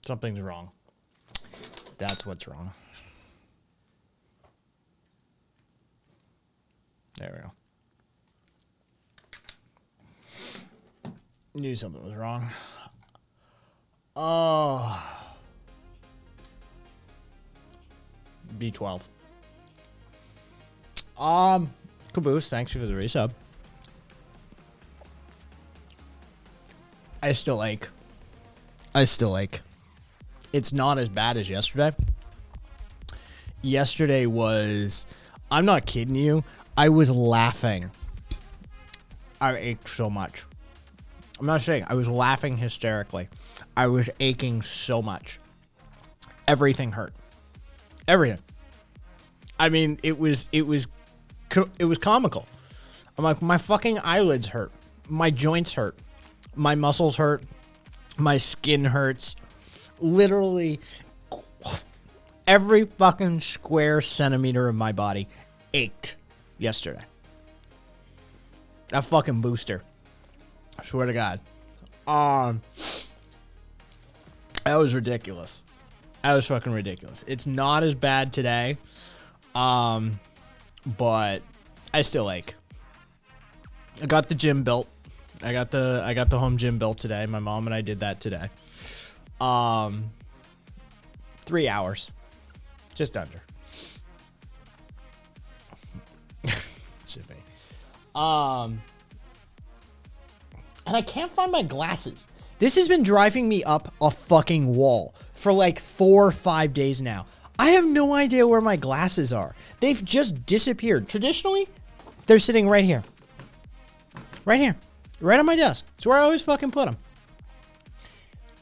Something's wrong. That's what's wrong. There we go. Knew something was wrong. Oh. B12. Caboose, thanks you for the resub. I still ache. It's not as bad as yesterday. Yesterday was, I'm not kidding you, I was laughing. I ached so much. I'm not saying, I was laughing hysterically. I was aching so much. Everything hurt. Everything. I mean, it was comical. I'm like, my fucking eyelids hurt. My joints hurt. My muscles hurt. My skin hurts. Literally, every fucking square centimeter of my body ached yesterday. That fucking booster. I swear to God. That was ridiculous. That was fucking ridiculous. It's not as bad today. But I still ache. I got the gym built. I got the home gym built today. My mom and I did that today. 3 hours. Just under. And I can't find my glasses. This has been driving me up a fucking wall for like 4 or 5 days now. I have no idea where my glasses are. They've just disappeared. Traditionally, they're sitting right here. Right here. Right on my desk. It's where I always fucking put them.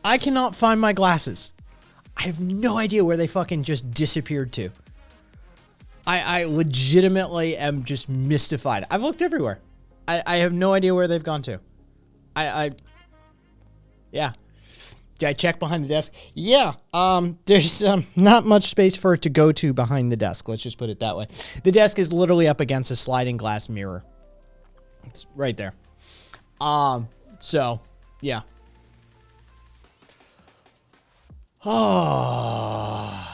I cannot find my glasses. I have no idea where they fucking just disappeared to. I legitimately am just mystified. I've looked everywhere. I have no idea where they've gone to. Yeah. Did I check behind the desk? Yeah. There's not much space for it to go to behind the desk. Let's just put it that way. The desk is literally up against a sliding glass mirror. It's right there. So, yeah. Oh.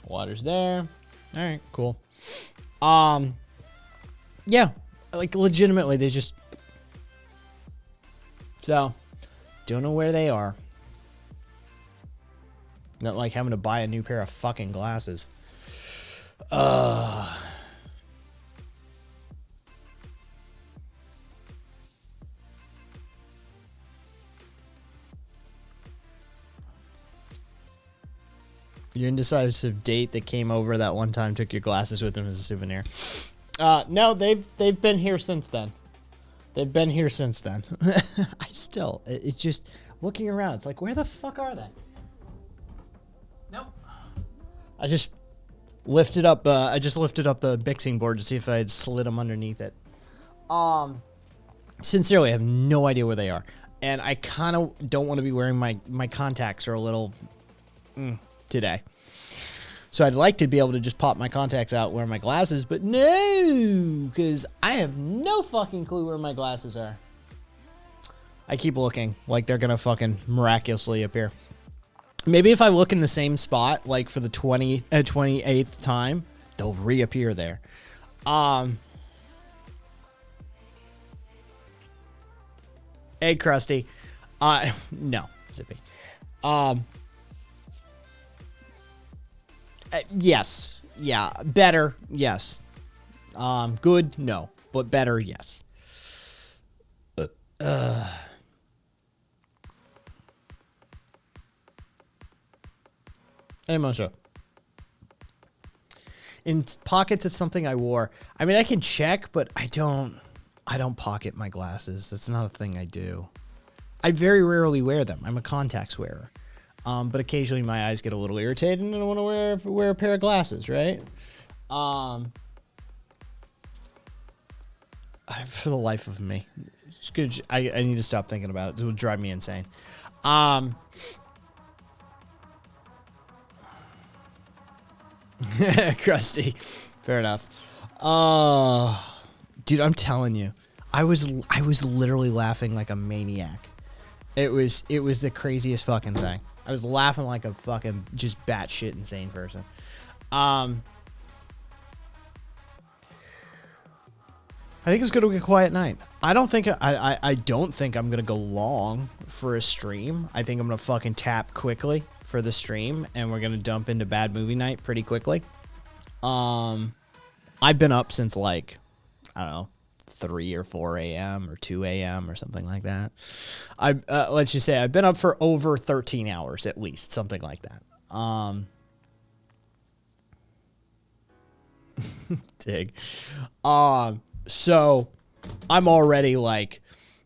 Water's there. All right, cool. Yeah, like legitimately, they just. So, don't know where they are. Not like having to buy a new pair of fucking glasses. Your indecisive date that came over that one time took your glasses with them as a souvenir. No, they've been here since then. They've been here since then. It's just looking around. It's like, where the fuck are they? Nope. I just lifted up the mixing board to see if I had slid them underneath it. Sincerely, I have no idea where they are, and I kind of don't want to be wearing my contacts are a little today. So I'd like to be able to just pop my contacts out, wear my glasses, but no, because I have no fucking clue where my glasses are. I keep looking like they're gonna fucking miraculously appear. Maybe if I look in the same spot, like for the 28th time, they'll reappear there. Hey, Krusty. No, Zippy. Yes. Yeah. Better. Yes. Good. No. But better. Yes. Hey, Moshe. In pockets of something I wore. I mean, I can check, but I don't pocket my glasses. That's not a thing I do. I very rarely wear them. I'm a contacts wearer. But occasionally my eyes get a little irritated and I want to wear a pair of glasses, right? For the life of me. It's good. I need to stop thinking about it. It will drive me insane. Krusty. Fair enough. Dude, I'm telling you. I was literally laughing like a maniac. It was the craziest fucking thing. I was laughing like a fucking just batshit insane person. I think it's gonna be a quiet night. I don't think I don't think I'm gonna go long for a stream. I think I'm gonna fucking tap quickly for the stream, and we're gonna dump into bad movie night pretty quickly. I've been up since like, I don't know, 3 or 4 a.m. or 2 a.m. or something like that. Let's just say I've been up for over 13 hours at least, something like that. Dig. So I'm already like,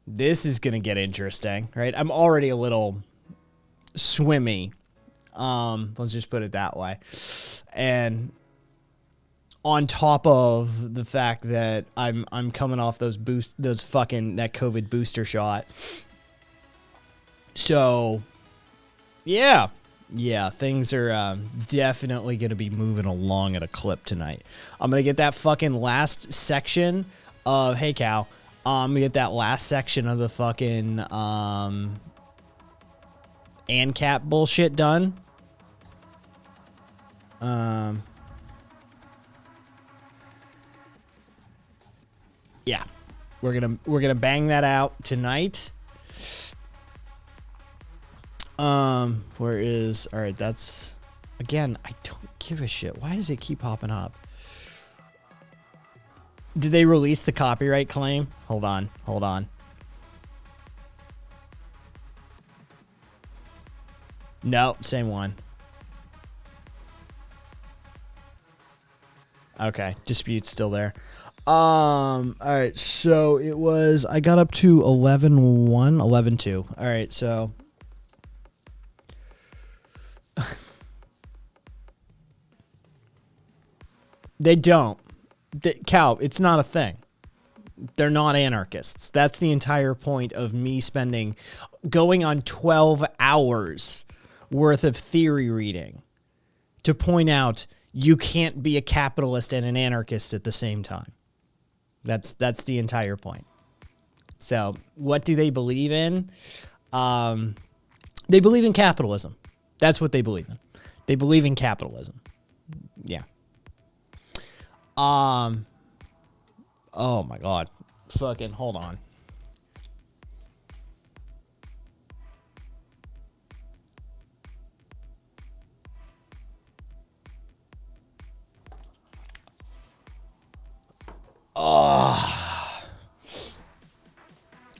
this is gonna get interesting, right? I'm already a little swimmy. Let's just put it that way. And on top of the fact that I'm coming off that COVID booster shot. So yeah, things are definitely going to be moving along at a clip tonight. I'm going to get that fucking last section of, hey Cal, I'm going to get that last section of the fucking ANCAP bullshit done. Yeah, we're gonna bang that out tonight. Where is, all right, that's, again, I don't give a shit. Why does it keep popping up? Did they release the copyright claim? Hold on. No, same one. Okay, dispute's still there. All right, so it was, I got up to 11.1, 11.2. All right, so they don't. Cal, it's not a thing. They're not anarchists. That's the entire point of me going on 12 hours worth of theory reading to point out you can't be a capitalist and an anarchist at the same time. That's the entire point. So what do they believe in? They believe in capitalism. That's what they believe in. They believe in capitalism. Yeah. Oh my God. Fucking hold on. Oh.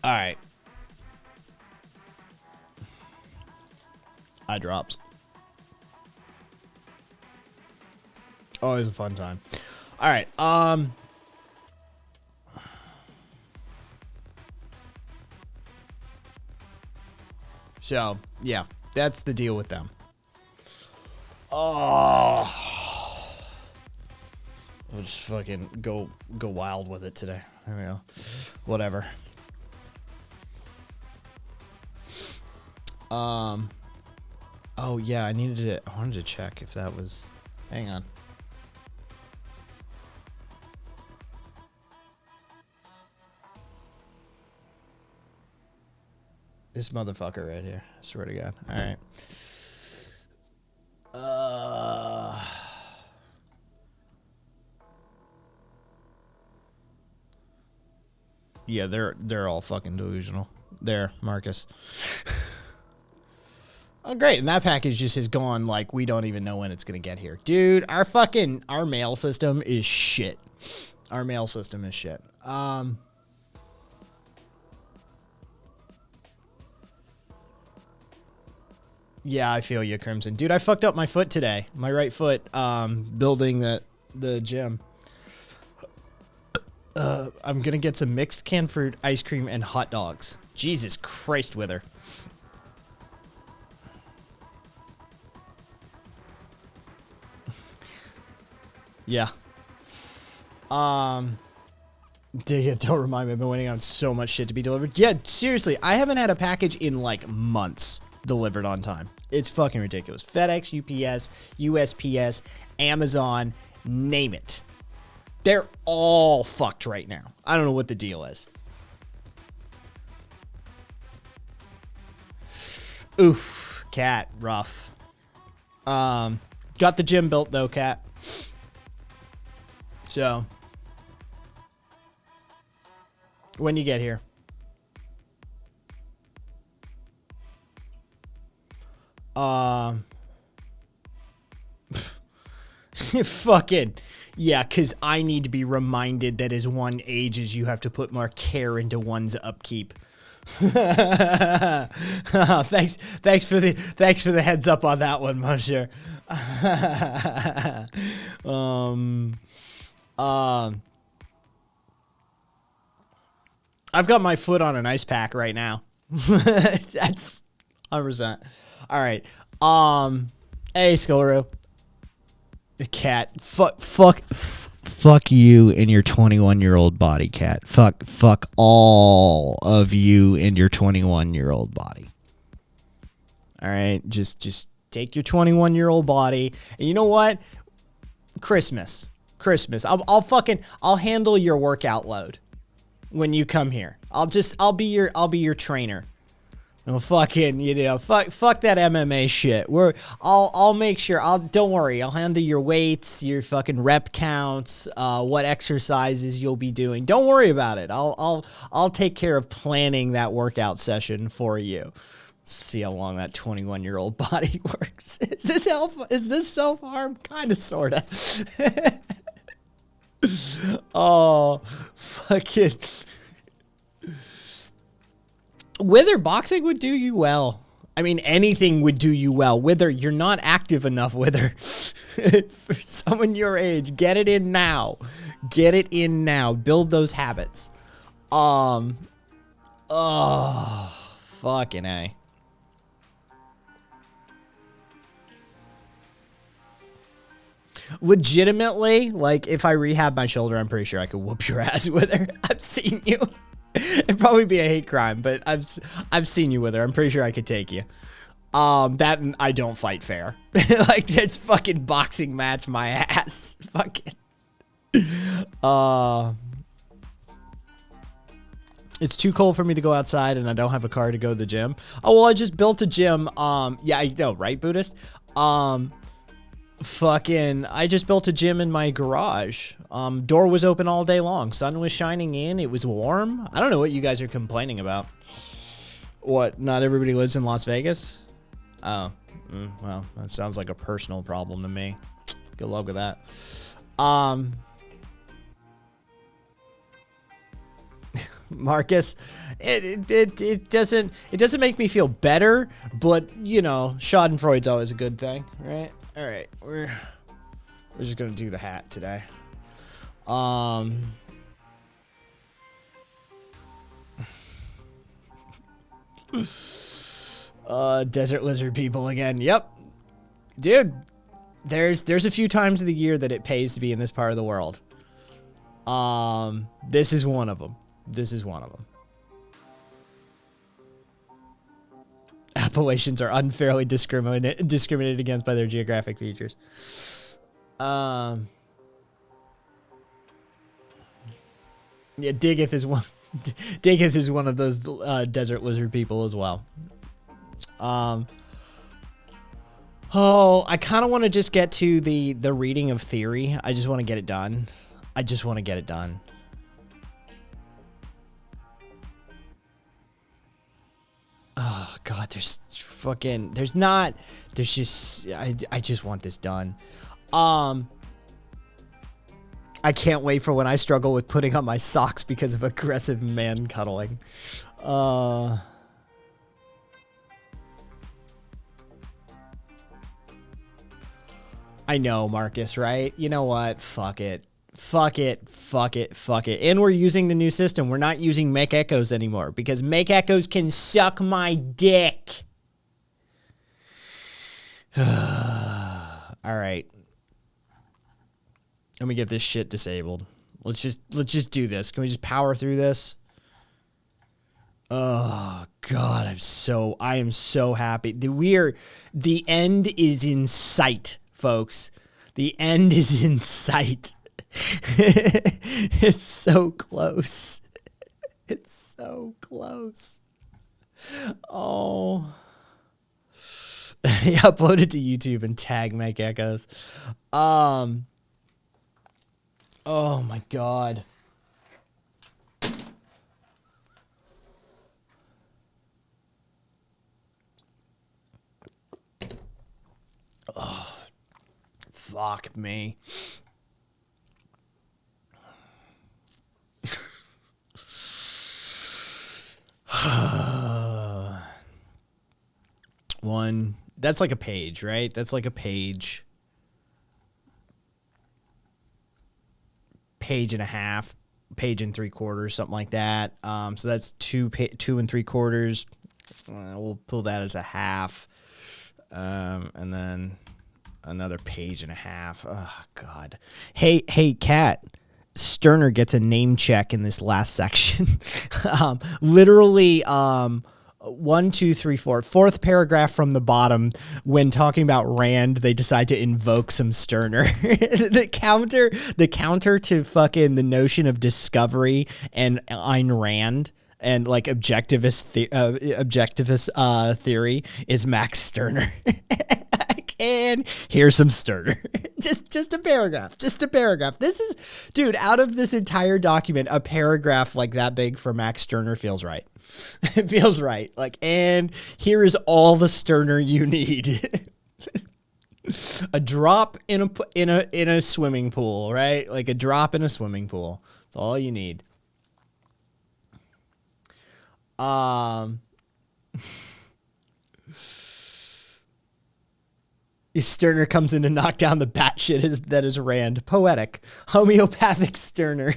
All right. Eye drops. Always a fun time. All right. So, yeah, that's the deal with them. Oh. We'll just fucking go wild with it today. There we go. Whatever. Oh yeah, I wanted to check if that was, hang on. This motherfucker right here. I swear to God. All right. Yeah, they're all fucking delusional. There, Marcus. Oh, great. And that package just has gone like we don't even know when it's going to get here. Dude, our mail system is shit. Our mail system is shit. Yeah, I feel you, Crimson. Dude, I fucked up my foot today. My right foot, building the gym. I'm going to get some mixed canned fruit, ice cream, and hot dogs. Jesus Christ, Wither. Yeah. Don't remind me. I've been waiting on so much shit to be delivered. Yeah, seriously, I haven't had a package in like months delivered on time. It's fucking ridiculous. FedEx, UPS, USPS, Amazon, name it. They're all fucked right now. I don't know what the deal is. Oof, Cat, rough. Got the gym built though, Cat. So, When you get here. Fucking yeah, because I need to be reminded that as one ages, you have to put more care into one's upkeep. Thanks for the heads up on that one, Monsieur. I've got my foot on an ice pack right now. That's 100%. All right. Hey, Skullroo. The cat. Fuck you in your 21-year-old body, cat. Fuck all of you in your 21-year-old body. All right, just take your 21-year-old body, and you know what? Christmas. I'll handle your workout load when you come here. I'll be your trainer. Oh, fucking, fuck that MMA shit. I'll make sure. Don't worry. I'll handle your weights, your fucking rep counts, what exercises you'll be doing. Don't worry about it. I'll take care of planning that workout session for you. See how long that 21-year-old body works. Is this self-harm? Kind of, sort of. Oh, fucking. Whether boxing would do you well. I mean, anything would do you well. Whether you're not active enough, whether for someone your age, get it in now. Get it in now. Build those habits. Oh, fucking A. Legitimately, like, if I rehab my shoulder, I'm pretty sure I could whoop your ass with her. I've seen you. It'd probably be a hate crime, but I've seen you with her. I'm pretty sure I could take you. That and I don't fight fair. Like, that's fucking boxing match my ass. Fucking. It's too cold for me to go outside, and I don't have a car to go to the gym. Oh, well, I just built a gym. Yeah, I know, right, Buddhist? Fucking, I just built a gym in my garage. Door was open all day long. Sun was shining in. It was warm. I don't know what you guys are complaining about. What, not everybody lives in Las Vegas? Oh, well, that sounds like a personal problem to me. Good luck with that. Marcus, it doesn't make me feel better, but you know, Schadenfreude's always a good thing, right? All right, we're just gonna do the hat today. Desert lizard people again. Yep, dude. There's a few times of the year that it pays to be in this part of the world. This is one of them. Appalachians are unfairly discriminated against by their geographic features. Yeah, Diggeth is one. Diggeth is one of those desert lizard people as well. Oh, I kind of want to just get to the reading of theory. I just want to get it done. Oh God, there's just, I just want this done. I can't wait for when I struggle with putting on my socks because of aggressive man cuddling. I know, Marcus, right? You know what? Fuck it. And we're using the new system. We're not using Make Echoes anymore because Make Echoes can suck my dick. All right. Let me get this shit disabled. Let's just do this. Can we just power through this? Oh God, I am so happy. The end is in sight, folks. The end is in sight. It's so close. It's so close. Oh. Yeah, upload it to YouTube and tag Make Echoes. Oh my God. Fuck me. One. That's like a page, right? That's like a page. Page and a half. Page and 3/4, something like that. So that's 2 3/4. We'll pull that as a half. And then another page and a half. Oh, God. Hey, Kat. Sterner gets a name check in this last section. Literally, 1, 2, 3, 4. Fourth paragraph from the bottom. When talking about Rand, they decide to invoke some Sterner. the counter to fucking the notion of discovery and Ayn Rand and like objectivist theory is Max Sterner. And here's some Sterner. just a paragraph. This is, dude, out of this entire document, a paragraph like that big for Max Sterner feels right. It feels right. Like, and here is all the Sterner you need. A drop in a swimming pool, right? Like a drop in a swimming pool. That's all you need. Sterner comes in to knock down the batshit that is Rand. Poetic. Homeopathic Sterner.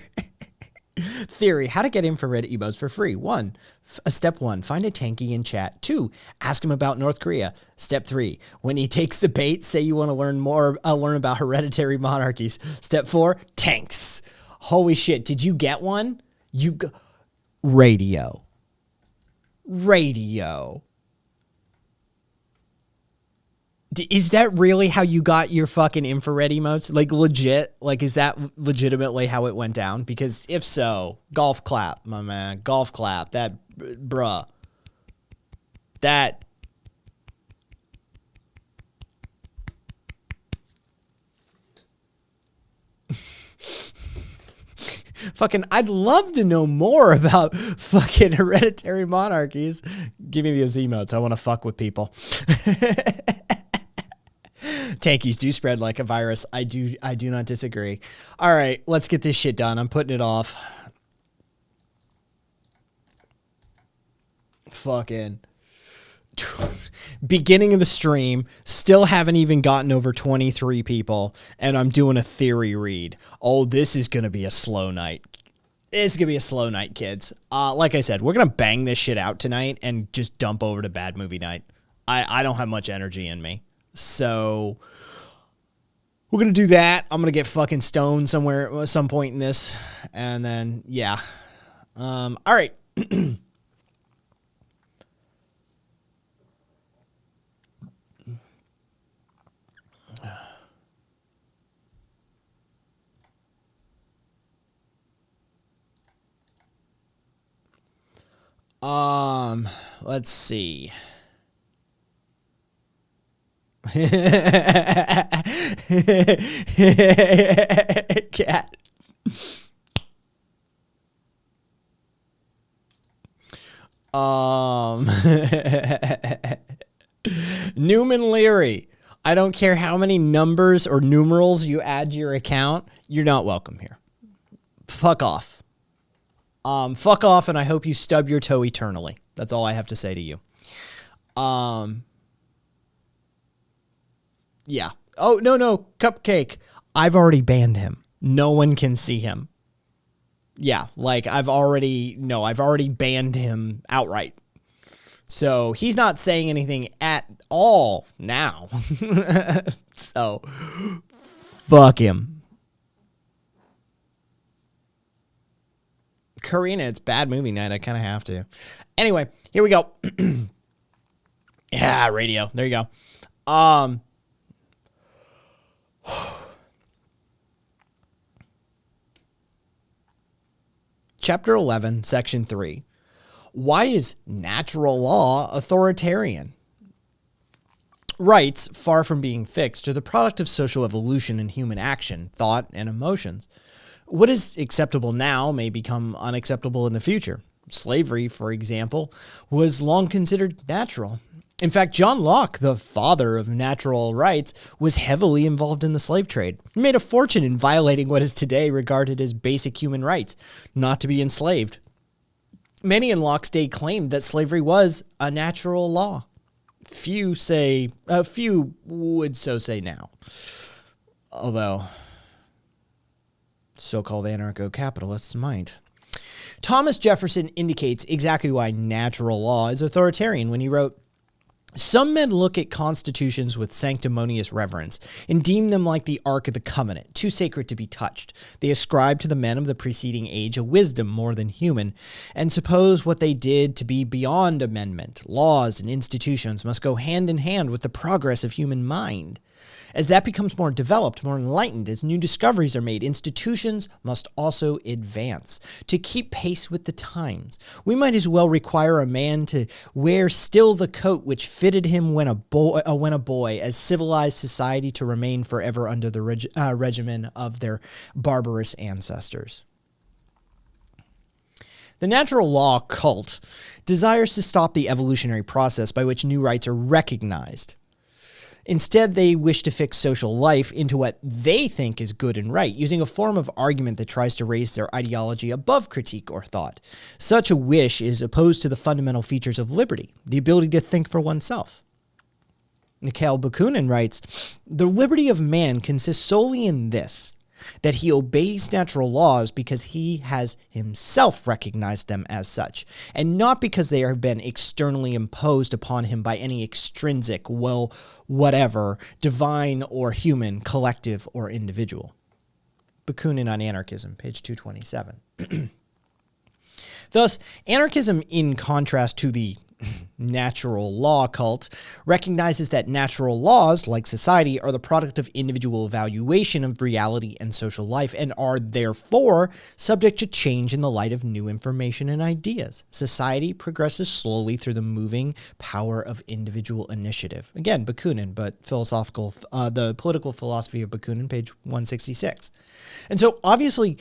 Theory. How to get infrared emotes for free. Step 1. Find a tanky in chat. 2. Ask him about North Korea. Step 3. When he takes the bait, say you want to learn about hereditary monarchies. Step 4. Tanks. Holy shit. Did you get one? Radio. Is that really how you got your fucking infrared emotes? Like, legit? Like, is that legitimately how it went down? Because if so, golf clap, my man. Golf clap. That, bruh. That. Fucking, I'd love to know more about fucking hereditary monarchies. Give me those emotes. I want to fuck with people. Tankies do spread like a virus. I do not disagree. All right, let's get this shit done. I'm putting it off. Fucking beginning of the stream, still haven't even gotten over 23 people, and I'm doing a theory read. Oh, this is going to be a slow night. It's going to be a slow night, kids. Like I said, we're going to bang this shit out tonight and just dump over to bad movie night. I don't have much energy in me. So we're going to do that. I'm going to get fucking stoned somewhere at some point in this. And then, yeah. All right. Let's see. Cat. Newman Leary. I don't care how many numbers or numerals you add to your account. You're not welcome here. Fuck off. Fuck off, and I hope you stub your toe eternally. That's all I have to say to you. Yeah. Oh, no, Cupcake. I've already banned him. No one can see him. Yeah, like I've already banned him outright. So he's not saying anything at all now. So fuck him. Karina, it's bad movie night. I kind of have to. Anyway, here we go. Yeah, radio. There you go. Chapter 11, Section 3. Why is natural law authoritarian? Rights, far from being fixed, are the product of social evolution and human action, thought, and emotions. What is acceptable now may become unacceptable in the future. Slavery, for example, was long considered natural. In fact, John Locke, the father of natural rights, was heavily involved in the slave trade. He made a fortune in violating what is today regarded as basic human rights, not to be enslaved. Many in Locke's day claimed that slavery was a natural law. Few would so say now. Although so-called anarcho-capitalists might. Thomas Jefferson indicates exactly why natural law is authoritarian when he wrote, "Some men look at constitutions with sanctimonious reverence and deem them like the Ark of the Covenant, too sacred to be touched. They ascribe to the men of the preceding age a wisdom more than human, and suppose what they did to be beyond amendment. Laws and institutions must go hand in hand with the progress of human mind. As that becomes more developed, more enlightened, as new discoveries are made, institutions must also advance to keep pace with the times. We might as well require a man to wear still the coat which fitted him when a boy, as civilized society to remain forever under the regimen of their barbarous ancestors." The natural law cult desires to stop the evolutionary process by which new rights are recognized. Instead, they wish to fix social life into what they think is good and right, using a form of argument that tries to raise their ideology above critique or thought. Such a wish is opposed to the fundamental features of liberty, the ability to think for oneself. Mikhail Bakunin writes, "The liberty of man consists solely in this, that he obeys natural laws because he has himself recognized them as such, and not because they have been externally imposed upon him by any extrinsic, whatever, divine or human, collective or individual." Bakunin on Anarchism, page 227. Thus, anarchism, in contrast to the natural law cult, recognizes that natural laws, like society, are the product of individual evaluation of reality and social life, and are therefore subject to change in the light of new information and ideas. Society progresses slowly through the moving power of individual initiative. Again, Bakunin, but the political philosophy of Bakunin, page 166. And so, obviously,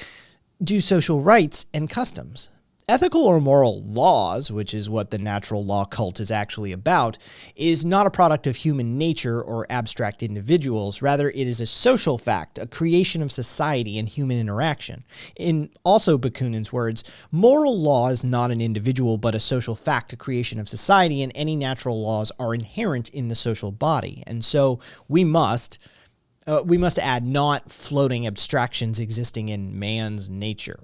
do social rights and customs. Ethical or moral laws, which is what the natural law cult is actually about, is not a product of human nature or abstract individuals. Rather, it is a social fact, a creation of society and human interaction. In also Bakunin's words, moral law is not an individual but a social fact, a creation of society, and any natural laws are inherent in the social body. And so we must add not floating abstractions existing in man's nature.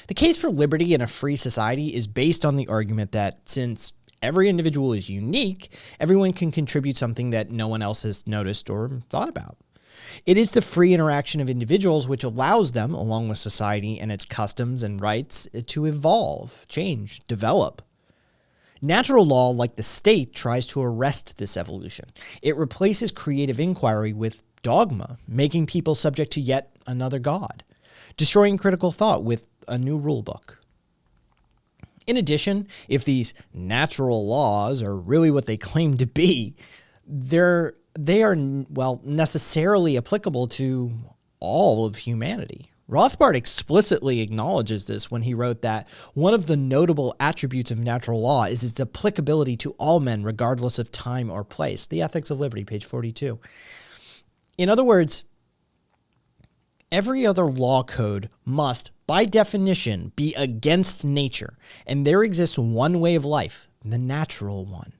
The case for liberty in a free society is based on the argument that since every individual is unique, everyone can contribute something that no one else has noticed or thought about. It is the free interaction of individuals which allows them, along with society and its customs and rights, to evolve, change, develop. Natural law, like the state, tries to arrest this evolution. It replaces creative inquiry with dogma, making people subject to yet another god, destroying critical thought with a new rule book. In addition, if these natural laws are really what they claim to be, they are necessarily applicable to all of humanity. Rothbard explicitly acknowledges this when he wrote that one of the notable attributes of natural law is its applicability to all men regardless of time or place. The Ethics of Liberty, page 42. In other words, every other law code must, by definition, be against nature, and there exists one way of life, the natural one.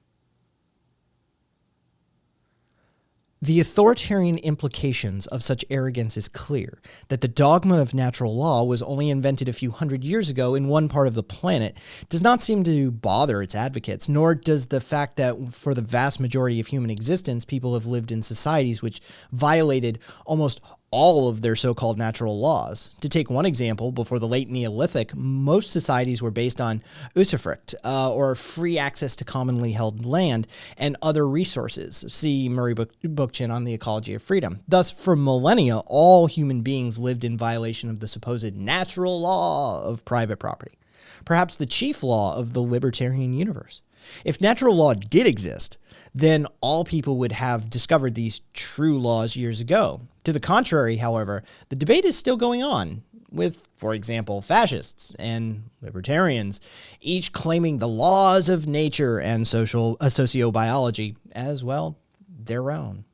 The authoritarian implications of such arrogance is clear, that the dogma of natural law was only invented a few hundred years ago in one part of the planet does not seem to bother its advocates, nor does the fact that for the vast majority of human existence, people have lived in societies which violated almost all of their so-called natural laws. To take one example, before the late Neolithic, most societies were based on usufruct, or free access to commonly held land and other resources. See Murray Bookchin on the Ecology of Freedom. Thus, for millennia, all human beings lived in violation of the supposed natural law of private property, perhaps the chief law of the libertarian universe. If natural law did exist, then all people would have discovered these true laws years ago. To the contrary, however, the debate is still going on. with, for example, fascists and libertarians, each claiming the laws of nature and sociobiology as well their own.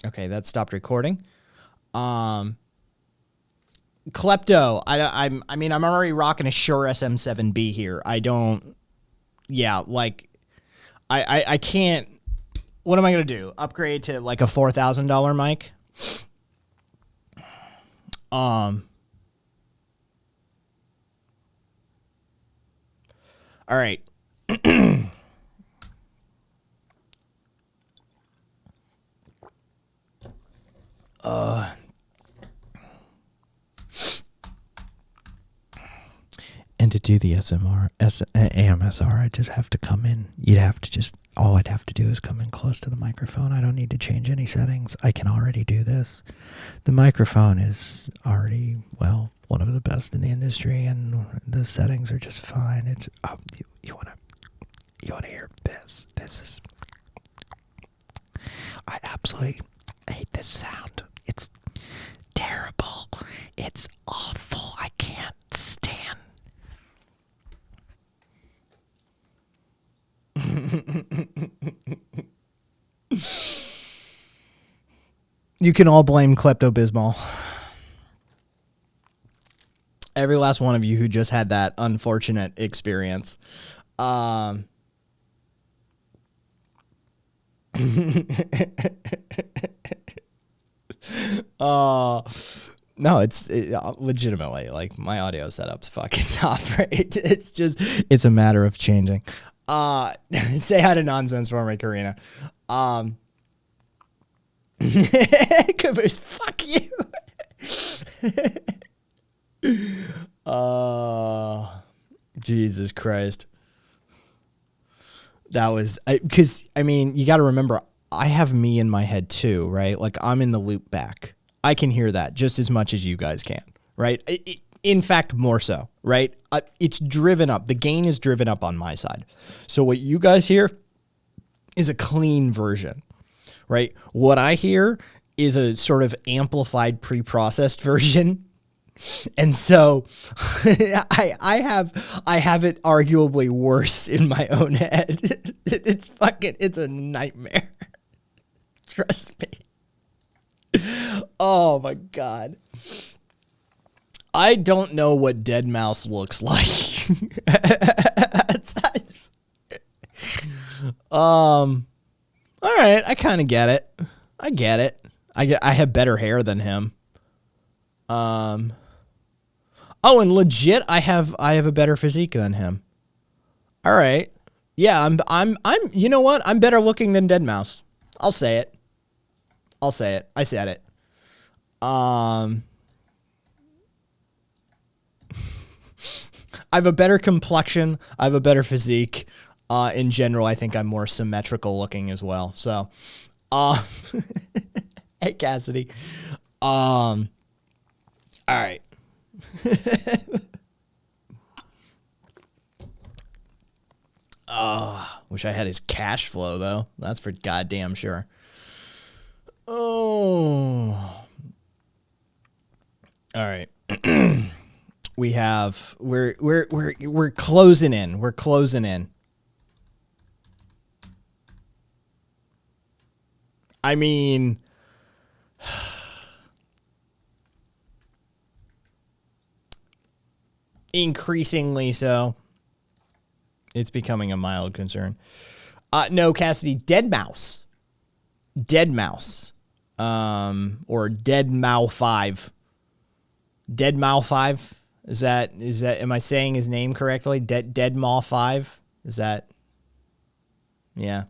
Okay, that stopped recording. Klepto, I mean, I'm already rocking a Shure SM7B here. I can't. What am I gonna do? Upgrade to like a $4,000 mic? All right. And to do the AMSR, I just have to come in. All I'd have to do is come in close to the microphone. I don't need to change any settings. I can already do this. The microphone is already, well, one of the best in the industry, and the settings are just fine. It's, you want to hear this? This is, I absolutely hate this sound. It's terrible. It's awful. I can't stand. You can all blame Klepto-Bismol. Every last one of you who just had that unfortunate experience. No, it's legitimately, like, my audio setup's fucking top, right? It's a matter of changing. Say hi to Nonsense for me, Karina. Caboose, fuck you. Jesus Christ. That was, because, I mean, you got to remember, I have me in my head too, right? Like, I'm in the loop back. I can hear that just as much as you guys can, right? In fact, more so, right? It's driven up. The gain is driven up on my side. So what you guys hear is a clean version, right? What I hear is a sort of amplified, pre-processed version. And so I have it arguably worse in my own head. It's a nightmare. Trust me. Oh my God. I don't know what Dead Mouse looks like. All right, I kind of get it. I get it. I have better hair than him. Oh, and legit, I have a better physique than him. All right. Yeah, I'm you know what? I'm better looking than Dead Mouse. I'll say it. I said it. I have a better complexion. I have a better physique. In general, I think I'm more symmetrical looking as well. So, hey, Cassidy. All right. Wish I had his cash flow, though. That's for goddamn sure. Oh. All right. We're closing in. We're closing in. I mean, increasingly so. It's becoming a mild concern. No, Cassidy, Dead Mouse. Dead Mouse. Or Dead Mao 5. Dead Mao 5? Is that, am I saying his name correctly? Dead Mao 5? Is that, yeah.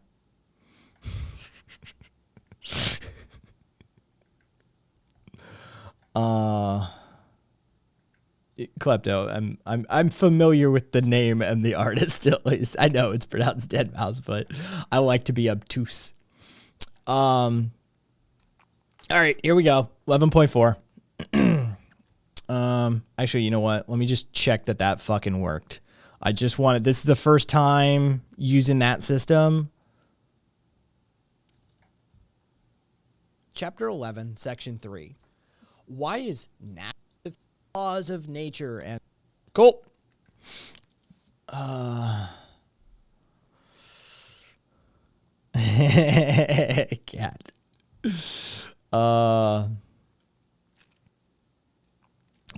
Klepto, I'm familiar with the name and the artist at least. I know it's pronounced Dead Mouse, but I like to be obtuse. All right, here we go. 11.4. Actually, you know what? Let me just check that fucking worked. This is the first time using that system. Chapter 11, Section 3. Why is natural laws of nature and cool? Cat.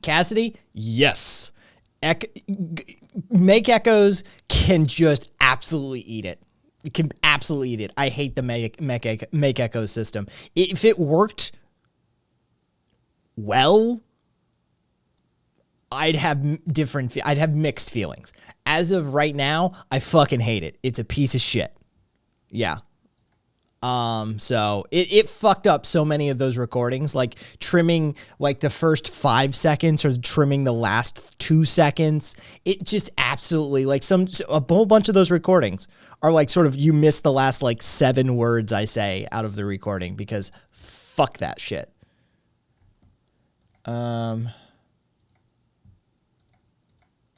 Cassidy, yes. Make echoes can just absolutely eat it. It can absolutely eat it. I hate the make echo system. If it worked well, I'd have mixed feelings. As of right now, I fucking hate it. It's a piece of shit. Yeah. So it fucked up so many of those recordings, like trimming like the first 5 seconds or trimming the last 2 seconds. It just absolutely like a whole bunch of those recordings are like sort of, you miss the last like 7 words I say out of the recording because fuck that shit.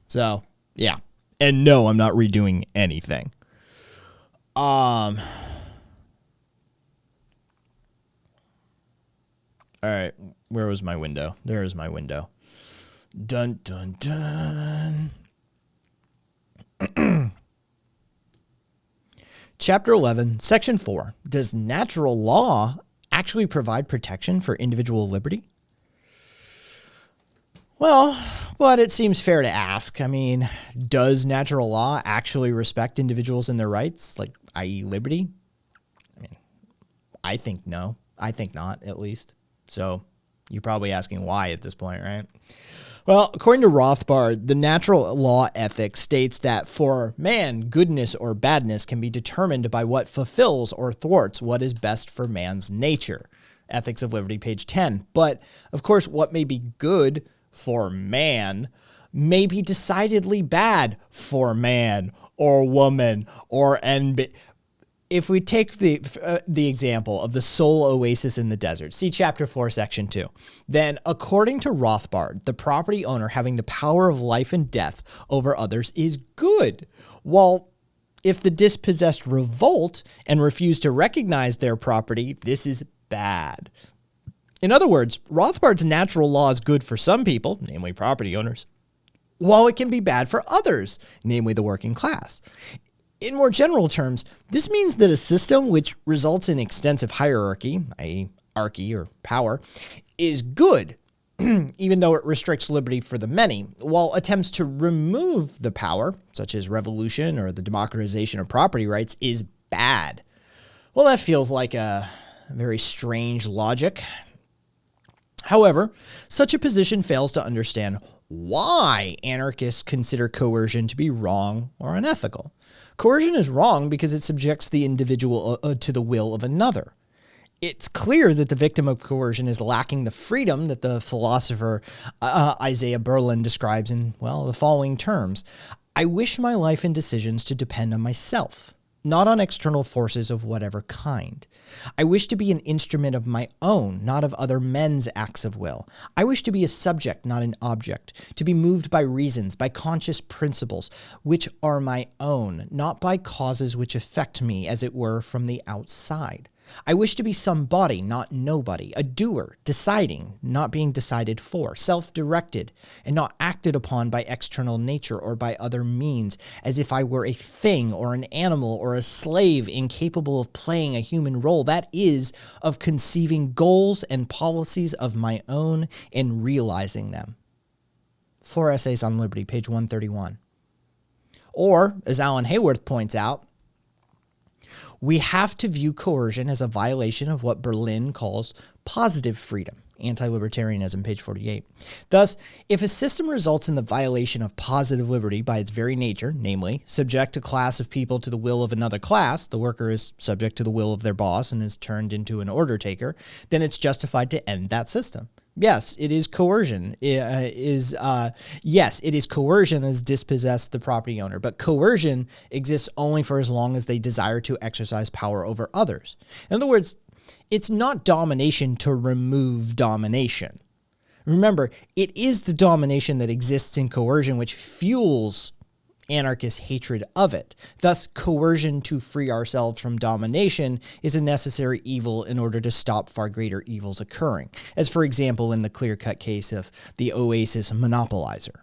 So yeah. And no, I'm not redoing anything. All right, where was my window? There is my window. Dun, dun, dun. Chapter 11, Section 4. Does natural law actually provide protection for individual liberty? Well, but it seems fair to ask. I mean, does natural law actually respect individuals and their rights, like, i.e. liberty? I mean, I think no. I think not, at least. So you're probably asking why at this point, right? Well, according to Rothbard, the natural law ethic states that for man, goodness or badness can be determined by what fulfills or thwarts what is best for man's nature. Ethics of Liberty, page 10. But, of course, what may be good for man may be decidedly bad for man or woman or If we take the example of the soul oasis in the desert, see Chapter 4, Section 2, then according to Rothbard, the property owner having the power of life and death over others is good, while if the dispossessed revolt and refuse to recognize their property, this is bad. In other words, Rothbard's natural law is good for some people, namely property owners, while it can be bad for others, namely the working class. In more general terms, this means that a system which results in extensive hierarchy, i.e. archy or power, is good, even though it restricts liberty for the many, while attempts to remove the power, such as revolution or the democratization of property rights, is bad. Well, that feels like a very strange logic. However, such a position fails to understand why anarchists consider coercion to be wrong or unethical. Coercion is wrong because it subjects the individual to the will of another. It's clear that the victim of coercion is lacking the freedom that the philosopher Isaiah Berlin describes in, well, the following terms. I wish my life and decisions to depend on myself, not on external forces of whatever kind. I wish to be an instrument of my own, not of other men's acts of will. I wish to be a subject, not an object, to be moved by reasons, by conscious principles, which are my own, not by causes which affect me, as it were, from the outside. I wish to be somebody, not nobody, a doer, deciding, not being decided for, self-directed, and not acted upon by external nature or by other means, as if I were a thing or an animal or a slave incapable of playing a human role, that is, of conceiving goals and policies of my own and realizing them. 4 Essays on Liberty, page 131. Or, as Alan Hayworth points out, we have to view coercion as a violation of what Berlin calls positive freedom, anti-libertarianism, page 48. Thus, if a system results in the violation of positive liberty by its very nature, namely, subject a class of people to the will of another class, the worker is subject to the will of their boss and is turned into an order taker, then it's justified to end that system. Yes, it is coercion. Yes, it is coercion as dispossess the property owner, but coercion exists only for as long as they desire to exercise power over others. In other words, it's not domination to remove domination. Remember, it is the domination that exists in coercion which fuels anarchist hatred of it. Thus, coercion to free ourselves from domination is a necessary evil in order to stop far greater evils occurring, as for example in the clear-cut case of the oasis monopolizer.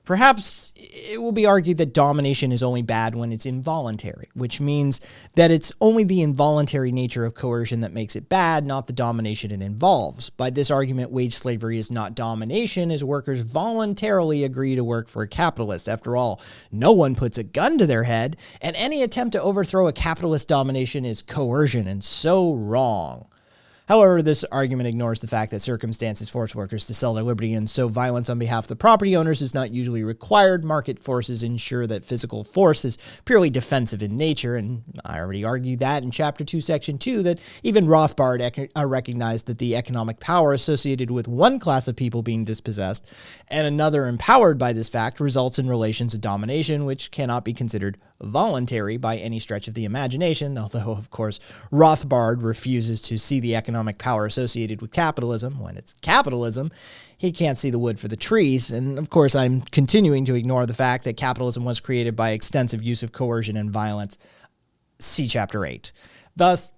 Perhaps it will be argued that domination is only bad when it's involuntary, which means that it's only the involuntary nature of coercion that makes it bad, not the domination it involves. By this argument, wage slavery is not domination, as workers voluntarily agree to work for a capitalist. After all, no one puts a gun to their head, and any attempt to overthrow a capitalist domination is coercion, and so wrong. However, this argument ignores the fact that circumstances force workers to sell their liberty, and so violence on behalf of the property owners is not usually required. Market forces ensure that physical force is purely defensive in nature, and I already argued that in Chapter 2, Section 2, that even Rothbard recognized that the economic power associated with one class of people being dispossessed and another empowered by this fact results in relations of domination, which cannot be considered voluntary by any stretch of the imagination, although, of course, Rothbard refuses to see the economic power associated with capitalism. When it's capitalism, he can't see the wood for the trees. And, of course, I'm continuing to ignore the fact that capitalism was created by extensive use of coercion and violence. See Chapter 8. Thus,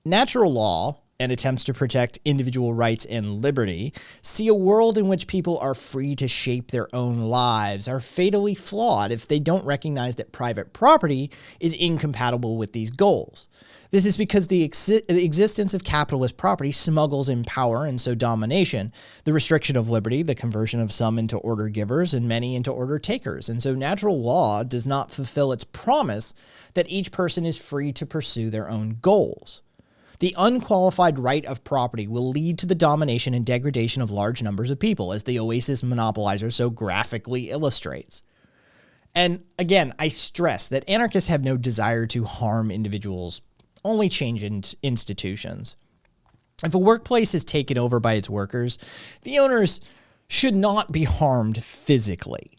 natural law and attempts to protect individual rights and liberty see a world in which people are free to shape their own lives are fatally flawed if they don't recognize that private property is incompatible with these goals. This is because the existence of capitalist property smuggles in power and so domination, the restriction of liberty, the conversion of some into order givers and many into order takers. And so natural law does not fulfill its promise that each person is free to pursue their own goals. The unqualified right of property will lead to the domination and degradation of large numbers of people, as the oasis monopolizer so graphically illustrates. And again, I stress that anarchists have no desire to harm individuals, only change institutions. If a workplace is taken over by its workers, the owners should not be harmed physically.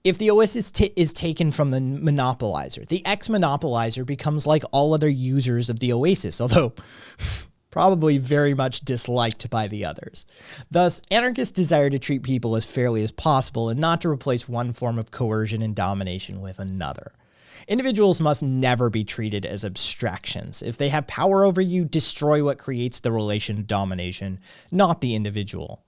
If the oasis is taken from the monopolizer, the ex-monopolizer becomes like all other users of the oasis, although probably very much disliked by the others. Thus, anarchists desire to treat people as fairly as possible and not to replace one form of coercion and domination with another. Individuals must never be treated as abstractions. If they have power over you, destroy what creates the relation of domination, not the individual.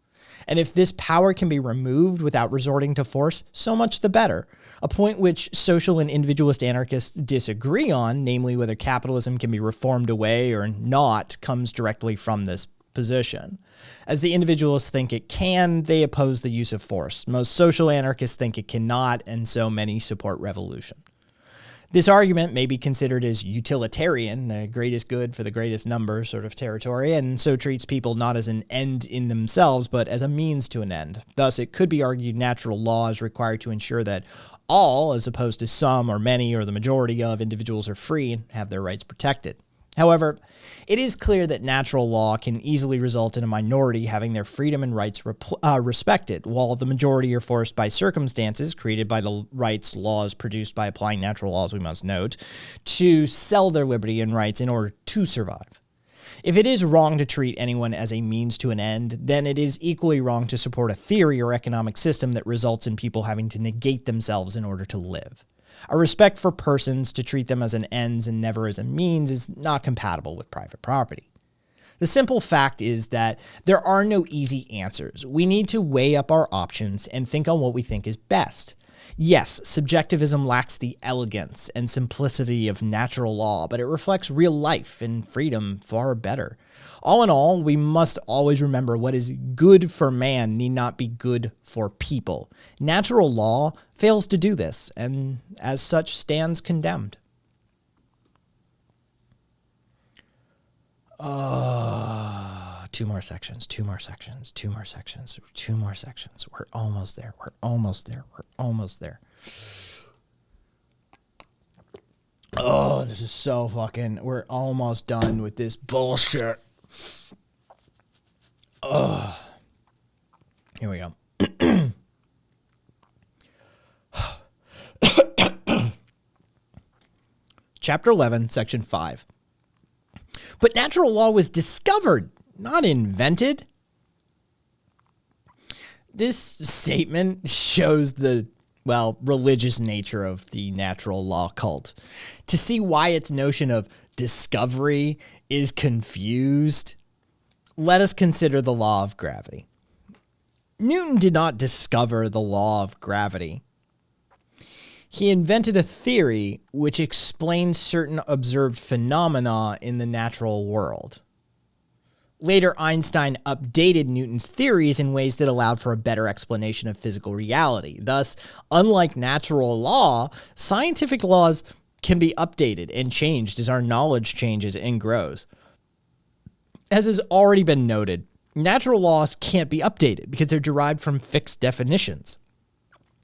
And if this power can be removed without resorting to force, so much the better. A point which social and individualist anarchists disagree on, namely whether capitalism can be reformed away or not, comes directly from this position. As the individualists think it can, they oppose the use of force. Most social anarchists think it cannot, and so many support revolution. This argument may be considered as utilitarian, the greatest good for the greatest number sort of territory, and so treats people not as an end in themselves, but as a means to an end. Thus, it could be argued natural law is required to ensure that all, as opposed to some or many or the majority of individuals, are free and have their rights protected. However, it is clear that natural law can easily result in a minority having their freedom and rights respected, while the majority are forced by circumstances created by the rights laws produced by applying natural laws, we must note, to sell their liberty and rights in order to survive. If it is wrong to treat anyone as a means to an end, then it is equally wrong to support a theory or economic system that results in people having to negate themselves in order to live. A respect for persons to treat them as an ends and never as a means is not compatible with private property. The simple fact is that there are no easy answers. We need to weigh up our options and think on what we think is best. Yes, subjectivism lacks the elegance and simplicity of natural law, but it reflects real life and freedom far better. All in all, we must always remember what is good for man need not be good for people. Natural law fails to do this, and as such stands condemned. Two more sections. We're almost there. Oh, this is so fucking... We're almost done with this bullshit. Oh. Here we go. Chapter 11, Section 5. But natural law was discovered, not invented. This statement shows the religious nature of the natural law cult. To see why its notion of discovery is confused, let us consider the law of gravity. Newton did not discover the law of gravity. He invented a theory which explains certain observed phenomena in the natural world. Later, Einstein updated Newton's theories in ways that allowed for a better explanation of physical reality. Thus, unlike natural law, scientific laws can be updated and changed as our knowledge changes and grows. As has already been noted, natural laws can't be updated because they're derived from fixed definitions.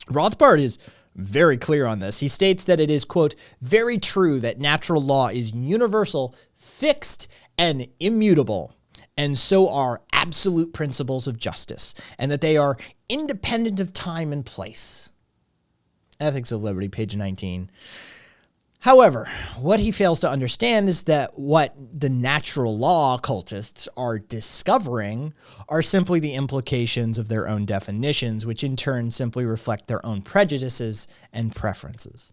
Rothbard is very clear on this. He states that it is, quote, very true that natural law is universal, fixed, and immutable, and so are absolute principles of justice, and that they are independent of time and place. Ethics of Liberty, page 19. However, what he fails to understand is that what the natural law occultists are discovering are simply the implications of their own definitions, which in turn simply reflect their own prejudices and preferences.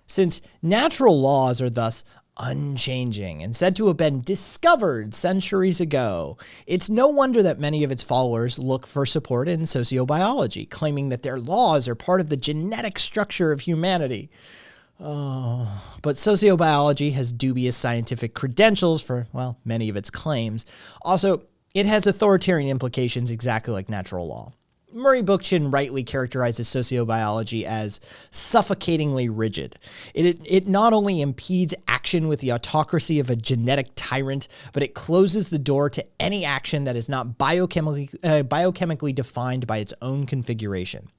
Since natural laws are thus unchanging and said to have been discovered centuries ago, it's no wonder that many of its followers look for support in sociobiology, claiming that their laws are part of the genetic structure of humanity. But sociobiology has dubious scientific credentials for, many of its claims. Also, it has authoritarian implications exactly like natural law. Murray Bookchin rightly characterizes sociobiology as suffocatingly rigid. It not only impedes action with the autocracy of a genetic tyrant, but it closes the door to any action that is not biochemically defined by its own configuration.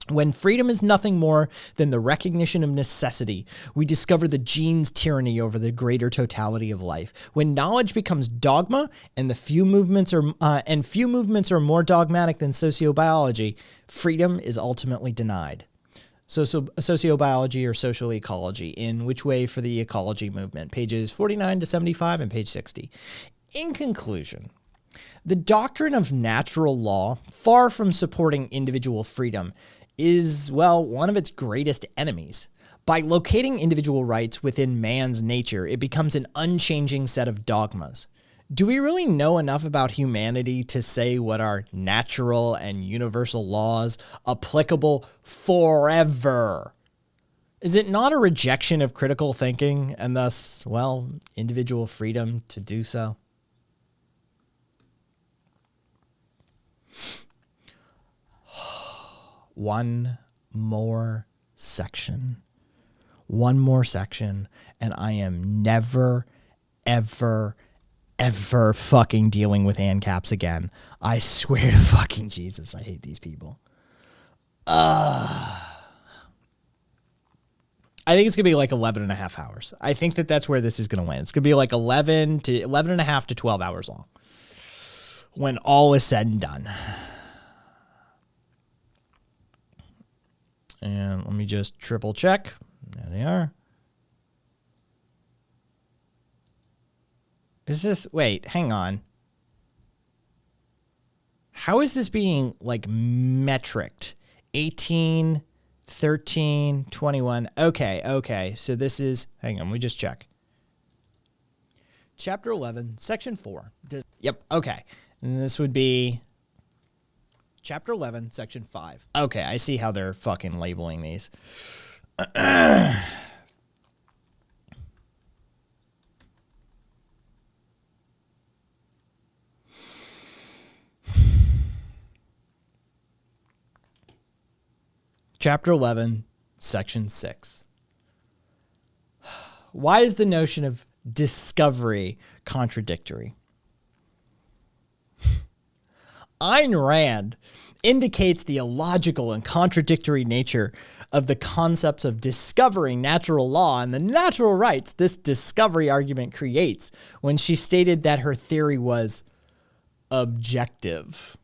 When freedom is nothing more than the recognition of necessity, we discover the gene's tyranny over the greater totality of life. When knowledge becomes dogma, and few movements are more dogmatic than sociobiology, freedom is ultimately denied. Sociobiology or social ecology, in Which Way for the Ecology Movement, pages 49 to 75 and page 60. In conclusion, the doctrine of natural law, far from supporting individual freedom, is, one of its greatest enemies. By locating individual rights within man's nature, it becomes an unchanging set of dogmas. Do we really know enough about humanity to say what are natural and universal laws applicable forever? Is it not a rejection of critical thinking and thus, individual freedom to do so? One more section, and I am never, ever, ever fucking dealing with ANCAPs again. I swear to fucking Jesus, I hate these people. I think it's going to be like 11 and a half hours. I think that's where this is going to land. It's going to be like 11 and a half to 12 hours long when all is said and done. And let me just triple check. There they are. Wait, hang on. How is this being metriced? 18, 13, 21. Okay. So this is, hang on, we just check. Chapter 11, Section 4. Yep, okay. And this would be Chapter 11, Section 5. Okay, I see how they're fucking labeling these. Chapter 11, Section 6. Why is the notion of discovery contradictory? Ayn Rand indicates the illogical and contradictory nature of the concepts of discovering natural law and the natural rights this discovery argument creates when she stated that her theory was objective.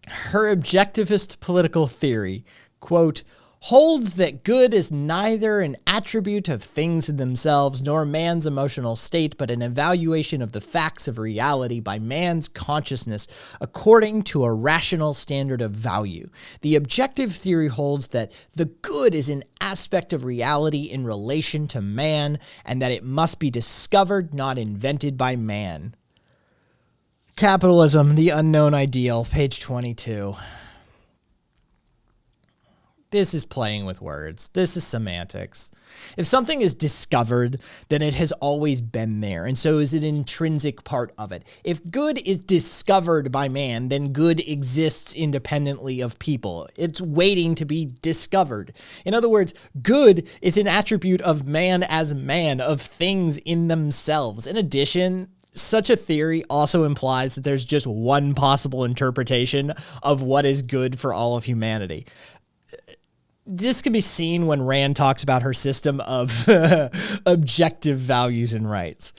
Her objectivist political theory, quote, holds that good is neither an attribute of things in themselves nor man's emotional state, but an evaluation of the facts of reality by man's consciousness according to a rational standard of value. The objective theory holds that the good is an aspect of reality in relation to man, and that it must be discovered, not invented by man. Capitalism, the Unknown Ideal, page 22. This is playing with words. This is semantics. If something is discovered, then it has always been there, and so is an intrinsic part of it. If good is discovered by man, then good exists independently of people. It's waiting to be discovered. In other words, good is an attribute of man as man, of things in themselves. In addition, such a theory also implies that there's just one possible interpretation of what is good for all of humanity. This can be seen when Rand talks about her system of objective values and rights.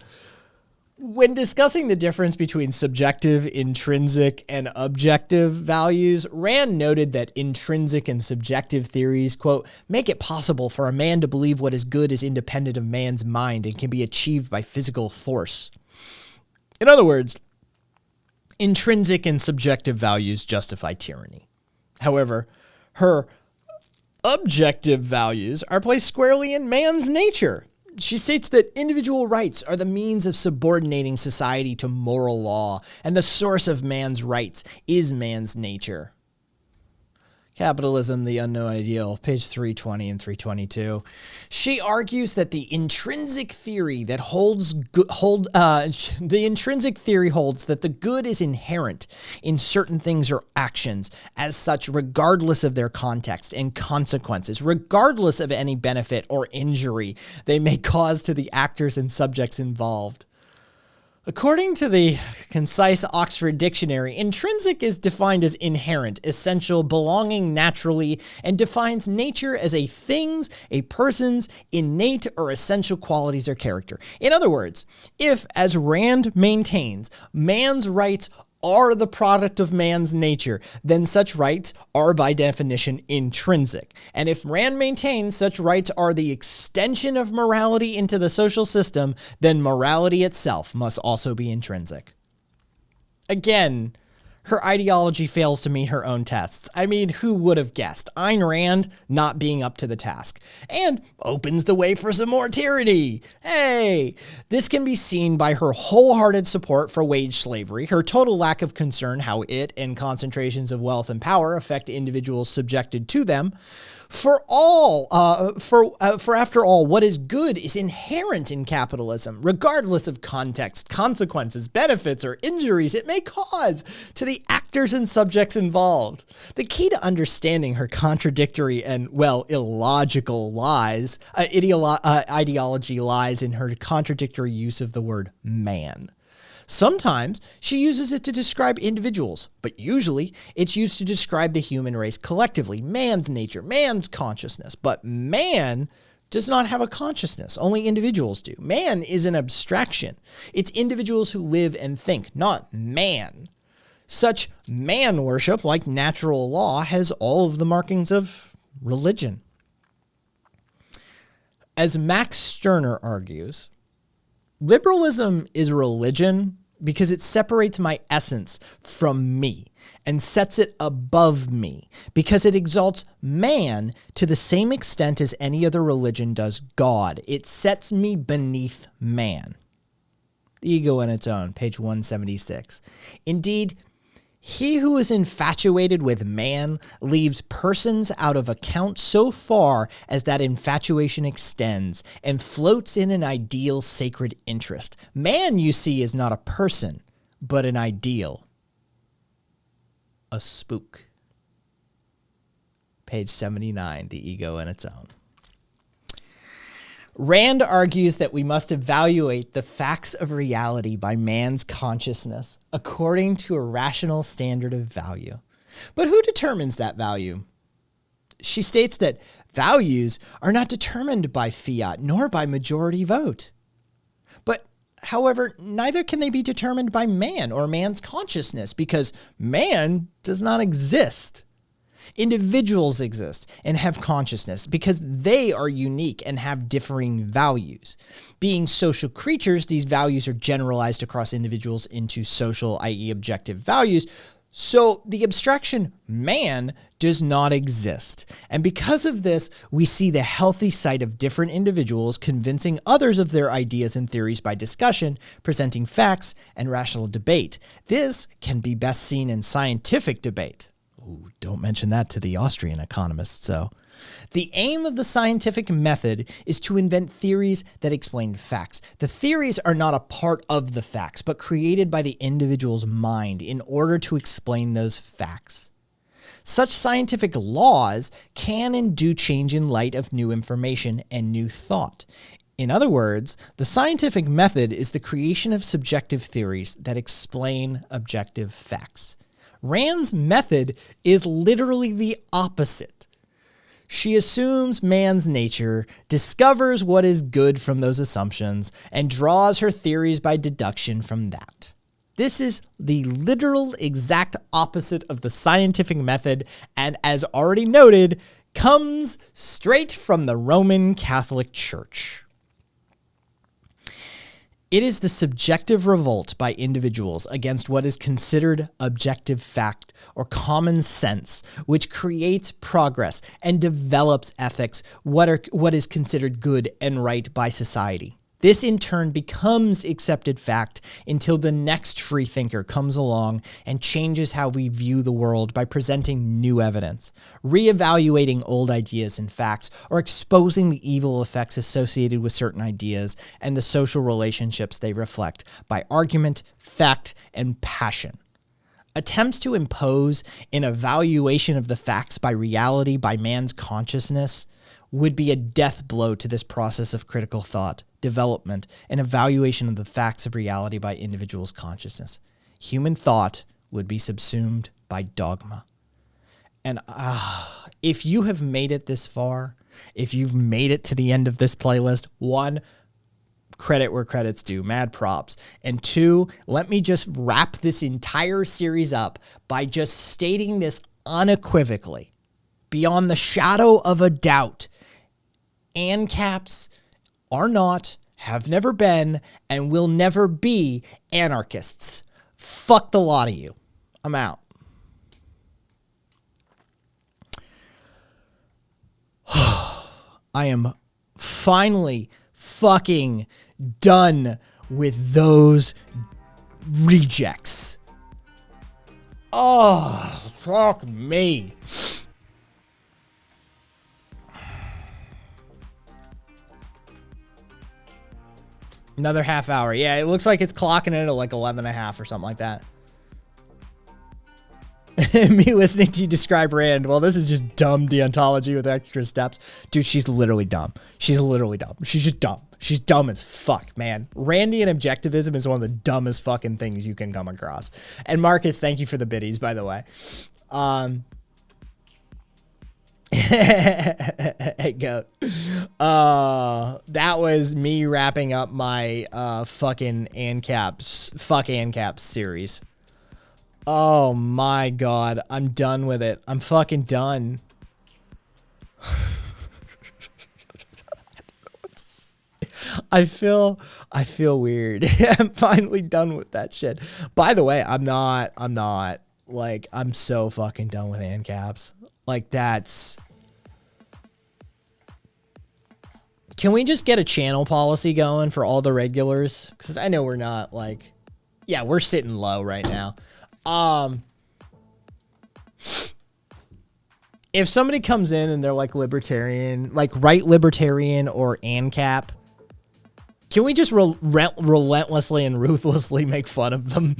When discussing the difference between subjective, intrinsic, and objective values, Rand noted that intrinsic and subjective theories, quote, make it possible for a man to believe what is good is independent of man's mind and can be achieved by physical force. In other words, intrinsic and subjective values justify tyranny. However, her objective values are placed squarely in man's nature. She states that individual rights are the means of subordinating society to moral law, and the source of man's rights is man's nature. Capitalism, the Unknown Ideal, page 320 and 322. She argues that the intrinsic theory that holds that the good is inherent in certain things or actions as such, regardless of their context and consequences, regardless of any benefit or injury they may cause to the actors and subjects involved. According to the concise Oxford Dictionary, intrinsic is defined as inherent, essential, belonging naturally, and defines nature as a thing's, a person's innate or essential qualities or character. In other words, if, as Rand maintains, man's rights are the product of man's nature, then such rights are by definition intrinsic. And if Rand maintains such rights are the extension of morality into the social system, then morality itself must also be intrinsic. Again, her ideology fails to meet her own tests. I mean, who would have guessed? Ayn Rand not being up to the task. And opens the way for some more tyranny. Hey! This can be seen by her wholehearted support for wage slavery, her total lack of concern how it and concentrations of wealth and power affect individuals subjected to them. For after all, what is good is inherent in capitalism, regardless of context, consequences, benefits, or injuries it may cause to the actors and subjects involved. The key to understanding her contradictory and, well, illogical ideology lies in her contradictory use of the word man. Sometimes she uses it to describe individuals, but usually it's used to describe the human race collectively, man's nature, man's consciousness. But man does not have a consciousness, only individuals do. Man is an abstraction. It's individuals who live and think, not man. Such man worship, like natural law, has all of the markings of religion. As Max Stirner argues, liberalism is religion because it separates my essence from me and sets it above me, because it exalts man to the same extent as any other religion does God. It sets me beneath man. The Ego in Its Own, page 176. Indeed, he who is infatuated with man leaves persons out of account so far as that infatuation extends and floats in an ideal sacred interest. Man, you see, is not a person, but an ideal. A spook. Page 79, The Ego in Its Own. Rand argues that we must evaluate the facts of reality by man's consciousness according to a rational standard of value. But who determines that value? She states that values are not determined by fiat nor by majority vote. But, however, neither can they be determined by man or man's consciousness, because man does not exist. Individuals exist and have consciousness because they are unique and have differing values. Being social creatures, these values are generalized across individuals into social, i.e. objective values. So the abstraction man does not exist. And because of this, we see the healthy side of different individuals convincing others of their ideas and theories by discussion, presenting facts, and rational debate. This can be best seen in scientific debate. Ooh, don't mention that to the Austrian economists, so. The aim of the scientific method is to invent theories that explain facts. The theories are not a part of the facts, but created by the individual's mind in order to explain those facts. Such scientific laws can and do change in light of new information and new thought. In other words, the scientific method is the creation of subjective theories that explain objective facts. Rand's method is literally the opposite. She assumes man's nature, discovers what is good from those assumptions, and draws her theories by deduction from that. This is the literal exact opposite of the scientific method, and as already noted, comes straight from the Roman Catholic Church. It is the subjective revolt by individuals against what is considered objective fact or common sense, which creates progress and develops ethics, what is considered good and right by society. This in turn becomes accepted fact until the next free thinker comes along and changes how we view the world by presenting new evidence, reevaluating old ideas and facts, or exposing the evil effects associated with certain ideas and the social relationships they reflect by argument, fact, and passion. Attempts to impose an evaluation of the facts by reality by man's consciousness would be a death blow to this process of critical thought, development, and evaluation of the facts of reality by individuals' consciousness. Human thought would be subsumed by dogma. And if you have made it this far, if you've made it to the end of this playlist, one, credit where credit's due, mad props. And two, let me just wrap this entire series up by just stating this unequivocally, beyond the shadow of a doubt. ANCAPs are not, have never been, and will never be anarchists. Fuck the lot of you. I'm out. I am finally fucking done with those rejects. Oh, fuck me. Another half hour. Yeah, it looks like it's clocking in at like 11 and a half or something like that. Me listening to you describe Rand. Well, this is just dumb deontology with extra steps. Dude, she's literally dumb. She's literally dumb. She's just dumb. She's dumb as fuck, man. Randian objectivism is one of the dumbest fucking things you can come across. And Marcus, thank you for the biddies, by the way. Hey, goat. That was me wrapping up my fucking ANCAPs series. Oh my god, I'm done with it. I'm fucking done. I feel weird. I'm finally done with that shit. By the way, I'm not like, I'm so fucking done with ANCAPs. Like, that's... Can we just get a channel policy going for all the regulars? Because I know we're not, like... Yeah, we're sitting low right now. If somebody comes in and they're, like, libertarian, like, right libertarian or ANCAP, can we just relentlessly and ruthlessly make fun of them?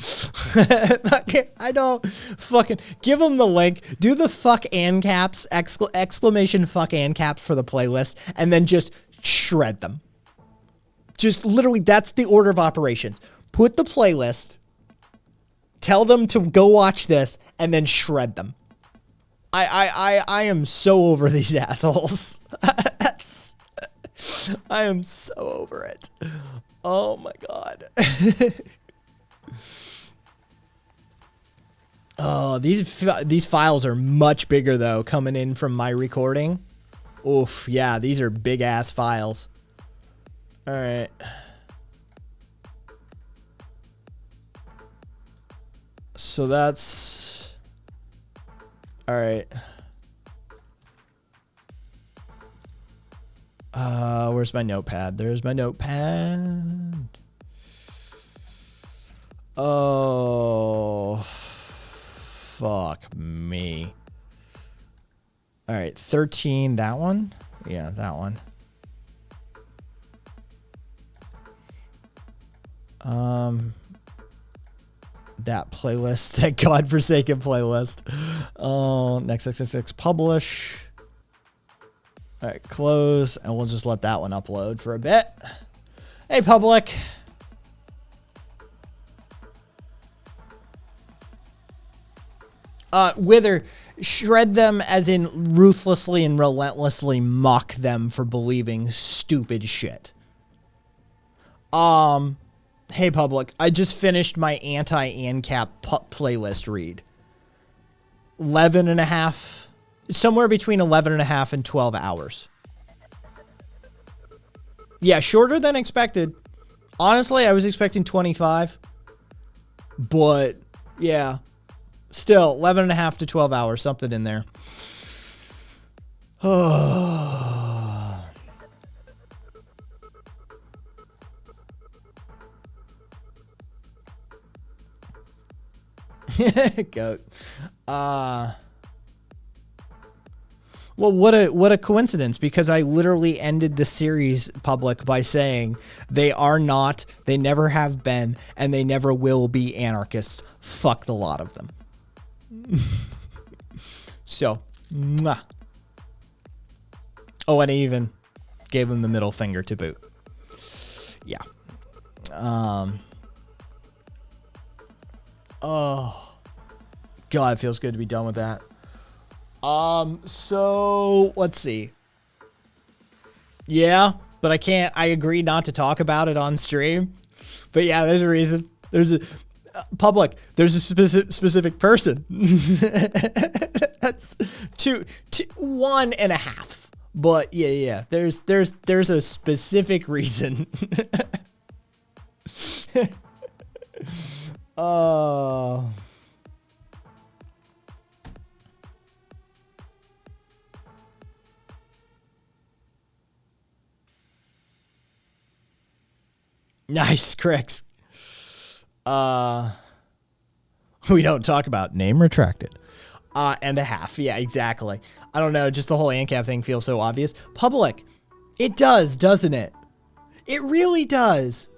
I don't fucking give them the link. Do the fuck ANCAPs, exclamation fuck ANCAPs for the playlist, and then just shred them. Just literally, that's the order of operations. Put the playlist, tell them to go watch this, and then shred them. I am so over these assholes. I am so over it. Oh my god. Oh, these files are much bigger though, coming in from my recording. Oof, yeah, these are big ass files. All right. So that's all right. Where's my notepad? There's my notepad. Oh, fuck me. All right, 13, that one? Yeah, that one. That playlist, that godforsaken playlist. Oh, next, publish. All right, close, and we'll just let that one upload for a bit. Hey, public. Wither, shred them as in ruthlessly and relentlessly mock them for believing stupid shit. Hey, public, I just finished my anti-ANCAP playlist read. 11 and a half, somewhere between 11 and a half and 12 hours. Yeah, shorter than expected. Honestly, I was expecting 25. But, yeah. Still, 11 and a half to 12 hours, something in there. Goat. Well, what a coincidence, because I literally ended the series, public, by saying they are not, they never have been, and they never will be anarchists. Fuck the lot of them. So, mwah. Oh, and I even gave him the middle finger to boot. Yeah. Oh, God, it feels good to be done with that. So let's see. Yeah, but I agree not to talk about it on stream. But yeah, there's a reason. There's a public. There's a specific person. That's two, 1.5. But yeah. There's a specific reason. Oh. Nice, Crix. We don't talk about name retracted. And a half. Yeah, exactly. I don't know. Just the whole ANCAP thing feels so obvious. Public. It does, doesn't it? It really does.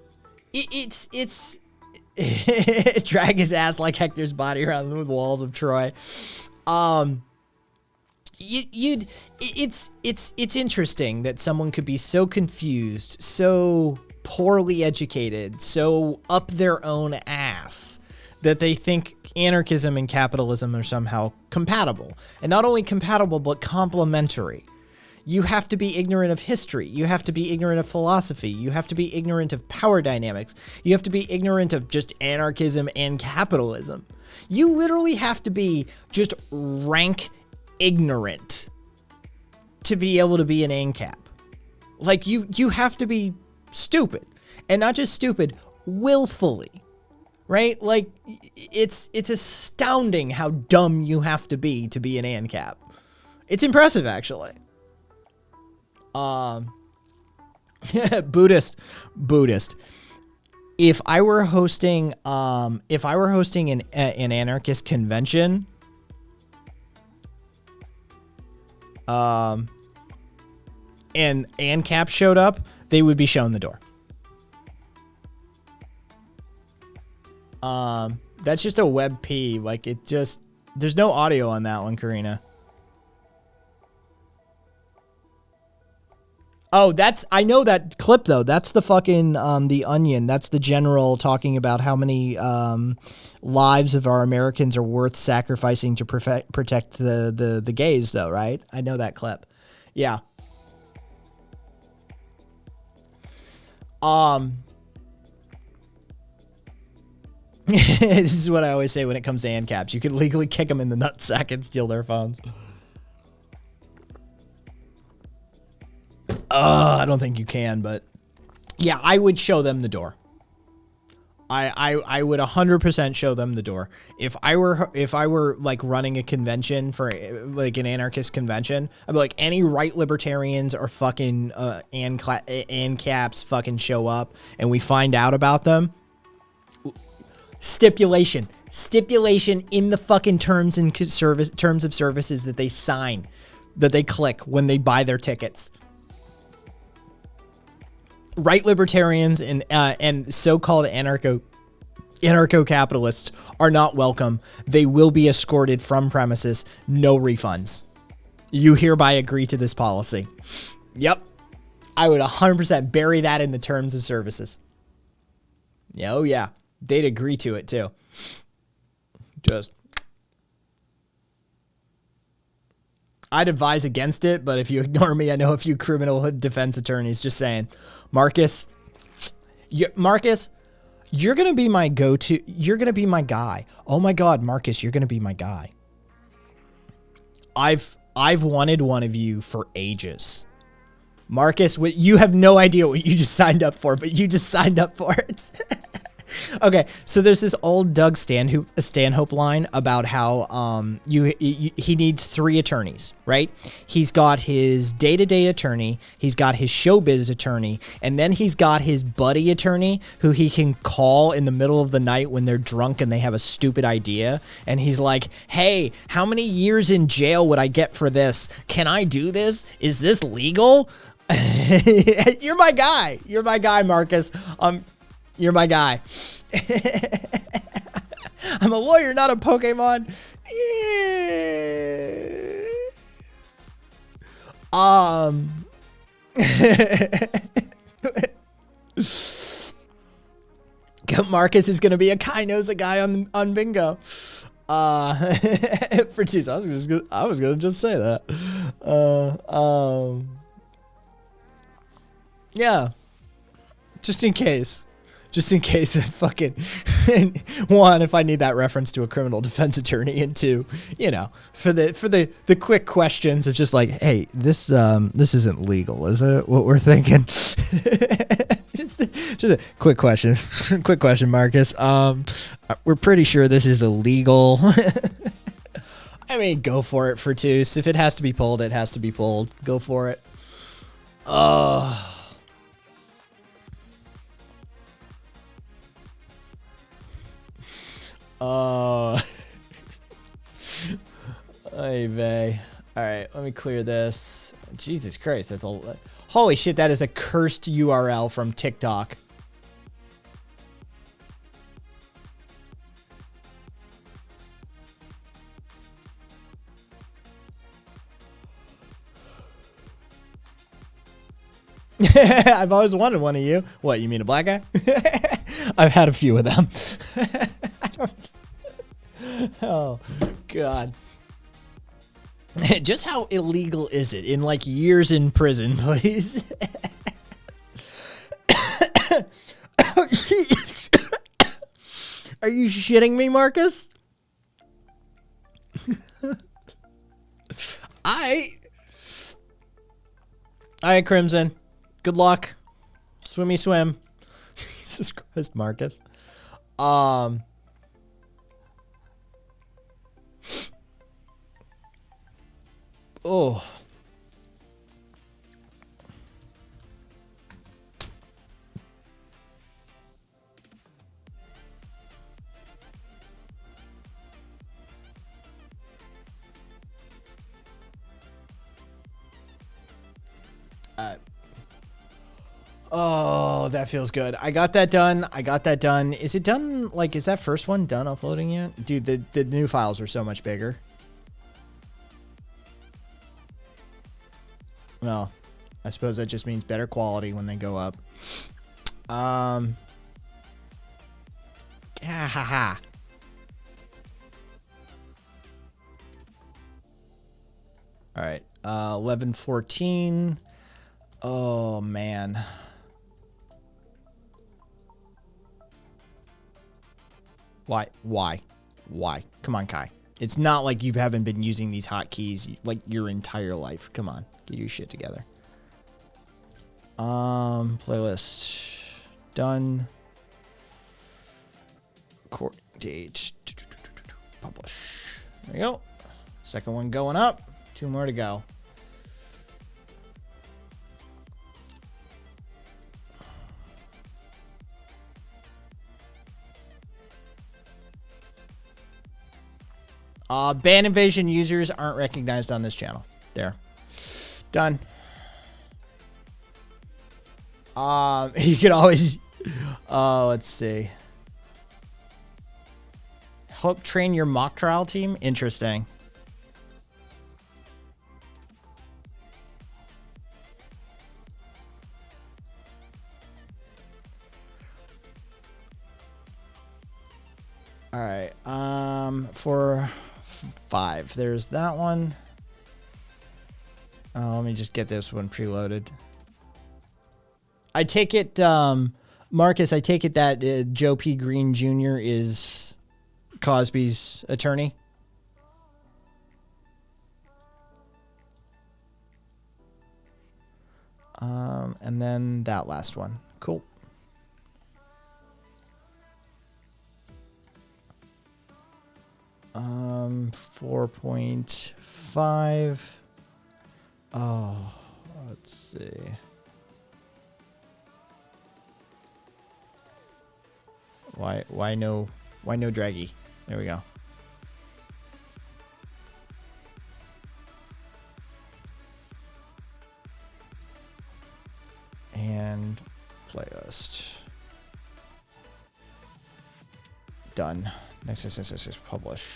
It's drag his ass like Hector's body around the walls of Troy. It's interesting that someone could be so confused, so poorly educated, so up their own ass, that they think anarchism and capitalism are somehow compatible. And not only compatible, but complementary. You have to be ignorant of history. You have to be ignorant of philosophy. You have to be ignorant of power dynamics. You have to be ignorant of just anarchism and capitalism. You literally have to be just rank ignorant to be able to be an ANCAP. Like, you have to be stupid. And not just stupid, willfully. Right? Like, it's astounding how dumb you have to be an ANCAP. It's impressive, actually. Buddhist. If I were hosting an anarchist convention, and ANCAP showed up, they would be shown the door. That's just a web P. Like, there's no audio on that one, Karina. Oh, I know that clip though. That's the fucking, The Onion. That's the general talking about how many, lives of our Americans are worth sacrificing to protect the gays though, right? I know that clip. Yeah. This is what I always say when it comes to ANCAPs. You can legally kick them in the nutsack and steal their phones. I don't think you can, but yeah, I would show them the door. I would 100% show them the door. If I were like running a convention for like an anarchist convention, I'd be like, any right libertarians or fucking ANCAPs fucking show up and we find out about them. Stipulation in the fucking terms of services that they sign, that they click when they buy their tickets. Right libertarians and so-called anarcho-capitalists are not welcome. They will be escorted from premises. No refunds. You hereby agree to this policy. Yep. I would 100% bury that in the terms of services. Yeah, oh yeah. They'd agree to it too. Just, I'd advise against it, but if you ignore me, I know a few criminal defense attorneys. Just saying. Marcus, you're going to be my go-to. You're going to be my guy. Oh my God, Marcus, you're going to be my guy. I've wanted one of you for ages. Marcus, you have no idea what you just signed up for, but you just signed up for it. Okay, so there's this old Doug Stanhope line about how he needs 3 attorneys, right? He's got his day-to-day attorney, he's got his showbiz attorney, and then he's got his buddy attorney who he can call in the middle of the night when they're drunk and they have a stupid idea. And he's like, hey, how many years in jail would I get for this? Can I do this? Is this legal? You're my guy. You're my guy, Marcus. You're my guy. I'm a lawyer, not a Pokemon. Marcus is gonna be a guy knows a guy on bingo. For two, I was gonna just say that. Yeah, just in case. Just in case if fucking, one, if I need that reference to a criminal defense attorney, and two, you know, for the quick questions of just like, hey, this isn't legal, is it? What we're thinking. just a quick question. Quick question, Marcus. We're pretty sure this is illegal. I mean, go for it, for two. So if it has to be pulled, it has to be pulled. Go for it. Ay vey. All right, let me clear this. Jesus Christ, that's a holy shit. That is a cursed URL from TikTok. I've always wanted one of you. What, you mean a black guy? I've had a few of them. I don't. Oh, God. Just how illegal is it in like years in prison, please? Are you shitting me, Marcus? All right, Crimson. Good luck. Swimmy swim. Jesus Christ, Marcus. Oh. Oh, that feels good. I got that done. Is it done? Like, is that first one done uploading yet? Dude, the new files are so much bigger. Well, I suppose that just means better quality when they go up. Ha ha ha. All right. 11:14. Oh, man. Why? Come on, Kai. It's not like you haven't been using these hotkeys like your entire life. Come on, get your shit together. Playlist done. Court date. Publish. There you go. Second one going up. 2 more to go. Ban invasion users aren't recognized on this channel. There. Done. You can always, let's see. Help train your mock trial team. Interesting. All right. For 5, there's that one. Let me just get this one preloaded. I take it, Marcus, I take it that Joe P. Green Jr. is Cosby's attorney. And then that last one. Cool. Um, 4.5. Oh, let's see. Why no draggy? There we go. And playlist. Done. Next, publish.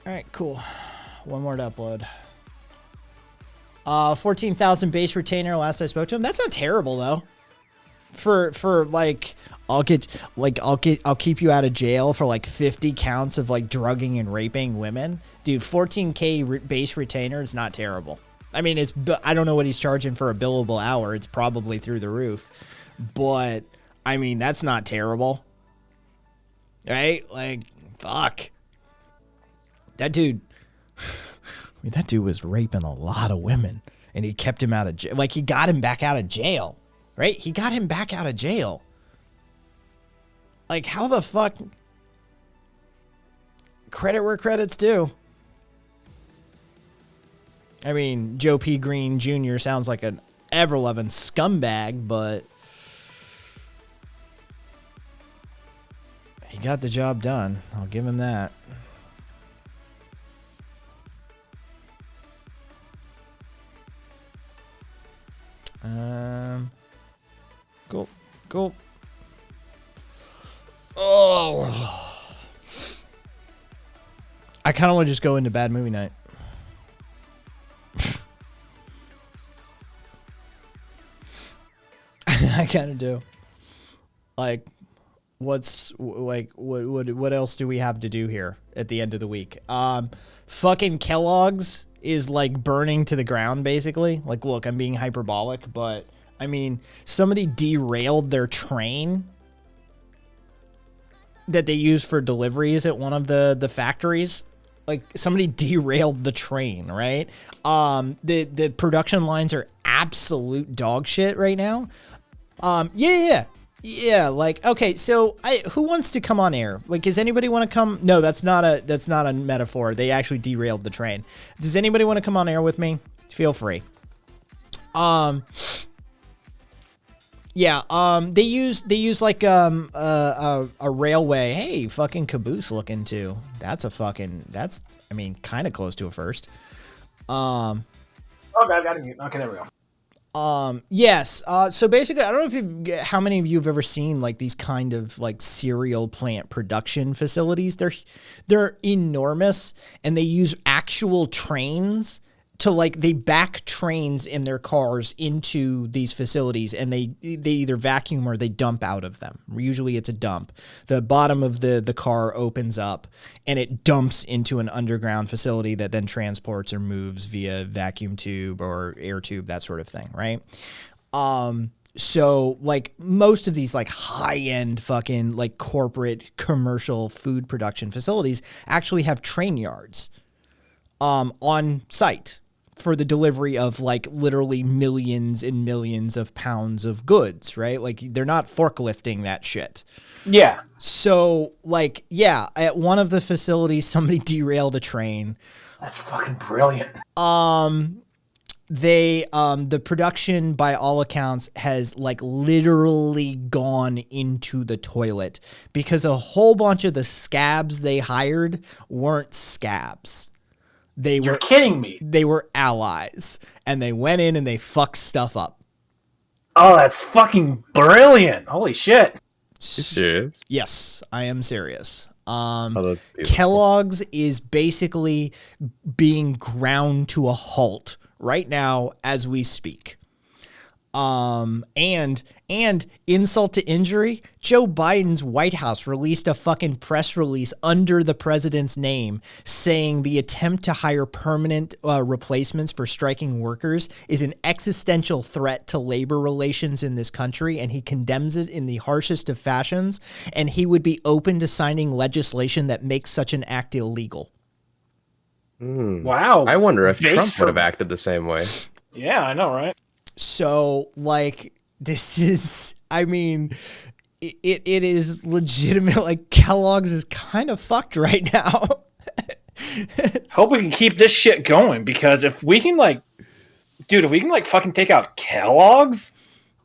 All right, cool. One more to upload. 14,000 base retainer. Last I spoke to him. That's not terrible though. For like, I'll keep you out of jail for like 50 counts of like drugging and raping women. Dude, 14K base retainer is not terrible. I mean, I don't know what he's charging for a billable hour. It's probably through the roof, but I mean, that's not terrible, right? Like, fuck. That dude, I mean, that dude was raping a lot of women, and he kept him out of jail. Like, he got him back out of jail, right? He got him back out of jail. Like, how the fuck? Credit where credit's due. I mean, Joe P. Green Jr. sounds like an ever-loving scumbag, but he got the job done. I'll give him that. Cool. Oh. I kind of want to just go into bad movie night. I kind of do. Like, what else do we have to do here at the end of the week? Fucking Kellogg's is like burning to the ground, basically. Like, look, I'm being hyperbolic, but I mean, somebody derailed their train that they use for deliveries at one of the factories. Like, somebody derailed the train, right? The production lines are absolute dog shit right now. Yeah, like, okay, so who wants to come on air? Like, does anybody want to come? No, that's not a metaphor. They actually derailed the train. Does anybody want to come on air with me? Feel free. Yeah, they use like a railway. Hey, fucking caboose looking too. That's I mean, kind of close to a first. Okay, I got to mute. Okay, there we go. Yes. So basically, I don't know how many of you have ever seen like these kind of like cereal plant production facilities. They're enormous, and they use actual trains to, like, they back trains in their cars into these facilities, and they either vacuum or they dump out of them. Usually it's a dump. The bottom of the car opens up and it dumps into an underground facility that then transports or moves via vacuum tube or air tube, that sort of thing, right? So like most of these like high-end fucking like corporate commercial food production facilities actually have train yards on site for the delivery of like literally millions and millions of pounds of goods, right? Like they're not forklifting that shit. Yeah. So like, yeah, at one of the facilities, somebody derailed a train. That's fucking brilliant. The production by all accounts has like literally gone into the toilet because a whole bunch of the scabs they hired weren't scabs. You're kidding me. They were allies, and they went in and they fucked stuff up. Oh, that's fucking brilliant. Holy shit. You serious? Yes, I am serious. That's Kellogg's is basically being ground to a halt right now as we speak. And insult to injury, Joe Biden's White House released a fucking press release under the president's name saying the attempt to hire permanent replacements for striking workers is an existential threat to labor relations in this country, and he condemns it in the harshest of fashions, and he would be open to signing legislation that makes such an act illegal. Wow. I wonder if Trump would have acted the same way. Yeah, I know, right? So, like, this is, I mean, it is legitimate. Like, Kellogg's is kind of fucked right now. Hope we can keep this shit going, because if we can, like, dude, if we can, like, fucking take out Kellogg's,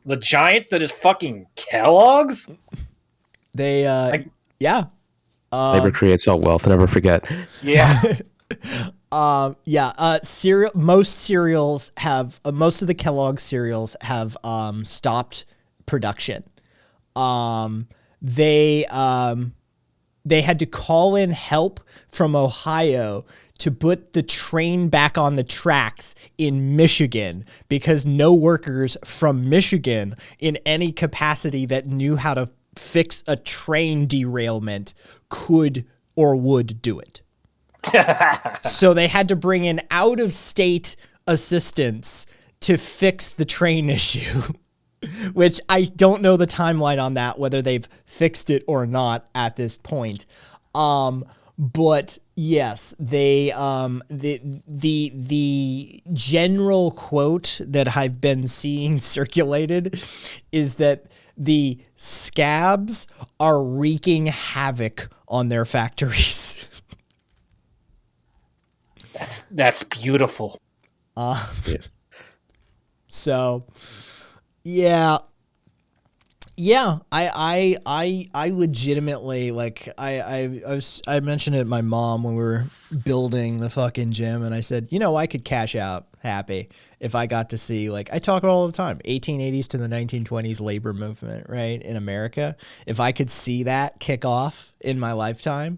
the giant that is fucking Kellogg's, they, yeah. Labor creates all wealth, never forget. Yeah. Most cereals have most of the Kellogg cereals have stopped production. They had to call in help from Ohio to put the train back on the tracks in Michigan because no workers from Michigan in any capacity that knew how to fix a train derailment could or would do it. So they had to bring in out-of-state assistance to fix the train issue, which I don't know the timeline on that, whether they've fixed it or not at this point. But yes, they the general quote that I've been seeing circulated is that the scabs are wreaking havoc on their factories. That's beautiful. Yes. So, yeah. I legitimately, like, I mentioned it to my mom when we were building the fucking gym, and I said, I could cash out happy if I got to see, like, I talk about all the time, 1880s to the 1920s labor movement, right, in America. If I could see that kick off in my lifetime,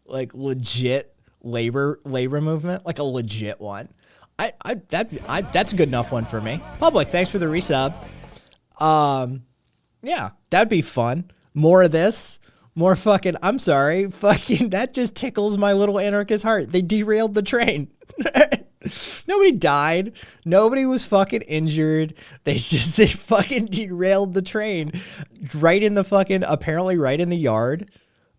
like, legit labor movement, like a legit one, that's a good enough one for me. Public, thanks for the resub. Yeah, that'd be fun. More of this, more fucking, I'm sorry, fucking, that just tickles my little anarchist heart. They derailed the train. Nobody died. Nobody was fucking injured. They fucking derailed the train apparently right in the yard.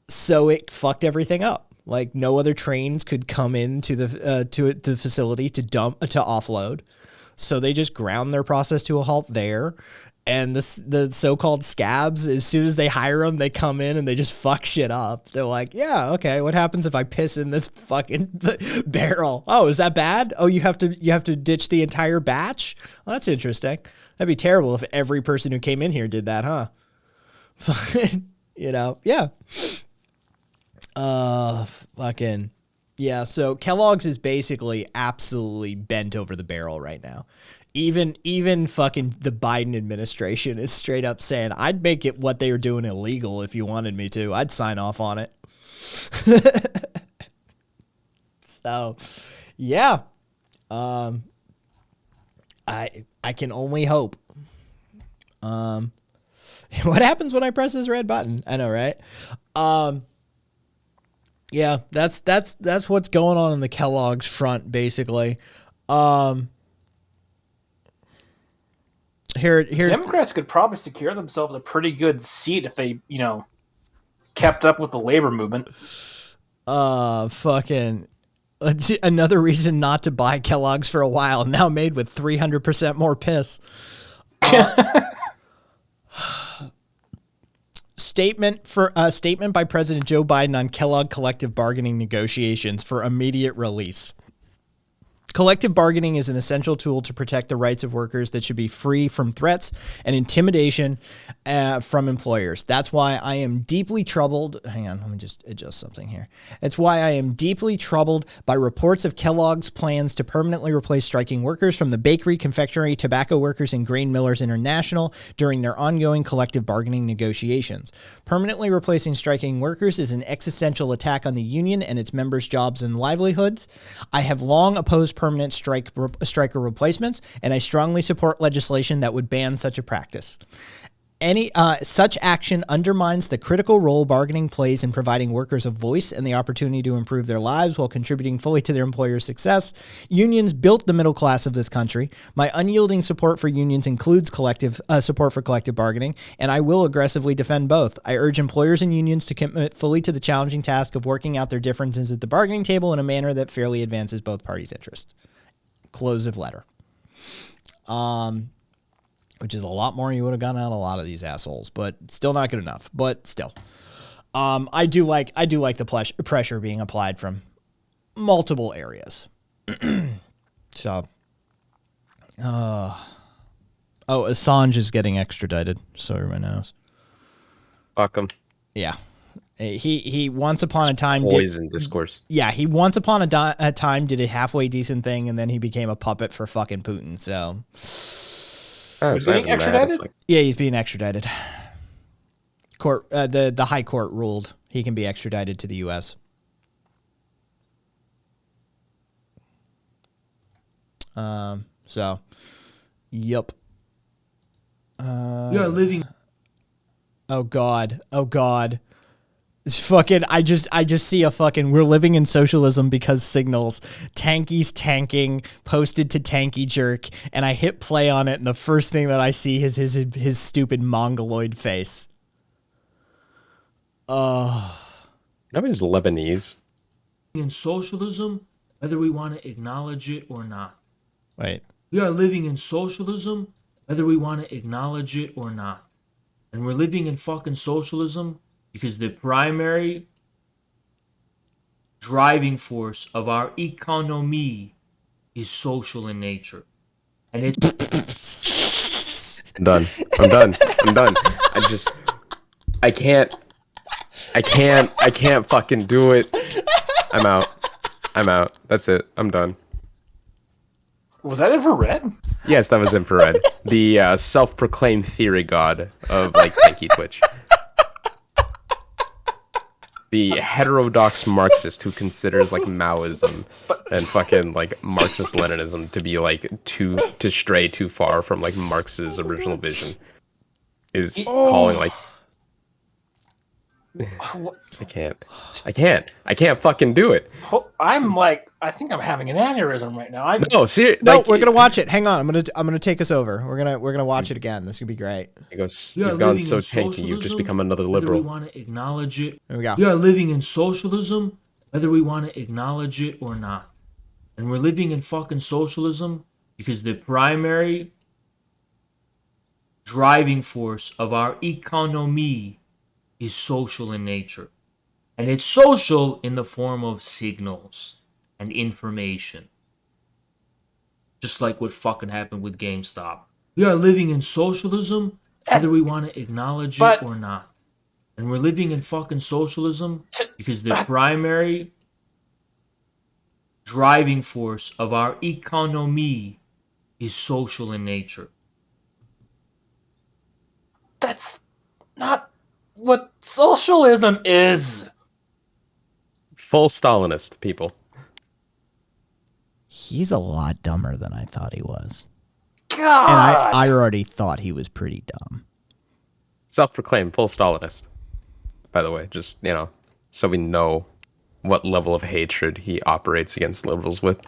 So it fucked everything up. Like, no other trains could come into the facility to offload. So they just ground their process to a halt there. And the so-called scabs, as soon as they hire them, they come in and they just fuck shit up. They're like, yeah, okay, what happens if I piss in this fucking barrel? Oh, is that bad? Oh, you have to ditch the entire batch? Well, that's interesting. That'd be terrible if every person who came in here did that, huh? Yeah. Fucking, yeah. So Kellogg's is basically absolutely bent over the barrel right now. Even fucking the Biden administration is straight up saying, I'd make it what they were doing illegal if you wanted me to. I'd sign off on it. So, yeah. I can only hope. What happens when I press this red button? I know, right? Yeah, that's what's going on in the Kellogg's front, basically. Here's Democrats could probably secure themselves a pretty good seat if they, kept up with the labor movement. fucking another reason not to buy Kellogg's for a while. Now made with 300% more piss. Statement by President Joe Biden on Kellogg collective bargaining negotiations for immediate release. Collective bargaining is an essential tool to protect the rights of workers that should be free from threats and intimidation from employers. That's why I am deeply troubled. Hang on, let me just adjust something here. That's why I am deeply troubled by reports of Kellogg's plans to permanently replace striking workers from the bakery, confectionery, tobacco workers, and Grain Millers International during their ongoing collective bargaining negotiations. Permanently replacing striking workers is an existential attack on the union and its members' jobs and livelihoods. I have long opposed permanent striker replacements, and I strongly support legislation that would ban such a practice. Such action undermines the critical role bargaining plays in providing workers a voice and the opportunity to improve their lives while contributing fully to their employer's success. Unions built the middle class of this country. My unyielding support for unions includes support for collective bargaining, and I will aggressively defend both. I urge employers and unions to commit fully to the challenging task of working out their differences at the bargaining table in a manner that fairly advances both parties' interests. Close of letter. Which is a lot more you would have gotten out of a lot of these assholes, but still not good enough. But still, I do like the pressure being applied from multiple areas. So, Assange is getting extradited, so everyone knows. Fuck him. Yeah, he once upon a time poison discourse. Yeah, he once upon a time did a halfway decent thing, and then he became a puppet for fucking Putin. So. Was he being extradited? Yeah, he's being extradited. Court, the high court ruled he can be extradited to the U.S. So, yep. We are living. Oh God. It's fucking. I just see a fucking. We're living in socialism because signals. Tanky's tanking posted to Tanky Jerk, and I hit play on it, and the first thing that I see is his stupid mongoloid face. Nobody's Lebanese. In socialism, whether we want to acknowledge it or not. Wait. We are living in socialism, whether we want to acknowledge it or not. And we're living in fucking socialism because the primary driving force of our economy is social in nature. And it's... I'm done. I can't fucking do it. I'm out. That's it. I'm done. Was that infrared? Yes, that was infrared. The self-proclaimed theory god of like Tanky Twitch. The heterodox Marxist who considers like Maoism and fucking like Marxist Leninism to be like to stray too far from like Marx's original vision is calling like I can't fucking do it. I'm like, I think I'm having an aneurysm right now. No, we're gonna watch it. Hang on, I'm gonna take us over. We're gonna watch it again. This is gonna be great. He goes, you've gone so tanky, you've just become another liberal. Whether we want to acknowledge it. There we go. We are living in socialism, whether we want to acknowledge it or not. And we're living in fucking socialism because the primary driving force of our economy is social in nature. And it's social in the form of signals and information. Just like what fucking happened with GameStop. We are living in socialism, whether we want to acknowledge it or not. And we're living in fucking socialism because the primary driving force of our economy is social in nature. That's not what socialism is. Full Stalinist, people. He's a lot dumber than I thought he was. God. And I already thought he was pretty dumb. Self-proclaimed full Stalinist. By the way, just, so we know what level of hatred he operates against liberals with.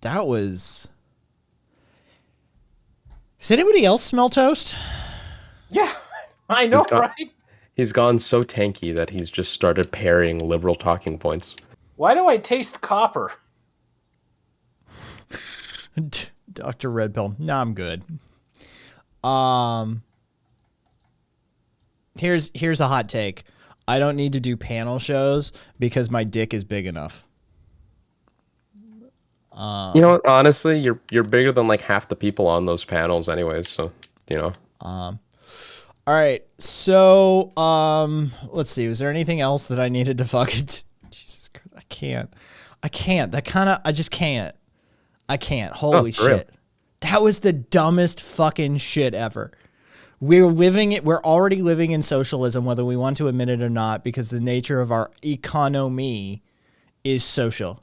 That was Does anybody else smell toast? Yeah, I know, right? He's gone so tanky that he's just started parrying liberal talking points. Why do I taste copper? Dr. Red Pill. No, I'm good. Here's a hot take. I don't need to do panel shows because my dick is big enough. You know what? Honestly, you're bigger than like half the people on those panels, anyways. So you know. All right. So let's see. Was there anything else that I needed to fucking? Jesus Christ, I can't. I just can't. I can't. Holy shit. Real. That was the dumbest fucking shit ever. We're already living in socialism, whether we want to admit it or not, because the nature of our economy is social.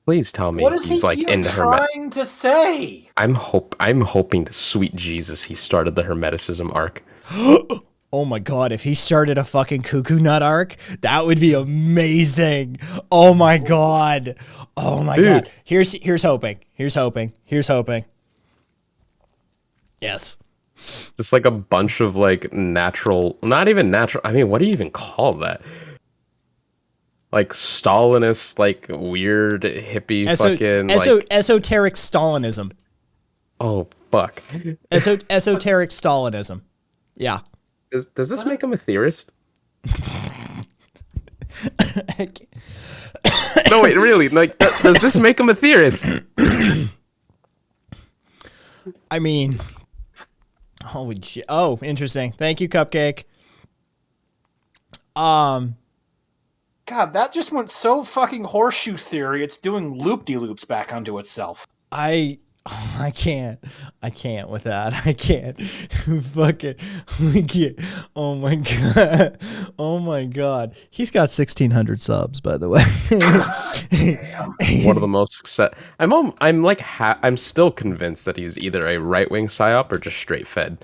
Please tell me What is he's he like even into trying to say? I'm hoping to sweet Jesus he started the Hermeticism arc. Oh my god, if he started a fucking cuckoo nut arc, that would be amazing. Oh my god. Oh my god. Here's hoping. Here's hoping. Yes. Just like a bunch of like natural, not even natural. I mean, what do you even call that? Like Stalinist, like weird hippie fucking esoteric Stalinism. Oh fuck. Esoteric Stalinism. Yeah. Does this make him a theorist? No, wait, really? Like, does this make him a theorist? I mean, holy shit. Oh, interesting. Thank you, Cupcake. God, that just went so fucking horseshoe theory. It's doing loop-de-loops back onto itself. I can't with that. I can't. Fucking, we can't. Oh my god. Oh my god. He's got 1,600 subs, by the way. One of the most success. I'm still convinced that he's either a right wing psyop or just straight fed.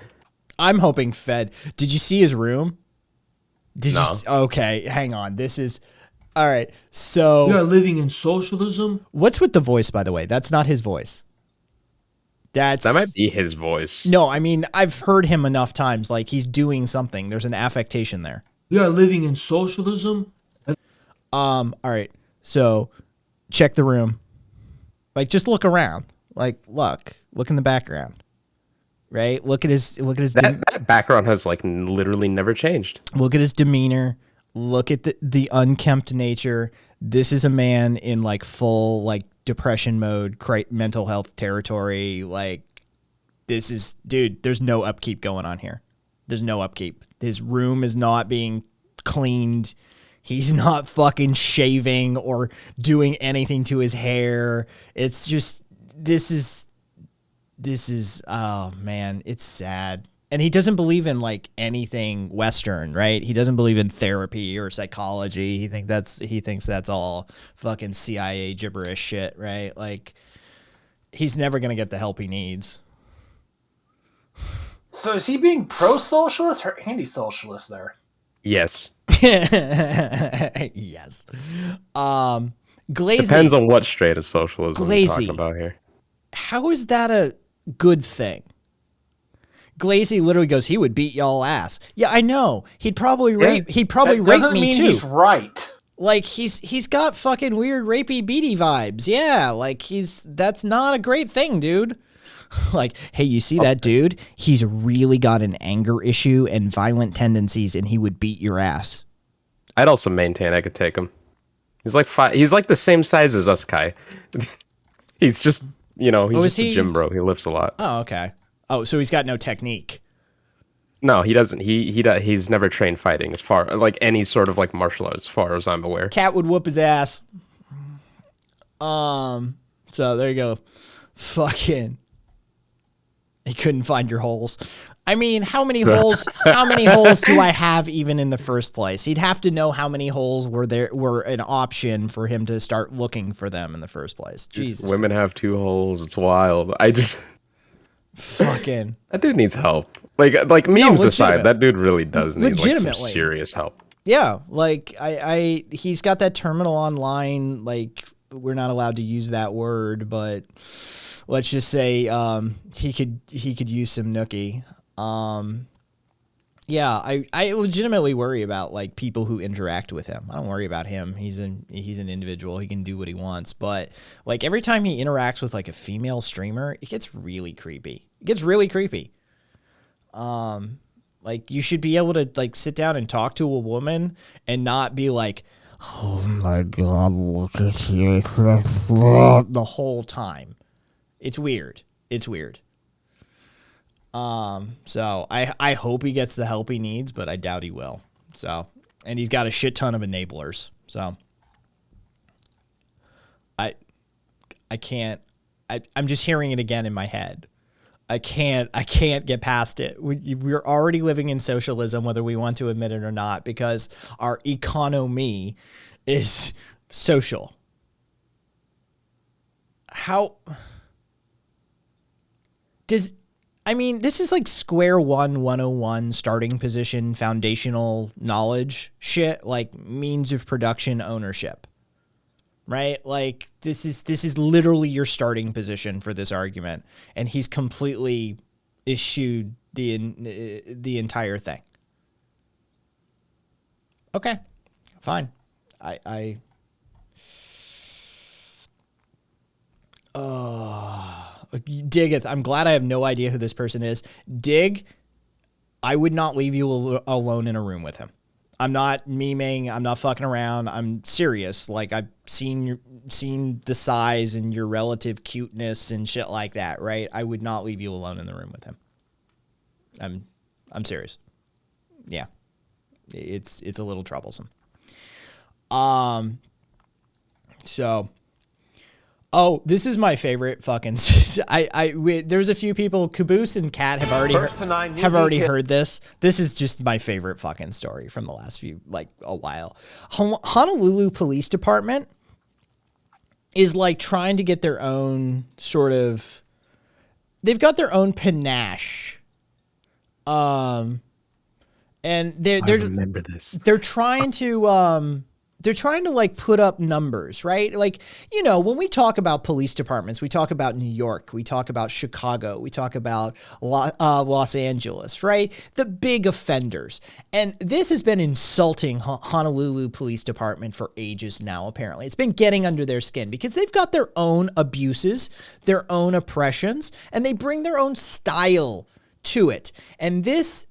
I'm hoping fed. Did you see his room? No. Okay, hang on. This is all right. So We are living in socialism. what's with the voice, by the way? That's not his voice. That might be his voice. No, I mean, I've heard him enough times. Like, he's doing something. There's an affectation there. We are living in socialism. All right. So, check the room. Like, just look around. Like, look in the background. Right? Look at his That background has like literally never changed. look at his demeanor. Look at the unkempt nature. This is a man in like full like depression mode, mental health territory. Like, this is, dude, there's no upkeep going on here. There's no upkeep. His room is not being cleaned. He's not fucking shaving or doing anything to his hair. It's just, this is, oh man, it's sad. And he doesn't believe in like anything Western, right? He doesn't believe in therapy or psychology. He thinks that's all fucking CIA gibberish shit, right? Like, he's never gonna get the help he needs. So is he being pro-socialist or anti-socialist there? Yes. Yes. Glazy. Depends on what straight of socialism we're Glazy. talking about here. How is that a good thing? Glazy literally goes, he would beat y'all ass. Yeah, I know. He'd probably rape. He'd probably rape doesn't me mean too. He's right. Like, he's got fucking weird rapey beady vibes. Yeah, like that's not a great thing, dude. Like, hey, you see that dude? He's really got an anger issue and violent tendencies, and he would beat your ass. I'd also maintain I could take him. He's like he's like the same size as us, Kai. He's just, he's just a gym bro. He lifts a lot. Oh, okay. Oh, so he's got no technique. No, he doesn't. He's never trained fighting as far like any sort of like martial arts, as far as I'm aware. Cat would whoop his ass. So there you go. Fucking. He couldn't find your holes. I mean, how many holes do I have even in the first place? He'd have to know how many holes were an option for him to start looking for them in the first place. Jesus. Women have 2 holes. It's wild. I just fucking that dude needs help. Like memes aside, that dude really does need like some serious help. Yeah, like he's got that terminal online, like we're not allowed to use that word, but let's just say he could use some nookie. Yeah, I legitimately worry about like people who interact with him. I don't worry about him. He's an individual. He can do what he wants. But like every time he interacts with like a female streamer, it gets really creepy. Like you should be able to like sit down and talk to a woman and not be like, oh my God, look at you the whole time. It's weird. So I hope he gets the help he needs, but I doubt he will. So, and he's got a shit ton of enablers. So I'm just hearing it again in my head. I can't get past it. We're already living in socialism, whether we want to admit it or not, because our economy is social. This is like square one 101 starting position, foundational knowledge shit, like means of production ownership, right? Like this is literally your starting position for this argument. And he's completely issued the entire thing. Okay, fine. Dig, I'm glad I have no idea who this person is. Dig, I would not leave you alone in a room with him. I'm not memeing. I'm not fucking around. I'm serious. Like I've seen the size and your relative cuteness and shit like that, right? I would not leave you alone in the room with him. I'm serious. Yeah. It's a little troublesome. So oh, this is my favorite fucking. There's a few people. Caboose and Kat have already heard this. This is just my favorite fucking story from the last a while. Honolulu Police Department is like trying to get their own sort of. They've got their own panache. And I remember this. They're trying to like put up numbers, right? Like, you know, when we talk about police departments, we talk about New York, we talk about Chicago, we talk about Los Angeles, right? The big offenders. And this has been insulting Honolulu Police Department for ages now, apparently. It's been getting under their skin because they've got their own abuses, their own oppressions, and they bring their own style to it. And this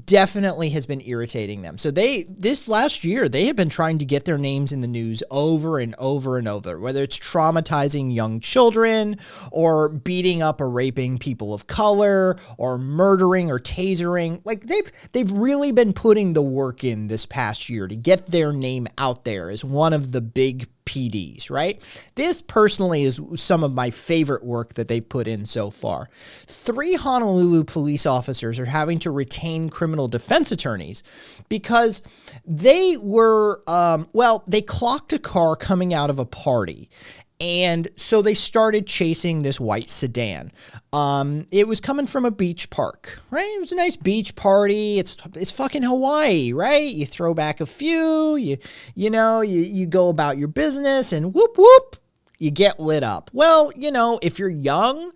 definitely has been irritating them. So this last year, they have been trying to get their names in the news over and over and over, whether it's traumatizing young children or beating up or raping people of color or murdering or tasering. Like they've really been putting the work in this past year to get their name out there as one of the big PDs, right? This personally is some of my favorite work that they put in so far. 3 Honolulu police officers are having to retain criminal defense attorneys because they were, they clocked a car coming out of a party. And so they started chasing this white sedan. It was coming from a beach park, right? It was a nice beach party. It's fucking Hawaii, right? You throw back a few, you go about your business and whoop, whoop, you get lit up. Well, if you're young,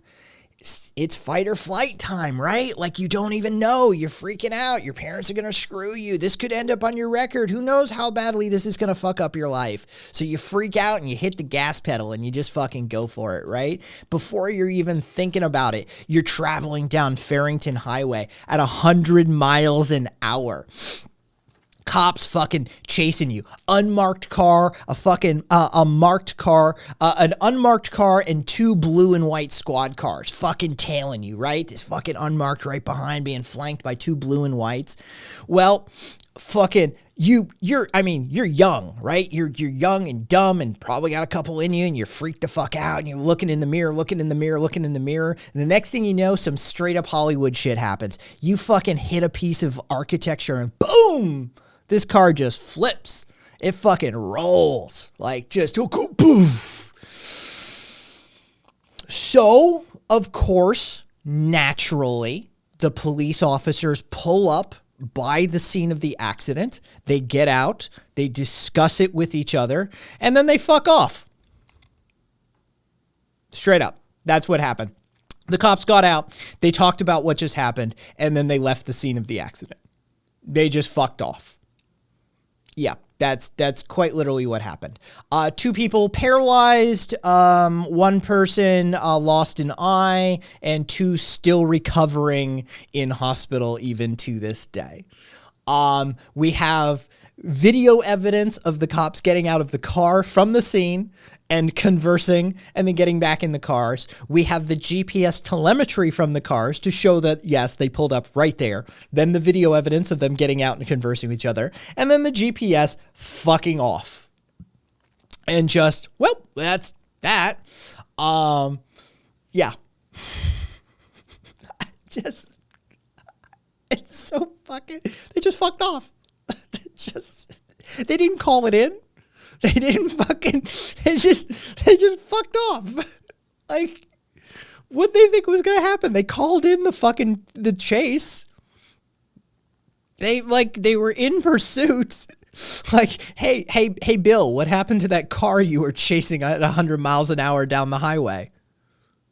it's fight or flight time, right? Like you don't even know. You're freaking out. Your parents are going to screw you. This could end up on your record. Who knows how badly this is going to fuck up your life. So you freak out and you hit the gas pedal and you just fucking go for it, right? Before you're even thinking about it, you're traveling down Farrington Highway at 100 miles an hour. Cops fucking chasing you. Unmarked car, a marked car, an unmarked car, and 2 blue and white squad cars fucking tailing you, right? This fucking unmarked right behind being flanked by 2 blue and whites. Well, fucking you're young, right? You're young and dumb and probably got a couple in you and you're freaked the fuck out and you're looking in the mirror. And the next thing you know, some straight up Hollywood shit happens. You fucking hit a piece of architecture and boom! This car just flips. It fucking rolls. Like just poof. So, of course, naturally, the police officers pull up by the scene of the accident. They get out. They discuss it with each other. And then they fuck off. Straight up. That's what happened. The cops got out. They talked about what just happened, and then they left the scene of the accident. They just fucked off. Yeah, that's quite literally what happened. 2 people paralyzed, 1 person lost an eye, and 2 still recovering in hospital even to this day. We have video evidence of the cops getting out of the car from the scene and conversing and then getting back in the cars. We have the GPS telemetry from the cars to show that, yes, they pulled up right there. Then the video evidence of them getting out and conversing with each other. And then the GPS fucking off. And just, well, that's that. Yeah. It's so fucking, they just fucked off. They didn't call it in. They didn't fucking, they just fucked off. Like, what they think was going to happen? They called in the chase. They were in pursuit. Like, hey, Bill, what happened to that car you were chasing at 100 miles an hour down the highway?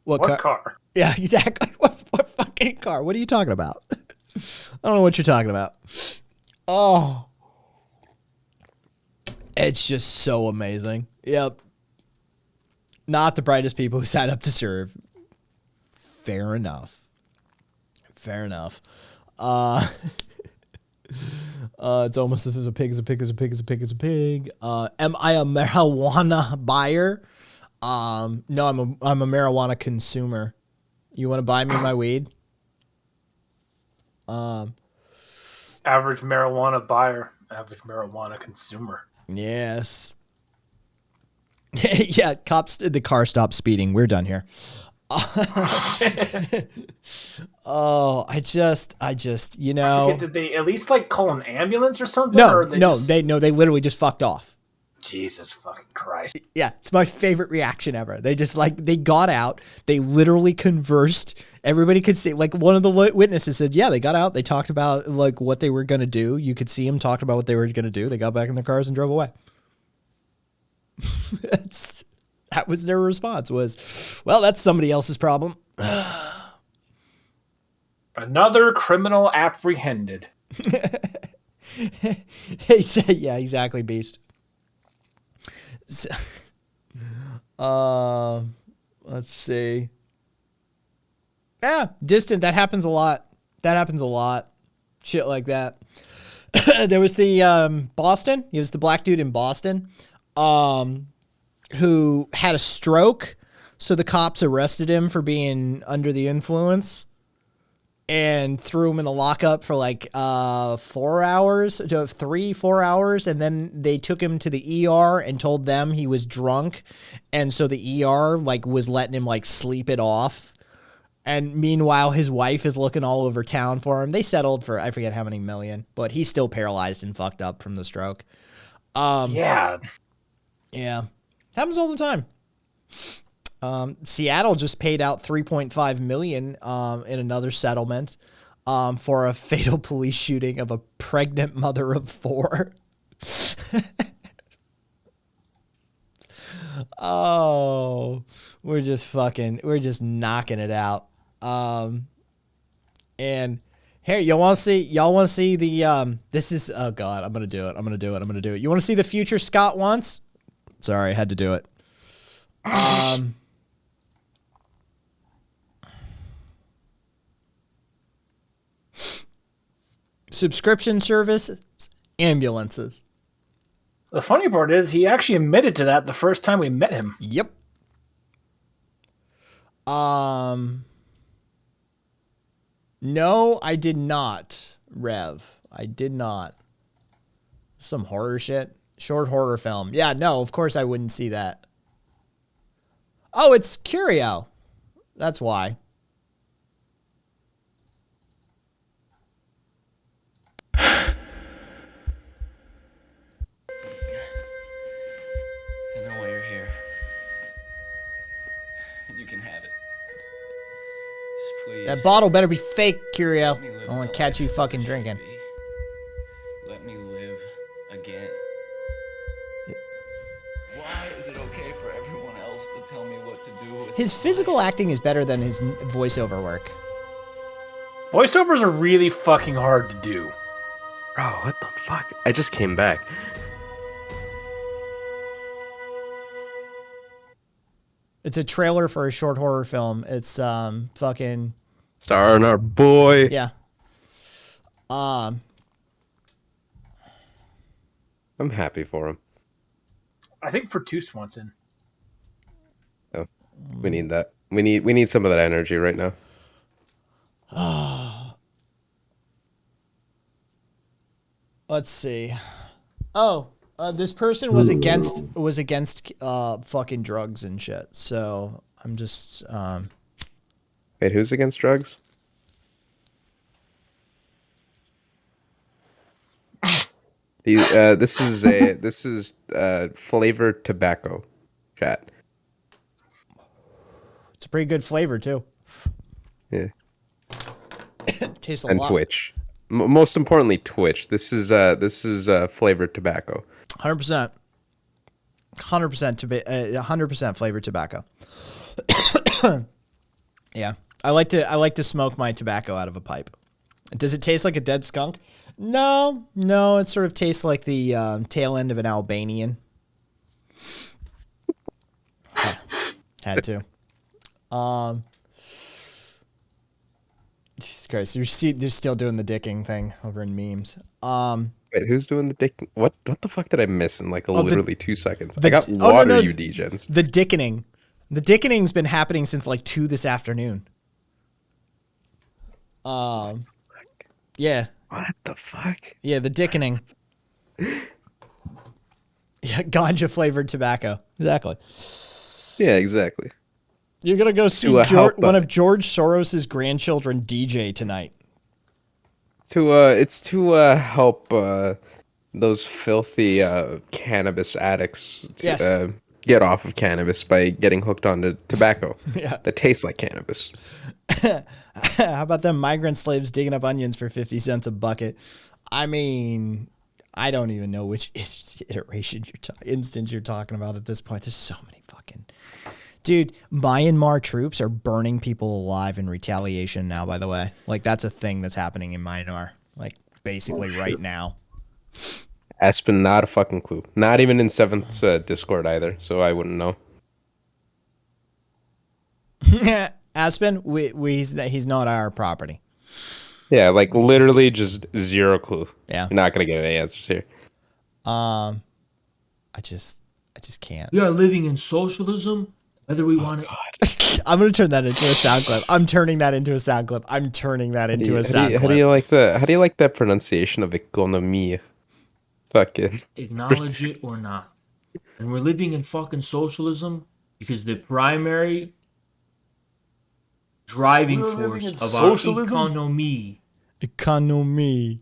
What car? Yeah, exactly. What fucking car? What are you talking about? I don't know what you're talking about. Oh. It's just so amazing. Yep. Not the brightest people who signed up to serve. Fair enough. Fair enough. It's almost as if a pig is a pig is a pig is a pig is a pig. Am I a marijuana buyer? No, I'm a marijuana consumer. You want to buy me my weed? Average marijuana buyer, average marijuana consumer. Yes. Yeah, the car stopped speeding. We're done here. Oh, I just, you know. Did they at least like call an ambulance or something? They literally just fucked off. Jesus fucking Christ. Yeah, it's my favorite reaction ever. They just they got out. They literally conversed. Everybody could see, like one of the witnesses said, yeah, they got out. They talked about like what they were going to do. You could see them talk about what they were going to do. They got back in their cars and drove away. That was their response was, well, that's somebody else's problem. Another criminal apprehended. He said, yeah, exactly, Beast. So, let's see. Yeah, distant. That happens a lot. Shit like that. There was the Boston. He was the black dude in Boston who had a stroke. So the cops arrested him for being under the influence and threw him in the lockup for like 4 hours, 4 hours. And then they took him to the ER and told them he was drunk. And so the ER like was letting him like sleep it off. And meanwhile, his wife is looking all over town for him. They settled for, I forget how many million, but he's still paralyzed and fucked up from the stroke. Yeah. Happens all the time. Seattle just paid out $3.5 million in another settlement for a fatal police shooting of a pregnant mother of 4. Oh, we're just knocking it out. And here, y'all want to see the, this is, oh God, I'm going to do it. You want to see the future Scott wants? Sorry, I had to do it. Subscription service, ambulances. The funny part is he actually admitted to that the first time we met him. Yep. No, I did not, Rev. I did not. Some horror shit. Short horror film. Yeah, no, of course I wouldn't see that. Oh, it's Curio. That's why. I know why you're here. And you can have it. Just please. That bottle better be fake, Curio. Let me live I want the to catch you life fucking that should drinking. be. Let me live again. Why is it okay for everyone else to tell me what to do with His physical acting is better than his voiceover work. Voiceovers are really fucking hard to do. Bro, what the fuck? I just came back. It's a trailer for a short horror film. It's fucking Starring our boy. yeah. I'm happy for him. I think for two Swanson. Oh, we need that. We need some of that energy right now. Let's see. Oh, this person was against fucking drugs and shit. So I'm just Wait, who's against drugs? This is flavored tobacco chat. it's a pretty good flavor too. Yeah. Tastes a And lot. Twitch. Most importantly, Twitch. This is flavored tobacco. 100%. 100% flavored tobacco. Yeah. I like to smoke my tobacco out of a pipe. Does it taste like a dead skunk? No, it sort of tastes like the tail end of an Albanian. Yeah, had to. Jesus Christ, they're still doing the dicking thing over in memes. Wait, who's doing the dick? What the fuck did I miss in like literally 2 seconds? the- I got oh, water, no, you degens. The dickening. The dickening's been happening since like 2 this afternoon. Yeah. What the fuck? Yeah, the dickening. Yeah, ganja flavored tobacco. Exactly. Yeah, exactly. You're gonna go see help, one of George Soros's grandchildren DJ tonight. It's to help those filthy cannabis addicts Yes. get off of cannabis by getting hooked onto tobacco Yeah. that tastes like cannabis. How about them migrant slaves digging up onions for 50 cents a bucket? I mean, I don't even know which iteration instance you're talking about at this point. There's so many fucking... Dude, Myanmar troops are burning people alive in retaliation now, by the way. Like, that's a thing that's happening in Myanmar. Like, basically right now. Aspen, not a fucking clue. Not even in Seventh's Discord either, so I wouldn't know. Aspen, he's not our property. Yeah, like literally just zero clue. Yeah. You're not gonna get any answers here. I just can't. We are living in socialism, whether we want it. I'm gonna turn that into a sound clip. I'm turning that into a sound clip. How do you like that pronunciation of economy? Fucking Acknowledge it or not. And we're living in fucking socialism because the primary driving force of our economy. Economy.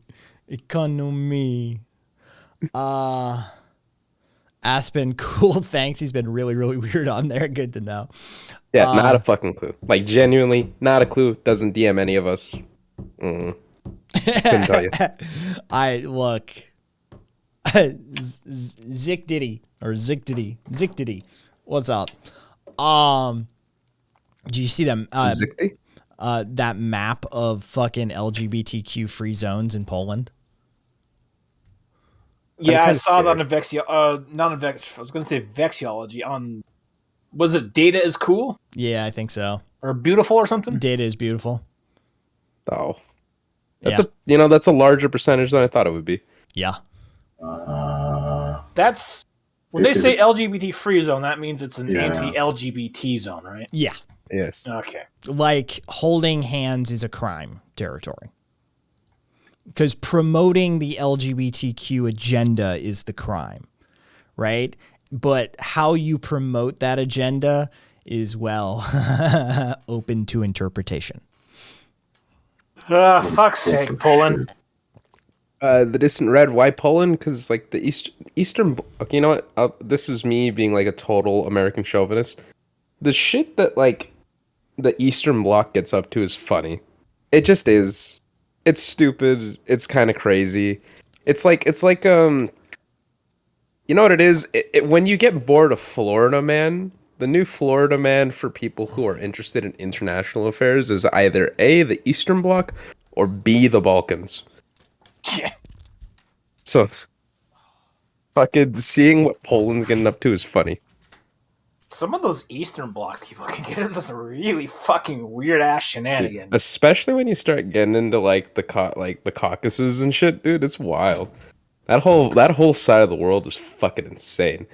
Aspen, cool. Thanks. He's been really, really weird on there. Good to know. yeah, not a fucking clue. Like genuinely, not a clue. Doesn't DM any of us. Couldn't tell you. I look. Zick Diddy. What's up? Do you see them? Zikti? That map of fucking LGBTQ free zones in Poland? Yeah, I kinda saw that scared. on not on Vex. I was going to say Vexiology. On was it Data is Cool Yeah, I think so. or Beautiful or something? Data is beautiful. Oh, that's that's a larger percentage than I thought it would be. Yeah. That's when they say LGBT free zone. That means it's an anti-LGBT zone, right? Yeah. Yes. Okay. Like holding hands is a crime territory. Because promoting the LGBTQ agenda is the crime, right? But how you promote that agenda is, well, open to interpretation. Fuck's sake, Poland. The distant red. Why Poland? Because like the Eastern. Okay, you know what? This is me being like a total American chauvinist. The shit that like the Eastern Bloc gets up to is funny. It just is. It's stupid. It's kind of crazy. It's like you know what it is? When you get bored of Florida Man, new Florida man for people who are interested in international affairs is either A, the Eastern Bloc, or B, the Balkans. Yeah. So, fucking seeing what Poland's getting up to is funny. Some of those Eastern Bloc people can get into some really fucking weird ass shenanigans. Especially when you start getting into like the Caucasus and shit, dude. It's wild. That whole side of the world is fucking insane.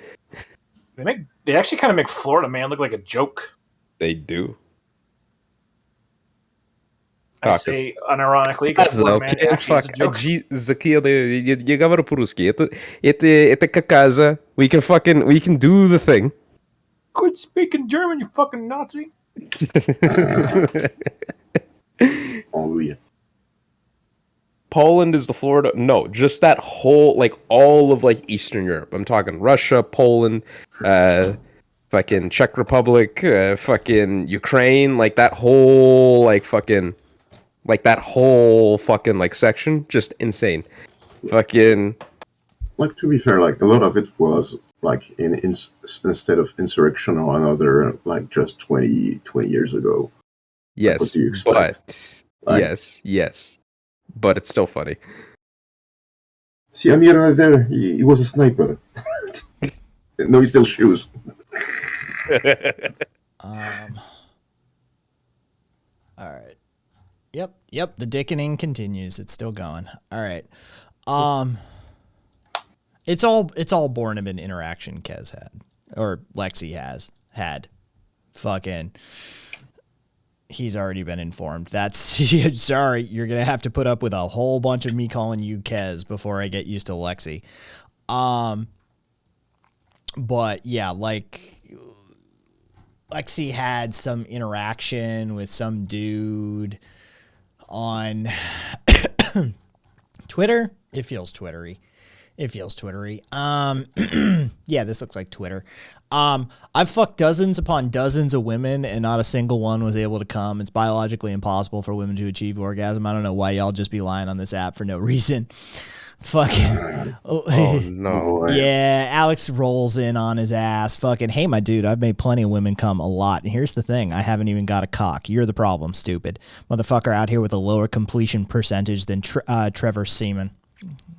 They actually kind of make Florida man look like a joke. They do. I say unironically because Florida man actually is a joke. Я говорю по-русски. Это какая. We can do the thing. Quit speaking German, you fucking Nazi. Oh yeah. Poland is the Florida. No, just that whole, like, all of, like, Eastern Europe. I'm talking Russia, Poland, fucking Czech Republic, fucking Ukraine, like, that whole, like, fucking, like, section. Just insane. Fucking. Like, to be fair, like, a lot of it was, like, instead of insurrection or another, like, just 20 years ago. Yes, what do you expect? but, Like, yes. But it's still funny. See, Amir right there, he was a sniper. No, he still shoes. All right. Yep. The dickening continues. It's still going. All right. It's all born of an interaction Kez had, or Lexi has had. Fucking. He's already been informed. That's sorry. You're gonna have to put up with a whole bunch of me calling you Kez before I get used to Lexi. But yeah, like Lexi had some interaction with some dude on Twitter. It feels Twittery. Yeah, this looks like Twitter. I've fucked dozens upon dozens of women and not a single one was able to come. It's biologically impossible for women to achieve orgasm. I don't know why y'all just be lying on this app for no reason. Fucking. Oh, no. Yeah, Alex rolls in on his ass. Fucking, hey, my dude, I've made plenty of women come a lot. And here's the thing. I haven't even got a cock. You're the problem, stupid. Motherfucker out here with a lower completion percentage than Trevor Seaman.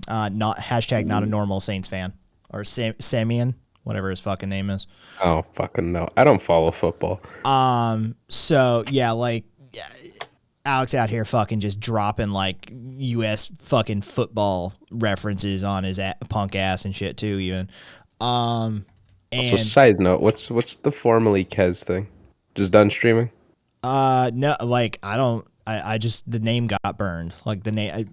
Not hashtag not a normal Saints fan. Or Samian. Whatever his fucking name is. Oh, fucking no. I don't follow football. So, yeah, like, Alex out here fucking just dropping, like, U.S. fucking football references on his punk ass and shit, too, even. And So, side note, what's the formerly Kez thing? Just done streaming? no, like, I just, the name got burned. Like, the name,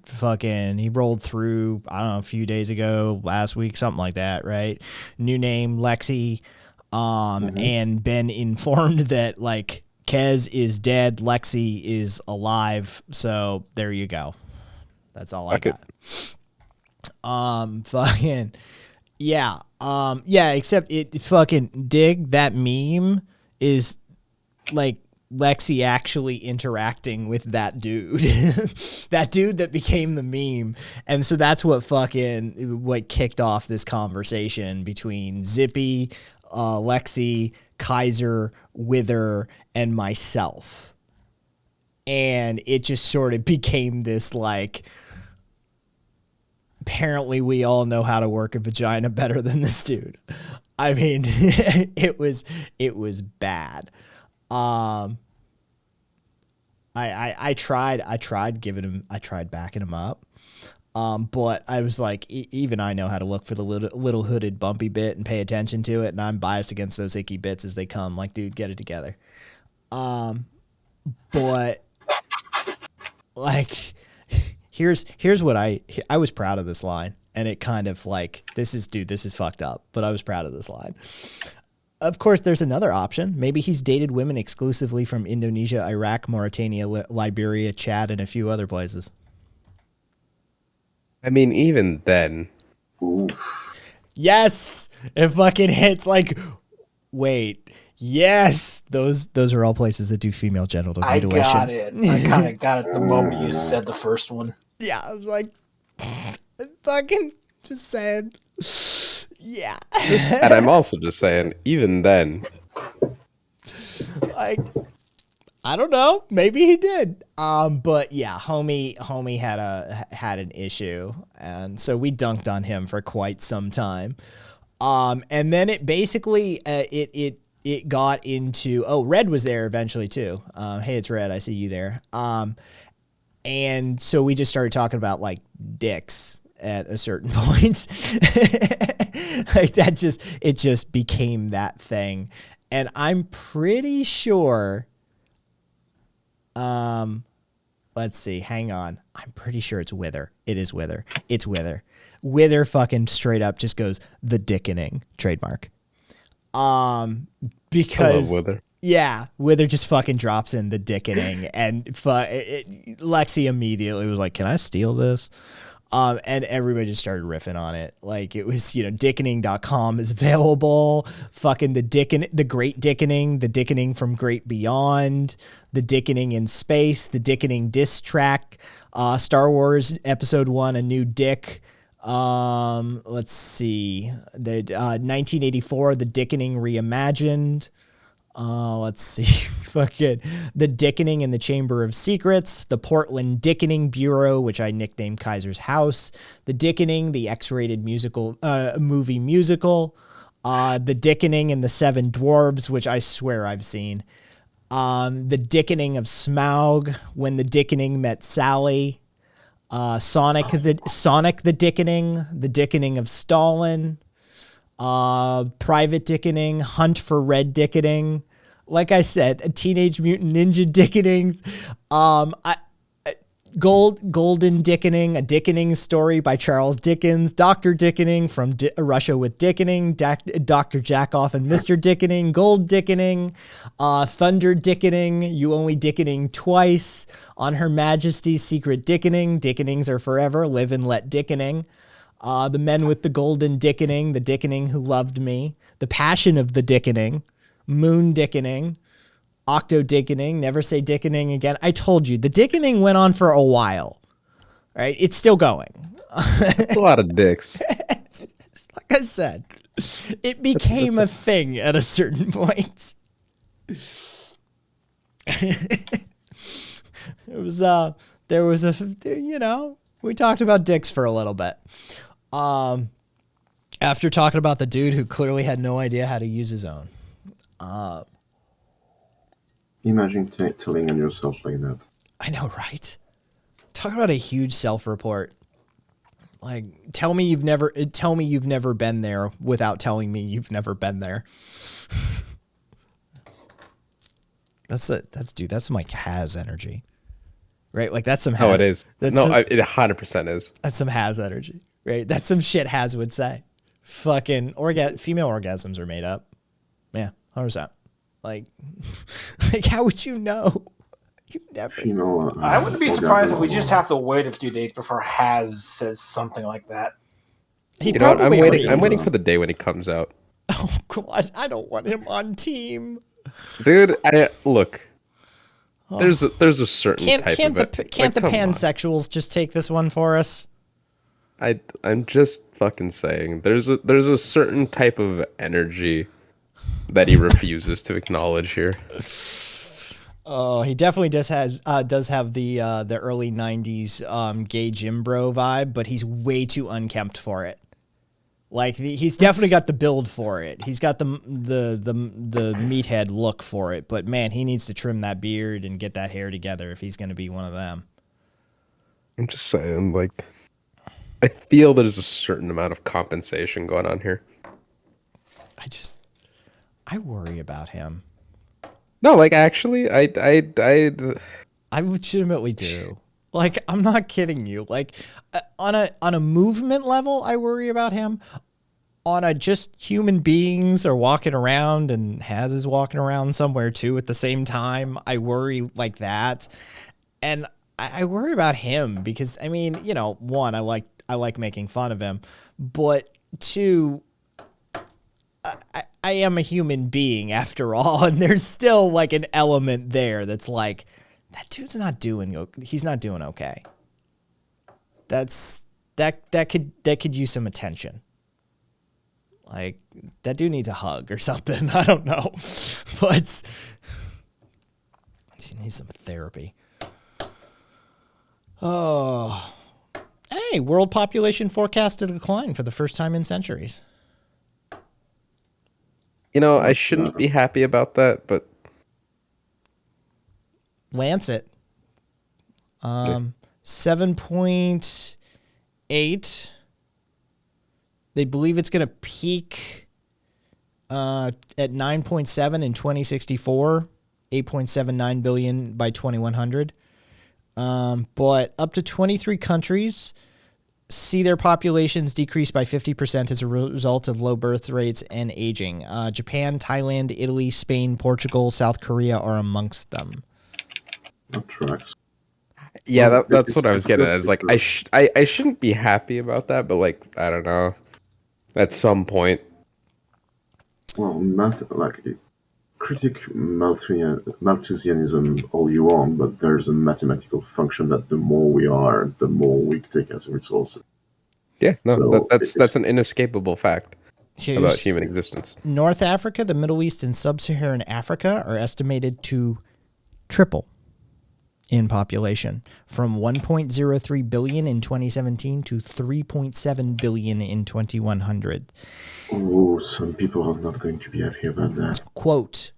he rolled through, I don't know, a few days ago, last week, something like that, right? New name, Lexi, and been informed that, like, Kez is dead, Lexi is alive, so there you go. That's all I got. Fucking, yeah, except it fucking dig, that meme is, like, Lexi actually interacting with that dude, that dude that became the meme. And so that's what kicked off this conversation between Zippy, Lexi, Kaiser, Wither, and myself. And it just sort of became this, like, apparently we all know how to work a vagina better than this dude. I mean, it was bad. I tried backing him up. But I was like, even I know how to look for the little hooded bumpy bit and pay attention to it. And I'm biased against those icky bits as they come. Like, dude, get it together. But like, here's what I was proud of this line, and it kind of like, this is fucked up, but I was proud of this line. Of course, there's another option. Maybe he's dated women exclusively from Indonesia, Iraq, Mauritania, Liberia, Chad, and a few other places. I mean, even then. Ooh. Yes! It fucking hits like, wait. Yes! Those are all places that do female genital mutilation. I got it. I kind of got it the moment you said the first one. Yeah, I was like, fucking just saying. Yeah. And I'm also just saying, even then, Like, I don't know. Maybe he did. But yeah, homie had an issue, and so we dunked on him for quite some time. And then it basically it got into Red was there eventually too. Hey, it's Red. I see you there. And so we just started talking about like dicks at a certain point. Like it just became that thing. And I'm pretty sure, let's see, hang on. I'm pretty sure it's Wither. It is Wither. It's Wither. Wither fucking straight up just goes the dickening trademark. Because Wither. Yeah, Wither just fucking drops in the dickening, and Lexi immediately was like, "Can I steal this?" And everybody just started riffing on it. Like it was, dickening.com is available. Fucking the Great Dickening, the Dickening from Great Beyond, the Dickening in Space, the Dickening diss track, Star Wars Episode 1, A New Dick. Let's see, the 1984, the Dickening Reimagined. Let's see, fucking the Dickening in the Chamber of Secrets, the Portland Dickening Bureau, which I nicknamed Kaiser's House, the Dickening, the X-rated movie musical, the Dickening and the Seven Dwarves, which I swear I've seen, the Dickening of Smaug, When the Dickening Met Sally, Sonic the Dickening, the Dickening of Stalin, Private Dickening, Hunt for Red Dickening. Like I said, a Teenage Mutant Ninja Dickenings. Golden Dickening, a Dickening story by Charles Dickens. Dr. Dickening from Russia with Dickening. Dr. Jackoff and Mr. Dickening. Gold Dickening. Thunder Dickening. You Only Dickening Twice. On Her Majesty's Secret Dickening. Dickenings are forever. Live and Let Dickening. The Men with the Golden Dickening, the Dickening Who Loved Me, The Passion of the Dickening, Moon Dickening, Octo Dickening, Never Say Dickening Again. I told you, the Dickening went on for a while, right? It's still going. It's a lot of dicks. Like I said, it became a thing at a certain point. There was we talked about dicks for a little bit. After talking about the dude who clearly had no idea how to use his own. Imagine telling on yourself like that. I know, right? Talk about a huge self-report. Like, tell me you've never been there without telling me you've never been there. That's some has energy. Right? Like that's some Oh, it is. It 100% is. That's some has energy. Right? That's some shit has would say. Fucking female orgasms are made up. Yeah, 100%. Like how would you know? You never. Female, I wouldn't be surprised if we just have to wait a few days before Has says something like that. I'm waiting for the day when he comes out. Oh God, I don't want him on team. Dude, look. There's a certain type of it. Can't the pansexuals just take this one for us? I'm just fucking saying. There's a certain type of energy that he refuses to acknowledge here. Oh, he definitely does have the early '90s gay gym bro vibe, but he's way too unkempt for it. Like he's definitely got the build for it. He's got the meathead look for it. But man, he needs to trim that beard and get that hair together if he's going to be one of them. I'm just saying, like, I feel there's a certain amount of compensation going on here. I worry about him. No, like actually, I legitimately do. Like, I'm not kidding you. Like, on a movement level, I worry about him. On a just human beings are walking around and Has is walking around somewhere too at the same time, I worry like that. And I worry about him because, I mean, one, I like making fun of him. But two, I am a human being after all. And there's still like an element there that's like, that dude's he's not doing okay. That could use some attention. Like, that dude needs a hug or something. I don't know. But he needs some therapy. Oh. Hey, world population forecast to decline for the first time in centuries. You know, I shouldn't be happy about that, but Lancet. 7.8. They believe it's going to peak at 9.7 in 2064, 8.79 billion by 2100. But up to 23 countries see their populations decrease by 50% as a result of low birth rates and aging. Japan, Thailand, Italy, Spain, Portugal, South Korea are amongst them. That tracks. yeah, that's what I was getting at. Is like I shouldn't be happy about that, but like I don't know. At some point, Well, critic Malthusianism all you want, but there's a mathematical function that the more we are, the more we take as resources. yeah, no, So that's an inescapable fact about Here's human existence. North Africa, the Middle East, and Sub-Saharan Africa are estimated to triple in population from 1.03 billion in 2017 to 3.7 billion in 2100. Oh, some people are not going to be happy about that. Quote,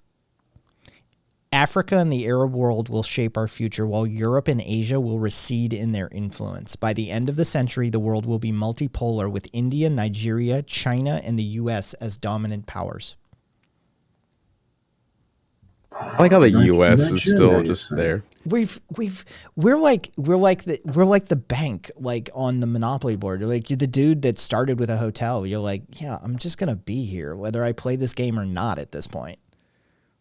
Africa and the Arab world will shape our future, while Europe and Asia will recede in their influence. By the end of the century, the world will be multipolar, with India, Nigeria, China, and the U.S. as dominant powers. I like how the U.S. is still just there. We're like the bank, like on the Monopoly board. You're like, you're the dude that started with a hotel. You're like, yeah, I'm just gonna be here whether I play this game or not at this point.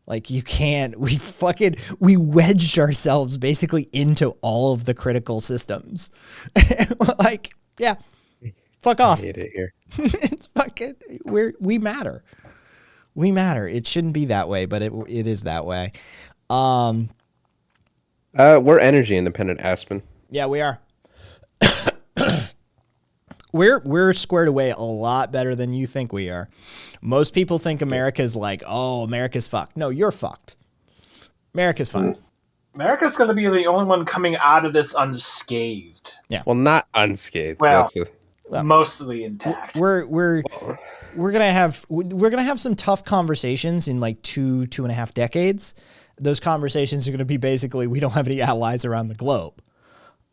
Like, you can't. We wedged ourselves basically into all of the critical systems. Like, yeah, fuck off. I hate it here. It's fucking. We matter. We matter. It shouldn't be that way, but it is that way. We're energy independent, Aspen. Yeah, we are. We're squared away a lot better than you think we are. Most people think America's like, oh, America's fucked. No, you're fucked. America's fucked. America's going to be the only one coming out of this unscathed. Well, not unscathed. Well, That's mostly intact. We're gonna have some tough conversations in like 2.5 decades. Those conversations are gonna be basically, we don't have any allies around the globe.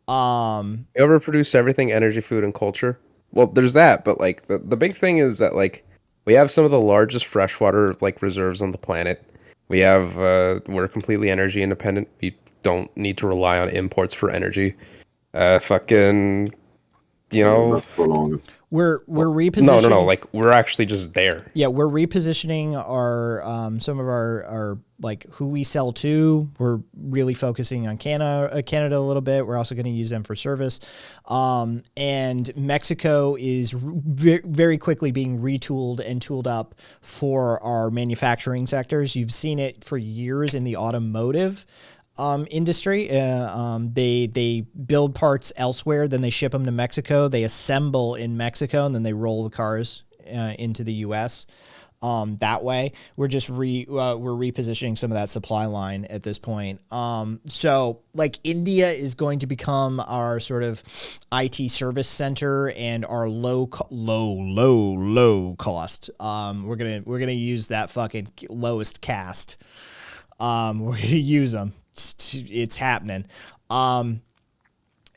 We overproduce everything: energy, food, and culture. Well, there's that, but like the big thing is that like we have some of the largest freshwater like reserves on the planet. We have we're completely energy independent. We don't need to rely on imports for energy. Fucking, you know, Not for long. We're repositioning. No. Like we're actually just there. Yeah, we're repositioning our some of our like who we sell to. We're really focusing on Canada a little bit. We're also going to use them for service. And Mexico is very quickly being retooled and tooled up for our manufacturing sectors. You've seen it for years in the automotive industry. They build parts elsewhere, then they ship them to Mexico. They assemble in Mexico, and then they roll the cars into the U.S. That way, we're just we're repositioning some of that supply line at this point. So like India is going to become our sort of IT service center and our low cost. We're gonna use that fucking lowest caste. We're gonna use them. It's happening.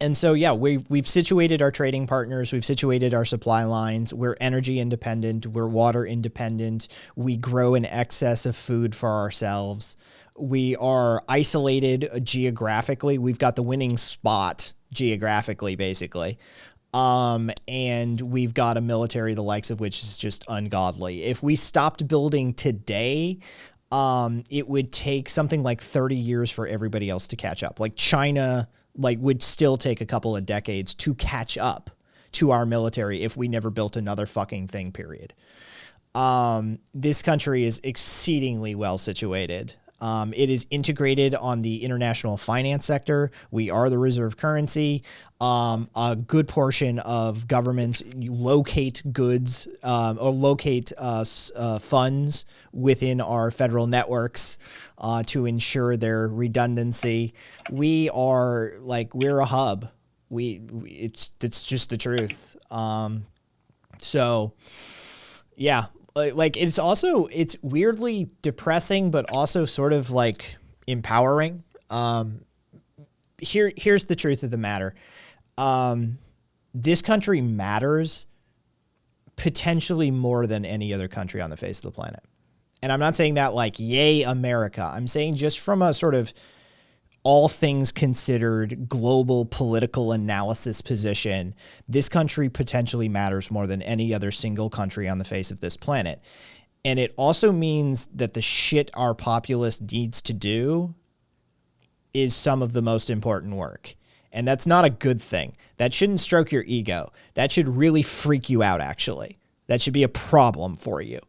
And so, yeah, we've situated our trading partners. We've situated our supply lines. We're energy independent. We're water independent. We grow in excess of food for ourselves. We are isolated geographically. We've got the winning spot geographically, basically. And we've got a military, the likes of which is just ungodly. If we stopped building today, it would take something like 30 years for everybody else to catch up. Like China, would still take a couple of decades to catch up to our military if we never built another fucking thing, period. This country is exceedingly well situated. It is integrated on the international finance sector. We are the reserve currency. A good portion of governments locate goods or locate funds within our federal networks to ensure their redundancy. We're a hub. It's just the truth. So yeah, like it's weirdly depressing, but also sort of like empowering. Here's the truth of the matter. This country matters potentially more than any other country on the face of the planet. And I'm not saying that like, yay, America. I'm saying just from a sort of all things considered global political analysis position, this country potentially matters more than any other single country on the face of this planet. And it also means that the shit our populace needs to do is some of the most important work. And that's not a good thing. That shouldn't stroke your ego. That should really freak you out, actually. That should be a problem for you.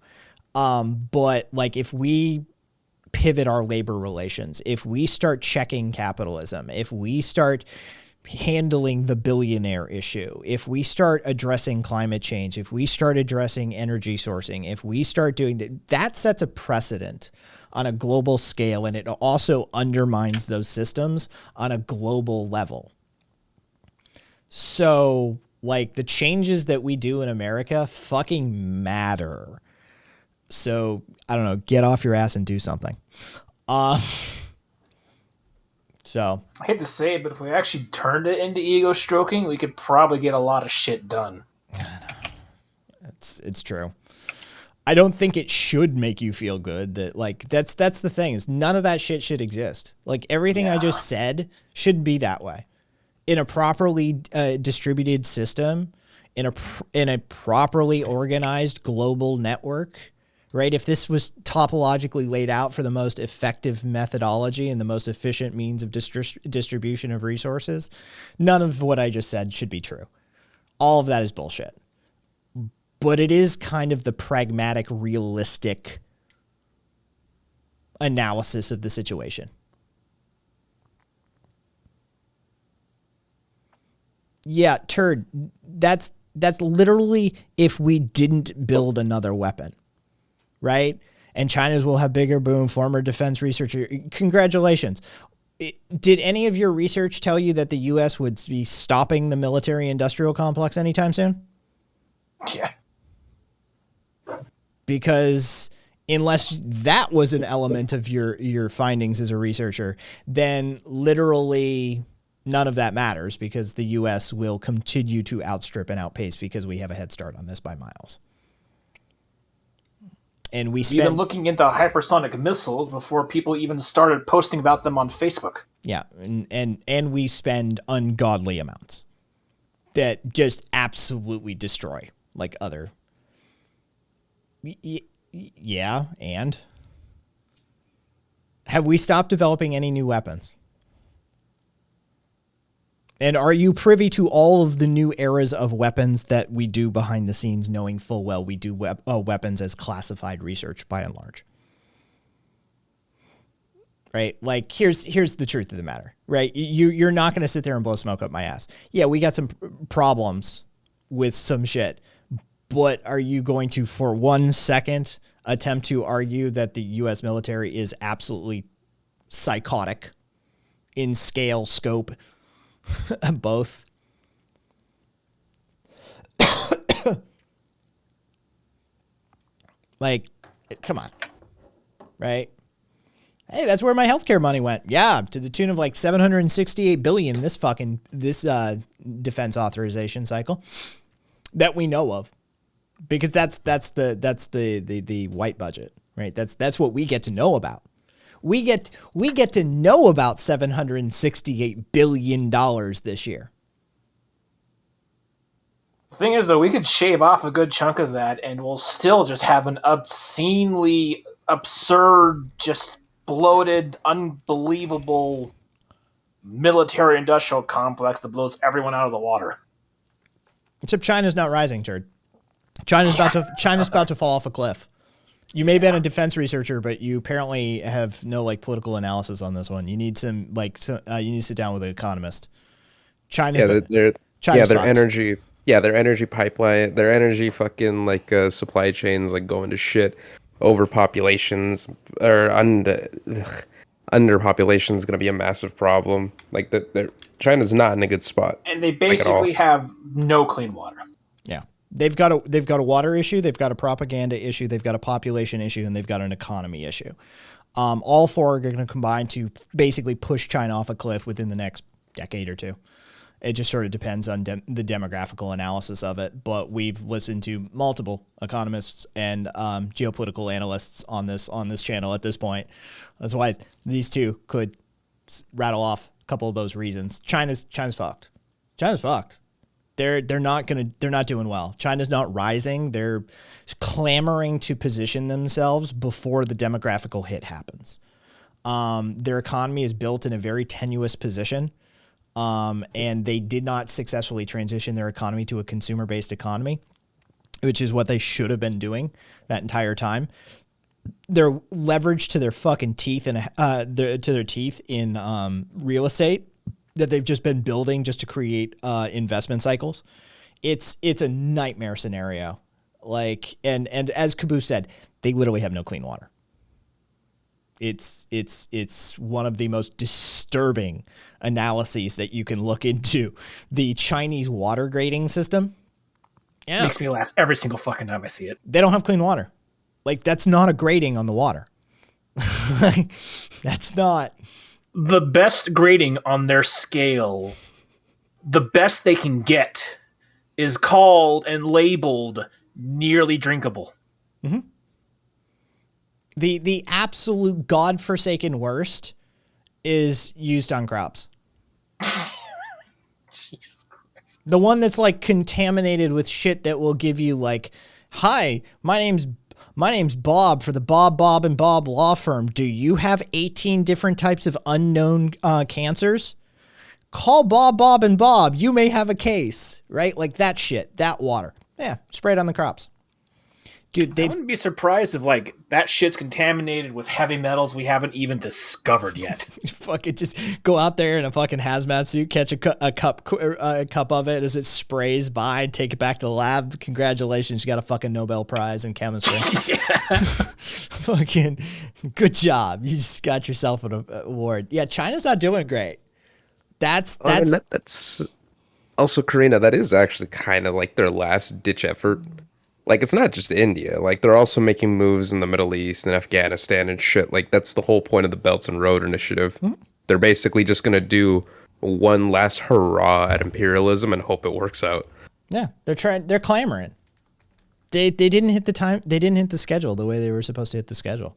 But like if we pivot our labor relations, if we start checking capitalism, if we start handling the billionaire issue, if we start addressing climate change, if we start addressing energy sourcing, if we start doing that, that sets a precedent on a global scale, and it also undermines those systems on a global level. So, like, the changes that we do in America fucking matter. So, I don't know, get off your ass and do something. So I hate to say it, but if we actually turned it into ego stroking, we could probably get a lot of shit done. It's true. I don't think it should make you feel good that like that's the thing is none of that shit should exist. Like everything I just said shouldn't be that way. In a properly distributed system, in a properly organized global network, right? If this was topologically laid out for the most effective methodology and the most efficient means of distribution of resources, none of what I just said should be true. All of that is bullshit. But it is kind of the pragmatic, realistic analysis of the situation. Yeah, turd. That's literally if we didn't build another weapon. Right? And China's will have bigger boom, former defense researcher. Congratulations. Did any of your research tell you that the U.S. would be stopping the military-industrial complex anytime soon? Yeah. Because unless that was an element of your findings as a researcher, then literally none of that matters because the U.S. will continue to outstrip and outpace because we have a head start on this by miles. And we've been looking into hypersonic missiles before people even started posting about them on Facebook. Yeah, and we spend ungodly amounts that just absolutely destroy like other. Yeah, and have we stopped developing any new weapons? And are you privy to all of the new eras of weapons that we do behind the scenes, knowing full well we do weapons as classified research by and large? Right? Like, here's the truth of the matter, right? You're not going to sit there and blow smoke up my ass. Yeah, we got some problems with some shit, but are you going to, for 1 second, attempt to argue that the U.S. military is absolutely psychotic in scale, scope, both? Like, come on, right? Hey, that's where my healthcare money went. Yeah, to the tune of like $768 billion this defense authorization cycle that we know of, because that's the white budget, right? That's what we get to know about. We get to know about $768 billion this year. The thing is, though, we could shave off a good chunk of that, and we'll still just have an obscenely absurd, just bloated, unbelievable military-industrial complex that blows everyone out of the water. Except China's not rising, turd. China's about to fall off a cliff. You may have been a defense researcher, but you apparently have no like political analysis on this one. You need you need to sit down with an economist. China's their fucked. energy, their energy pipeline, their energy fucking like supply chains like going to shit. Overpopulations or underpopulation is going to be a massive problem. Like China's not in a good spot. And they basically have no clean water. Yeah. They've got a water issue, they've got a propaganda issue, they've got a population issue, and they've got an economy issue. All four are going to combine to basically push China off a cliff within the next decade or two. It just sort of depends on the demographical analysis of it. But we've listened to multiple economists and geopolitical analysts on this channel at this point. That's why these two could rattle off a couple of those reasons. China's fucked. China's fucked. They're not doing well. China's not rising. They're clamoring to position themselves before the demographical hit happens. Their economy is built in a very tenuous position. And they did not successfully transition their economy to a consumer-based economy, which is what they should have been doing that entire time. They're leveraged to their fucking teeth and to their teeth in real estate that they've just been building just to create investment cycles. It's a nightmare scenario. Like and as Caboose said, they literally have no clean water. It's one of the most disturbing analyses that you can look into. The Chinese water grading system. Yeah. Makes me laugh every single fucking time I see it. They don't have clean water. Like, that's not a grading on the water. Like, that's not. The best grading on their scale, the best they can get, is called and labeled nearly drinkable. Mm-hmm. The absolute godforsaken worst is used on crops. Jesus Christ. The one that's like contaminated with shit that will give you like, hi, my name's Bob for the Bob and Bob law firm. Do you have 18 different types of unknown cancers? Call Bob and Bob. You may have a case, right? Like that shit, that water. Yeah, spray it on the crops. Dude, I wouldn't be surprised if like that shit's contaminated with heavy metals we haven't even discovered yet. Fucking just go out there in a fucking hazmat suit, catch a cup of it as it sprays by, take it back to the lab. Congratulations, you got a fucking Nobel Prize in chemistry. Fucking good job. You just got yourself an award. Yeah, China's not doing great. That's also, Karina, that is actually kind of like their last ditch effort. Like, it's not just India. Like, they're also making moves in the Middle East and Afghanistan and shit. Like, that's the whole point of the Belts and Road Initiative. Mm-hmm. They're basically just going to do one last hurrah at imperialism and hope it works out. Yeah, they're clamoring. They didn't hit the time. They didn't hit the schedule the way they were supposed to hit the schedule.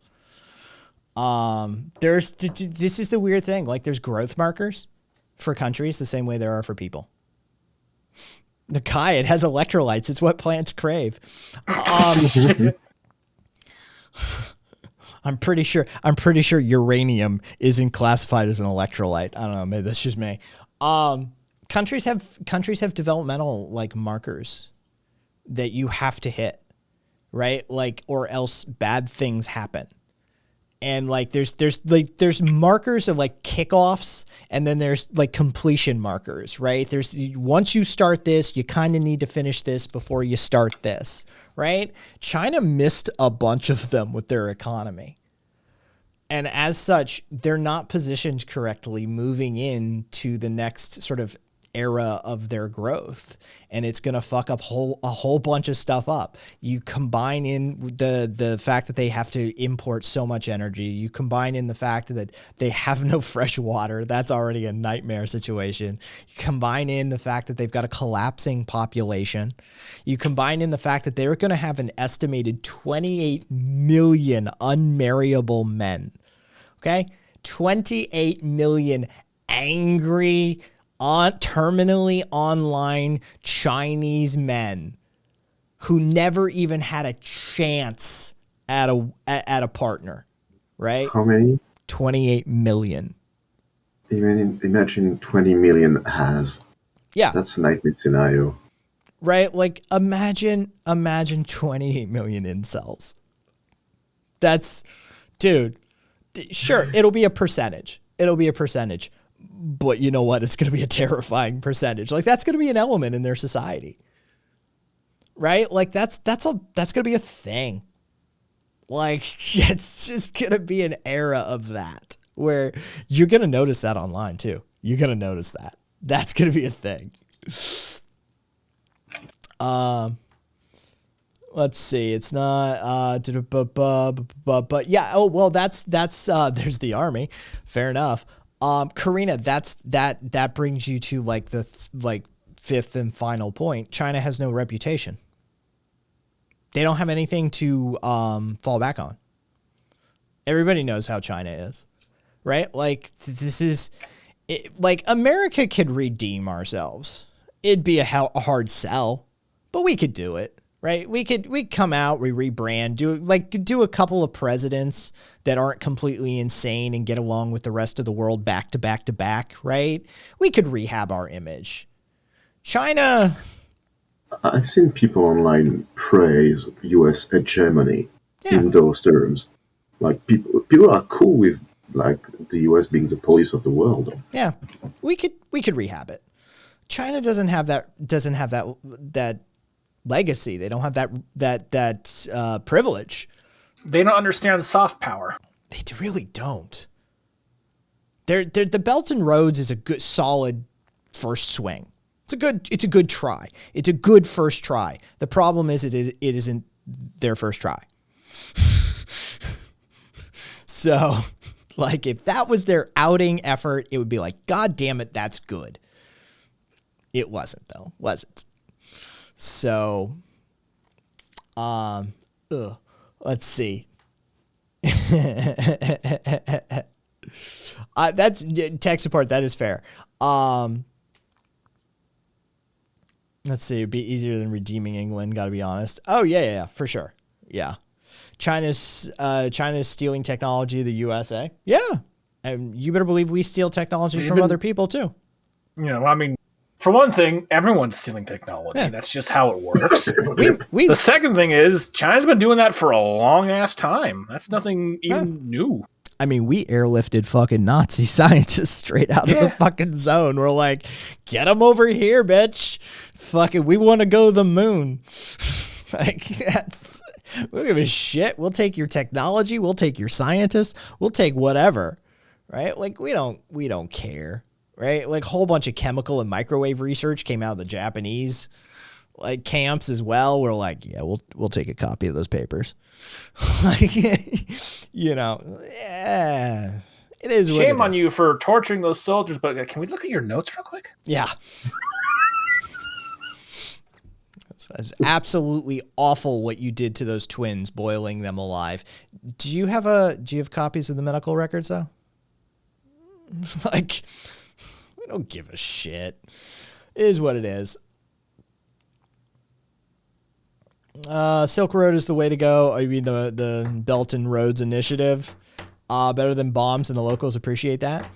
This is the weird thing. Like, there's growth markers for countries the same way there are for people. The Kai, it has electrolytes. It's what plants crave. I'm pretty sure uranium isn't classified as an electrolyte. I don't know. Maybe that's just me. Countries have developmental like markers that you have to hit, right? Like, or else bad things happen. And like there's markers of like kickoffs, and then there's like completion markers, right? There's once you start this, you kind of need to finish this before you start this, right? China missed a bunch of them with their economy. And as such, they're not positioned correctly moving into the next sort of era of their growth, and it's going to fuck up a whole bunch of stuff up. You combine in the fact that they have to import so much energy. You combine in the fact that they have no fresh water. That's already a nightmare situation. You combine in the fact that they've got a collapsing population. You combine in the fact that they're going to have an estimated 28 million unmarriable men. Okay? 28 million angry terminally online Chinese men who never even had a chance at a partner, right? How many? 28 million. Even imagine 20 million has. Yeah. That's a nightmare scenario. Right? Like imagine 28 million incels. That's, dude, sure, it'll be a percentage. It'll be a percentage. But you know what? It's going to be a terrifying percentage. Like, that's going to be an element in their society. Right? Like, that's going to be a thing. Like, it's just going to be an era of that where you're going to notice that online too. You're going to notice that. That's going to be a thing. Let's see. It's not, but yeah. Oh, well, that's, there's the army. Fair enough. Karina, that brings you to like the fifth and final point. China has no reputation. They don't have anything to fall back on. Everybody knows how China is, right? Like, this is like, America could redeem ourselves. It'd be a hard sell, but we could do it, right? We'd come out, we rebrand, do a couple of presidents that aren't completely insane and get along with the rest of the world back to back to back, right? We could rehab our image. China. I've seen people online praise U.S. hegemony in those terms. Like, people are cool with like the U.S. being the police of the world. Yeah, we could rehab it. China doesn't have that legacy. They don't have that privilege. They don't understand soft power. They really don't. The Belt and Roads is a good, solid first swing. It's a good try. It's a good first try. The problem is it isn't their first try. So, like, if that was their outing effort, it would be like, God damn it, that's good. It wasn't, though. Wasn't. So, let's see. That's tech support. That is fair. Let's see. It'd be easier than redeeming England. Got to be honest. Oh yeah, for sure. Yeah, China's stealing technology of the USA. Yeah, and you better believe we steal technologies from other people too. You know, I mean, for one thing, everyone's stealing technology. Yeah. That's just how it works. The second thing is China's been doing that for a long ass time. That's nothing even new. I mean, we airlifted fucking Nazi scientists straight out of the fucking zone. We're like, get them over here, bitch. Fucking, we want to go to the moon. Like, we don't give a shit. We'll take your technology. We'll take your scientists. We'll take whatever, right? Like, we don't care, right? Like, a whole bunch of chemical and microwave research came out of the Japanese like camps as well. We're like, yeah, we'll take a copy of those papers. Like, you know, yeah, it is. Shame on you for torturing those soldiers, but can we look at your notes real quick? Yeah. It's absolutely awful what you did to those twins, boiling them alive. Do you have copies of the medical records though? Like, we don't give a shit. It is what it is. Silk Road is the way to go. I mean, the Belt and Roads Initiative, better than bombs, and the locals appreciate that.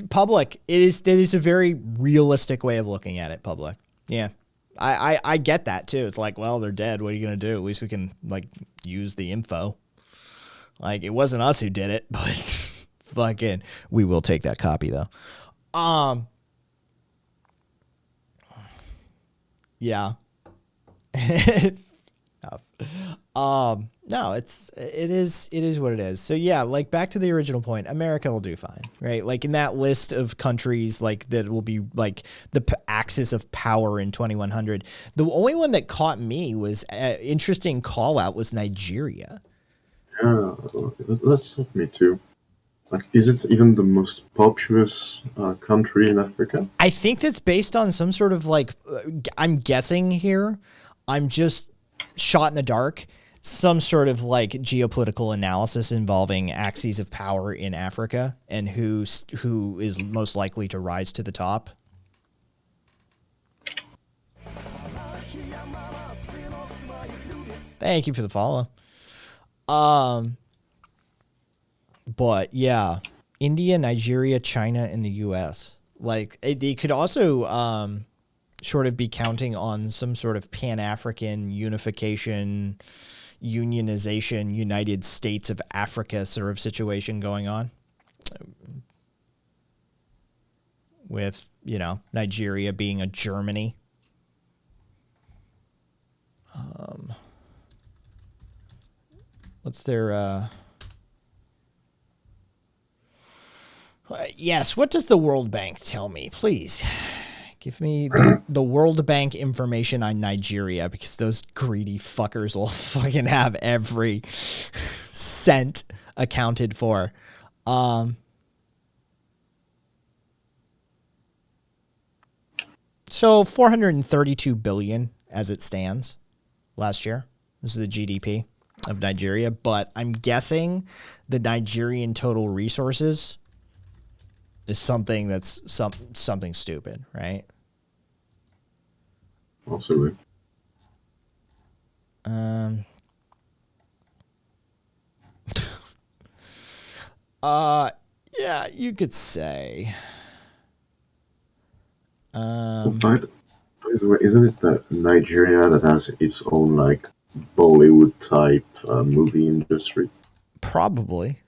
Public, it is a very realistic way of looking at it. Public, yeah, I get that too. It's like, well, they're dead. What are you gonna do? At least we can like use the info. Like, it wasn't us who did it, but fucking, we will take that copy though. Yeah. No, it is what it is. So yeah, like, back to the original point, America will do fine, right? Like, in that list of countries, like, that will be like the axis of power in 2100. The only one that caught me was interesting call out was Nigeria. Yeah, that stopped me too. Like, is it even the most populous country in Africa? I think that's based on some sort of like, I'm guessing here, I'm just shot in the dark, some sort of like geopolitical analysis involving axes of power in Africa and who is most likely to rise to the top. Thank you for the follow. But yeah, India, Nigeria, China, and the U.S. Like, they could also sort of be counting on some sort of Pan-African unification, unionization, United States of Africa sort of situation going on with, Nigeria being a Germany. What's their yes, what does the World Bank tell me? Please give me the World Bank information on Nigeria, because those greedy fuckers will fucking have every cent accounted for. So 432 billion as it stands last year. This is the GDP of Nigeria, but I'm guessing the Nigerian total resources is something that's something stupid, right? Possibly. Yeah, you could say. By the way, isn't it that Nigeria that has its own like Bollywood type movie industry? Probably.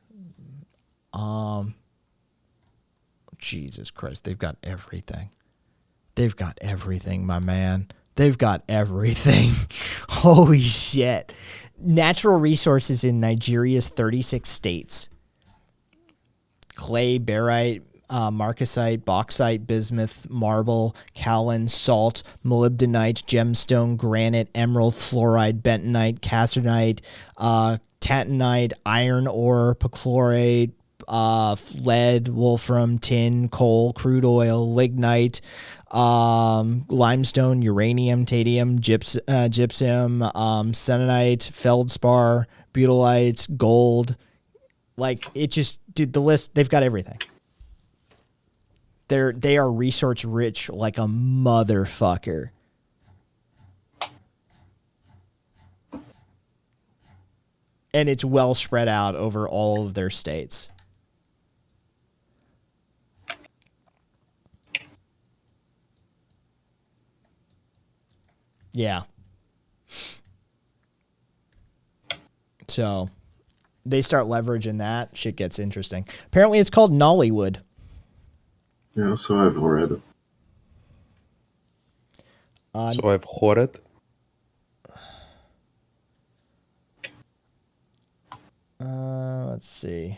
Jesus Christ, they've got everything. They've got everything, my man. They've got everything. Holy shit. Natural resources in Nigeria's 36 states. Clay, barite, marcasite, bauxite, bismuth, marble, kaolin, salt, molybdenite, gemstone, granite, emerald, fluoride, bentonite, castorite, tatanite, iron ore, perchlorate, lead, wolfram, tin, coal, crude oil, lignite, limestone, uranium, tadium, gypsum, selenite, feldspar, butylite, gold. Like, it just, dude, the list, they've got everything. They are resource rich like a motherfucker. And it's well spread out over all of their states. Yeah. So they start leveraging that, shit gets interesting. Apparently it's called Nollywood. Yeah, so I've read. So I've heard. Let's see.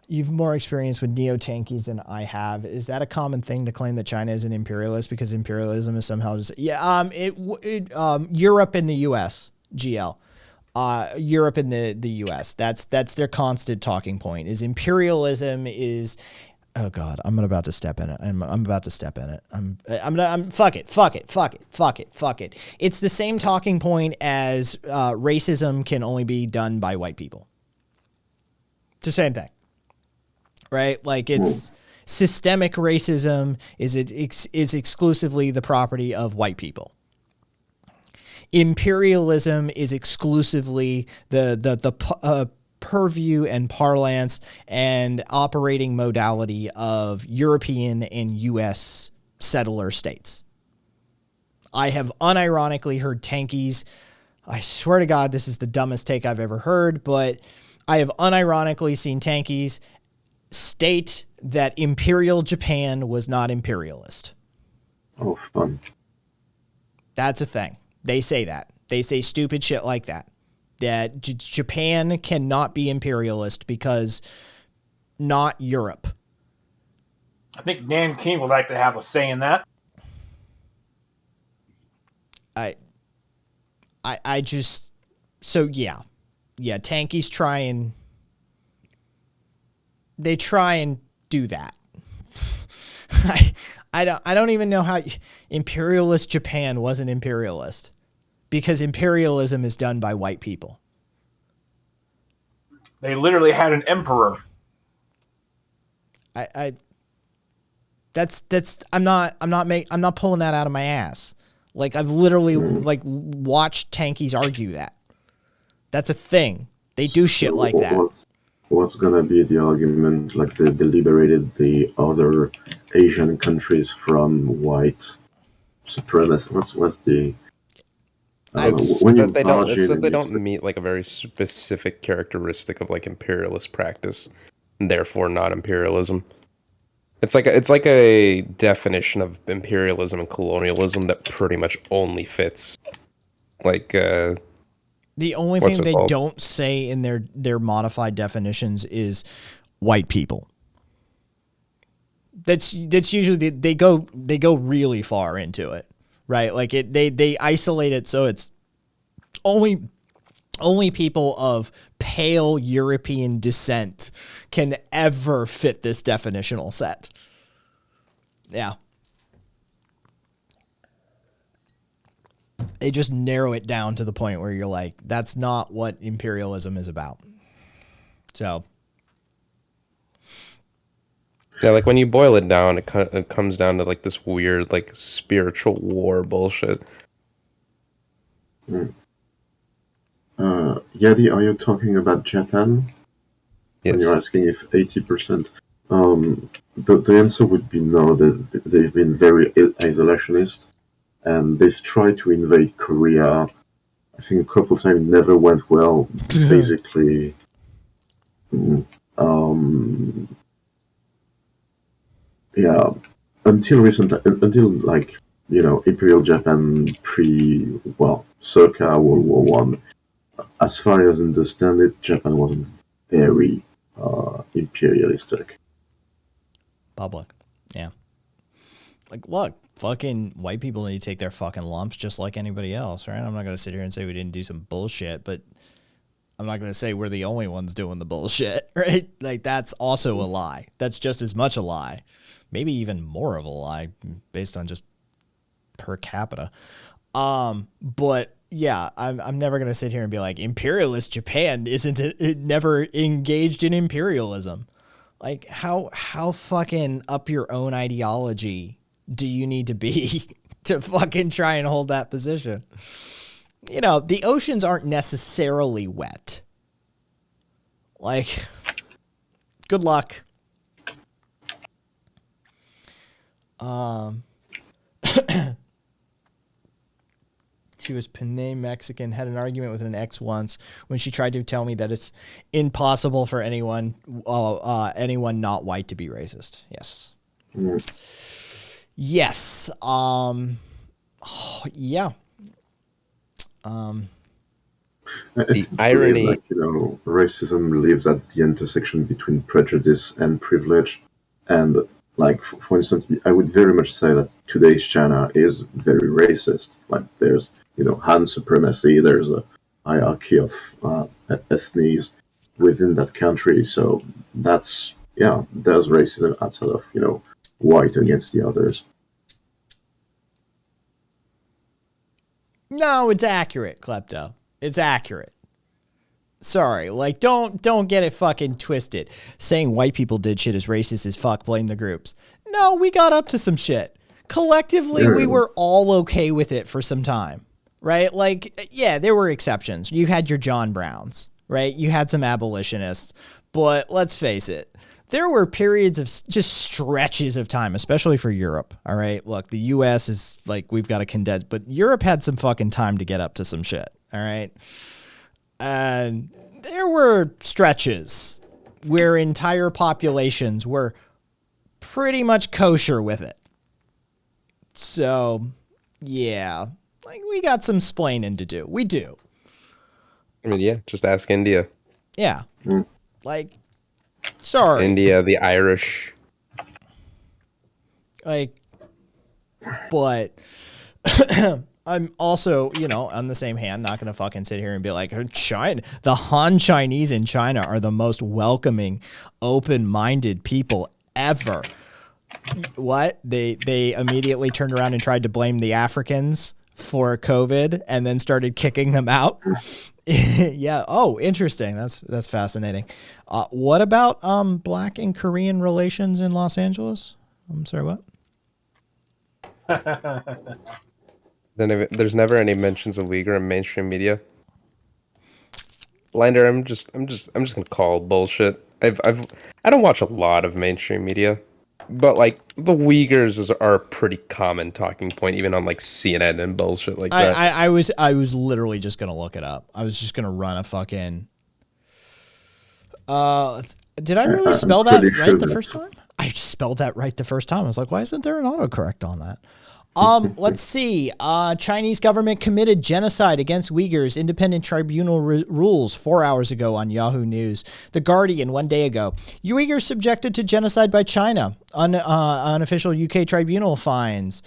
You've more experience with neo-tankies than I have. Is that a common thing to claim that China is an imperialist because imperialism is somehow just... Yeah, Europe and the U.S., GL. Europe and the U.S. That's their constant talking point. Is imperialism is... Oh God, I'm about to step in it. I'm about to step in it. Fuck it. It's the same talking point as racism can only be done by white people. It's the same thing, right? Like, it's systemic racism is exclusively the property of white people. Imperialism is exclusively the purview and parlance and operating modality of European and U.S. settler states. I have unironically heard tankies. I swear to God, this is the dumbest take I've ever heard, but I have unironically seen tankies state that Imperial Japan was not imperialist. Oh, fun. That's a thing. They say that. They say stupid shit like that. That Japan cannot be imperialist because not Europe. I think Dan King would like to have a say in that. I just, so yeah, tankies try and do that. I don't even know how imperialist Japan wasn't imperialist, because imperialism is done by white people. They literally had an emperor. I'm not pulling that out of my ass. Like, I've literally watched tankies argue that. That's a thing. They do shit like that. What's gonna be the argument? Like, they liberated the other Asian countries from white supremacy. What's the? I don't know. It's When you That they don't. barge It's in that and they you don't say, meet like a very specific characteristic of like imperialist practice, and therefore not imperialism. It's like a definition of imperialism and colonialism that pretty much only fits like the only what's thing it they called? don't say in their modified definitions is white people. That's usually they go really far into it, right? Like they isolate it so it's only people of pale European descent can ever fit this definitional set. Yeah. They just narrow it down to the point where you're like, that's not what imperialism is about. So, Yeah, like when you boil it down, it comes down to like this weird like spiritual war bullshit. Yadi, are you talking about Japan? When Yes. you're asking if 80%, the answer would be no. They've been very isolationist, and they've tried to invade Korea. I think a couple of times, never went well. Basically, yeah, until recently, until like Imperial Japan circa World War One. As far as I understand it, Japan wasn't very imperialistic. public. Yeah. Like, look, fucking white people need to take their fucking lumps just like anybody else, right? I'm not going to sit here and say we didn't do some bullshit, but I'm not going to say we're the only ones doing the bullshit, right? Like, that's also a lie. That's just as much a lie. Maybe even more of a lie based on just per capita. But yeah, I'm never gonna sit here and be like imperialist Japan it never engaged in imperialism. Like how fucking up your own ideology do you need to be to fucking try and hold that position? You know, the oceans aren't necessarily wet. Like, good luck. She was Panay Mexican, had an argument with an ex once when she tried to tell me that it's impossible for anyone not white to be racist. Yes. Yes. Yeah. The irony- like, racism lives at the intersection between prejudice and privilege. And, like, for instance, I would very much say that today's China is very racist. Like, there's, Han supremacy, there's a hierarchy of ethnies within that country. So there's racism outside of, white against the others. No, it's accurate, Klepto. It's accurate. Sorry, like don't get it fucking twisted. Saying white people did shit is racist as fuck, blame the groups. No, we got up to some shit. Collectively, we were all okay with it for some time, right? Like, yeah, there were exceptions. You had your John Browns, right? You had some abolitionists, but let's face it. There were periods of just stretches of time, especially for Europe. All right. Look, the US is like, we've got to condense, but Europe had some fucking time to get up to some shit. All right. And there were stretches where entire populations were pretty much kosher with it. So, yeah, like we got some splaining to do. We do. I mean, yeah, just ask India. Yeah. Like, sorry. India, the Irish. Like, but I'm also, on the same hand, not going to fucking sit here and be like, China, the Han Chinese in China are the most welcoming, open-minded people ever. What? They immediately turned around and tried to blame the Africans for COVID and then started kicking them out. Yeah. Oh, interesting. That's fascinating. What about Black and Korean relations in Los Angeles? I'm sorry, what? Then there's never any mentions of Uyghur in mainstream media. Lander, I'm just gonna call bullshit. I don't watch a lot of mainstream media. But like the Uyghurs are a pretty common talking point, even on like CNN and bullshit like that. I was literally just gonna look it up. I was just gonna run a fucking. Did I really spell that pretty right sure the that- first time? I spelled that right the first time. I was like, why isn't there an autocorrect on that? Let's see. Chinese government committed genocide against Uyghurs. Independent tribunal rules 4 hours ago on Yahoo News. The Guardian 1 day ago. Uyghurs subjected to genocide by China. Unofficial UK tribunal finds.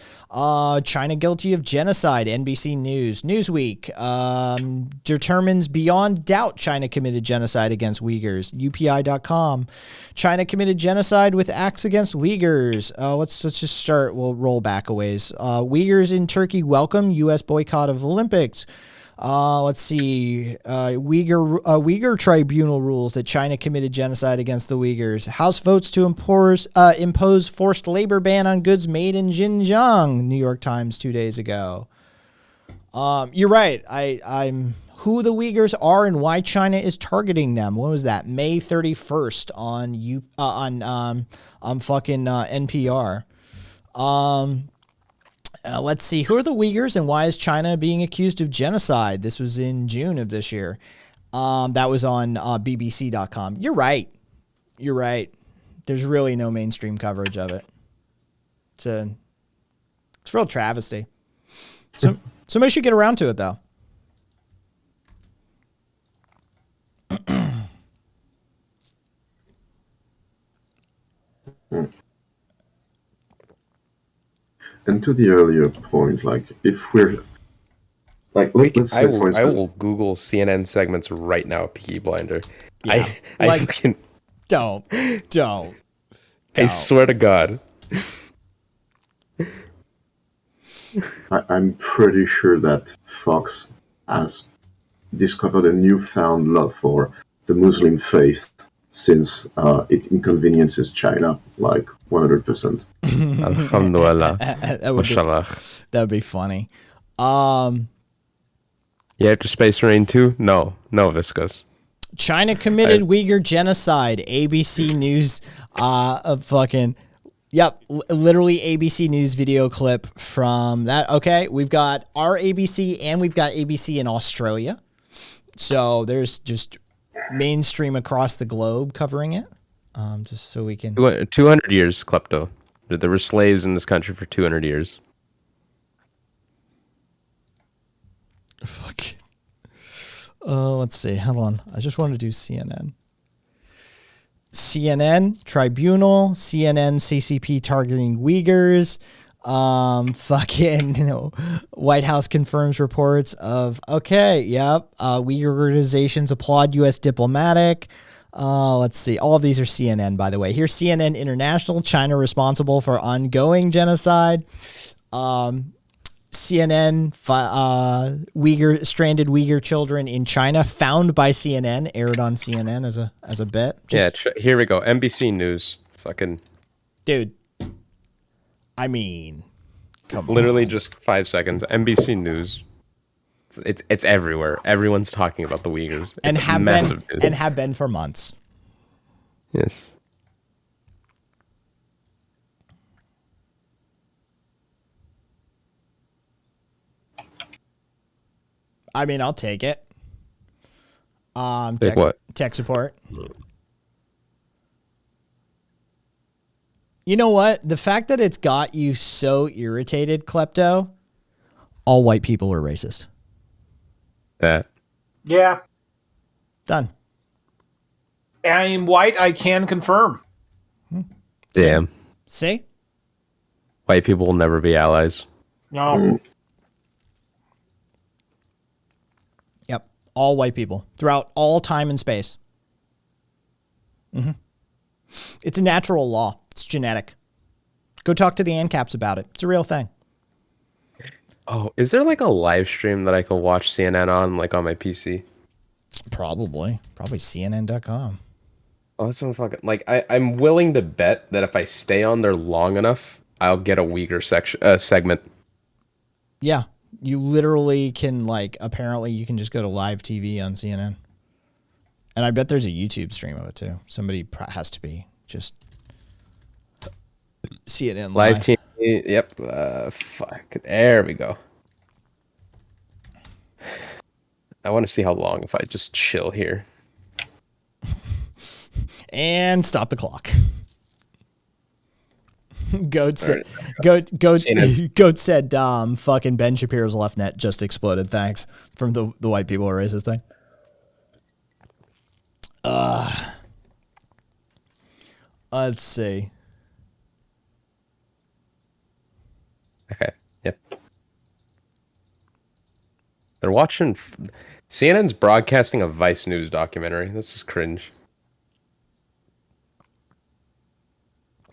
China guilty of genocide. NBC News. Newsweek determines beyond doubt China committed genocide against Uyghurs. UPI.com. China committed genocide with acts against Uyghurs. Let's just start. We'll roll back a ways. Uyghurs in Turkey welcome U.S. boycott of Olympics. Let's see. Uyghur tribunal rules that China committed genocide against the Uyghurs. House votes to impose forced labor ban on goods made in Xinjiang. New York Times 2 days ago. You're right. I'm who the Uyghurs are and why China is targeting them. When was that? May 31st on fucking NPR. Let's see. Who are the Uyghurs and why is China being accused of genocide? This was in June of this year. That was on BBC.com. You're right. You're right. There's really no mainstream coverage of it. It's a real travesty. Somebody should get around to it, though. And to the earlier point, like if we're like, let's say for I instance, will Google CNN segments right now, Peaky Blinder. Yeah, I like- fucking, Don't. I swear to God. I'm pretty sure that Fox has discovered a newfound love for the Muslim faith since it inconveniences China, like 100%. Alhamdulillah. That would be, Mashallah. that would be funny. You have to Space Marine too? No, Viscos. China committed Uyghur genocide. ABC News, literally ABC News video clip from that. Okay, we've got our ABC and we've got ABC in Australia. So there's just mainstream across the globe covering it. Just so we can. 200 years, Klepto. There were slaves in this country for 200 years. Fuck. Let's see. Hold on. I just want to do CNN. CNN Tribunal, CNN CCP targeting Uyghurs. White House confirms reports of Uyghur organizations applaud U.S. diplomatic. Let's see. All of these are CNN, by the way. Here's CNN International. China responsible for ongoing genocide. CNN, stranded Uyghur children in China found by CNN, aired on CNN as a bit. Here we go. NBC News. Fucking. Dude. I mean, come literally just 5 seconds. NBC News. It's everywhere. Everyone's talking about the Uyghurs. and It's have massive. been and have been for months. Yes. I mean, I'll take it. Take what? Tech support. You know what? The fact that it's got you so irritated, Klepto, all white people are racist. That. Yeah. Done. I'm white, I can confirm. Damn. See? White people will never be allies. No. Yep. All white people throughout all time and space. It's a natural law. It's genetic. Go talk to the ANCAPs about it. It's a real thing. Oh, is there like a live stream that I can watch CNN on, like on my PC? Probably CNN.com. Oh, that's what fucking like. I'm willing to bet that if I stay on there long enough, I'll get a Uyghur segment. Yeah, you literally can apparently you can just go to live TV on CNN. And I bet there's a YouTube stream of it too. Somebody has to be just CNN Live live. team. Yep. Fuck. There we go. I want to see how long if I just chill here. And stop the clock. Goat said, right, Goat said, fucking Ben Shapiro's left net just exploded. Thanks from the white people are racist thing. Let's see. Okay. Yep. They're watching. CNN's broadcasting a Vice News documentary. This is cringe.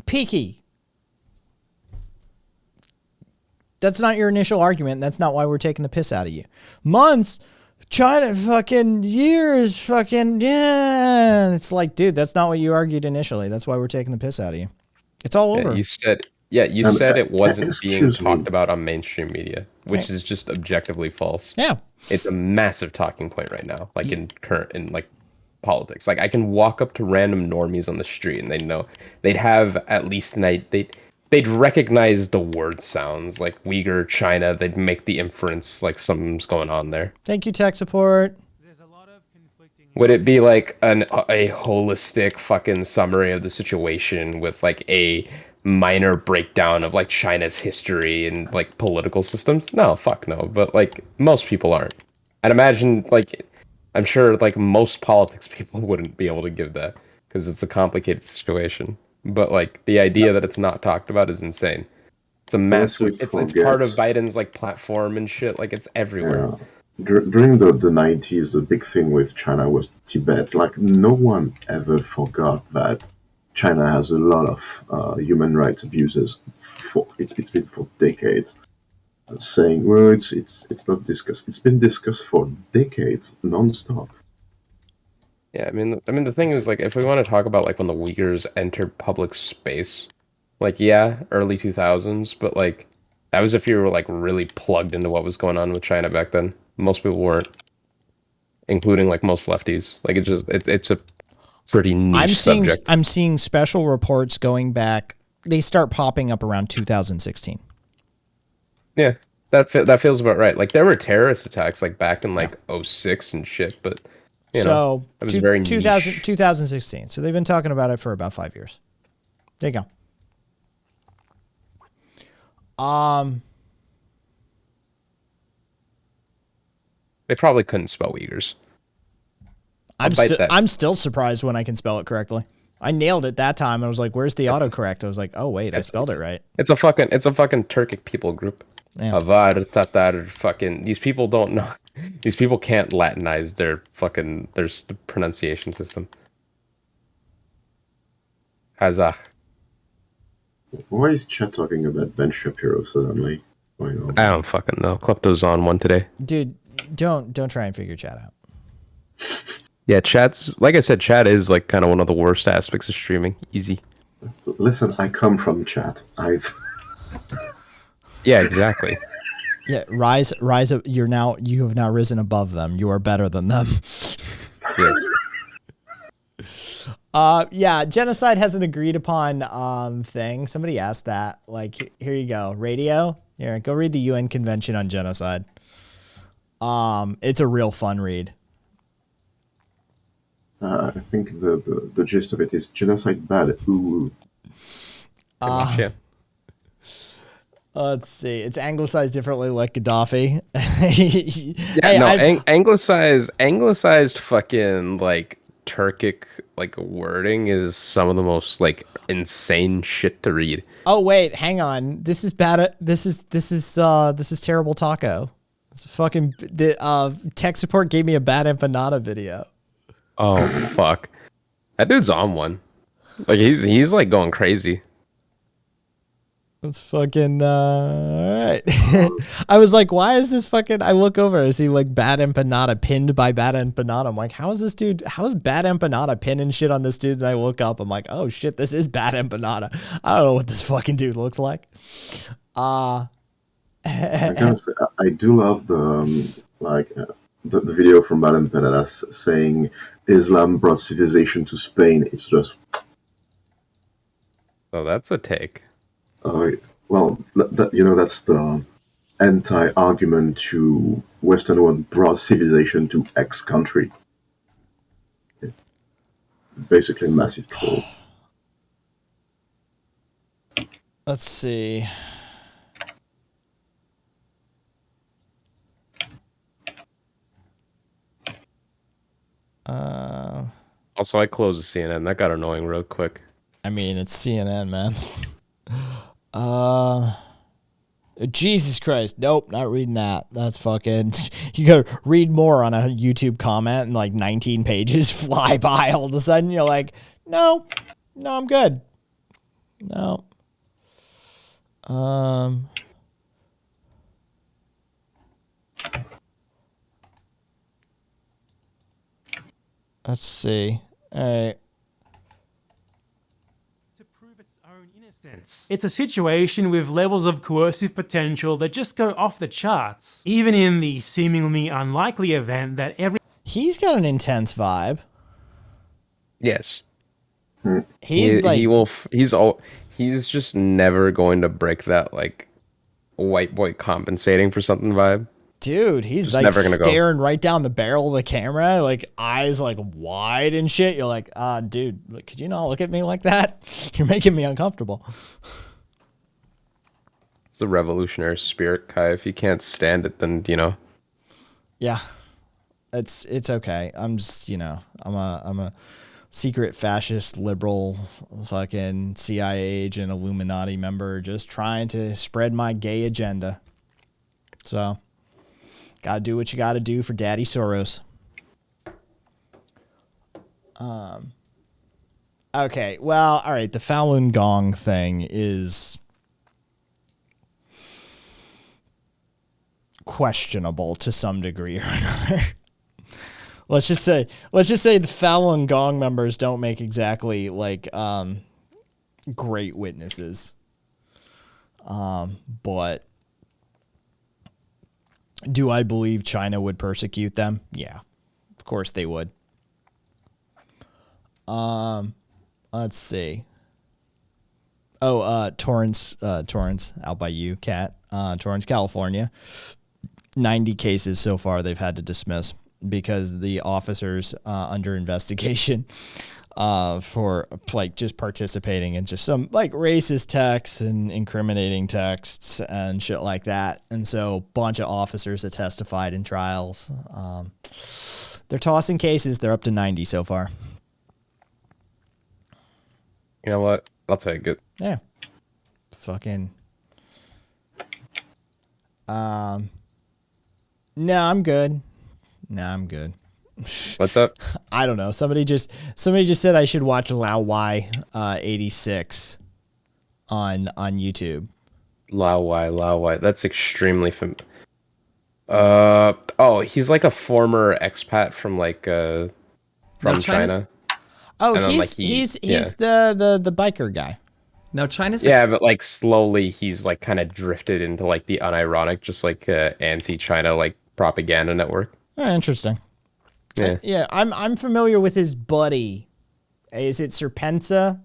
Peaky. That's not your initial argument. That's not why we're taking the piss out of you. Months, China, fucking years, fucking, yeah. It's like, dude, that's not what you argued initially. That's why we're taking the piss out of you. It's all over. You said it wasn't being excuse me. talked about on mainstream media, which is just objectively false. Yeah. It's a massive talking point right now, like in politics. Like I can walk up to random normies on the street and they know they'd have at least they'd recognize the word sounds like Uyghur, China. They'd make the inference like something's going on there. Thank you, tech support. Would it be like a holistic fucking summary of the situation with like a minor breakdown of like China's history and like political systems? No, fuck no. But like most people aren't. I'd imagine like I'm sure like most politics people wouldn't be able to give that because it's a complicated situation. But like the idea that it's not talked about is insane. It's a massive. It's part of Biden's like platform and shit. Like it's everywhere. Yeah. During the 90s, the big thing with China was Tibet. Like, no one ever forgot that China has a lot of human rights abuses. It's been for decades. Saying, well, it's not discussed. It's been discussed for decades, non-stop. Yeah, I mean, the thing is, like, if we want to talk about, like, when the Uyghurs entered public space, like, yeah, early 2000s, but, like, that was if you were, like, really plugged into what was going on with China back then. Most people weren't, including, like, most lefties. Like, it's a pretty niche subject. I'm seeing special reports going back. They start popping up around 2016. Yeah, that feels about right. Like, there were terrorist attacks, like, back in, like, 06 and shit, but... You know, it was very 2016. So they've been talking about it for about 5 years. There you go. They probably couldn't spell Uyghurs. I'm still surprised when I can spell it correctly. I nailed it that time. I was like, "Where's the autocorrect?" I was like, "Oh wait, I spelled it right." It's a fucking Turkic people group. Yeah. Avar, Tatar, fucking. These people don't know. These people can't Latinize their pronunciation system. Kazakh. Why is Chet talking about Ben Shapiro suddenly? I don't fucking know. Klepto's on one today. Dude, don't try and figure chat out. Yeah, chat's like I said, chat is like kind of one of the worst aspects of streaming. Easy. Listen, I come from chat. Yeah, exactly. Yeah, rise up. You have now risen above them. You are better than them. Yes. Yeah, genocide has an agreed upon thing. Somebody asked that. Like, here you go. Radio. Here, go read the UN Convention on Genocide. It's a real fun read. I think the gist of it is genocide bad. Ooh. Yeah. Let's see. It's anglicized differently, like Gaddafi. Anglicized fucking like Turkic like wording is some of the most like insane shit to read. Oh wait, hang on. This is bad. This is terrible taco. It's fucking tech support gave me a bad empanada video. Oh fuck, that dude's on one. Like he's like going crazy. That's fucking all right. I was like, why is this fucking? I look over, I see like bad empanada pinned by bad empanada. I'm like, how is this dude? How is bad empanada pinning shit on this dude? And I look up, I'm like, oh shit, this is bad empanada. I don't know what this fucking dude looks like. I do love the the video from Bad empanada saying Islam brought civilization to Spain. It's just. Oh, that's a take. Well, that's the anti-argument to Western world brought civilization to X country. Basically, a massive troll. Let's see. Also, I closed the CNN. That got annoying real quick. I mean, it's CNN, man. Jesus Christ. Nope, not reading that. That's fucking. You gotta read more on a YouTube comment and like 19 pages fly by all of a sudden. You're like, no, I'm good. No. Let's see. All right. To prove its own innocence. It's a situation with levels of coercive potential that just go off the charts, even in the seemingly unlikely event that every... He's got an intense vibe. Yes. He's He's just never going to break that like white boy compensating for something vibe. Dude, he's Just like never gonna go. staring right down the barrel of the camera, like eyes like wide and shit. You're like, dude, like, could you not look at me like that? You're making me uncomfortable. It's the revolutionary spirit, Kai. If you can't stand it, then Yeah, it's okay. I'm just, I'm a secret fascist liberal fucking CIA agent, Illuminati member, just trying to spread my gay agenda. So, gotta do what you gotta do for Daddy Soros. Okay, well, all right. The Falun Gong thing is questionable to some degree or another. Let's just say the Falun Gong members don't make exactly like great witnesses. But do I believe China would persecute them? Yeah, of course they would. Let's see. Oh, Torrance out by you, Kat. Torrance, California. 90 cases so far they've had to dismiss because the officers under investigation for like just participating in just some like racist texts and incriminating texts and shit like that. And so a bunch of officers that testified in trials, they're tossing cases. They're up to 90 so far. you know what? I'll take it. Yeah. Fucking. No, I'm good. What's up? I don't know. Somebody just said I should watch Lao Y 86 on YouTube. Lao Y. That's extremely he's like a former expat from like from China. Oh, And then, he's like, he's yeah. the biker guy. Now China's Yeah, but like slowly he's like kind of drifted into like the unironic, just like anti-China like propaganda network. Oh, interesting. Yeah. Yeah, I'm familiar with his buddy. Is it Serpensa?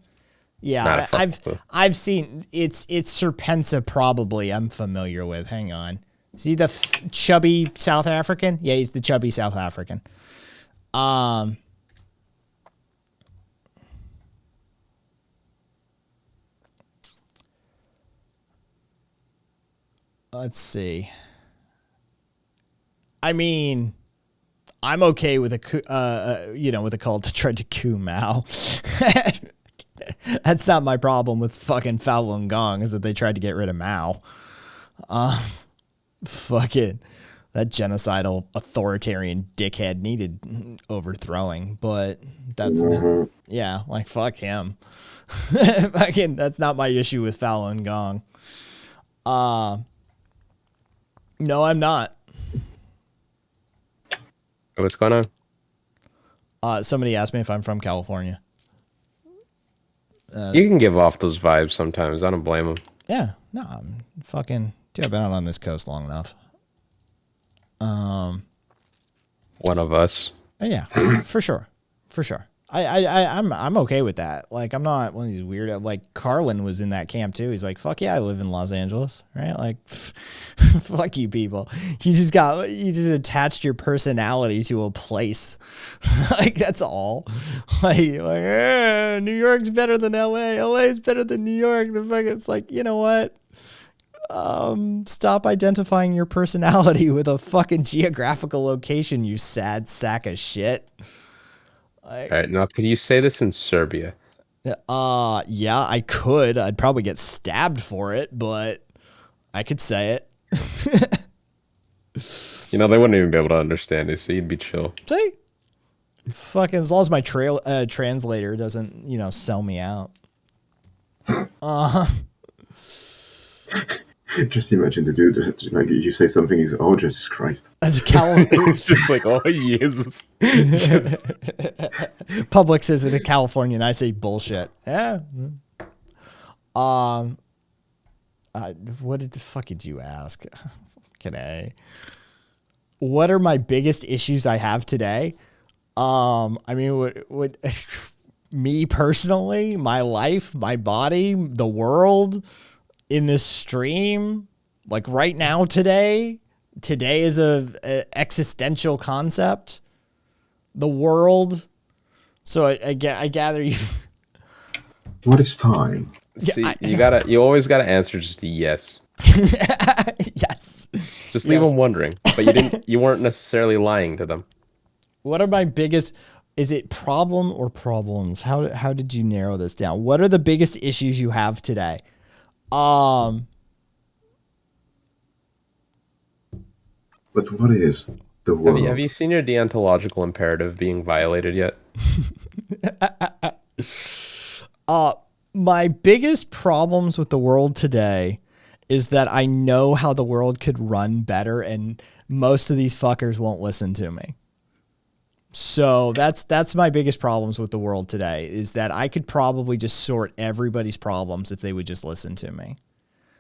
Yeah, Not a fucking clue. I've seen it's Serpensa probably. I'm familiar with. Hang on. Is he the chubby South African? Yeah, he's the chubby South African. Let's see. I mean, I'm okay with with a cult that tried to coup Mao. That's not my problem with fucking Falun Gong, is that they tried to get rid of Mao. Fucking that genocidal authoritarian dickhead needed overthrowing, but that's yeah, like fuck him. Fucking, that's not my issue with Falun Gong. No, I'm not. What's going on? Somebody asked me if I'm from California. You can give off those vibes sometimes. I don't blame him. Yeah, no, I'm fucking. Dude, I've been out on this coast long enough. One of us. Yeah, for sure. I'm okay with that. Like, I'm not one of these weird. Like, Carlin was in that camp too. He's like, fuck yeah, I live in Los Angeles, right? Like, fuck you people. You just attached your personality to a place. Like, that's all. Like New York's better than LA. LA's better than New York. The fuck, it's like, you know what? Stop identifying your personality with a fucking geographical location, you sad sack of shit. All right, now could you say this in Serbia? Yeah, I could. I'd probably get stabbed for it, but I could say it. You know, they wouldn't even be able to understand it, so you'd be chill. See? Fucking, as long as my translator doesn't, sell me out. Just imagine the dude, like, you say something, he's, oh, Jesus Christ. As a Californian. Just like, oh, Jesus. Public says it's a Californian. I say bullshit. Yeah. What the fuck did you ask? What are my biggest issues I have today? I mean, what me personally, my life, my body, the world, in this stream, like right now, today is a existential concept. The world. So I gather you. What is time? See, you always gotta answer just a yes. Yes. Just leave them wondering, but you weren't necessarily lying to them. What are my biggest? Is it problem or problems? How did you narrow this down? What are the biggest issues you have today? But what is the world? Have you seen your deontological imperative being violated yet? My biggest problems with the world today is that I know how the world could run better, and most of these fuckers won't listen to me. So that's my biggest problems with the world today, is that I could probably just sort everybody's problems if they would just listen to me.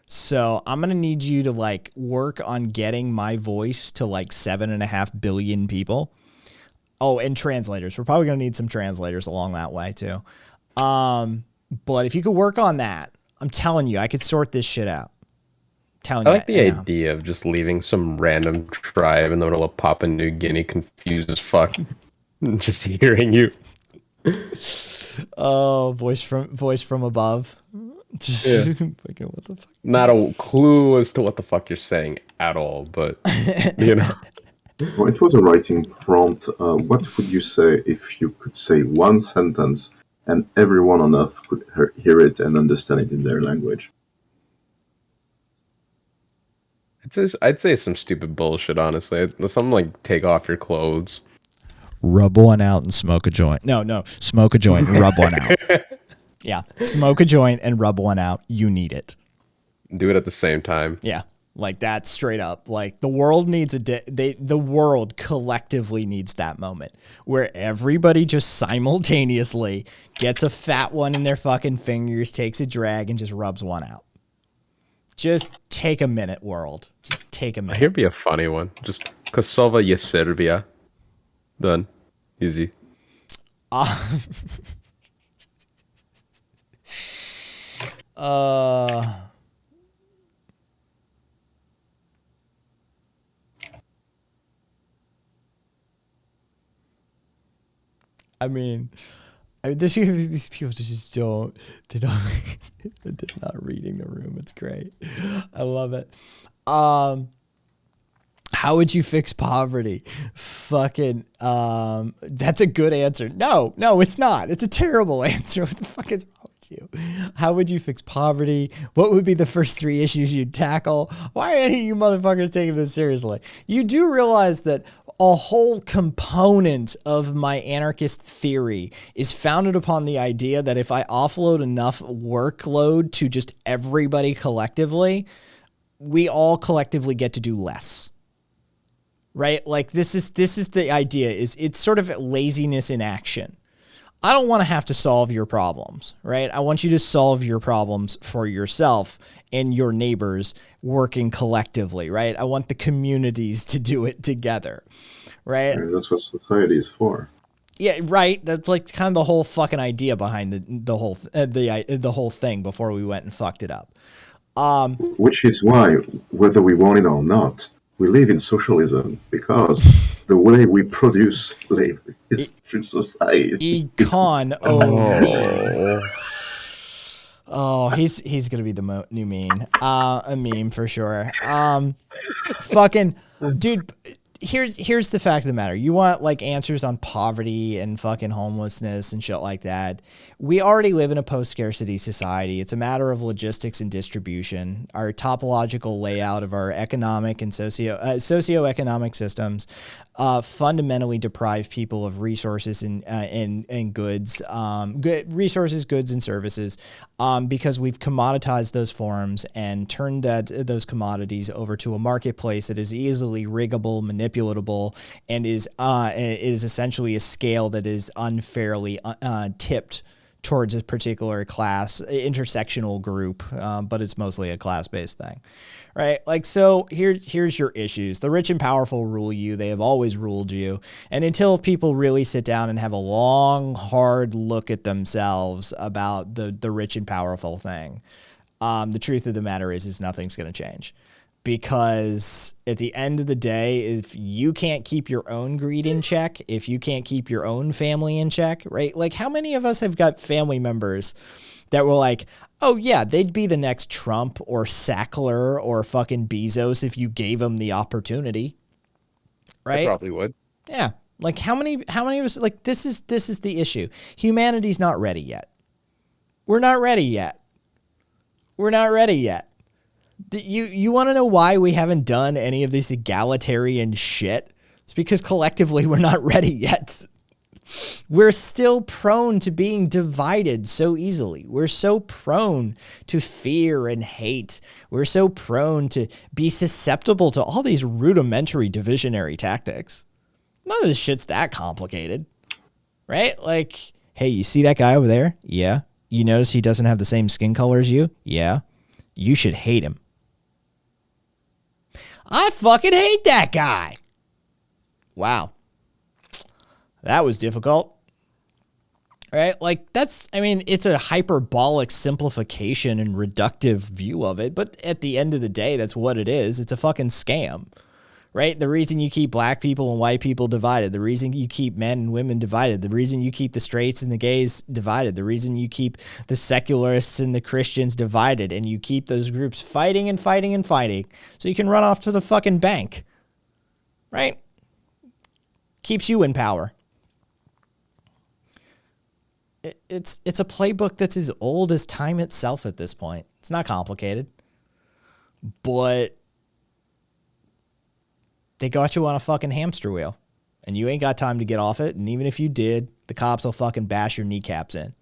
So I'm going to need you to like work on getting my voice to like 7.5 billion people. Oh, and translators. We're probably going to need some translators along that way too. But if you could work on that, I'm telling you, I could sort this shit out. I like the idea of just leaving some random tribe in the middle of Papua New Guinea confused as fuck. Just hearing you. Oh, voice from above. Yeah. What the fuck? Not a clue as to what the fuck you're saying at all, but you know. Well, it was a writing prompt. What would you say if you could say one sentence and everyone on Earth could hear it and understand it in their language? I'd say some stupid bullshit, honestly. Something like take off your clothes. Rub one out and smoke a joint. No. Smoke a joint and rub one out. Yeah. Smoke a joint and rub one out. You need it. Do it at the same time. Yeah. Like that, straight up. Like the world needs the world collectively needs that moment where everybody just simultaneously gets a fat one in their fucking fingers, takes a drag, and just rubs one out. Just take a minute, world. Just take a minute. Here'd be a funny one. Just Kosova je Serbia. Done. Easy. I mean, these people just don't. They're not reading the room. It's great. I love it. How would you fix poverty? Fucking, that's a good answer. No, it's not. It's a terrible answer. What the fuck is wrong with you? How would you fix poverty? What would be the first 3 issues you'd tackle? Why are any of you motherfuckers taking this seriously? You do realize that a whole component of my anarchist theory is founded upon the idea that if I offload enough workload to just everybody collectively, we all collectively get to do less. Right? Like this is the idea, is it's sort of laziness in action. I don't want to have to solve your problems, right? I want you to solve your problems for yourself and your neighbors working collectively, right? I want the communities to do it together, right? And that's what society is for. Yeah, right. That's like kind of the whole fucking idea behind the whole thing before we went and fucked it up. Which is why, whether we want it or not, we live in socialism because the way we produce labor is through society. Econ Oh. Oh, he's gonna be the new meme. A meme for sure. Fucking dude. Here's the fact of the matter. You want like answers on poverty and fucking homelessness and shit like that. We already live in a post-scarcity society. It's a matter of logistics and distribution. Our topological layout of our economic and socioeconomic systems fundamentally deprive people of resources and goods, resources, goods, and services, because we've commoditized those forms and turned those commodities over to a marketplace that is easily riggable, manipulatable, and is essentially a scale that is unfairly tipped towards a particular class, intersectional group, but it's mostly a class-based thing, right? Like, so here's your issues. The rich and powerful rule you. They have always ruled you. And until people really sit down and have a long, hard look at themselves about the rich and powerful thing, the truth of the matter is nothing's going to change. Because at the end of the day, if you can't keep your own greed in check, if you can't keep your own family in check, right? Like, how many of us have got family members that were like, oh yeah, they'd be the next Trump or Sackler or fucking Bezos if you gave them the opportunity, right? I probably would. Yeah. Like, how many of us, like, this is the issue. Humanity's not ready yet. We're not ready yet. We're not ready yet. You want to know why we haven't done any of this egalitarian shit? It's because collectively we're not ready yet. We're still prone to being divided so easily. We're so prone to fear and hate. We're so prone to be susceptible to all these rudimentary divisionary tactics. None of this shit's that complicated, right? Like, hey, you see that guy over there? Yeah. You notice he doesn't have the same skin color as you? Yeah. You should hate him. I fucking hate that guy. Wow. That was difficult. Right? Like, it's a hyperbolic simplification and reductive view of it, but at the end of the day, that's what it is. It's a fucking scam. Right? The reason you keep black people and white people divided, the reason you keep men and women divided, the reason you keep the straights and the gays divided, the reason you keep the secularists and the Christians divided, and you keep those groups fighting and fighting and fighting so you can run off to the fucking bank. Right? Keeps you in power. It's a playbook that's as old as time itself at this point. It's not complicated. But they got you on a fucking hamster wheel, and you ain't got time to get off it. And even if you did, the cops will fucking bash your kneecaps in.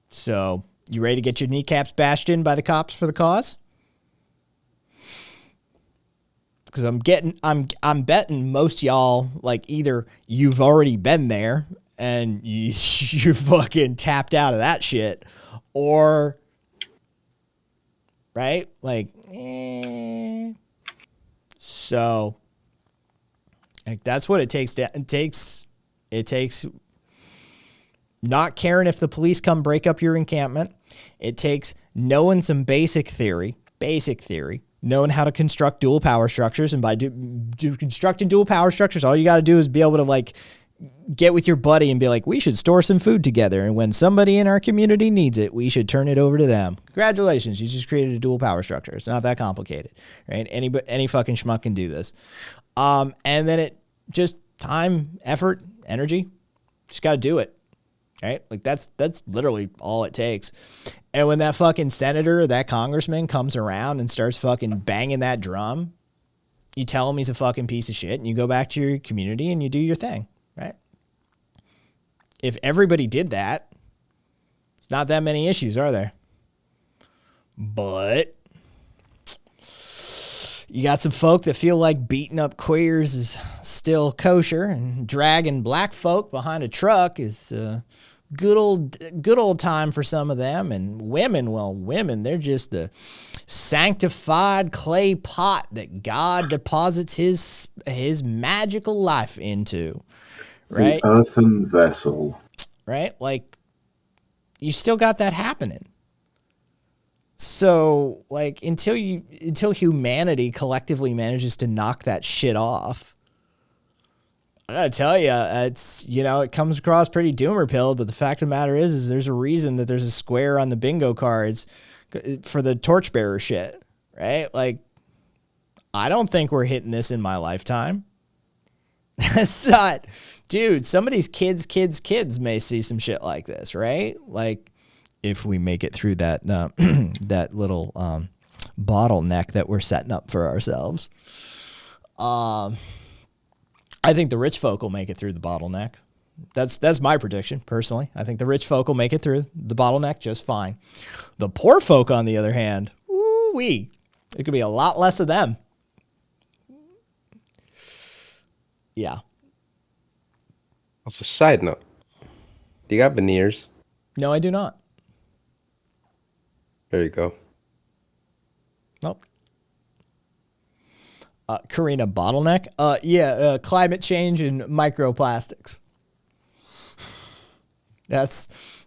So, you ready to get your kneecaps bashed in by the cops for the cause? Because I'm betting most y'all, like, either you've already been there and you fucking tapped out of that shit, or, right? Like, So, like, that's what it takes. It takes not caring if the police come break up your encampment. It takes knowing some basic theory, knowing how to construct dual power structures. And by constructing dual power structures, all you got to do is be able to, like, get with your buddy and be like, we should store some food together. And when somebody in our community needs it, we should turn it over to them. Congratulations. You just created a dual power structure. It's not that complicated, right? Any fucking schmuck can do this. And then it just time, effort, energy, just got to do it. Right? Like, that's literally all it takes. And when that fucking senator or that congressman comes around and starts fucking banging that drum, you tell him he's a fucking piece of shit and you go back to your community and you do your thing. Right? If everybody did that, it's not that many issues, are there? But you got some folk that feel like beating up queers is still kosher, and dragging black folk behind a truck is good old time for some of them. And women, they're just the sanctified clay pot that God deposits his magical life into. right? The earthen vessel. Right? Like, you still got that happening. So, like, until humanity collectively manages to knock that shit off, I gotta tell you, it's, you know, it comes across pretty doomer pilled, but the fact of the matter is there's a reason that there's a square on the bingo cards for the torchbearer shit, right? Like, I don't think we're hitting this in my lifetime. That's not, dude, somebody's kids may see some shit like this, right? Like, if we make it through that that little bottleneck that we're setting up for ourselves. I think the rich folk will make it through the bottleneck. That's my prediction, personally. I think the rich folk will make it through the bottleneck just fine. The poor folk, on the other hand, ooh-wee, it could be a lot less of them. Yeah. Also, side note, do you got veneers? No, I do not. There you go. Nope. Karina, bottleneck? Yeah, climate change and microplastics. That's,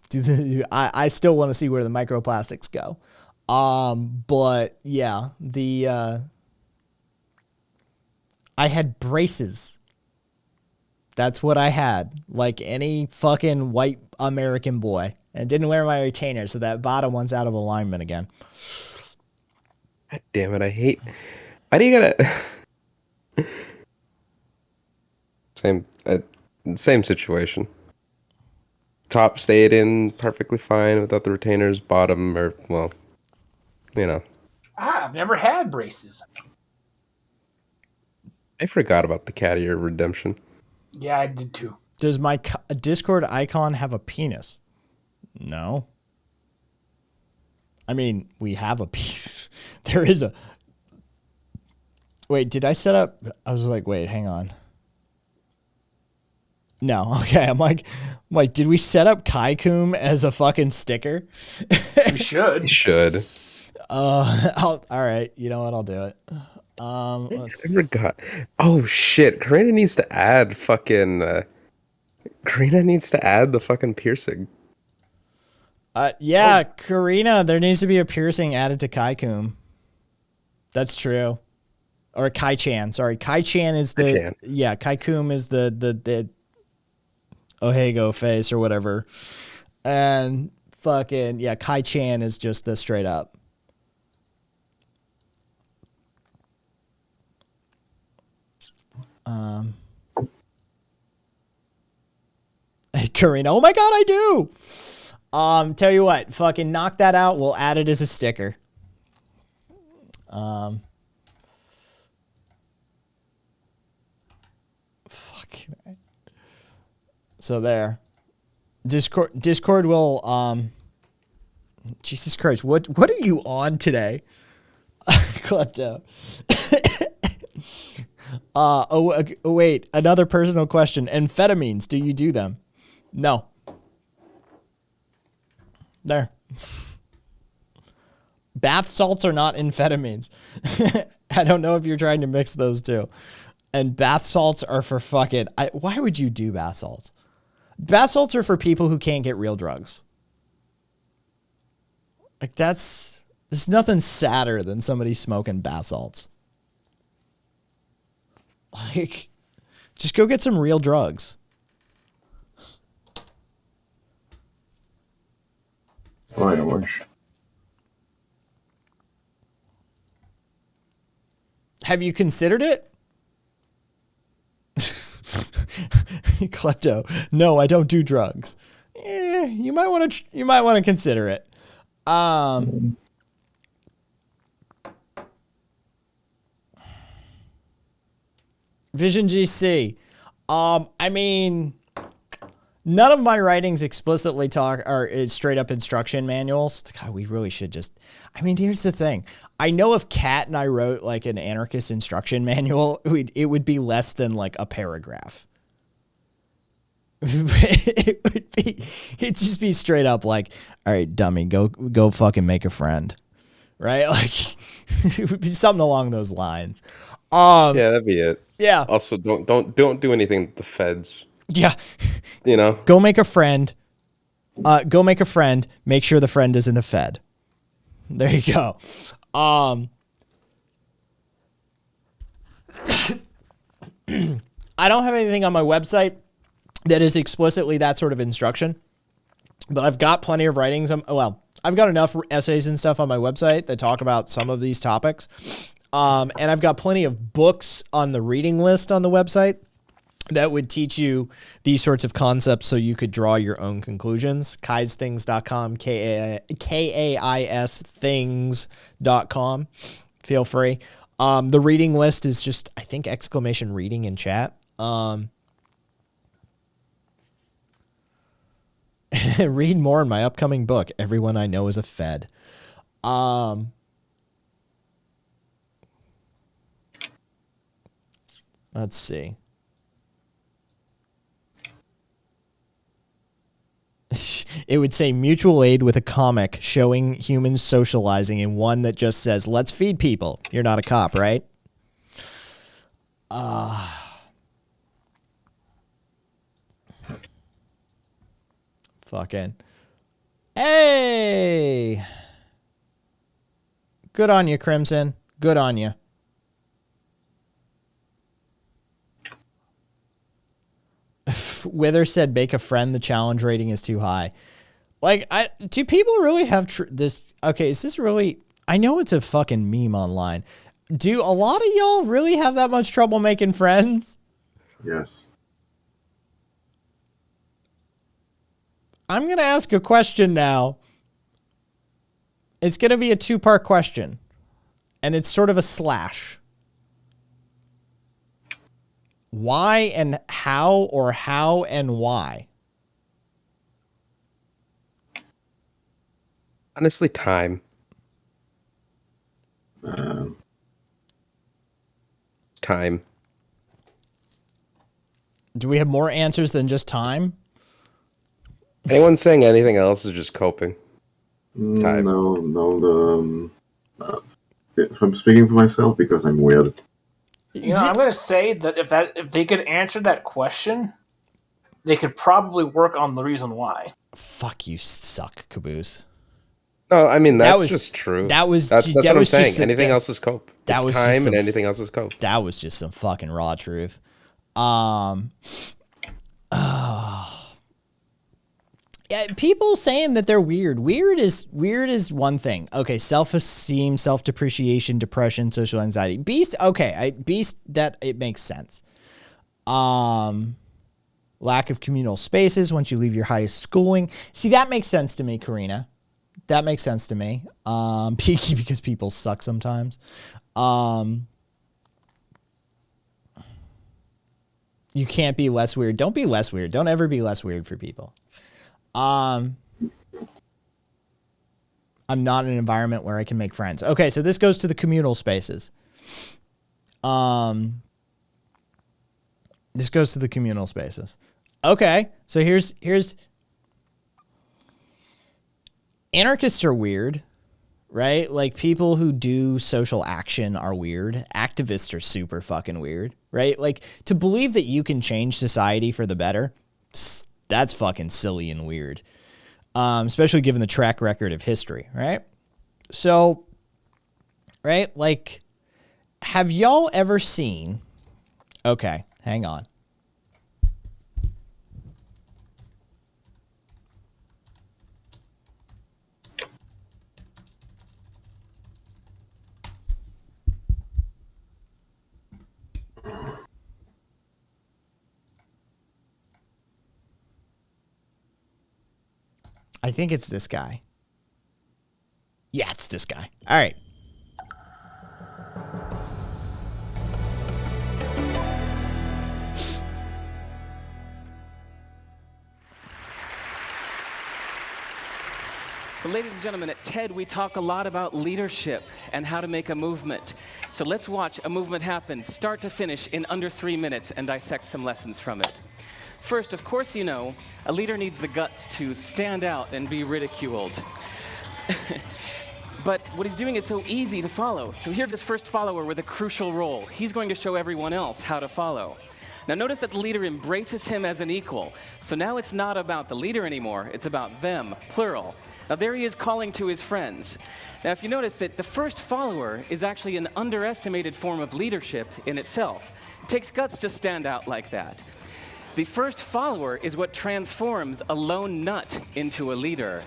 I still want to see where the microplastics go. But yeah, I had braces. That's what I had, like any fucking white American boy. And didn't wear my retainer, so that bottom one's out of alignment again. God damn it, why do you gotta... Same situation. Top stayed in perfectly fine without the retainers. Bottom, or, well, you know. I've never had braces. I forgot about the cat ear redemption. Yeah, I did too. Does my Discord icon have a penis? No. I mean, we have a penis. There is a... Wait, did I set up... I was like, wait, hang on. No, okay. I'm like, did we set up Kaikum as a fucking sticker? We should. You should. All right. You know what? I'll do it. I forgot. Oh shit! Karina needs to add fucking. Karina needs to add the fucking piercing. Yeah, Karina, there needs to be a piercing added to Kaikum. That's true. Or Kai-chan. Sorry, Kai-chan is the... Kai-chan. Yeah, Kaikum is the Ohego face or whatever. And fucking... Yeah, Kai-chan is just the straight up. Hey, Karina. Oh my god, I do! Tell you what, fucking knock that out. We'll add it as a sticker. Fucking. So there. Discord will, Jesus Christ, what are you on today? Klepto. Wait, another personal question. Amphetamines, do you do them? No. There. Bath salts are not amphetamines. I don't know if you're trying to mix those two. And bath salts are for fucking... why would you do bath salts? Bath salts are for people who can't get real drugs. Like, there's nothing sadder than somebody smoking bath salts. Like, just go get some real drugs. Orange. Have you considered it? Klepto. No, I don't do drugs. You might want to consider it. Vision GC. I mean, none of my writings explicitly are straight up instruction manuals. God, we really should just... I mean, here's the thing. I know if Kat and I wrote like an anarchist instruction manual, it would be less than like a paragraph. It'd just be straight up like, all right, dummy, go fucking make a friend. Right? Like, it would be something along those lines. Yeah, that'd be it. Yeah. Also, don't do anything the feds Yeah. You know? Go make a friend. Go make a friend. Make sure the friend isn't a Fed. There you go. I don't have anything on my website that is explicitly that sort of instruction, but I've got plenty of writings. I've got enough essays and stuff on my website that talk about some of these topics. And I've got plenty of books on the reading list on the website that would teach you these sorts of concepts so you could draw your own conclusions. kaisthings.com, K-A-I-S things.com. Feel free. The reading list is just, I think, !reading in chat. Read more in my upcoming book, Everyone I Know is a Fed. Let's see. It would say mutual aid with a comic showing humans socializing and one that just says, let's feed people. You're not a cop, right? Fucking. Hey! Good on you, Crimson. Good on you. Wither said, make a friend. The challenge rating is too high. Like, do people really have this? Okay, is this really? I know it's a fucking meme online. Do a lot of y'all really have that much trouble making friends? Yes. I'm going to ask a question now. It's going to be a two-part question. And it's sort of a slash. Why and how, or how and why? Honestly, time. Time. Do we have more answers than just time? Anyone saying anything else is just coping. Time. No. If I'm speaking for myself, because I'm weird. You know, I'm gonna say that if they could answer that question, they could probably work on the reason why. Fuck, you suck, Caboose. No, I mean that's was just true. That's what I'm saying. Anything else is cope. That it's was time, just and anything else is cope. That was just some fucking raw truth. Yeah, people saying that they're weird. Weird is one thing. Okay, self-esteem, self-depreciation, depression, social anxiety. Beast, okay, Beast, that it makes sense. Lack of communal spaces once you leave your highest schooling. See, that makes sense to me, Karina. That makes sense to me. Peaky because people suck sometimes. You can't be less weird. Don't be less weird. Don't ever be less weird for people. I'm not in an environment where I can make friends. Okay, so this goes to the communal spaces. This goes to the communal spaces. Okay, so here's anarchists are weird, right? Like people who do social action are weird. Activists are super fucking weird, right? Like to believe that you can change society for the better, that's fucking silly and weird. Especially given the track record of history, right? So, right? Like, have y'all ever seen, okay, hang on. I think it's this guy. Yeah, it's this guy. All right. So ladies and gentlemen, at TED we talk a lot about leadership and how to make a movement. So let's watch a movement happen, start to finish, in under 3 minutes and dissect some lessons from it. First, of course you know, a leader needs the guts to stand out and be ridiculed. But what he's doing is so easy to follow. So here's his first follower with a crucial role. He's going to show everyone else how to follow. Now notice that the leader embraces him as an equal. So now it's not about the leader anymore, it's about them, plural. Now there he is calling to his friends. Now if you notice that the first follower is actually an underestimated form of leadership in itself. It takes guts to stand out like that. The first follower is what transforms a lone nut into a leader.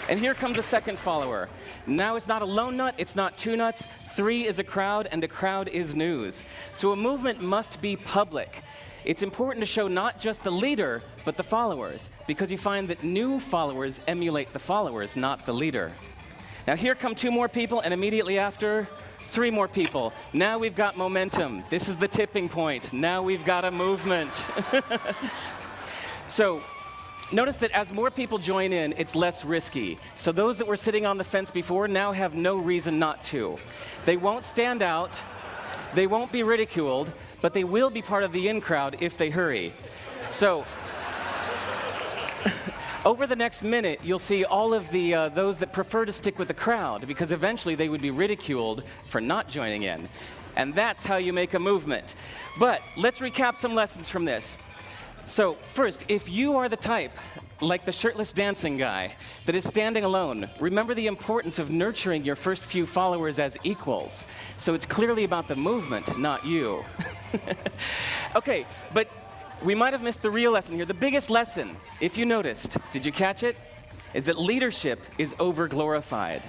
And here comes a second follower. Now it's not a lone nut, it's not two nuts, 3 is a crowd, and a crowd is news. So a movement must be public. It's important to show not just the leader, but the followers, because you find that new followers emulate the followers, not the leader. Now here come 2 more people, and immediately after, 3 more people. Now we've got momentum. This is the tipping point. Now we've got a movement. So notice that as more people join in, it's less risky. So those that were sitting on the fence before now have no reason not to. They won't stand out, they won't be ridiculed, but they will be part of the in crowd if they hurry. So over the next minute, you'll see all of the those that prefer to stick with the crowd, because eventually they would be ridiculed for not joining in. And that's how you make a movement. But let's recap some lessons from this. So first, if you are the type, like the shirtless dancing guy, that is standing alone, remember the importance of nurturing your first few followers as equals. So it's clearly about the movement, not you. Okay, but we might have missed the real lesson here. The biggest lesson, if you noticed, did you catch it? Is that leadership is over-glorified.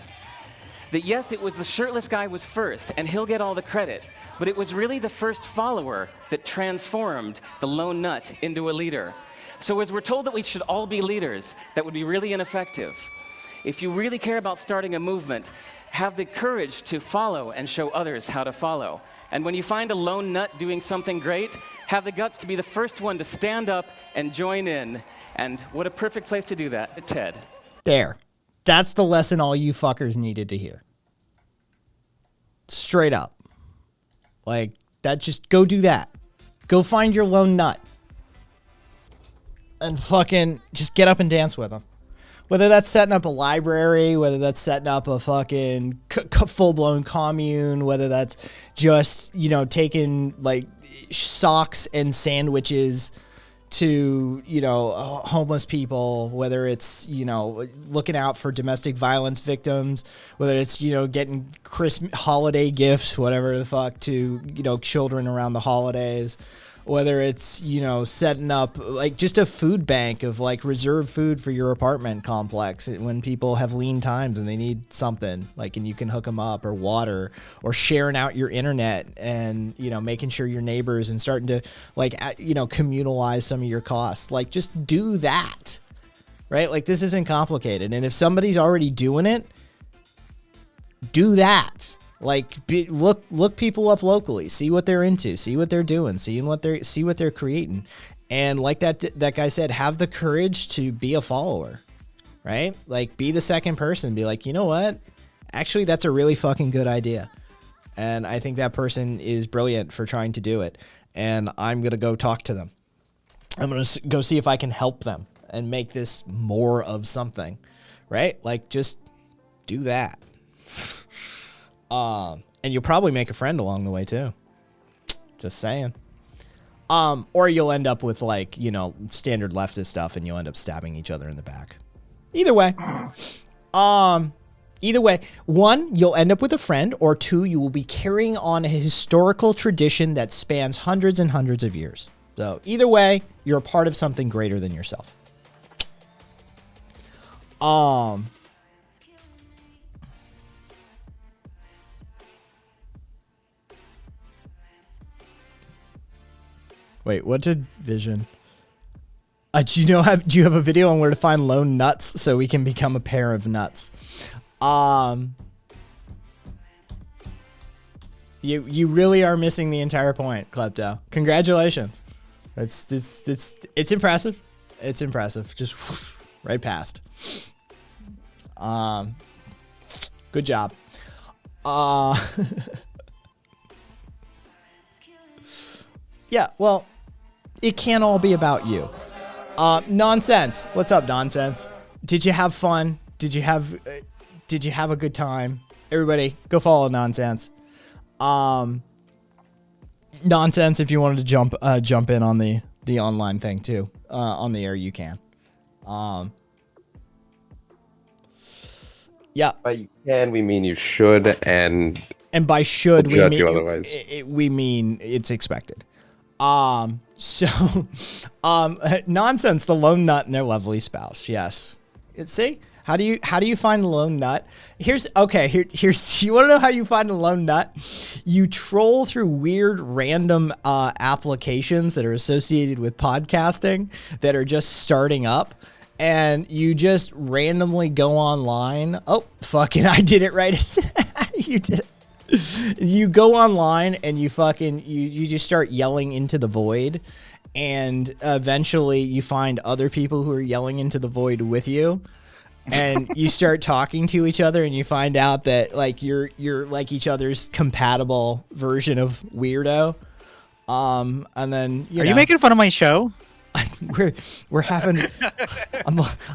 That yes, it was the shirtless guy was first, and he'll get all the credit, but it was really the first follower that transformed the lone nut into a leader. So as we're told that we should all be leaders, that would be really ineffective. If you really care about starting a movement, have the courage to follow and show others how to follow. And when you find a lone nut doing something great, have the guts to be the first one to stand up and join in. And what a perfect place to do that, Ted. There. That's the lesson all you fuckers needed to hear. Straight up. Like, that, just go do that. Go find your lone nut. And fucking just get up and dance with them. Whether that's setting up a library, whether that's setting up a fucking full-blown commune, whether that's just, you know, taking, like, socks and sandwiches to, you know, homeless people, whether it's, you know, looking out for domestic violence victims, whether it's, you know, getting Christmas holiday gifts, whatever the fuck, to, you know, children around the holidays, whether it's, you know, setting up like just a food bank of like reserved food for your apartment complex when people have lean times and they need something, like, and you can hook them up, or water, or sharing out your internet and, you know, making sure your neighbors and starting to, like, you know, communalize some of your costs. Like, just do that, right? Like, this isn't complicated. And if somebody's already doing it, do that. Like, look people up locally, see what they're into, see what they're doing, see what they're creating, and like that guy said, have the courage to be a follower, right? Like, be the second person, be like, you know what? Actually, that's a really fucking good idea, and I think that person is brilliant for trying to do it, and I'm gonna go talk to them. I'm gonna go see if I can help them and make this more of something, right? Like, just do that. And you'll probably make a friend along the way too. Just saying. Or you'll end up with, like, you know, standard leftist stuff and you'll end up stabbing each other in the back. Either way. One, you'll end up with a friend, or two, you will be carrying on a historical tradition that spans hundreds and hundreds of years. So either way, you're a part of something greater than yourself. Wait, what did Vision? Do you have a video on where to find lone nuts so we can become a pair of nuts? You really are missing the entire point, Klepto. Congratulations. It's impressive. It's impressive. Just whoosh, right past. Good job. Yeah, well, it can't all be about you. Nonsense. What's up, Nonsense? Did you have fun? Did you have a good time? everybody, go follow Nonsense. Nonsense, if you wanted to jump in on the online thing too, on the air, you can. Yeah. By you can, we mean you should, and by should we judge mean you otherwise. we mean it's expected. So, Nonsense, the lone nut and their lovely spouse. Yes. See, how do you find a lone nut? Here's you want to know how you find a lone nut? You troll through weird random applications that are associated with podcasting that are just starting up, and you just randomly go online. Oh, fucking, I did it right. You did. You go online and you just start yelling into the void, and eventually you find other people who are yelling into the void with you, and you start talking to each other, and you find out that like you're like each other's compatible version of weirdo. And then are you making fun of my show? we're having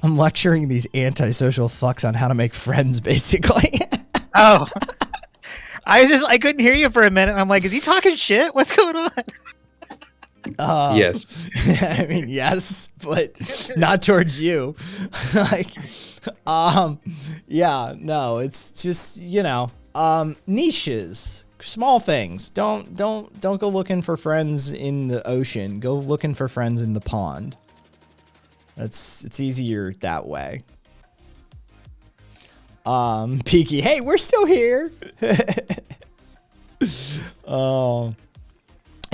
I'm lecturing these antisocial fucks on how to make friends, basically. Oh. I couldn't hear you for a minute. I'm like, is he talking shit? What's going on? Yes. I mean, yes, but not towards you. Like, yeah, no, it's just, niches, small things. Don't go looking for friends in the ocean. Go looking for friends in the pond. It's easier that way. Peaky, hey, we're still here. I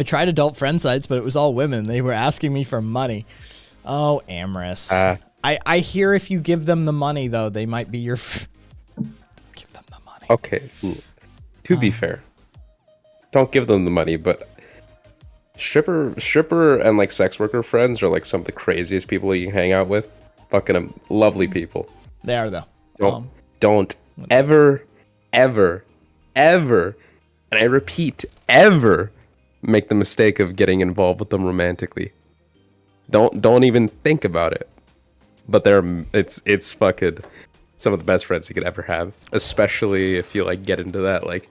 tried adult friend sites, but it was all women. They were asking me for money. Oh, Amorous. I hear if you give them the money, though, they might be your... Give them the money. Okay. To be fair, don't give them the money, but stripper and like sex worker friends are like some of the craziest people you can hang out with. Fucking lovely people. They are, though. Don't ever, and I repeat, ever make the mistake of getting involved with them romantically. Don't even think about it. But it's fucking some of the best friends you could ever have, especially if you like get into that, like,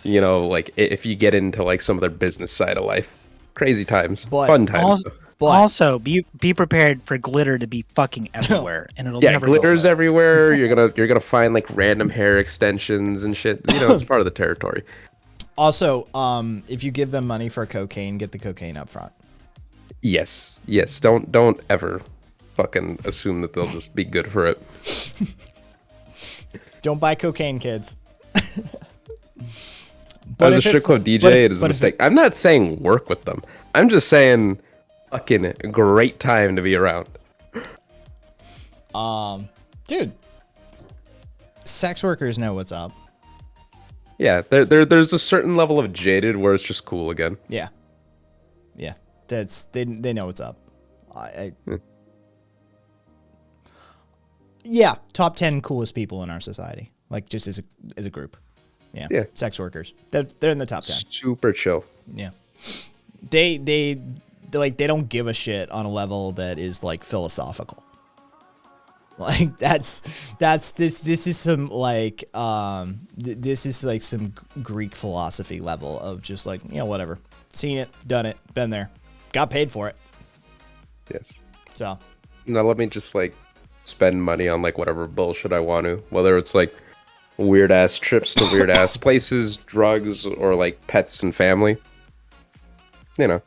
like if you get into like some of their business side of life. Crazy times, fun times. Also, be prepared for glitter to be fucking everywhere, and it'll never glitter's go away. everywhere. You're gonna find like random hair extensions and shit. It's part of the territory. Also, if you give them money for cocaine, get the cocaine up front. Yes. Don't ever fucking assume that they'll just be good for it. Don't buy cocaine, kids. As a strip club DJ, it is a mistake. I'm not saying work with them. I'm just saying fucking great time to be around. Dude, sex workers know what's up. Yeah, there's a certain level of jaded where it's just cool again. Yeah. They know what's up. Yeah, top 10 coolest people in our society, like just as a group. Yeah. Sex workers. They're in the top 10. Super chill. Yeah. They don't give a shit on a level that is like philosophical. Like this is some like this is like some Greek philosophy level of just like, whatever. Seen it, done it, been there. Got paid for it. Yes. So now let me just like spend money on like whatever bullshit I want to, whether it's like weird ass trips to weird ass places, drugs, or like pets and family. They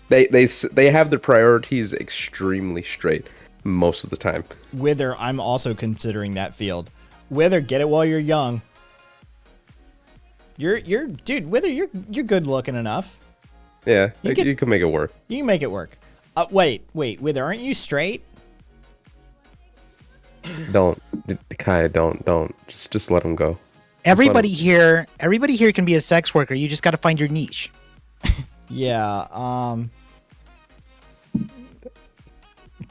have their priorities extremely straight most of the time. Wither, I'm also considering that field. Wither, get it while you're young. Dude, Wither, you're good looking enough. Yeah, you can make it work. You can make it work. Wait, Wither, aren't you straight? Don't. Just let him go. Everybody here can be a sex worker. You just got to find your niche. Yeah.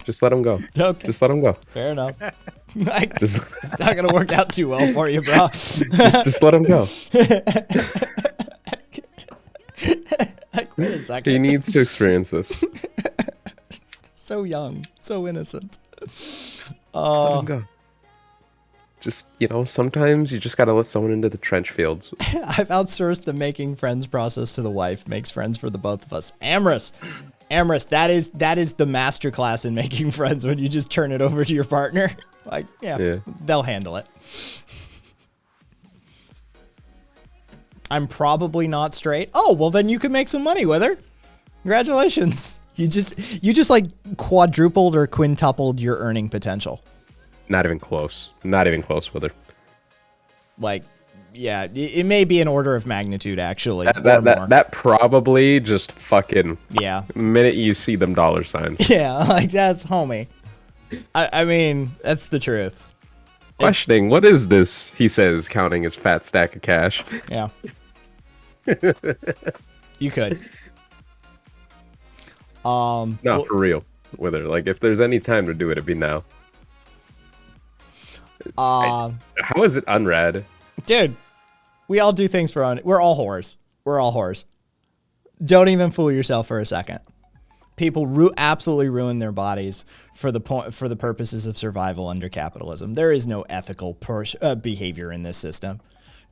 Just let him go. Okay. Just let him go. Fair enough. It's not gonna work out too well for you, bro. just let him go. Like, wait a second. He needs to experience this. So young, so innocent. Just let him go. just, sometimes you just gotta let someone into the trench fields. I've outsourced the making friends process to the wife. Makes friends for the both of us. Amorous, that is the masterclass in making friends when you just turn it over to your partner. Like, yeah. They'll handle it. I'm probably not straight. Oh, well then you can make some money with her. Congratulations. You just like quadrupled or quintupled your earning potential. Not even close. Not even close with her. Like, yeah, it may be an order of magnitude actually. That probably just fucking minute you see them dollar signs. Yeah, like that's homie. I mean, that's the truth. Questioning, what is this? He says, counting his fat stack of cash. Yeah. You could. No, for real. With her. Like, if there's any time to do it, it'd be now. How is it unrad? Dude, we all do things for we're all whores. We're all whores. Don't even fool yourself for a second. People absolutely ruin their bodies for the purposes of survival under capitalism. There is no ethical behavior in this system.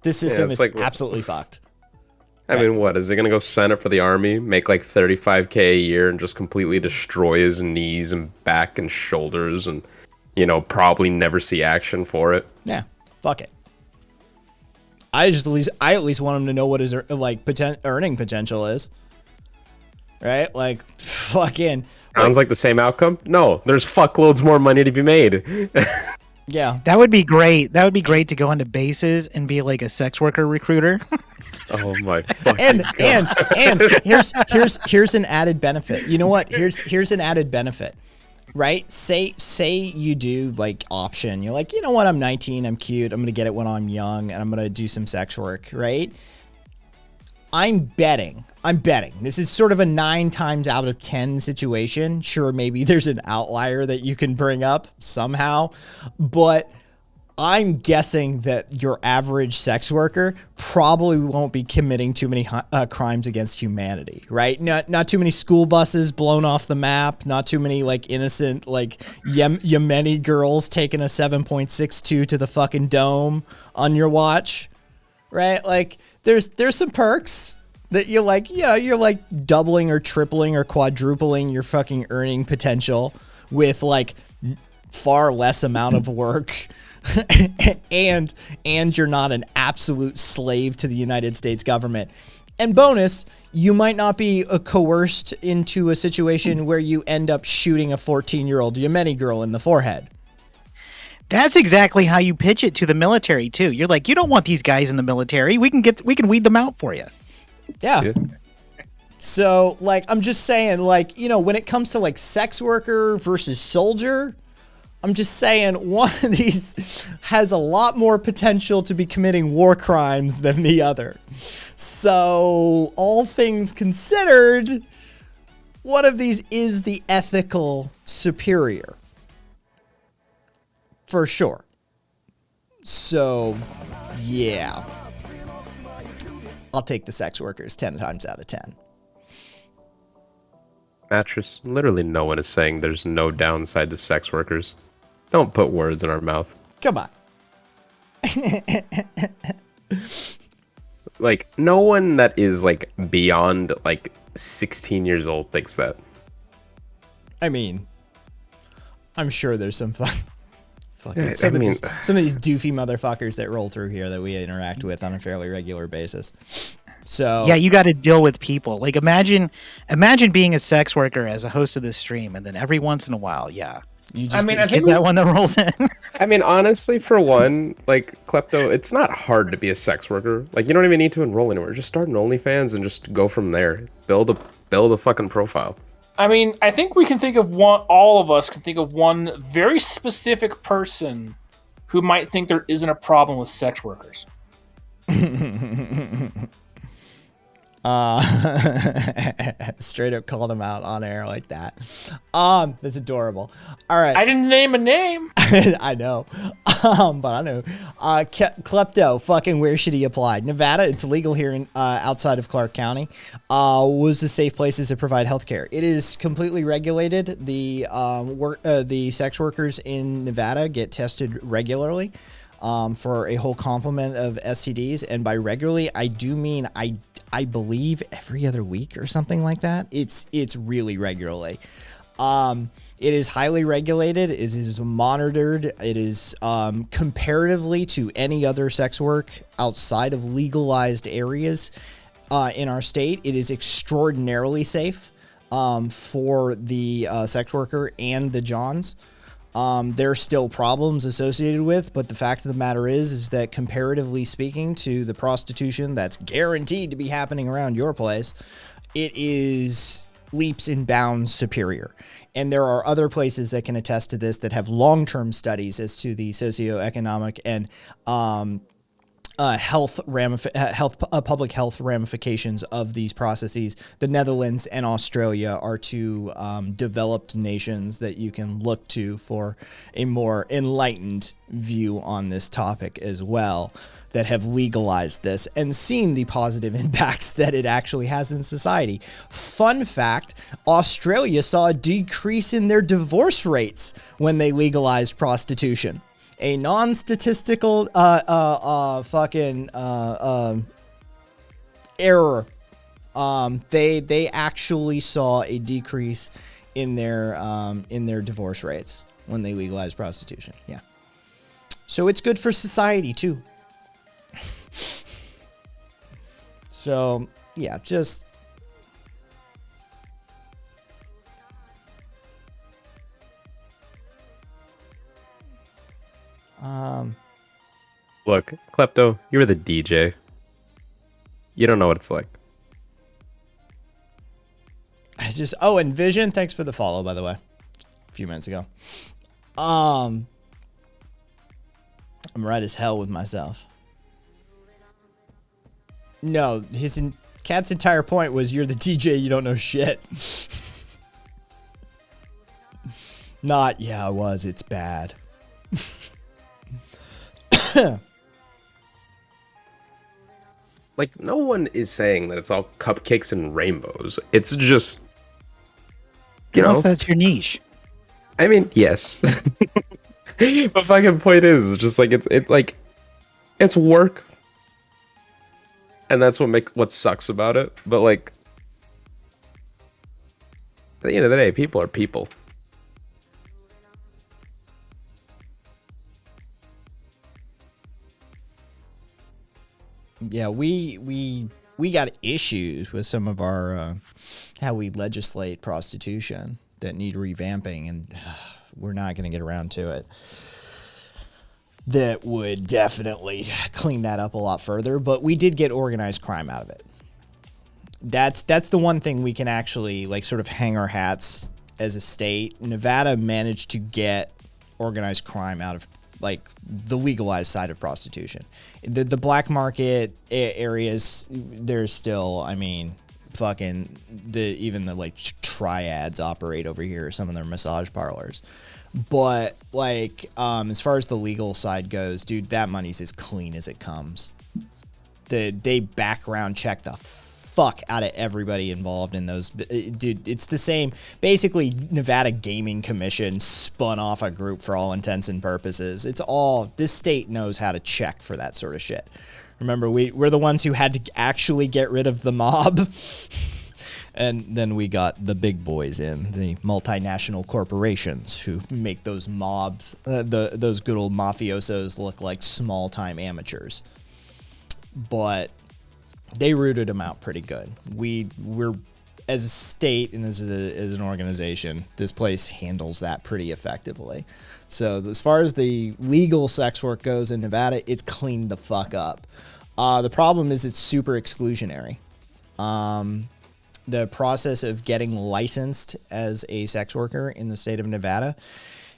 This system is like, absolutely fucked. I mean, what? Is he going to go sign up for the army, make like $35K a year, and just completely destroy his knees and back and shoulders and, probably never see action for it? Yeah, fuck it. I at least want him to know what his earning potential is. Right? Like, fucking. Sounds like the same outcome? No, there's fuckloads more money to be made. Yeah. That would be great. That would be great to go into bases and be like a sex worker recruiter. Oh my fucking God. And here's an added benefit. You know what? Here's an added benefit. Right? Say you do like option. You're like, you know what? I'm 19. I'm cute. I'm going to get it when I'm young and I'm going to do some sex work, right? I'm betting. This is sort of a 9 times out of 10 situation. Sure, maybe there's an outlier that you can bring up somehow, but I'm guessing that your average sex worker probably won't be committing too many crimes against humanity, right? Not too many school buses blown off the map. Not too many like innocent like Yemeni girls taking a 7.62 to the fucking dome on your watch, right? Like there's some perks that you're like, you're like doubling or tripling or quadrupling your fucking earning potential with like far less amount of work. and you're not an absolute slave to the United States government. And bonus, you might not be coerced into a situation where you end up shooting a 14-year-old Yemeni girl in the forehead. That's exactly how you pitch it to the military too. You're like, you don't want these guys in the military. We can weed them out for you. Yeah. So like, I'm just saying like, when it comes to like sex worker versus soldier, I'm just saying one of these has a lot more potential to be committing war crimes than the other. So all things considered, one of these is the ethical superior. For sure. So, yeah. I'll take the sex workers 10 times out of 10. Mattress, literally no one is saying there's no downside to sex workers. Don't put words in our mouth. Come on. Like, no one that is, like, beyond, like, 16 years old thinks that. I mean, I'm sure there's some some of these doofy motherfuckers that roll through here that we interact with on a fairly regular basis. So yeah, you got to deal with people. Like, imagine being a sex worker as a host of this stream, and then every once in a while, I think that one that rolls in. I mean, honestly, for one, like, Klepto, it's not hard to be a sex worker. Like, you don't even need to enroll anywhere. Just start an OnlyFans and just go from there. Build a fucking profile. I mean, I think we can think of all of us can think of one very specific person who might think there isn't a problem with sex workers. Straight up called him out on air like that. That's adorable. All right. I didn't name a name. I know. But I know. Klepto, fucking where should he apply? Nevada, it's legal here in outside of Clark County. Was the safe places to provide healthcare. It is completely regulated. The sex workers in Nevada get tested regularly. for a whole complement of STDs. And by regularly, I do mean I believe every other week or something like that. It's really regularly. It is highly regulated. It is monitored. It is comparatively to any other sex work outside of legalized areas in our state, it is extraordinarily safe for the sex worker and the Johns. There are still problems associated with, but the fact of the matter is that comparatively speaking to the prostitution that's guaranteed to be happening around your place, it is leaps and bounds superior. And there are other places that can attest to this that have long-term studies as to the socioeconomic and public health ramifications of these processes. The Netherlands and Australia are two developed nations that you can look to for a more enlightened view on this topic as well, that have legalized this and seen the positive impacts that it actually has in society. Fun fact, Australia saw a decrease in their divorce rates when they legalized prostitution. A non-statistical error. They actually saw a decrease in their divorce rates when they legalized prostitution. Yeah. So it's good for society too. So yeah, just look, Klepto, you were the DJ. You don't know what it's like. And Vision, thanks for the follow, by the way, a few minutes ago. I'm right as hell with myself. No, Cat's entire point was you're the DJ, you don't know shit. Not, yeah, I was, it's bad. Like, no one is saying that it's all cupcakes and rainbows. It's just, you know. That's your niche. I mean, yes. But fucking point is, just like, it's work. And that's what sucks about it. But like, at the end of the day, people are people. Yeah, we got issues with some of our how we legislate prostitution that need revamping, and we're not going to get around to it. That would definitely clean that up a lot further, but we did get organized crime out of it. That's the one thing we can actually like sort of hang our hats as a state. Nevada managed to get organized crime out of like the legalized side of prostitution. The black market areas, there's still, I mean, fucking even the like triads operate over here, some of their massage parlors. But like as far as the legal side goes, dude, that money's as clean as it comes. They background check the fuck out of everybody involved in those. Dude, it's the same. Basically, Nevada Gaming Commission spun off a group for all intents and purposes. It's all, this state knows how to check for that sort of shit. Remember, we're the ones who had to actually get rid of the mob. And then we got the big boys in, the multinational corporations who make those mobs, those good old mafiosos look like small-time amateurs. But they rooted them out pretty good. We're as a state and as an organization, this place handles that pretty effectively. So as far as the legal sex work goes in Nevada, it's cleaned the fuck up. The problem is it's super exclusionary. The process of getting licensed as a sex worker in the state of Nevada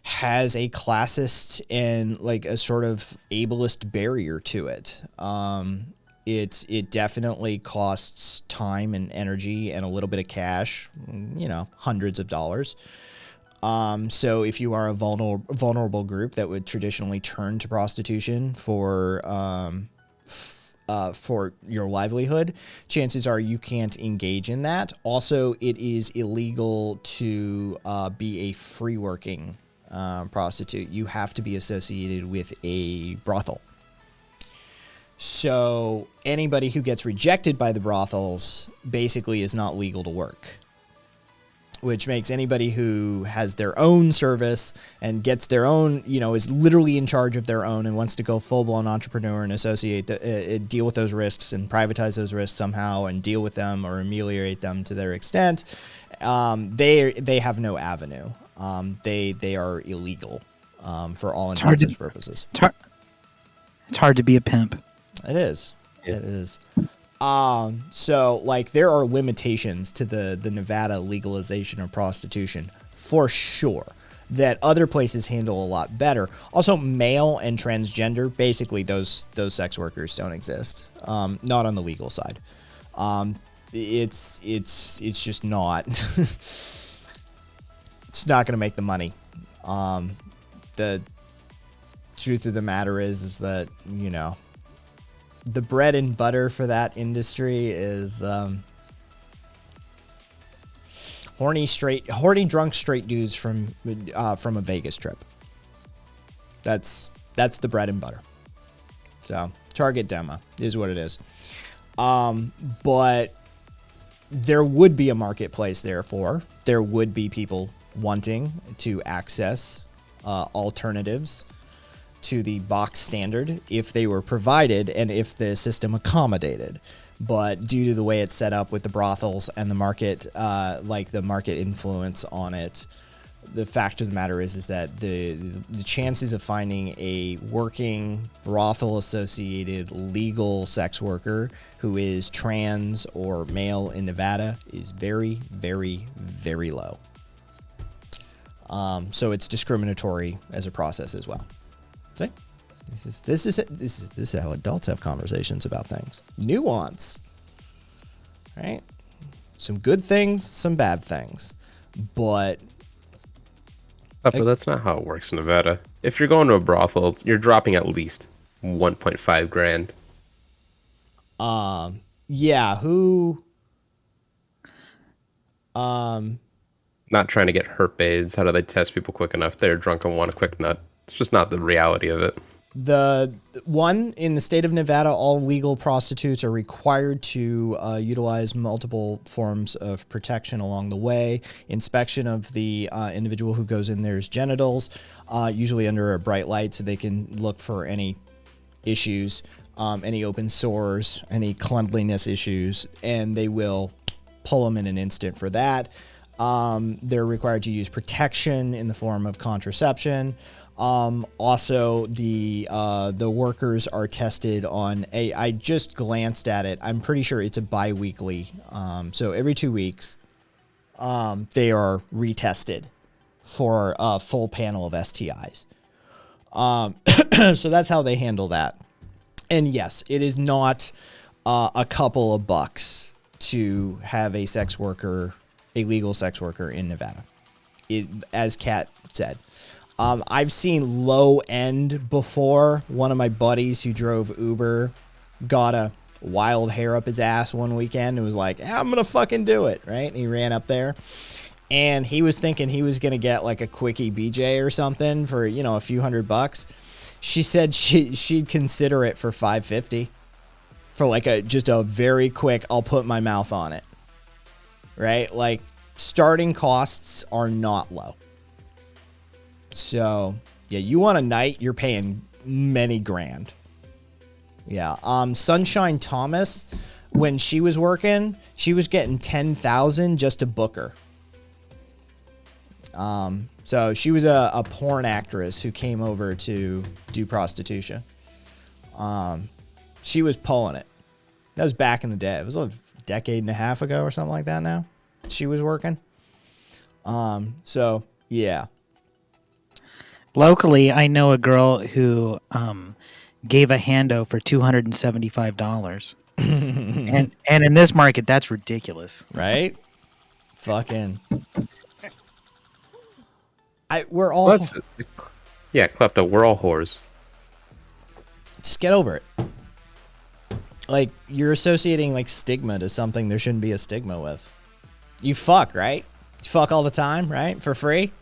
has a classist and like a sort of ableist barrier to it. It definitely costs time and energy and a little bit of cash, you know, hundreds of dollars. So if you are a vulnerable group that would traditionally turn to prostitution for your livelihood, chances are you can't engage in that. Also, it is illegal to be a free working prostitute, you have to be associated with a brothel. So anybody who gets rejected by the brothels basically is not legal to work, which makes anybody who has their own service and gets their own, is literally in charge of their own and wants to go full-blown entrepreneur and deal with those risks and privatize those risks somehow and deal with them or ameliorate them to their extent, they have no avenue. They are illegal for all intents and purposes. It's hard to be a pimp. It is. Yeah. It is. So like there are limitations to the Nevada legalization of prostitution for sure that other places handle a lot better. Also, male and transgender, basically those sex workers don't exist. Not on the legal side. It's just not. It's not going to make the money. The truth of the matter is that, the bread and butter for that industry is horny drunk straight dudes from a Vegas trip. That's the bread and butter. So target demo is what it is. But there would be a marketplace, therefore. There would be people wanting to access alternatives to the box standard if they were provided and if the system accommodated. But due to the way it's set up with the brothels and the market, the market influence on it, the fact of the matter is that the chances of finding a working brothel-associated legal sex worker who is trans or male in Nevada is very, very, very low. So it's discriminatory as a process as well. See? This is how adults have conversations about things. Nuance. Right? Some good things, some bad things. But that's not how it works in Nevada. If you're going to a brothel, you're dropping at least 1.5 grand. Yeah, who not trying to get herpes. How do they test people quick enough? They're drunk and want a quick nut. It's just not the reality of it. The one in the state of Nevada, all legal prostitutes are required to utilize multiple forms of protection along the way. Inspection of the individual who goes in there's genitals, usually under a bright light so they can look for any issues, any open sores, any cleanliness issues, and they will pull them in an instant for that. They're required to use protection in the form of contraception. Also, the workers are tested on I just glanced at it. I'm pretty sure it's a bi-weekly. So every 2 weeks, they are retested for a full panel of STIs. So that's how they handle that. And yes, it is not a couple of bucks to have a sex worker, a legal sex worker in Nevada. As Kat said. I've seen low end before. One of my buddies who drove Uber got a wild hair up his ass one weekend and was like, I'm going to fucking do it, right? And he ran up there and he was thinking he was going to get like a quickie BJ or something for, a few $100. She said she'd consider it for $550 for like just a very quick, I'll put my mouth on it, right? Like starting costs are not low. So, yeah, you want a night, you're paying many grand. Yeah. Sunshine Thomas, when she was working, she was getting $10,000 just to book her. So she was a porn actress who came over to do prostitution. She was pulling it. That was back in the day. It was a decade and a half ago or something like that now. She was working. So, yeah. Locally, I know a girl who gave a hando for $275. and in this market, that's ridiculous. Right? Fucking. We're all... Yeah, Klepto, we're all whores. Just get over it. Like, you're associating, like, stigma to something there shouldn't be a stigma with. You fuck, right? You fuck all the time, right? For free?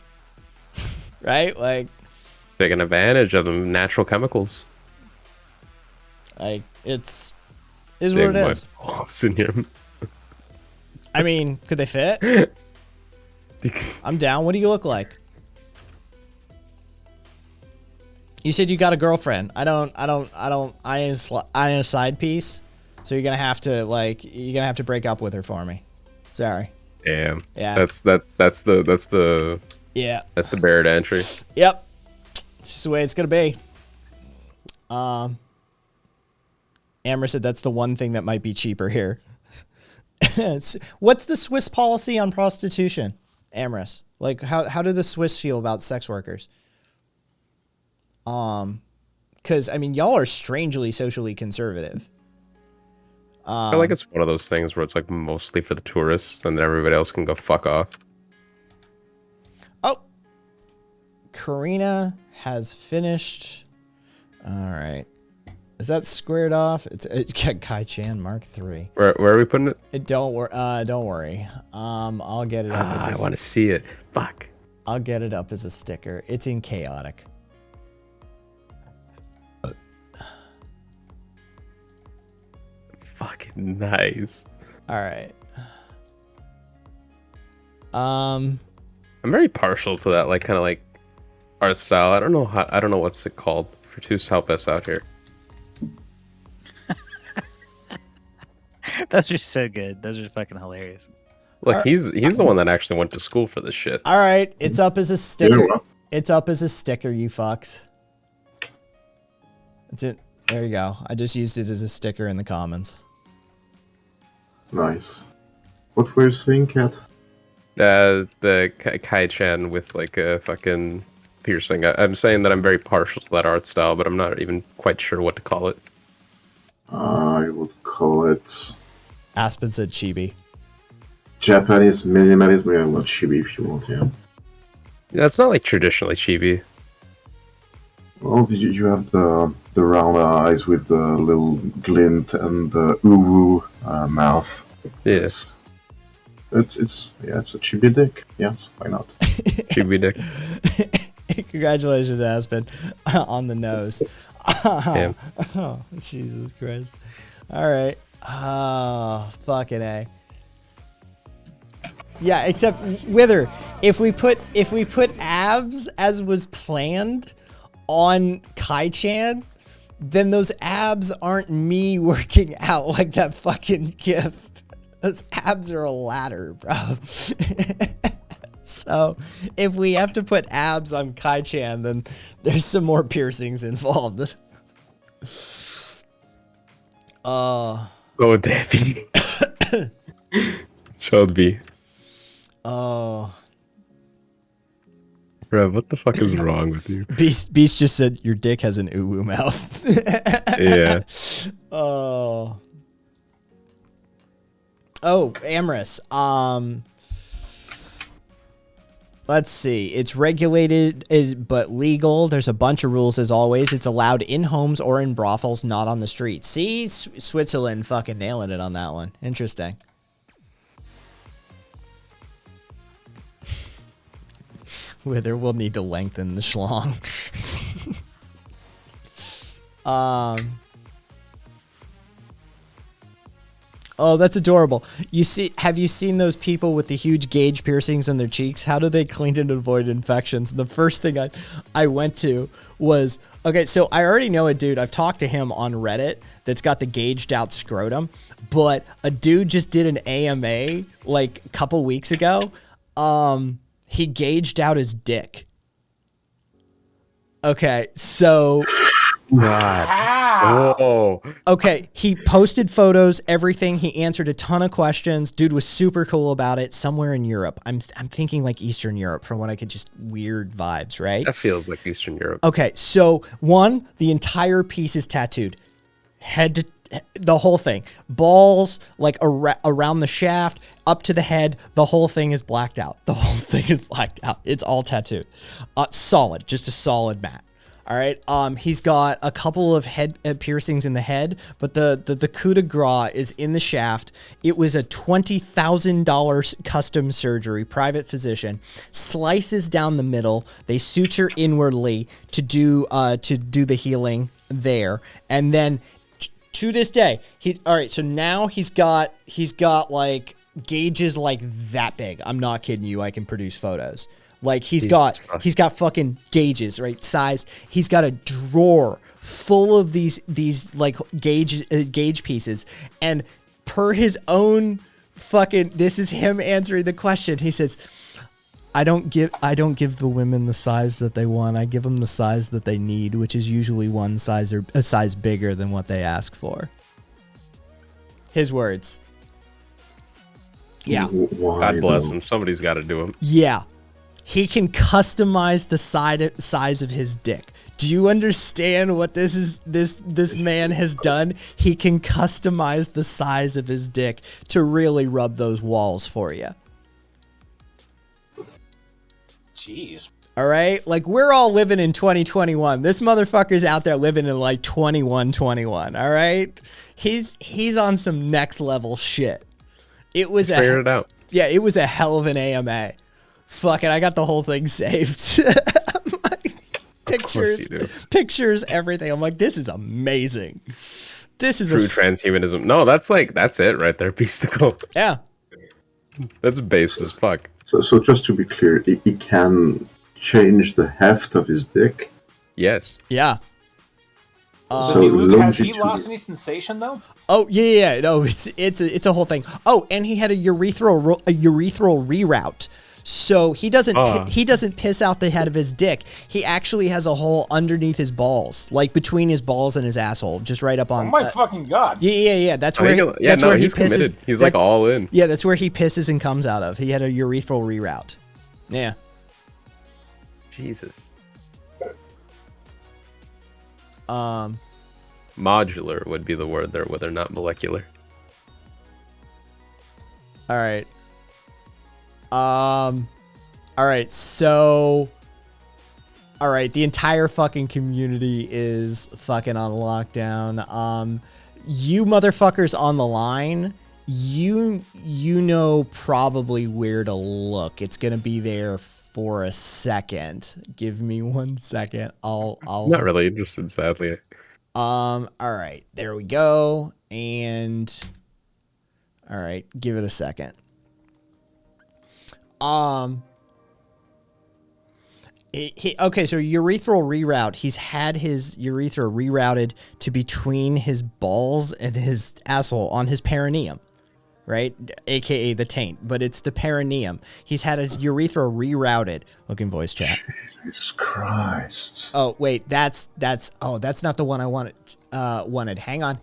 right? Like taking advantage of the natural chemicals. It's what it is. Balls in here. I mean, could they fit? I'm down. What do you look like? You said you got a girlfriend. I ain't a side piece. So you're gonna have to break up with her for me. Sorry. Damn. Yeah. That's the Yeah. That's the barrier to entry. Yep. It's just the way it's gonna be. Amber said that's the one thing that might be cheaper here. What's the Swiss policy on prostitution, Amorous? Like, how do the Swiss feel about sex workers? Because I mean, y'all are strangely socially conservative. I feel like it's one of those things where it's like mostly for the tourists, and then everybody else can go fuck off. Oh, Karina has finished. All right. Is that squared off? It's Kai Chan Mark III. Where are we putting it? Don't worry. I'll get it up. I want to see it. Fuck. I'll get it up as a sticker. It's in chaotic. Fucking nice. All right. I'm very partial to that, like kind of like art style. I don't know what's it called. For to help us out here. Those are so good. Those are fucking hilarious. Look, he's the one that actually went to school for this shit. All right, it's up as a sticker. It's up as a sticker, you fucks. That's it. There you go. I just used it as a sticker in the comments. Nice. What were you saying, Kat? The Kai-chan with like a fucking piercing. I'm saying that I'm very partial to that art style, but I'm not even quite sure what to call it. I would call it... Aspen said chibi. Japanese minimalism, yeah, well, chibi if you want, yeah. Yeah, it's not like traditionally chibi. Well, you have the round eyes with the little glint and the uwu mouth. Yes. It's a chibi dick. Yes, why not? Chibi dick. Congratulations, Aspen, on the nose. Damn. Oh, Jesus Christ. All right. Oh, fucking A. Yeah, except Wither, if we put abs as was planned on Kai-chan, then those abs aren't me working out like that fucking gif. Those abs are a ladder, bro. So if we have to put abs on Kai-chan, then there's some more piercings involved. Oh, Debbie. Shelby. Oh. Bro, what the fuck is wrong with you? Beast just said your dick has an uwu mouth. Yeah. Oh. Oh, Amorous. Let's see. It's regulated, but legal. There's a bunch of rules as always. It's allowed in homes or in brothels, not on the streets. See, Switzerland fucking nailing it on that one. Interesting. Wither will need to lengthen the schlong. Oh, that's adorable. Have you seen those people with the huge gauge piercings in their cheeks? How do they clean and avoid infections? The first thing I went to was, okay, so I already know a dude, I've talked to him on Reddit, that's got the gauged out scrotum, but a dude just did an AMA like a couple weeks ago. He gauged out his dick. Okay, so... God. Whoa. Okay, he posted photos, everything. He answered a ton of questions. Dude was super cool about it. Somewhere in Europe. I'm thinking like Eastern Europe from what I could just weird vibes, right? That feels like Eastern Europe. Okay, so one, the entire piece is tattooed. Head to the whole thing. Balls, like around the shaft, up to the head. The whole thing is blacked out. The whole thing is blacked out. It's all tattooed. Solid, just a solid mat. All right. He's got a couple of head piercings in the head, but the coup de grace is in the shaft. It was a $20,000 custom surgery, private physician, slices down the middle. They suture inwardly to do the healing there, and then to this day, all right. So now he's got like gauges like that big. I'm not kidding you. I can produce photos. Like he's got fucking gauges, right? Size. He's got a drawer full of these like gauge pieces, and per his own fucking, this is him answering the question. He says, I don't give the women the size that they want. I give them the size that they need, which is usually one size or a size bigger than what they ask for. His words. Yeah. God bless him. Somebody's got to do him. Yeah. He can customize the size of his dick. Do you understand what this man has done? He can customize the size of his dick to really rub those walls for you. Jeez. All right? Like, we're all living in 2021. This motherfucker's out there living in like 2121, all right? He's on some next level shit. It was figured it out. Yeah, it was a hell of an AMA. Fuck it, I got the whole thing saved. Pictures, everything. I'm like, this is amazing. This is true transhumanism. No, that's it right there, Beasticle. Yeah. That's based as fuck. So just to be clear, he can change the heft of his dick. Yes. Yeah. Has he lost any sensation though? Oh yeah. No, it's a whole thing. Oh, and he had a urethral reroute. So he doesn't piss out the head of his dick. He actually has a hole underneath his balls, like between his balls and his asshole, just right up on. Oh my fucking god! Yeah. That's where. He's committed. He's like all in. Yeah, that's where he pisses and comes out of. He had a urethral reroute. Yeah. Jesus. Modular would be the word there, whether or not molecular. All right. All right, so the entire fucking community is fucking on lockdown. You motherfuckers on the line, you know probably where to look. It's gonna be there for a second. Give me 1 second. I'll not really interested, sadly. All right, there we go. And all right, give it a second. Okay, so urethral reroute. He's had his urethra rerouted to between his balls and his asshole on his perineum, right? AKA the taint, but it's the perineum. He's had his urethra rerouted. Look in voice chat. Jesus Christ. Oh, wait, that's not the one I wanted. Hang on.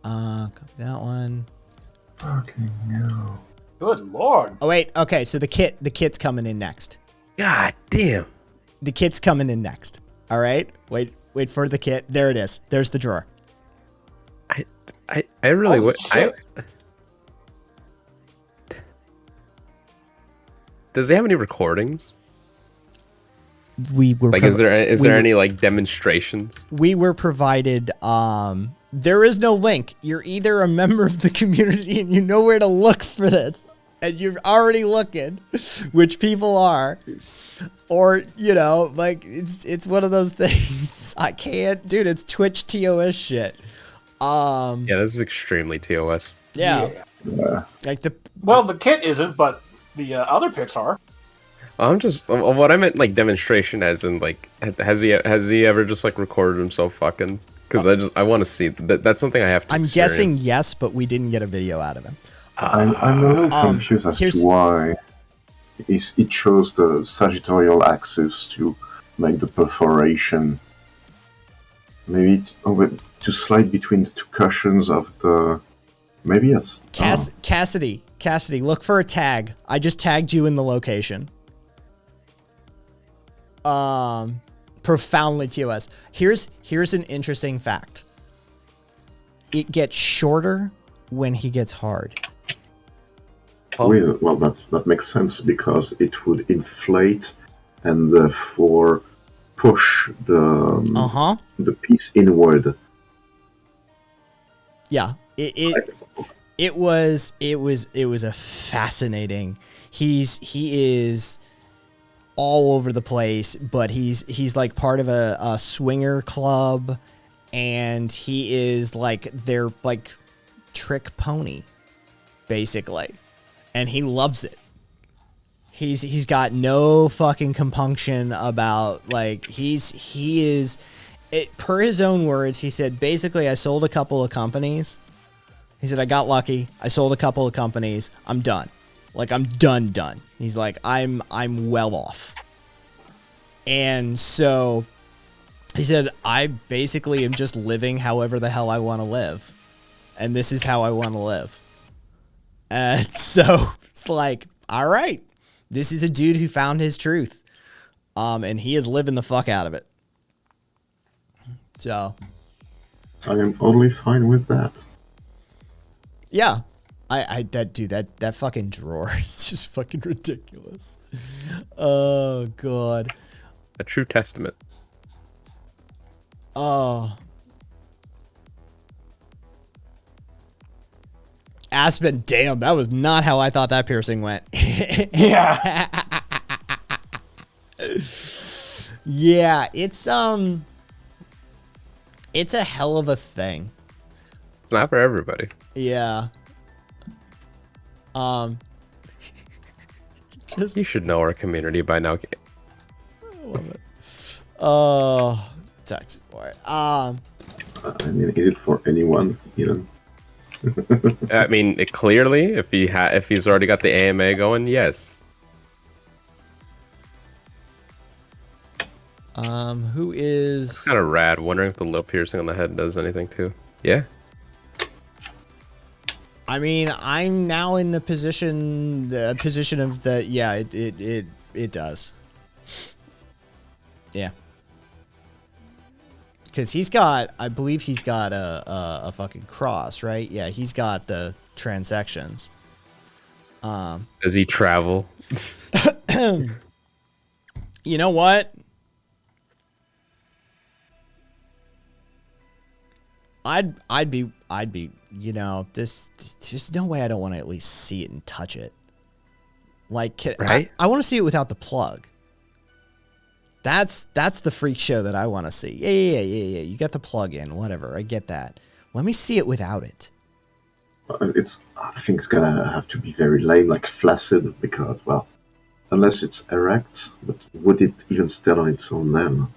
That one. Fucking no. Good lord. Oh wait, okay, so the kit's coming in next. God damn. The kit's coming in next. All right? Wait for the kit. There it is. There's the drawer. I really would. Does he have any recordings? We were like, is there any like demonstrations? We were provided. There is no link. You're either a member of the community and you know where to look for this, and you're already looking, which people are, or like it's one of those things. I can't, dude. It's Twitch TOS shit. Yeah, this is extremely TOS. Yeah. Like the kit isn't, but the other pics are. I'm just what I meant like demonstration as in like has he ever just like recorded himself fucking? Because I want to see that. That's something I have to. I'm experience. guessing yes, but we didn't get a video out of him. I'm a little confused as to why he chose the sagittal axis to make the perforation. Maybe to slide between the two cushions of the. Maybe it's Cassidy, look for a tag. I just tagged you in the location. Profoundly TOS. Here's an interesting fact. It gets shorter when he gets hard. Well, that makes sense because it would inflate and therefore push the piece inward. Yeah, it was a fascinating. He is all over the place, but he's like part of a swinger club, and he is like their like trick pony, basically, and he loves it. He's got no fucking compunction about like he is. It, per his own words, he said, basically, I sold a couple of companies. He said, I got lucky. I sold a couple of companies. I'm done. Like, I'm done. He's like, I'm well off. And so he said, I basically am just living however the hell I want to live. And this is how I want to live. And so it's like, all right, this is a dude who found his truth. And he is living the fuck out of it. So I am totally fine with that. Yeah. That fucking drawer is just fucking ridiculous. Oh god. A true testament. Oh. Aspen, damn, that was not how I thought that piercing went. Yeah. Yeah, it's a hell of a thing. It's not for everybody. Yeah. Just You should know our community by now. oh, taxi boy. I mean, is it for anyone even? I mean, clearly, if he's already got the AMA going, yes. Who is? It's kind of rad. Wondering if the lip piercing on the head does anything too. Yeah. I mean, I'm now in the position of the yeah. It does. Yeah. Because I believe he's got a fucking cross, right? Yeah, he's got the transections. Does he travel? You know what? I'd be, you know, there's no way I don't want to at least see it and touch it. Like, right? I want to see it without the plug. That's the freak show that I want to see. Yeah. You got the plug in, whatever. I get that. Let me see it without it. I think it's gonna have to be very lame, like flaccid, because, well, unless it's erect, but would it even stand on its own then?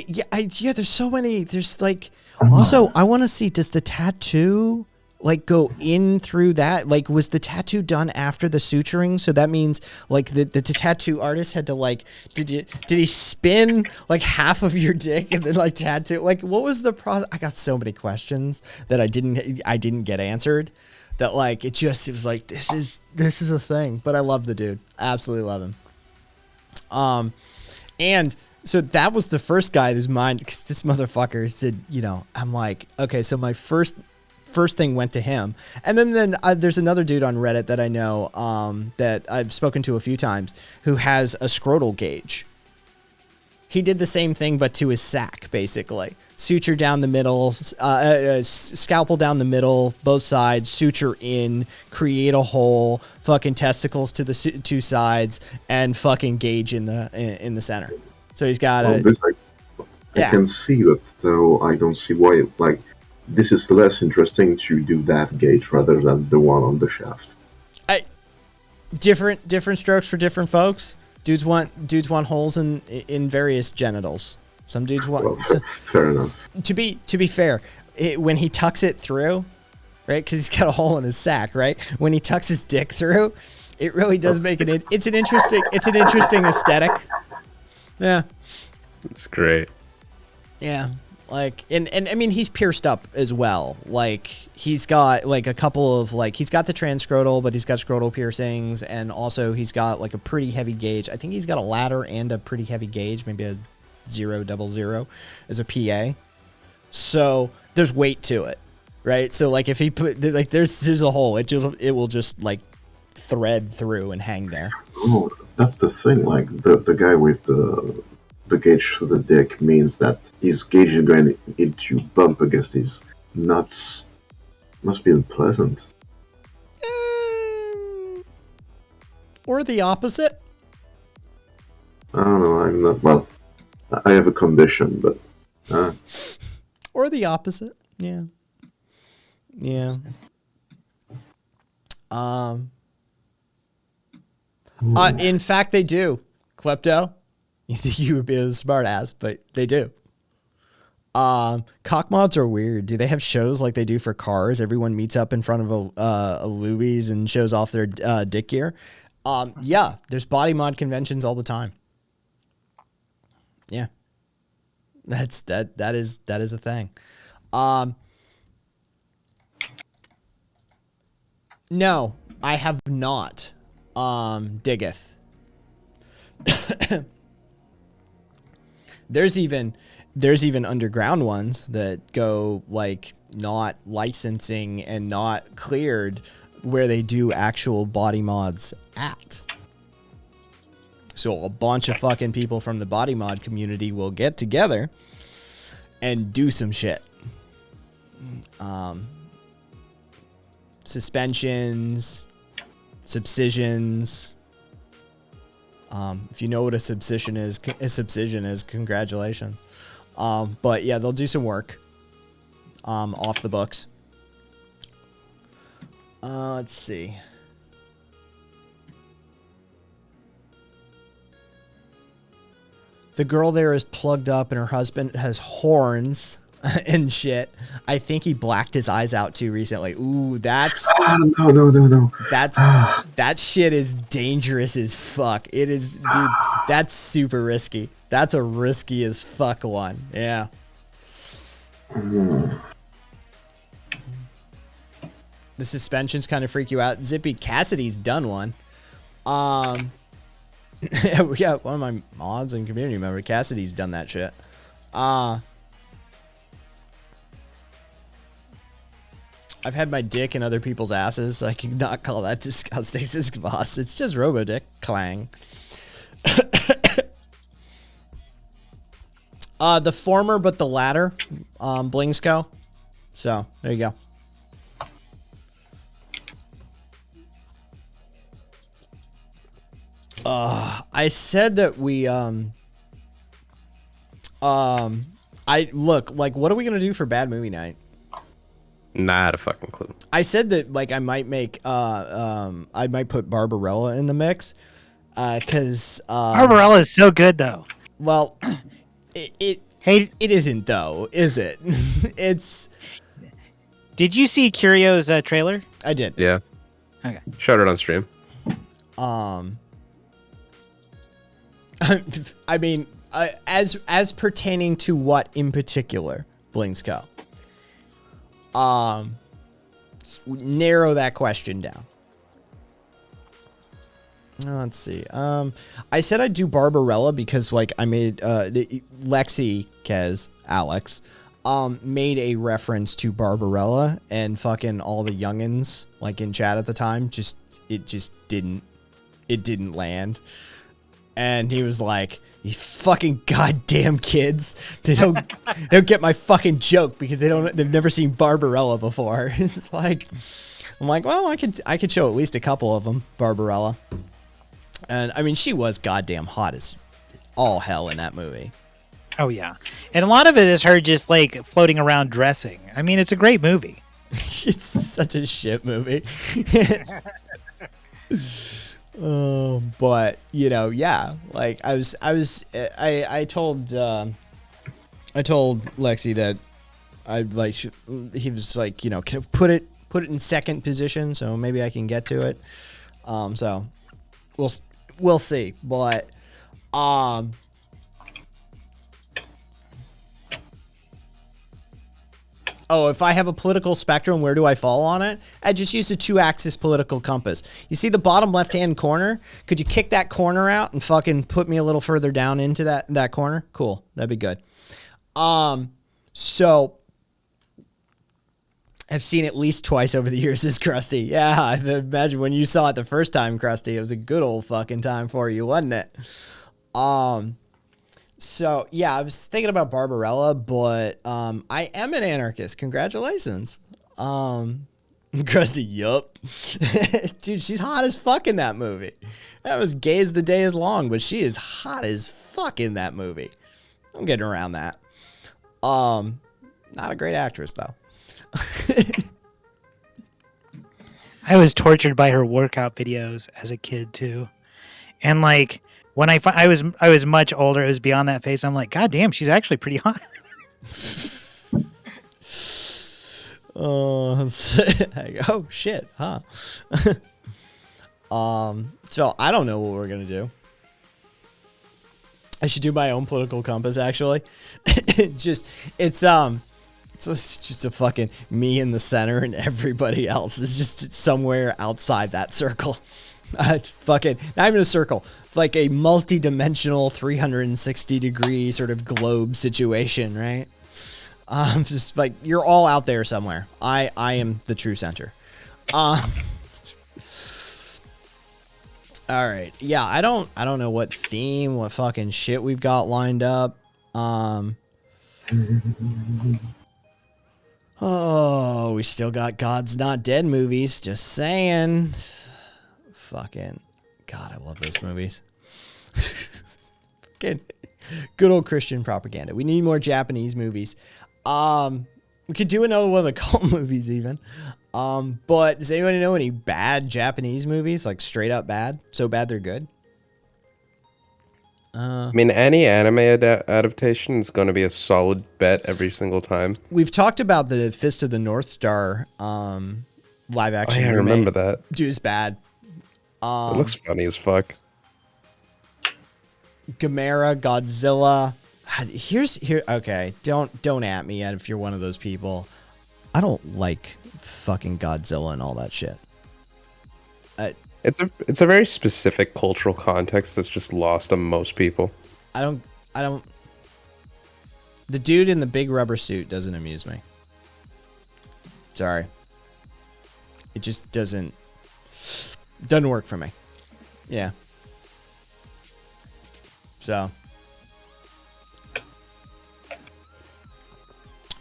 Yeah, there's so many, there's like, also, I want to see, does the tattoo, like, go in through that? Like, was the tattoo done after the suturing? So that means, like, the tattoo artist had to, like, did he spin, like, half of your dick and then, like, tattoo? Like, what was the process? I got so many questions that I didn't get answered. That, like, it was like, this is a thing. But I love the dude. I absolutely love him. And so that was the first guy whose mind, because this motherfucker said, you know, I'm like, okay, so my first thing went to him. And then there's another dude on Reddit that I know that I've spoken to a few times who has a scrotal gauge. He did the same thing, but to his sack, basically. Suture down the middle, scalpel down the middle, both sides, suture in, create a hole, fucking testicles to the two sides, and fucking gauge in the center. So he's got I can see that, though I don't see why, like, this is less interesting to do that gauge rather than the one on the shaft. Different strokes for different folks. Dudes want holes in various genitals. Some dudes want. Well, fair enough. To be fair, when he tucks it through, right? Because he's got a hole in his sack, right? When he tucks his dick through, it really does make it. It's an interesting aesthetic. Yeah, it's great. Yeah, like and I mean he's pierced up as well. Like he's got like a couple of like he's got the transcrotal, but he's got scrotal piercings, and also he's got like a pretty heavy gauge. I think he's got a ladder and a pretty heavy gauge, maybe a 000 as a PA. So there's weight to it, right? So like if he put like there's a hole, it will just like thread through and hang there. Oh, that's the thing. Like the guy with the the gauge for the dick means that his gauge is going to bump against his nuts. Must be unpleasant. Or the opposite. I don't know. I'm not. Well, I have a condition, but. Or the opposite. Yeah. Yeah. In fact, they do. Klepto. You think you would be a smart ass, but they do. Cock mods are weird. Do they have shows like they do for cars? Everyone meets up in front of a Luby's and shows off their dick gear. Yeah, there's body mod conventions all the time. Yeah. That is a thing. No, I have not. Diggeth. There's even underground ones that go like not licensing and not cleared where they do actual body mods at. So a bunch of fucking people from the body mod community will get together and do some shit. Suspensions, subcisions. If you know what a subcision is, congratulations. But yeah, they'll do some work off the books. Let's see. The girl there is plugged up and her husband has horns and shit. I think he blacked his eyes out too recently. Ooh, that's... No. That shit is dangerous as fuck. It is, dude, that's super risky. That's a risky as fuck one. Yeah. The suspensions kind of freak you out. Zippy Cassidy's done one. Yeah, one of my mods and community member, Cassidy's done that shit. I've had my dick in other people's asses. So I cannot call that disgusting, says Boss. It's just Robo Dick. Clang. The former, but the latter, Blingsco. So there you go. I said that we what are we gonna do for Bad Movie Night? Not a fucking clue. I said that like I might make I might put Barbarella in the mix, because Barbarella is so good though. Well, it isn't though, is it? It's. Did you see Curio's trailer? I did. Yeah. Okay. Showed it on stream. I mean, as pertaining to what in particular, Blingsco? Narrow that question down. Let's see. I said I'd do Barbarella because like I made Lexi Kez Alex made a reference to Barbarella, and fucking all the youngins like in chat at the time it didn't land. And he was like, "These fucking goddamn kids, they don't get my fucking joke because they've never seen Barbarella before." It's like, I'm like, well, I could show at least a couple of them Barbarella. And I mean, she was goddamn hot as all hell in that movie. Oh yeah, and a lot of it is her just like floating around dressing. I mean, it's a great movie. It's such a shit movie. But you know, yeah, like I told Lexi that I like he was like, you know, can I put it in second position so maybe I can get to it. So we'll see, but oh, if I have a political spectrum, where do I fall on it? I just use a 2-axis political compass. You see the bottom left-hand corner? Could you kick that corner out and fucking put me a little further down into that corner? Cool. That'd be good. So I've seen it at least twice over the years as Krusty. Yeah, I imagine when you saw it the first time, Krusty, it was a good old fucking time for you, wasn't it? So yeah, I was thinking about Barbarella, but I am an anarchist. Congratulations. Crusty, yup. Dude, she's hot as fuck in that movie. That was gay as the day is long, but she is hot as fuck in that movie. I'm getting around that. Not a great actress though. I was tortured by her workout videos as a kid too, and like when I was much older, it was beyond that phase. I'm like, God damn, she's actually pretty hot. Oh shit, huh? So I don't know what we're gonna do. I should do my own political compass actually. It's just a fucking me in the center and everybody else is just somewhere outside that circle. Fucking not even a circle. It's like a multi-dimensional 360-degree sort of globe situation, right? Just like you're all out there somewhere. I am the true center. All right. Yeah, I don't know what theme, what fucking shit we've got lined up. Oh, we still got God's Not Dead movies. Just saying. Fucking God, I love those movies. Fucking good old Christian propaganda. We need more Japanese movies. We could do another one of the cult movies even. But does anybody know any bad Japanese movies? Like straight up bad? So bad they're good? I mean, any anime adaptation is going to be a solid bet every single time. We've talked about the Fist of the North Star live action. Oh, yeah, I remember that. Dude, it's bad. It looks funny as fuck. Gamera, Godzilla. Okay, don't at me yet if you're one of those people. I don't like fucking Godzilla and all that shit. It's a very specific cultural context that's just lost on most people. I don't. The dude in the big rubber suit doesn't amuse me. Sorry. It just doesn't work for me. Yeah. So.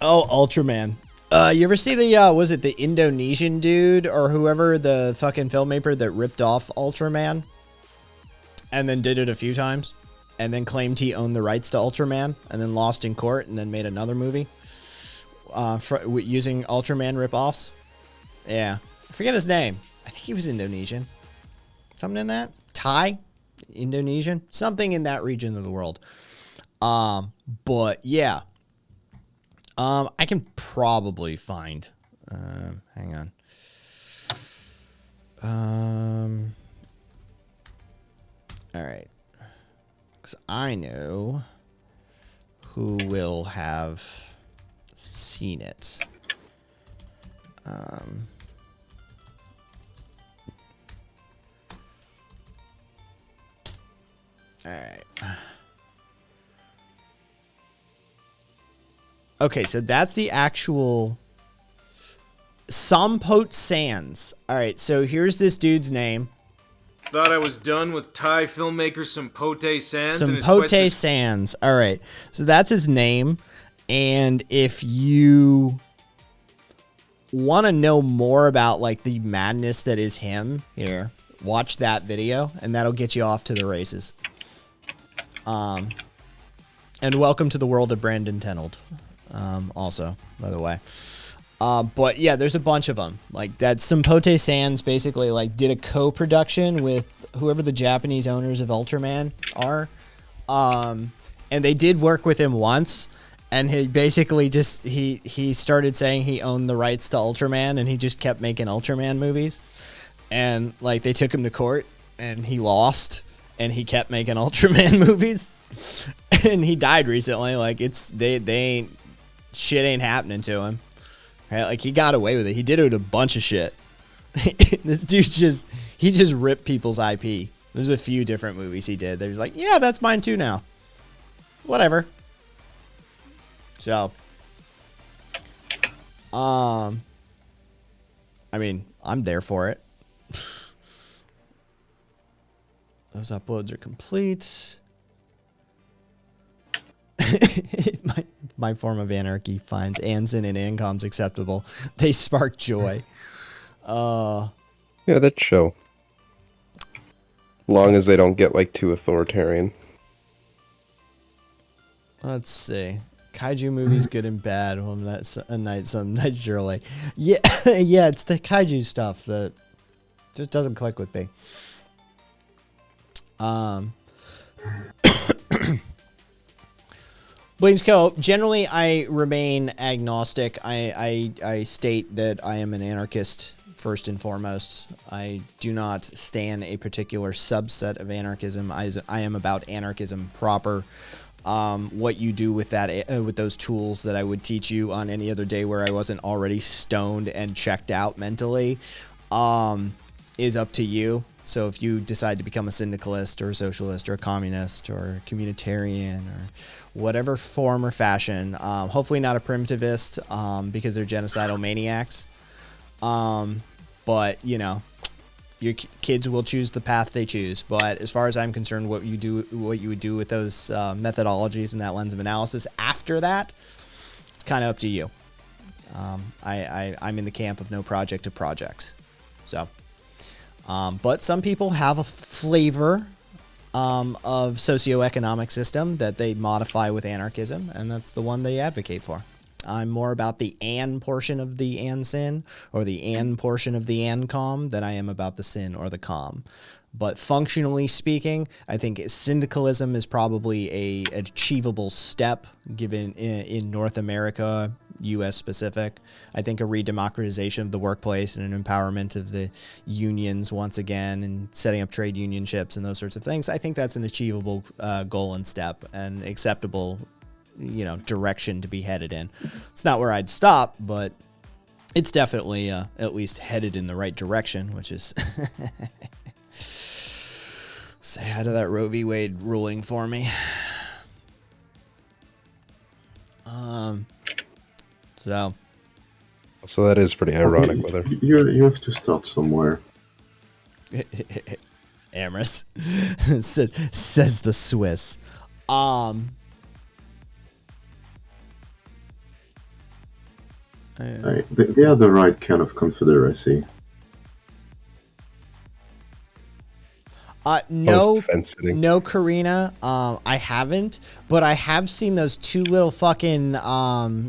Oh, Ultraman. You ever see the, was it the Indonesian dude or whoever, the fucking filmmaker that ripped off Ultraman? And then did it a few times? And then claimed he owned the rights to Ultraman? And then lost in court and then made another movie? Using Ultraman ripoffs? Yeah. I forget his name. I think he was Indonesian. Something in that? Thai? Indonesian? Something in that region of the world. But yeah. I can probably find, hang on. All right. Because I know who will have seen it. All right. Okay, so that's the actual Sompote Sands. All right, so here's this dude's name. Thought I was done with Thai filmmaker Sompote Sands. Sompote Sands. All right, so that's his name. And if you want to know more about like the madness that is him, here, watch that video, and that'll get you off to the races. And welcome to the world of Brandon Tenold. Also, by the way. But yeah, there's a bunch of them. Like that Sompote Sands basically like did a co-production with whoever the Japanese owners of Ultraman are. And they did work with him once, and he basically just he started saying he owned the rights to Ultraman, and he just kept making Ultraman movies. And like they took him to court and he lost, and he kept making Ultraman movies. And he died recently. Like they ain't shit ain't happening to him. Right? Like he got away with it. He did it with a bunch of shit. This dude just ripped people's IP. There's a few different movies he did. There's like, yeah, that's mine too now. Whatever. So, I mean, I'm there for it. Those uploads are complete. my form of anarchy finds Anson and Ancoms acceptable. They spark joy. Yeah, that's chill. Long as they don't get like too authoritarian. Let's see. Kaiju movies, good and bad. Well, that's a night, some night, surely. Yeah, yeah, it's the kaiju stuff that just doesn't click with me. Blaines Co. Generally, I remain agnostic. I state that I am an anarchist first and foremost. I do not stand a particular subset of anarchism. I am about anarchism proper. What you do with that, with those tools that I would teach you on any other day where I wasn't already stoned and checked out mentally, is up to you. So if you decide to become a syndicalist or a socialist or a communist or a communitarian or whatever form or fashion, hopefully not a primitivist, because they're genocidal maniacs. But you know, your kids will choose the path they choose. But as far as I'm concerned, what you would do with those methodologies and that lens of analysis after that, it's kind of up to you. I'm in the camp of no project of projects. So, but some people have a flavor of socioeconomic system that they modify with anarchism, and that's the one they advocate for. I'm more about the an portion of the an-sin or the an portion of the an-com than I am about the sin or the com. But functionally speaking, I think syndicalism is probably a achievable step given in North America, U.S. specific. I think a redemocratization of the workplace and an empowerment of the unions once again and setting up trade unionships and those sorts of things, I think that's an achievable goal and step and acceptable, you know, direction to be headed in. It's not where I'd stop, but it's definitely at least headed in the right direction, which is say hi to that Roe v. Wade ruling for me. So that is pretty ironic, whether you have to start somewhere. Amorous says the Swiss. They are the right kind of confederacy. No, Karina. I haven't, but I have seen those two little fucking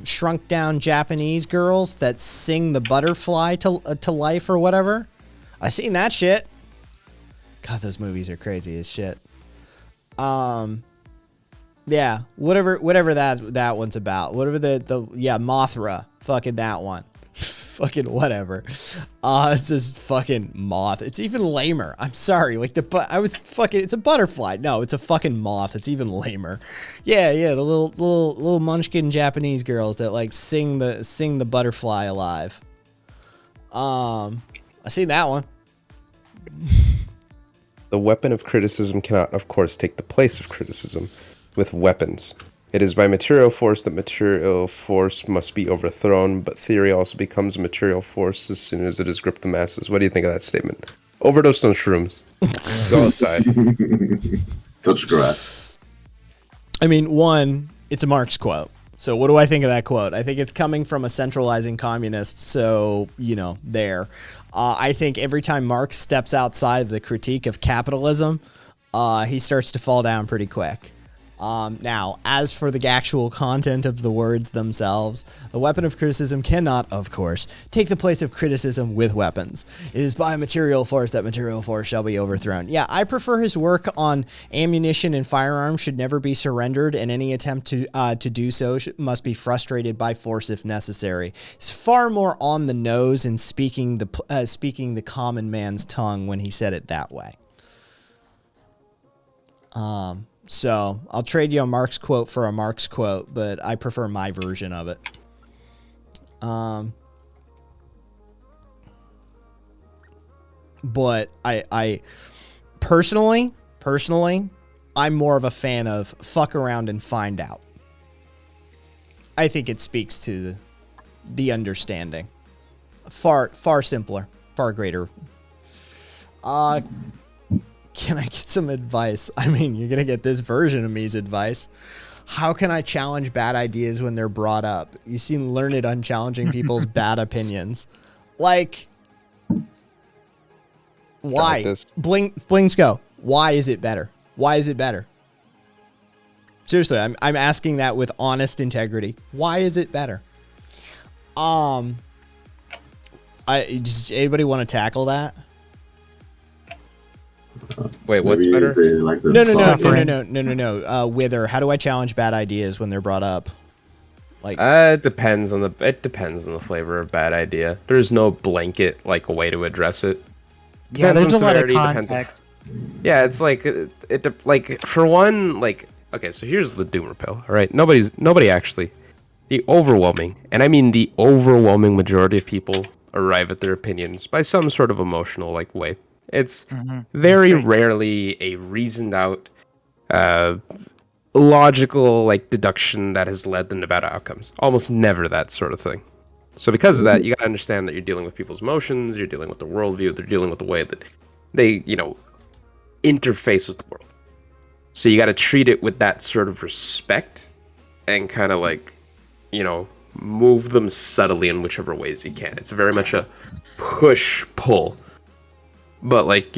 shrunk down Japanese girls that sing the butterfly to life or whatever. I seen that shit. God, those movies are crazy as shit. Yeah, whatever that one's about. Whatever Mothra, fucking that one. Fucking whatever. It's this fucking moth. It's even lamer. I'm sorry. Like it's a butterfly. No, it's a fucking moth. It's even lamer. Yeah, the little munchkin Japanese girls that like sing the butterfly alive. I seen that one. the weapon of criticism cannot, of course, take the place of criticism with weapons. It is by material force that material force must be overthrown, but theory also becomes a material force as soon as it has gripped the masses. What do you think of that statement? Overdosed on shrooms. Go outside. Touch grass. I mean, one, it's a Marx quote. So what do I think of that quote? I think it's coming from a centralizing communist, so, there. I think every time Marx steps outside of the critique of capitalism, he starts to fall down pretty quick. Now, as for the actual content of the words themselves, the weapon of criticism cannot, of course, take the place of criticism with weapons. It is by material force that material force shall be overthrown. Yeah, I prefer his work on ammunition and firearms should never be surrendered, and any attempt to do so must be frustrated by force if necessary. It's far more on the nose and speaking the common man's tongue when he said it that way. So I'll trade you a Marx quote for a Marx quote, but I prefer my version of it. But I personally, I'm more of a fan of fuck around and find out. I think it speaks to the understanding. Far simpler, far greater. Can I get some advice? I mean, you're going to get this version of me's advice. How can I challenge bad ideas when they're brought up? You seem learned on challenging people's bad opinions. Like, why? this. Blinks go. Why is it better? Why is it better? Seriously, I'm asking that with honest integrity. Why is it better? Does anybody want to tackle that? Wait, what's Maybe better? they like the Suffering. No. Wither, how do I challenge bad ideas when they're brought up? Like, It depends on the flavor of bad idea. There's no blanket like way to address it. Yeah, Depends there's on a lot of severity, depends on- context. Yeah, it's like for one, like, okay, so here's the doomer pill. All right, nobody actually, the overwhelming, and I mean the overwhelming majority of people arrive at their opinions by some sort of emotional like way. It's very rarely a reasoned out, logical like deduction that has led them to bad outcomes. Almost never that sort of thing. So because of that, you gotta understand that you're dealing with people's emotions, you're dealing with the worldview, they're dealing with the way that they, interface with the world. So you gotta treat it with that sort of respect and kind of like, move them subtly in whichever ways you can. It's very much a push-pull. But what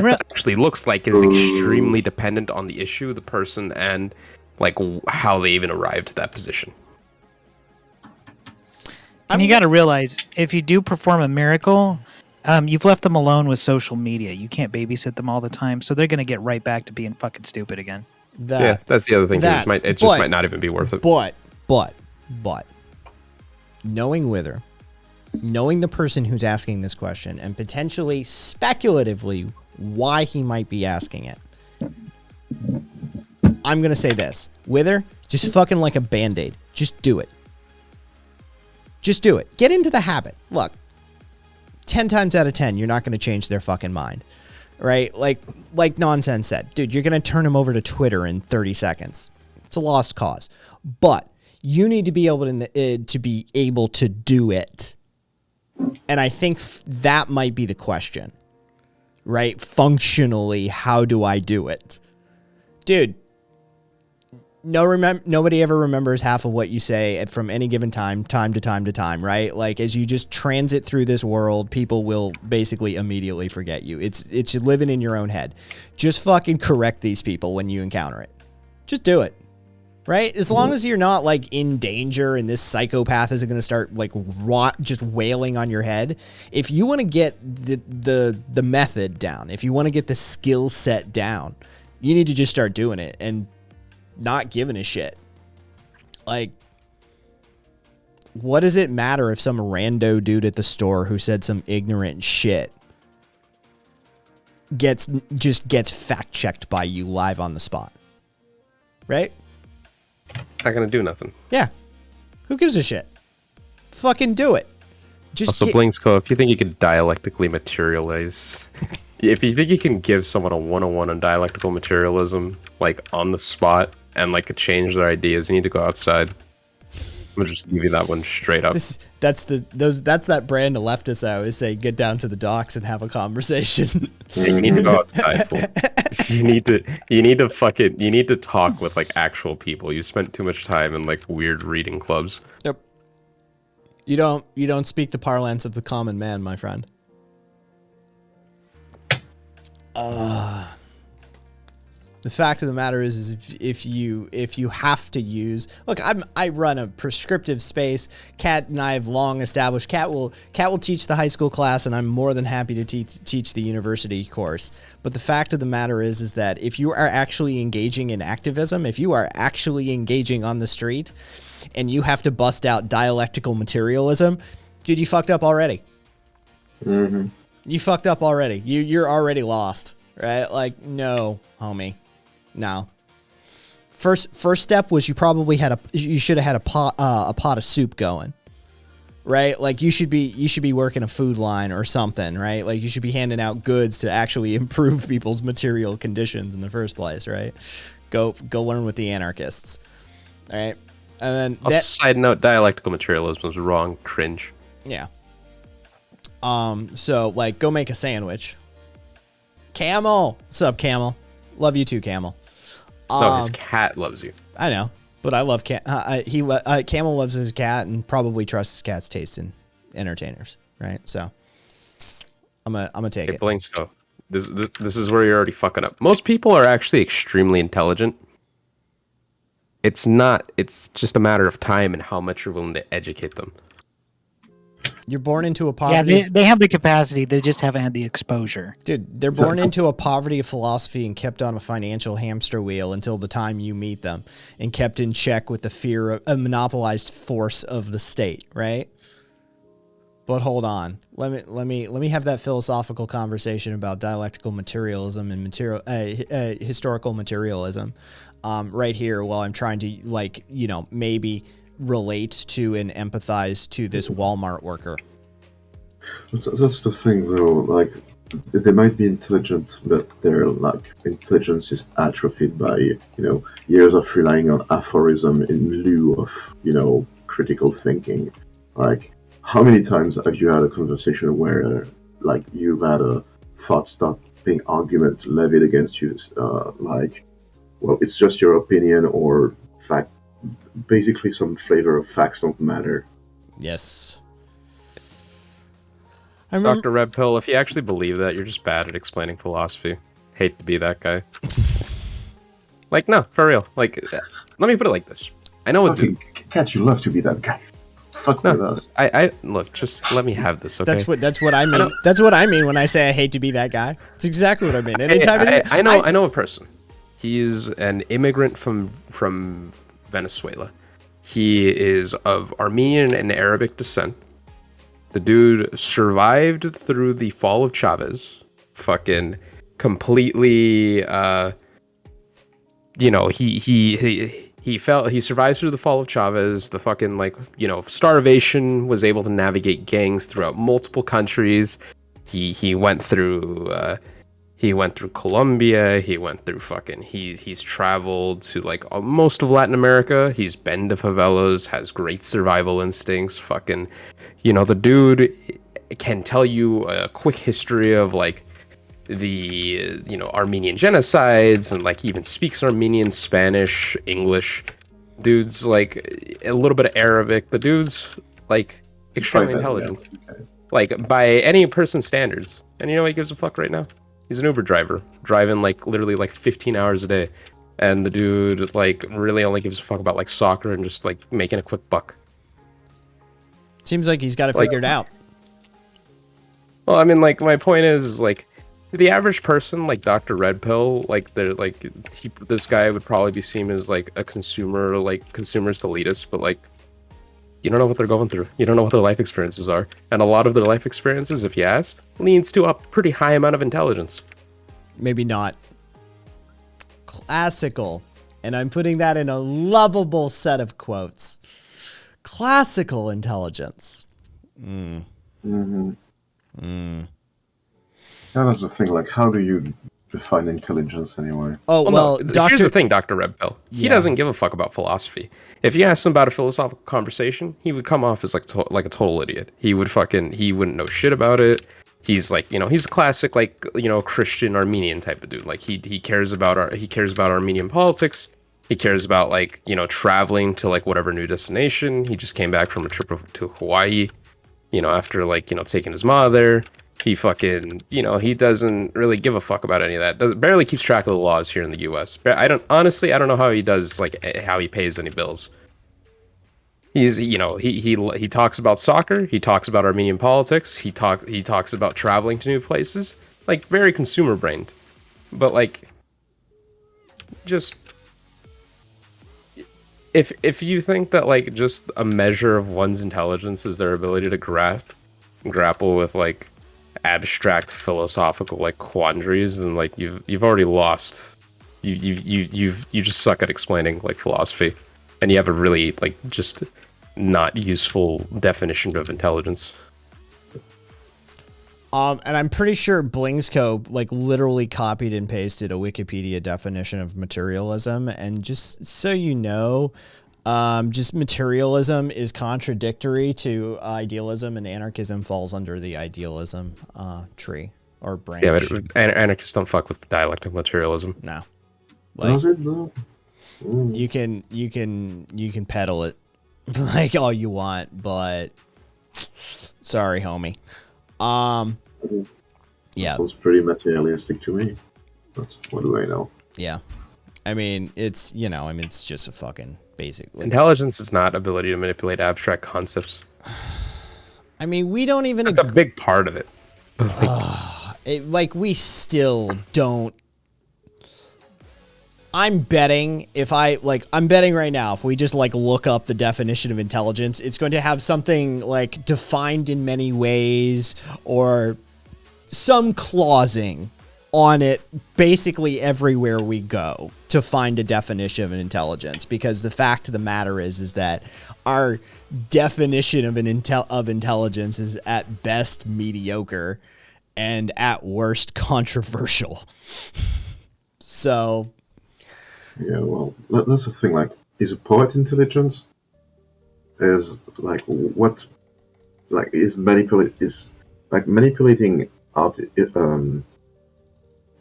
that actually looks like is extremely dependent on the issue, the person, and like how they even arrived to that position. And you got to realize, if you do perform a miracle, you've left them alone with social media. You can't babysit them all the time, so they're going to get right back to being fucking stupid again. Yeah, that's the other thing. It just might not even be worth it. But, knowing Wither, knowing the person who's asking this question, and potentially speculatively why he might be asking it, I'm going to say this. Wither, just fucking like a Band-Aid. Just do it. Just do it. Get into the habit. Look, 10 times out of 10, you're not going to change their fucking mind. Right? Like Nonsense said. Dude, you're going to turn them over to Twitter in 30 seconds. It's a lost cause. But you need to be able to do it. And I think that might be the question. Right? Functionally, how do I do it? Dude, nobody ever remembers half of what you say from any given time to time, right? Like, as you just transit through this world, people will basically immediately forget you. It's living in your own head. Just fucking correct these people when you encounter it. Just do it. Right? As long as you're not like in danger and this psychopath isn't going to start like just wailing on your head. If you want to get the method down, if you want to get the skill set down, you need to just start doing it and not giving a shit. Like, what does it matter if some rando dude at the store who said some ignorant shit gets fact checked by you live on the spot? Right? Not gonna do nothing. Yeah. Who gives a shit? Fucking do it. Just also, Blinksco, if you think you could dialectically materialize, if you think you can give someone a 101 on dialectical materialism, like on the spot, and like change their ideas, you need to go outside. I'm gonna just give you that one straight up. That's that brand of leftists that always say, get down to the docks and have a conversation. Yeah, you need to go outside, fool. You need to talk with like actual people. You spent too much time in like weird reading clubs. Yep. You don't speak the parlance of the common man, my friend. The fact of the matter is if you have to use, look, I run a prescriptive space. Kat and I have long established. Kat will teach the high school class, and I'm more than happy to teach the university course. But the fact of the matter is that if you are actually engaging in activism, if you are actually engaging on the street, and you have to bust out dialectical materialism, dude, you fucked up already. Mm-hmm. You fucked up already. You're already lost, right? Like, no, homie. No. First step was you should have had a pot of soup going, right? Like you should be working a food line or something, right? Like you should be handing out goods to actually improve people's material conditions in the first place, right? Go learn with the anarchists, all right? And then Also, side note, dialectical materialism is wrong. Cringe. Yeah. So like go make a sandwich. Camel, what's up, Camel? Love you too, Camel. No, his cat loves you. I know, but I love cat. Camel loves his cat and probably trusts his cat's taste in entertainers, right? So I'm gonna take it. Blinks go. This is where you're already fucking up. Most people are actually extremely intelligent. It's not. It's just a matter of time and how much you're willing to educate them. You're born into a poverty. Yeah, they have the capacity. They just haven't had the exposure. Dude, they're born into a poverty of philosophy and kept on a financial hamster wheel until the time you meet them, and kept in check with the fear of a monopolized force of the state, right? But hold on, let me have that philosophical conversation about dialectical materialism and historical materialism, right here while I'm trying to maybe relate to and empathize to this Walmart worker. That's the thing, though. Like, they might be intelligent, but their intelligence is atrophied by years of relying on aphorism in lieu of critical thinking. Like, how many times have you had a conversation where you've had a thought-stopping argument levied against you? Well, it's just your opinion, or fact. Basically, some flavor of facts don't matter. Yes. Dr. Red Pill, if you actually believe that, you're just bad at explaining philosophy. Hate to be that guy. No, for real. Let me put it like this. I know a dude. Cat, you love to be that guy. Fuck with us. I look, just let me have this, okay? That's what I mean. That's what I mean when I say I hate to be that guy. It's exactly what I mean. I know a person. He is an immigrant from Venezuela. He is of Armenian and Arabic descent. The dude survived through the fall of Chavez. Fucking completely, he survived through the fall of Chavez. The fucking starvation, was able to navigate gangs throughout multiple countries. He went through Colombia. He went through he's traveled to most of Latin America. He's been to favelas, has great survival instincts. The dude can tell you a quick history of the Armenian genocides, and even speaks Armenian, Spanish, English. Dude's a little bit of Arabic. The dude's extremely intelligent. Okay. By any person's standards. And you know what he gives a fuck right now? He's an Uber driver, driving literally 15 hours a day, and the dude really only gives a fuck about soccer and just making a quick buck. Seems like he's got it figured out. Well, I mean, my point is the average person, Dr. Red Pill, this guy would probably be seen as a consumer, consumerist elitist, but you don't know what they're going through. You don't know what their life experiences are. And a lot of their life experiences, if you asked, leans to a pretty high amount of intelligence. Maybe not. Classical. And I'm putting that in a lovable set of quotes. Classical intelligence. That's the thing. How do you define intelligence anyway? Oh, well, no. Here's the thing, Dr. Red Pill. He doesn't give a fuck about philosophy. If you asked him about a philosophical conversation, he would come off as a total idiot. He wouldn't know shit about it. He's he's a classic Christian Armenian type of dude. He cares about Armenian politics. He cares about traveling to whatever new destination. He just came back from a trip to Hawaii, after taking his mom there. He he doesn't really give a fuck about any of that. Barely keeps track of the laws here in the U.S. I don't know how he does, how he pays any bills. He's, he talks about soccer. He talks about Armenian politics. He talks about traveling to new places. Very consumer brained. But just if you think that just a measure of one's intelligence is their ability to grapple with abstract philosophical quandaries, then you've already lost. You just suck at explaining philosophy, and you have a really just not useful definition of intelligence. And I'm pretty sure Blingsco literally copied and pasted a Wikipedia definition of materialism, and just so you know, just materialism is contradictory to idealism, and anarchism falls under the idealism tree or branch. Yeah, but anarchists don't fuck with dialectic materialism. No. Like, Does it though? you can peddle it like all you want, but sorry, homie. Yeah. Sounds pretty materialistic to me. But what do I know? Yeah. I mean, it's, it's just a fucking basic. Intelligence is not ability to manipulate abstract concepts. I mean, we don't even. It's a big part of it. We still don't. I'm betting I'm betting right now, if we just look up the definition of intelligence, it's going to have something defined in many ways or some clausing on it basically everywhere we go to find a definition of an intelligence, because the fact of the matter is that our definition of intelligence is at best mediocre and at worst controversial. So yeah, well, that's the thing. Is a poet intelligence? Is what? Is manipulating art?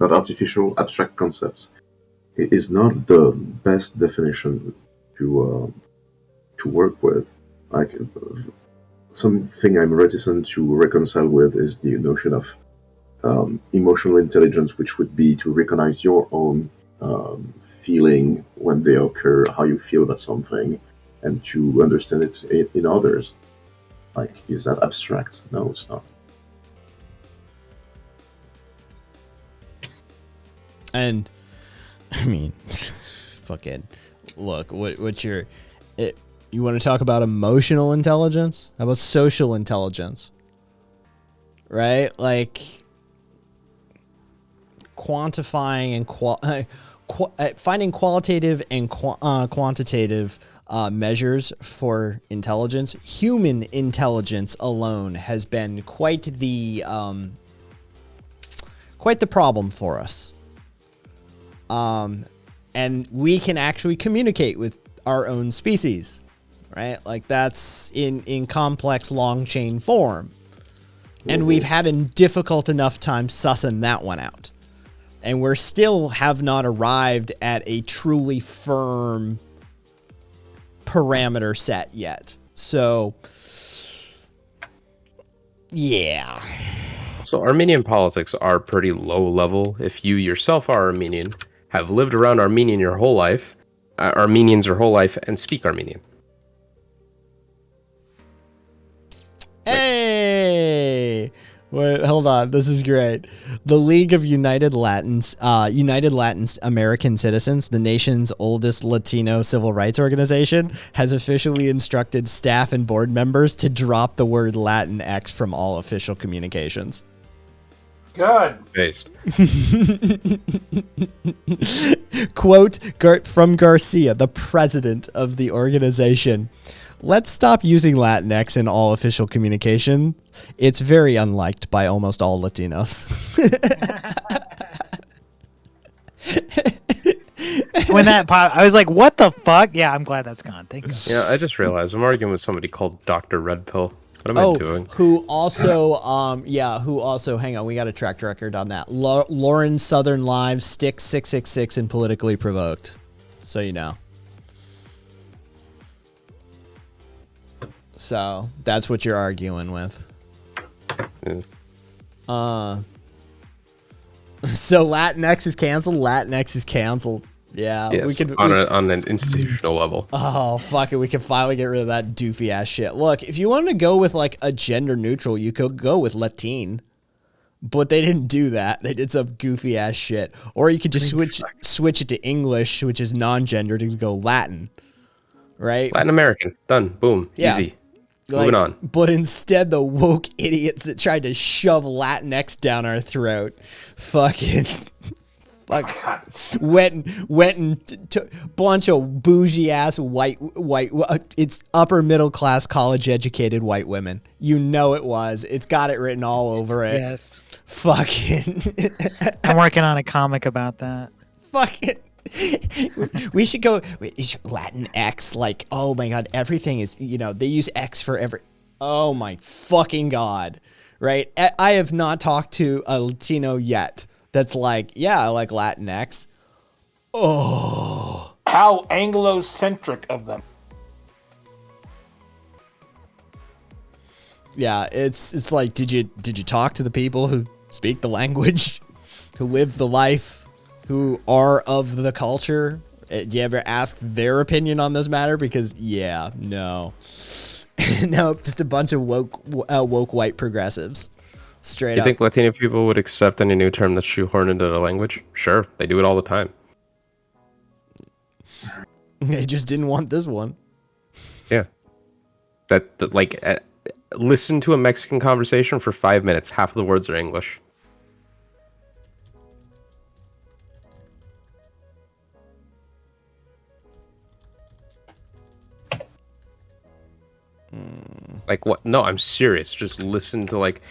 Not artificial abstract concepts. It is not the best definition to work with. Something I'm reticent to reconcile with is the notion of emotional intelligence, which would be to recognize your own feeling when they occur, how you feel about something, and to understand it in others. Is that abstract? No, it's not. And I mean, fucking look, what's you want to talk about emotional intelligence? How about social intelligence? Right? Quantifying and finding qualitative and quantitative measures for intelligence. Human intelligence alone has been quite the problem for us. And we can actually communicate with our own species, right? That's in complex long chain form. And we've had a difficult enough time sussing that one out. And we're still have not arrived at a truly firm parameter set yet. So, yeah. So Armenian politics are pretty low level. If you yourself are Armenian, have lived around Armenians your whole life, and speak Armenian. Hey! Wait, hold on. This is great. The League of United Latin American Citizens, the nation's oldest Latino civil rights organization, has officially instructed staff and board members to drop the word Latinx from all official communications. Good. Based. Quote from Garcia, the president of the organization. Let's stop using Latinx in all official communication. It's very unliked by almost all Latinos. When that popped, I was like, what the fuck? Yeah, I'm glad that's gone. Thank God. Yeah, I just realized I'm arguing with somebody called Dr. Red Pill. What am I doing? Who also, hang on, we got a track record on that. Lauren Southern Live, Stick 666 and Politically Provoked. So you know. So that's what you're arguing with. Yeah. So Latinx is canceled. Yeah, yes, we could on an institutional level. Oh, fuck it. We can finally get rid of that doofy ass shit. Look, if you wanted to go with a gender neutral, you could go with Latin. But they didn't do that. They did some goofy ass shit. Or you could just switch it to English, which is non-gender, to go Latin. Right? Latin American. Done. Boom. Yeah. Easy. Moving on. But instead, the woke idiots that tried to shove Latinx down our throat went and bunch of bougie ass white it's upper middle class college educated white women. You know it was. It's got it written all over it. Yes. Fucking. I'm working on a comic about that. Fucking. We should go Latin X. Oh my god, everything is, they use X for every. Oh my fucking god. Right? I have not talked to a Latino yet that's yeah, I like Latinx. Oh. How Anglo-centric of them. Yeah, it's like, did you talk to the people who speak the language, who live the life, who are of the culture? Did you ever ask their opinion on this matter? Because no, nope, just a bunch of woke white progressives, straight You up. think Latino people would accept any new term that's shoehorned into the language? Sure, they do it all the time. They just didn't want this one. Yeah, that like. Listen to a Mexican conversation for 5 minutes. Half of the words are English. Like what? No, I'm serious. Just listen to like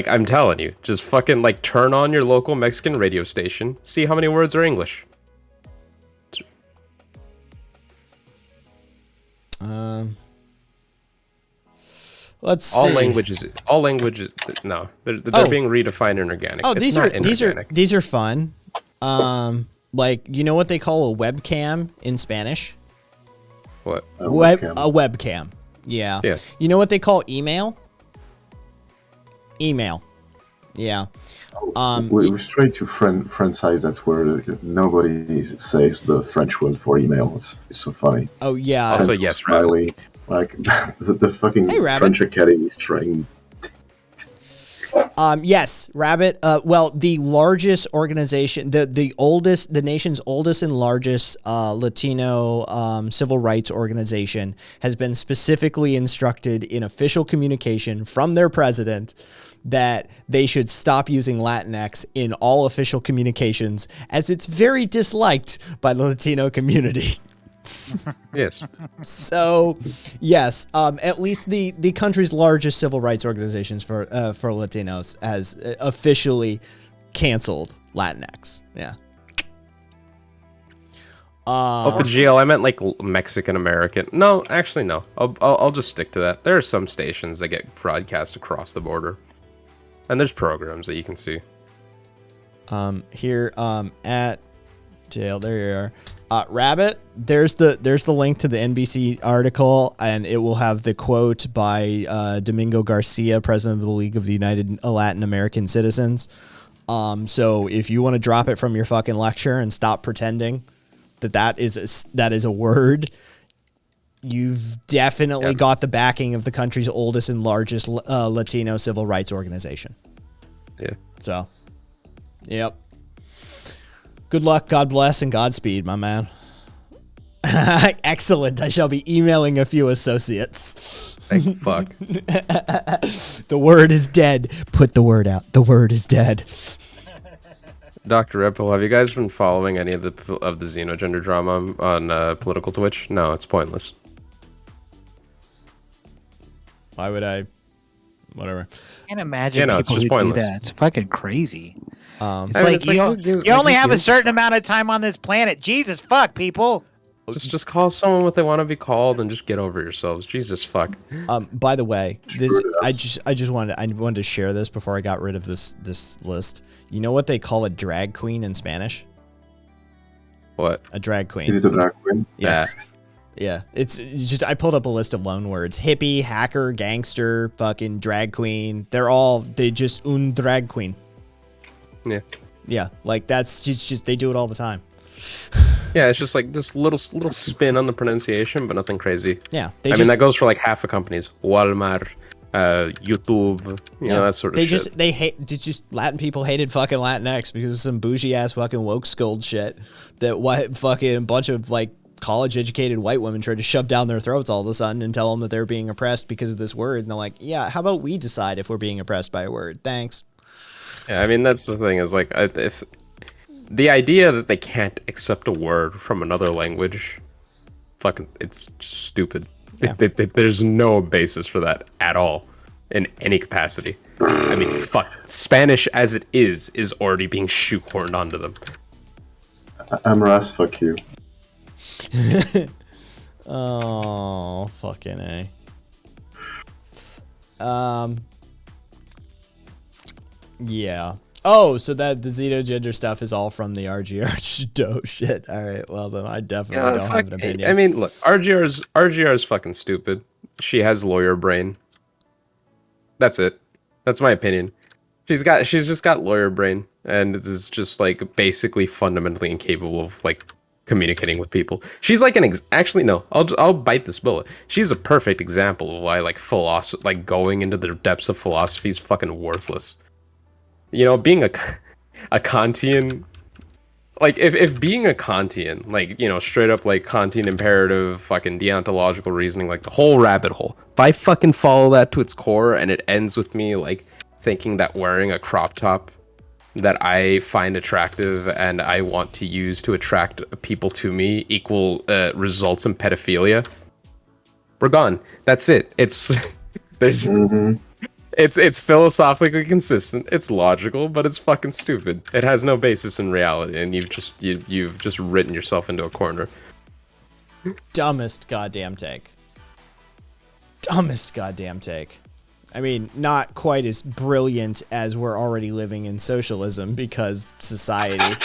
I'm telling you, just fucking like turn on your local Mexican radio station. See how many words are English. Let's see. All languages. No, they're being redefined in organic. Oh, It's these not are inorganic. these are fun. Like, you know what they call a webcam in Spanish? What? A webcam. A webcam. Yeah. Yeah. You know what they call email? Email. Yeah. We're straight to francize that word. Nobody says the French word for email. It's so funny. Oh yeah. Also, Central yes, Rabbit. Smiley, like the fucking Hey, Rabbit. French Academy is trying. Yes, Rabbit. Well, the largest organization, the nation's oldest and largest Latino civil rights organization, has been specifically instructed in official communication from their president that they should stop using Latinx in all official communications, as it's very disliked by the Latino community. Yes. So, yes, at least the country's largest civil rights organizations for Latinos has officially canceled Latinx. Yeah. Open GL, I meant like Mexican American. No, actually, no. I'll just stick to that. There are some stations that get broadcast across the border, and there's programs that you can see. Here at jail, there you are. Rabbit, there's the link to the NBC article, and it will have the quote by Domingo Garcia, president of the League of the United Latin American Citizens. So if you want to drop it from your fucking lecture and stop pretending that is a word, you've definitely got the backing of the country's oldest and largest Latino civil rights organization. Yeah. So, yep. Good luck, God bless, and Godspeed, my man. Excellent. I shall be emailing a few associates. Like, fuck. The word is dead. Put the word out. The word is dead. Dr. Ripple, have you guys been following any of the xenogender drama on political Twitch? No, it's pointless. Why would I? Whatever. I can't imagine it's people just who pointless. do that. It's fucking crazy. It's I mean, like it's you only have a certain amount of time on this planet. Jesus fuck, people. Just call someone what they want to be called and just get over yourselves. Jesus fuck. By the way, I wanted to share this before I got rid of this list. You know what they call a drag queen in Spanish? What? A drag queen. Is it a drag queen? Yes. Yeah. It's just, I pulled up a list of loan words. Hippie, hacker, gangster, fucking drag queen. They just un drag queen. Yeah. Yeah. Like that's just they do it all the time. Yeah, it's just like this little spin on the pronunciation, but nothing crazy. Yeah. I mean, that goes for like half the companies. Walmart, YouTube, you know, that sort of shit. Latin people hated fucking Latinx because of some bougie ass fucking woke scold shit that fucking bunch of like college educated white women tried to shove down their throats all of a sudden and tell them that they're being oppressed because of this word. And they're like, yeah, how about we decide if we're being oppressed by a word? Thanks. Yeah, I mean, that's the thing is like, if the idea that they can't accept a word from another language, fucking, it's just stupid. Yeah. There's no basis for that at all in any capacity. I mean, fuck, Spanish as it is already being shoehorned onto them. Amras, fuck you. Oh, fucking A. Yeah. Oh, so that the xenogender stuff is all from the RGR shit. All right, well then I definitely don't have an opinion. I mean, look, RGR's fucking stupid. She has lawyer brain. That's it. That's my opinion. She's just got lawyer brain, and is just like basically fundamentally incapable of like communicating with people. She's like actually no, I'll bite this bullet. She's a perfect example of why like philosophy, like going into the depths of philosophy is fucking worthless. You know, being a Kantian, like if being a Kantian, like, you know, straight up like Kantian imperative, fucking deontological reasoning, like the whole rabbit hole. If I fucking follow that to its core and it ends with me like thinking that wearing a crop top that I find attractive and I want to use to attract people to me equal results in pedophilia, we're gone. That's it. It's there's it's philosophically consistent. It's logical, but it's fucking stupid. It has no basis in reality, and you've just written yourself into a corner. Dumbest goddamn take. Dumbest goddamn take. I mean, not quite as brilliant as we're already living in socialism because society,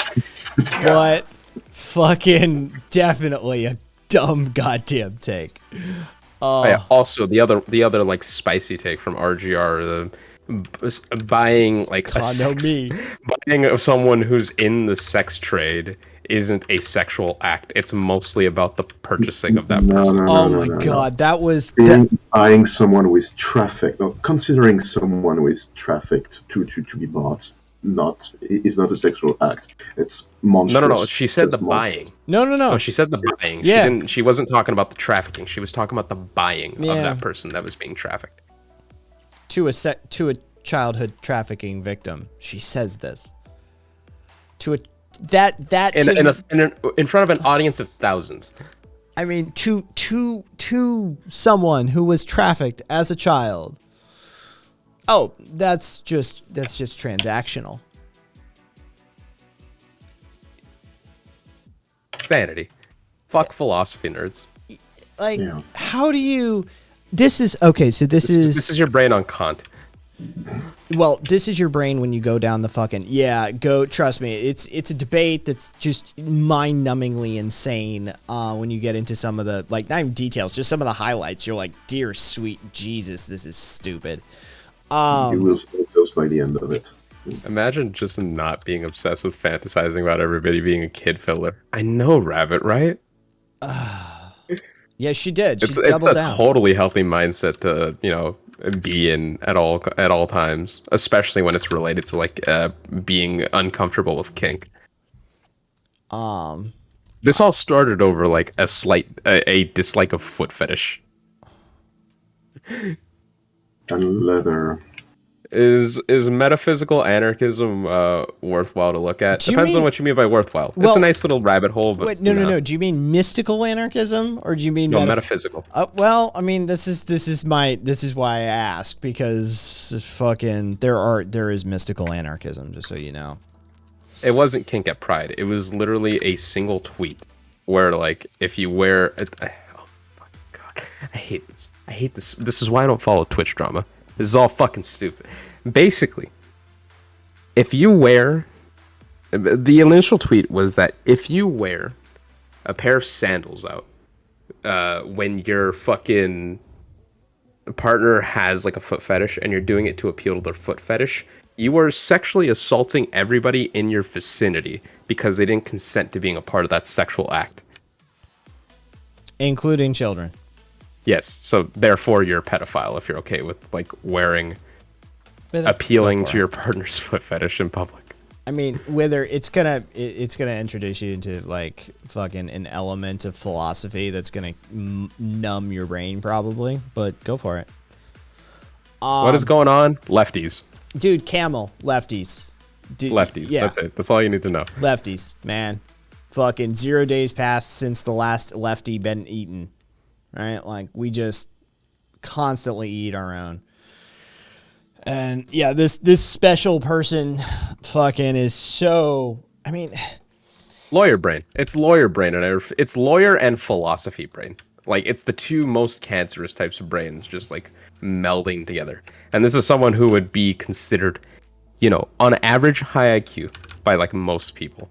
but fucking definitely a dumb goddamn take. Yeah, also, the other like spicy take from RGR, buying like buying of someone who's in the sex trade isn't a sexual act. It's mostly about the purchasing of that person. Oh my god, that was buying someone who is trafficked, or considering someone who is trafficked to be bought. Is not a sexual act. It's monstrous. No. She said the buying. No. She said the buying. Yeah. She wasn't talking about the trafficking. She was talking about the buying of that person that was being trafficked. To a childhood trafficking victim. She says this. To a in front of an audience of thousands. I mean, to someone who was trafficked as a child. Oh, that's just transactional. Vanity. Fuck philosophy nerds. Like, how do you? This is okay. So this is your brain on Kant. Well, this is your brain when you go down the fucking trust me, it's a debate that's just mind-numbingly insane when you get into some of the, like, not even details, just some of the highlights. You're like, dear sweet Jesus, this is stupid. You will smoke those by the end of it. Imagine just not being obsessed with fantasizing about everybody being a kid filler. I know, Rabbit, right? Yeah, she did. It's a totally healthy mindset to, you know, be in at all times, especially when it's related to like being uncomfortable with kink. This all started over like a dislike of foot fetish. And leather. Is metaphysical anarchism worthwhile to look at? Depends on what you mean by worthwhile. It's a nice little rabbit hole, but wait, no. Do you mean mystical anarchism, or do you mean metaphysical? Well, I mean, this is why I ask, because fucking there is mystical anarchism, just so you know. It wasn't kink at Pride. It was literally a single tweet where, like, if you wear oh fucking god, I hate this. This is why I don't follow Twitch drama. This is all fucking stupid. Basically, if you wear... The initial tweet was that if you wear a pair of sandals out when your fucking partner has like a foot fetish and you're doing it to appeal to their foot fetish, you are sexually assaulting everybody in your vicinity because they didn't consent to being a part of that sexual act. Including children. Yes, so therefore you're a pedophile if you're okay with like appealing to your partner's foot fetish in public. I mean, whether it's gonna introduce you into like fucking an element of philosophy that's gonna numb your brain probably, but go for it. What is going on? Lefties. Dude, camel. Lefties. Lefties, yeah. That's it. That's all you need to know. Lefties, man. Fucking 0 days passed since the last lefty been eaten. Right? Like, we just constantly eat our own. And yeah, this special person fucking is so, I mean, lawyer brain. It's lawyer brain, and it's lawyer and philosophy brain. Like, it's the two most cancerous types of brains just like melding together. And this is someone who would be considered you know, on average, high IQ by like most people.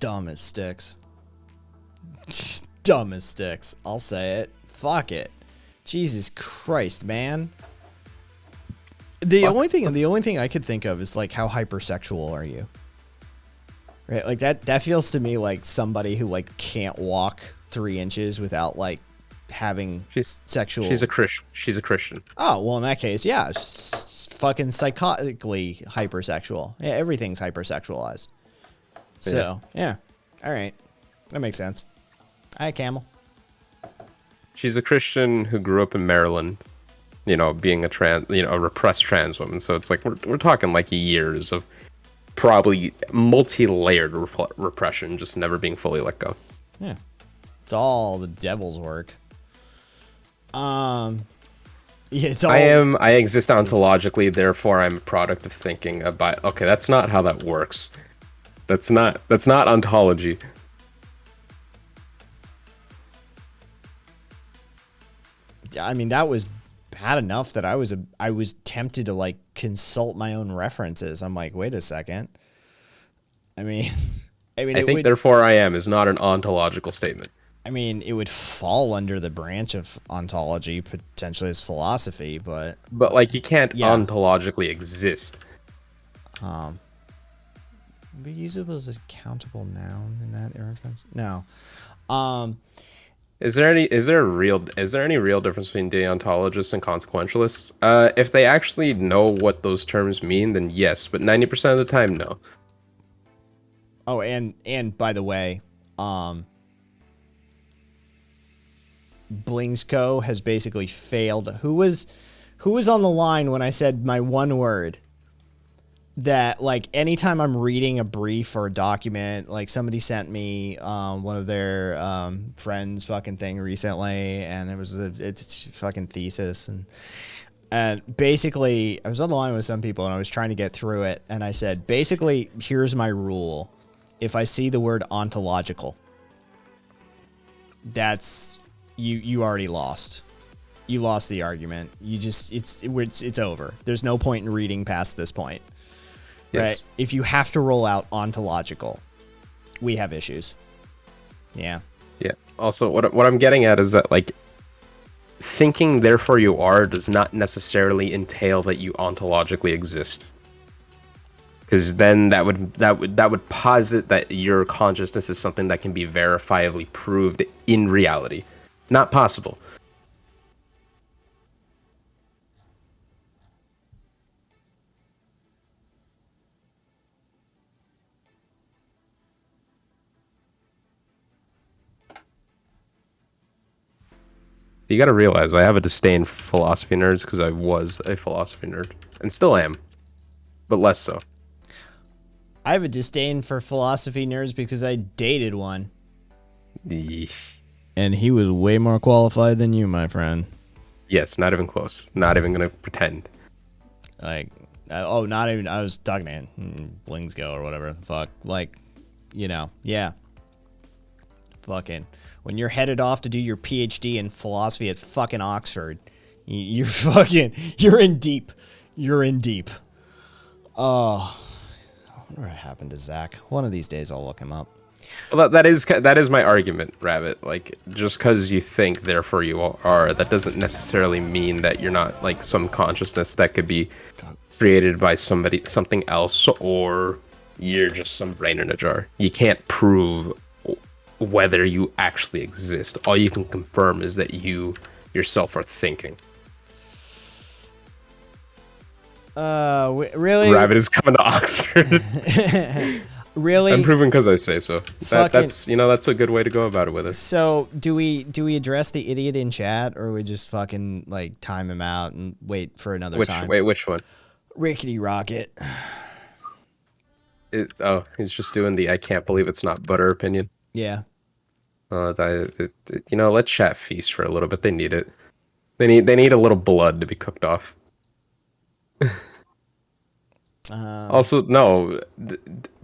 Dumb as sticks. Dumb as sticks. I'll say it. Fuck it. Jesus Christ, man. The only thing I could think of is like, how hypersexual are you? Right? Like that feels to me like somebody who like can't walk 3 inches without like having sexual. She's a Christian. Oh, well, in that case, yeah, fucking psychotically hypersexual. Yeah, everything's hypersexualized. So, yeah. All right. That makes sense. All right, Camel. She's a Christian who grew up in Maryland, you know, being a repressed trans woman. So it's like we're talking like years of probably multi-layered repression, just never being fully let go. Yeah. It's all the devil's work. Yeah, it's all. I exist ontologically, therefore I'm a product of thinking about. Okay, that's not how that works. That's not ontology. I mean, that was bad enough that I was tempted to like consult my own references. I'm like, wait a second. I mean, I think therefore I am is not an ontological statement. I mean, it would fall under the branch of ontology, potentially as philosophy, but like you can't ontologically exist. Be usable as a countable noun in that reference? No. Is there any real difference between deontologists and consequentialists? If they actually know what those terms mean, then yes, but 90% of the time, no. Oh, and by the way, Blingsco has basically failed. Who was on the line when I said my one word? That like anytime I'm reading a brief or a document, like somebody sent me one of their friends fucking thing recently, and it's fucking thesis, and basically I was on the line with some people and I was trying to get through it, and I said, basically, here's my rule: if I see the word ontological, that's you already lost. You lost the argument. You just it's over. There's no point in reading past this point. Yes. Right? If you have to roll out ontological, we have issues. Yeah. Yeah. Also, what I'm getting at is that like thinking therefore you are does not necessarily entail that you ontologically exist. Because then that would posit that your consciousness is something that can be verifiably proved in reality. Not possible. You gotta realize I have a disdain for philosophy nerds because I was a philosophy nerd and still am, but less so. I have a disdain for philosophy nerds because I dated one. Yeesh. And he was way more qualified than you, my friend. Yes, not even close. Not even gonna pretend. Like, not even. I was talking to him, Blingsgo or whatever the fuck. Like, yeah. Fucking. When you're headed off to do your PhD in philosophy at fucking Oxford, you're in deep. You're in deep. Oh, I wonder what happened to Zach. One of these days I'll look him up. Well, that is my argument, Rabbit. Like, just because you think, therefore you are, that doesn't necessarily mean that you're not like some consciousness that could be created by something else, or you're just some brain in a jar. You can't prove whether you actually exist. All you can confirm is that you yourself are thinking. Really? Rabbit is coming to Oxford. Really? I'm proving because I say so. That's a good way to go about it with it. So do we address the idiot in chat, or we just fucking like time him out and wait for another time? Wait, which one? Rickety Rocket. He's just doing the I can't believe it's not butter opinion. Yeah. Let chat feast for a little bit. They need it. They need a little blood to be cooked off. Also, no,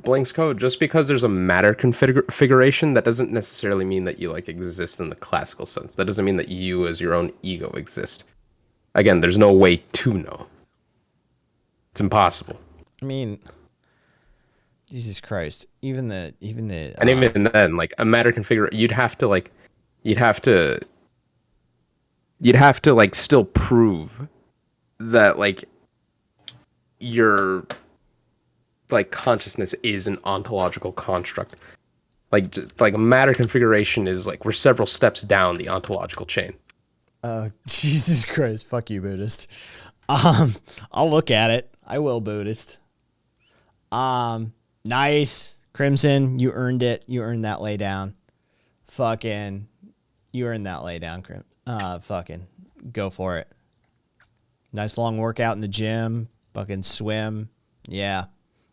Blink's code. Just because there's a matter configuration, that doesn't necessarily mean that you like exist in the classical sense. That doesn't mean that you, as your own ego, exist. Again, there's no way to know. It's impossible. I mean, Jesus Christ. Even the And even then, like a matter configure, you'd have to like still prove that like your like consciousness is an ontological construct. Like matter configuration is like we're several steps down the ontological chain. Jesus Christ, fuck you, Buddhist. I'll look at it. I will, Buddhist. Nice. Crimson, you earned it. You earned that lay down. Fucking, you earned that lay down, fucking, go for it. Nice long workout in the gym. Fucking swim. Yeah.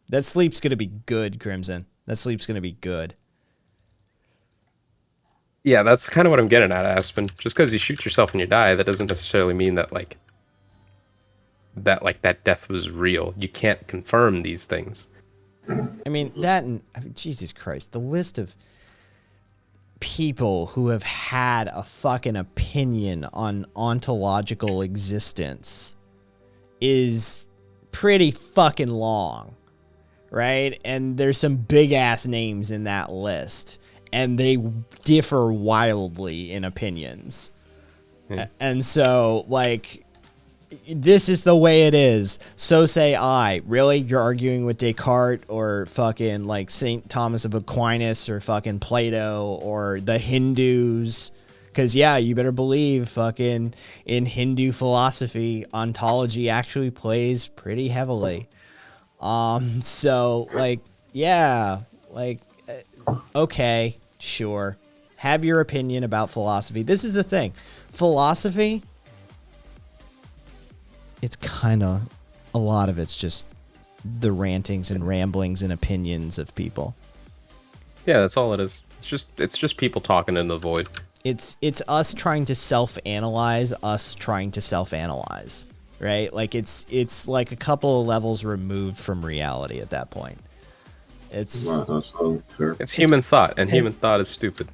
That sleep's gonna be good, Crimson. That sleep's gonna be good. Yeah, that's kind of what I'm getting at, Aspen. Just because you shoot yourself and you die, that doesn't necessarily mean that that death was real. You can't confirm these things. I mean, Jesus Christ, the list of people who have had a fucking opinion on ontological existence is pretty fucking long, right? And there's some big ass names in that list, and they differ wildly in opinions. Yeah. And so, like, this is the way it is. So say I. Really? You're arguing with Descartes or fucking like St. Thomas of Aquinas or fucking Plato or the Hindus? Because, yeah, you better believe fucking in Hindu philosophy, ontology actually plays pretty heavily. So, like, yeah, like, okay, sure. Have your opinion about philosophy. This is the thing. Philosophy, it's kind of, a lot of it's just the rantings and ramblings and opinions of people. Yeah, that's all it is. It's just people talking in the void. It's us trying to self-analyze, right? Like it's like a couple of levels removed from reality at that point. It's human thought, and human thought is stupid.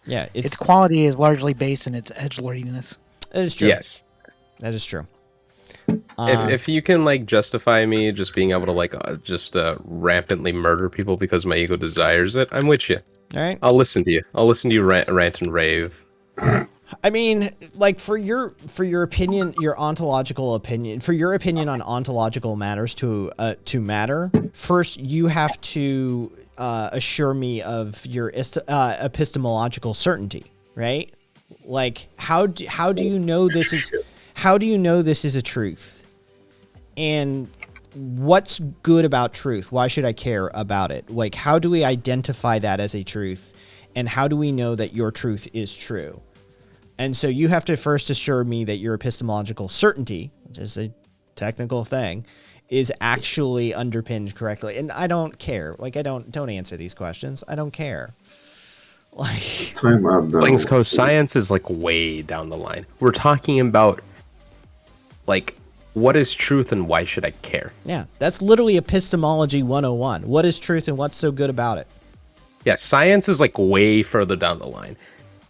Yeah, its quality is largely based in its edgelordiness. That is true. Yes, that is true. If you can like justify me just being able to like rampantly murder people because my ego desires it, I'm with you. All right, I'll listen to you. I'll listen to you rant and rave. I mean, like for your opinion, your ontological opinion, for your opinion on ontological matters to matter, first you have to assure me of your epistemological certainty, right? Like how do you know this is a truth? And what's good about truth? Why should I care about it? Like, how do we identify that as a truth? And how do we know that your truth is true? And so you have to first assure me that your epistemological certainty, which is a technical thing, is actually underpinned correctly. And I don't care. Like, don't answer these questions. I don't care. Like, Things science is like way down the line. We're talking about like, what is truth and why should I care? Yeah, that's literally epistemology 101. What is truth and what's so good about it? Yeah, science is like way further down the line.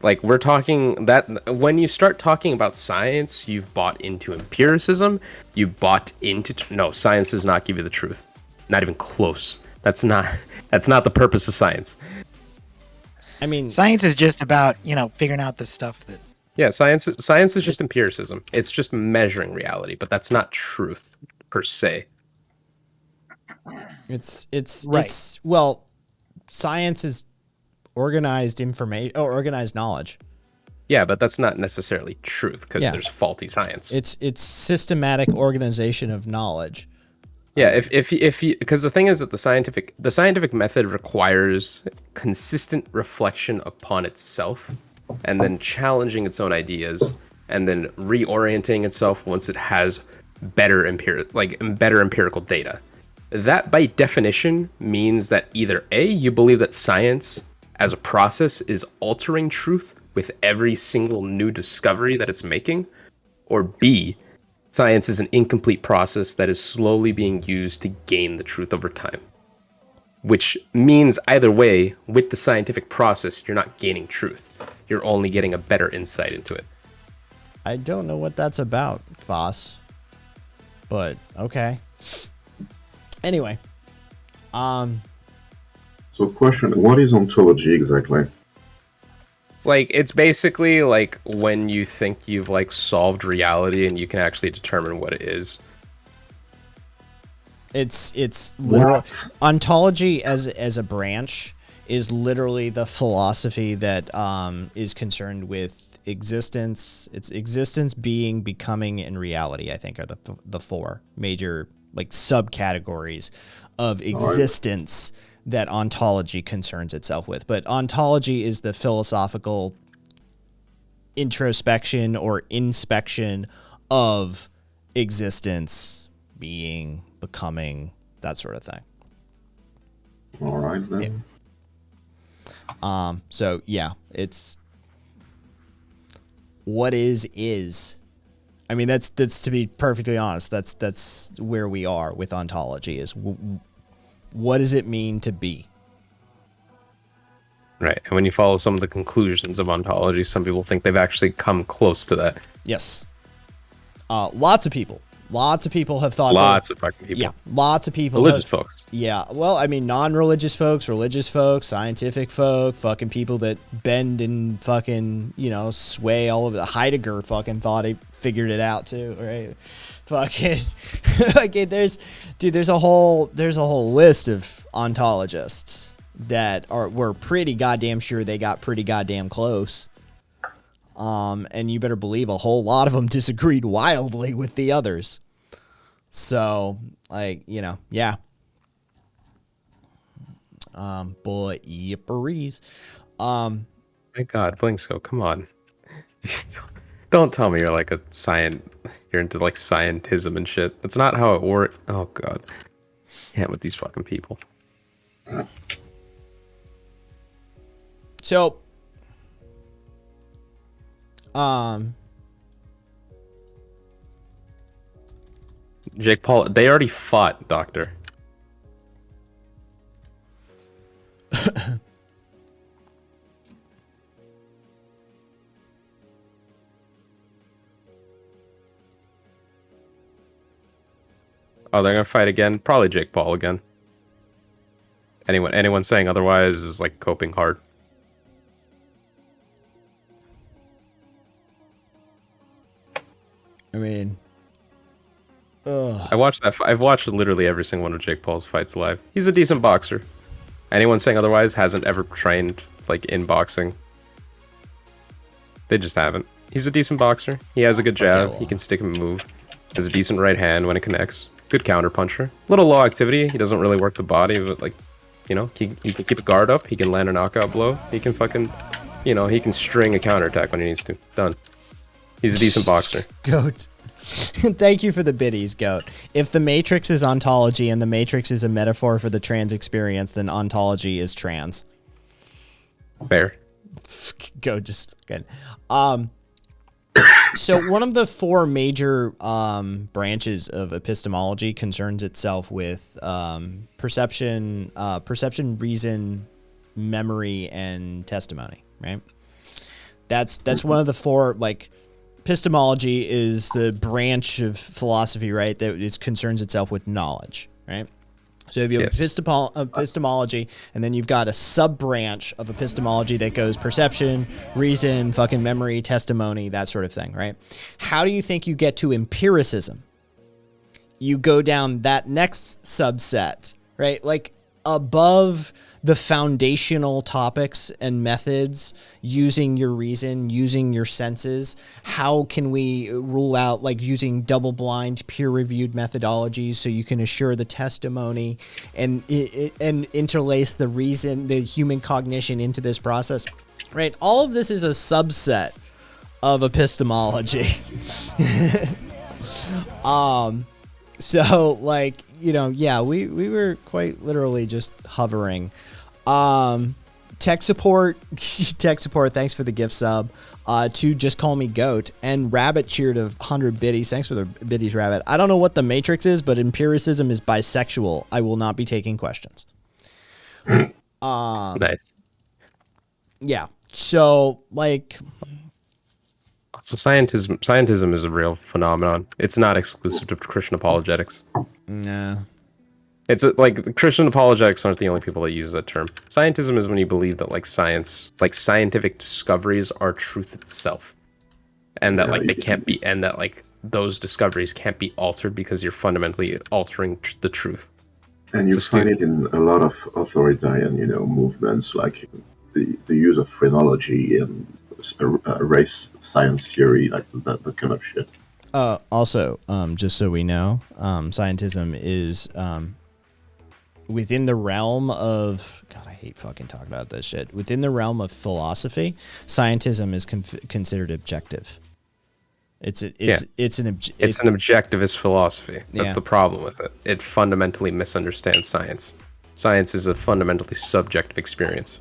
Like, we're talking that when you start talking about science, you've bought into empiricism. You bought into science does not give you the truth. Not even close. That's not the purpose of science. I mean, science is just about, figuring out the stuff that. Yeah, science is just empiricism. It's just measuring reality, but that's not truth per se. It's well, science is organized information or organized knowledge. Yeah, but that's not necessarily truth because there's faulty science. It's systematic organization of knowledge. Yeah, if you because the thing is that the scientific method requires consistent reflection upon itself, and then challenging its own ideas, and then reorienting itself once it has better empirical data. That, by definition, means that either A, you believe that science as a process is altering truth with every single new discovery that it's making, or B, science is an incomplete process that is slowly being used to gain the truth over time. Which means either way, with the scientific process, you're not gaining truth. You're only getting a better insight into it. I don't know what that's about, Voss. But, okay. Anyway, So, question: what is ontology exactly? It's like it's basically like when you think you've like solved reality and you can actually determine what it is. it's literal ontology as a branch is literally the philosophy that is concerned with existence. It's existence, being, becoming, and reality. I think are the four major like subcategories of existence that ontology concerns itself with. But ontology is the philosophical introspection or inspection of existence, being, becoming, that sort of thing. All right then. So yeah, it's what is. I mean, that's to be perfectly honest. That's where we are with ontology. Is what does it mean to be? Right. And when you follow some of the conclusions of ontology, some people think they've actually come close to that. Yes. Lots of people have thought. Lots of fucking people. Yeah, lots of people. Religious folks. Yeah, well, I mean, non-religious folks, religious folks, scientific folk, fucking people that bend and fucking, sway all of it. Heidegger fucking thought he figured it out too, right? Fucking, okay, there's a whole list of ontologists that were pretty goddamn sure they got pretty goddamn close. And you better believe a whole lot of them disagreed wildly with the others. So, like, yeah. But yipperies. My God, Blinkso, come on. Don't tell me you're like you're into like scientism and shit. That's not how it works. Oh God. Can't with these fucking people. So, Jake Paul, they already fought, Doctor. Oh, they're gonna fight again? Probably Jake Paul again. Anyone saying otherwise is like coping hard. I mean, I've watched literally every single one of Jake Paul's fights live. He's a decent boxer. Anyone saying otherwise hasn't ever trained like in boxing. They just haven't. He's a decent boxer. He has a good jab. He can stick and move. Has a decent right hand when it connects. Good counter puncher. Little low activity. He doesn't really work the body, but like, he can keep a guard up. He can land a knockout blow. He can fucking, he can string a counterattack when he needs to. Done. He's a decent boxer. Goat. Thank you for the biddies, Goat. If the Matrix is ontology and the Matrix is a metaphor for the trans experience, then ontology is trans. Fair. Goat just good. So one of the four major branches of epistemology concerns itself with perception, reason, memory, and testimony. Right. That's one of the four. Like, epistemology is the branch of philosophy, right, that concerns itself with knowledge. Right. So if you have epistemology, and then you've got a sub-branch of epistemology that goes perception, reason, fucking memory, testimony, that sort of thing, right? How do you think you get to empiricism? You go down that next subset, right? Like, above the foundational topics and methods, using your reason, using your senses, how can we rule out, like, using double-blind, peer-reviewed methodologies so you can assure the testimony and interlace the reason, the human cognition into this process, right? All of this is a subset of epistemology. So, like, yeah, we were quite literally just hovering. Tech support, thanks for the gift sub. To just call me Goat, and Rabbit cheered 100 biddies. Thanks for the biddies, Rabbit. I don't know what the Matrix is, but empiricism is bisexual. I will not be taking questions. Nice. Yeah. So, like, so scientism is a real phenomenon. It's not exclusive to Christian apologetics. nah. Like Christian apologetics aren't the only people that use that term. Scientism is when you believe that like science, like scientific discoveries are truth itself, and that like they can't be, and that like those discoveries can't be altered because you're fundamentally altering the truth. And you find it in a lot of authoritarian, movements, like the use of phrenology and race science theory, like that kind of shit. Also, just so we know, scientism is within the realm of God. I hate fucking talking about this shit. Within the realm of philosophy, scientism is considered objective. It's an objectivist philosophy. That's the problem with it. It fundamentally misunderstands science. Science is a fundamentally subjective experience.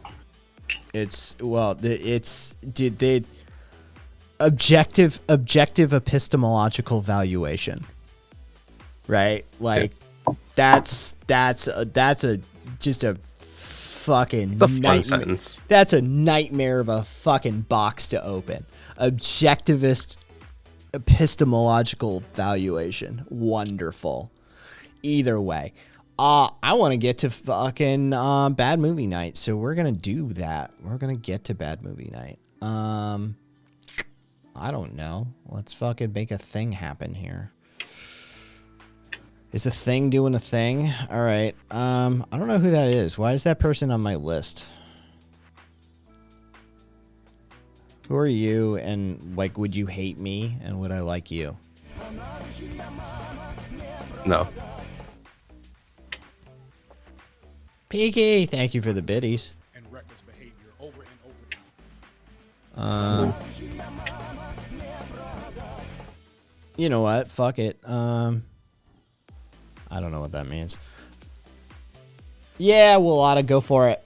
Objective epistemological valuation, right? Like that's just a fucking. It's a fun sentence. That's a nightmare of a fucking box to open. Objectivist epistemological valuation. Wonderful. Either way. I want to get to fucking Bad Movie Night, so we're going to do that. We're going to get to Bad Movie Night. I don't know. Let's fucking make a thing happen here. Is the thing doing a thing? All right. I don't know who that is. Why is that person on my list? Who are you, and like, would you hate me, and would I like you? No. Peaky, thank you for the biddies. You know what? Fuck it. I don't know what that means. Yeah, we'll ought to go for it.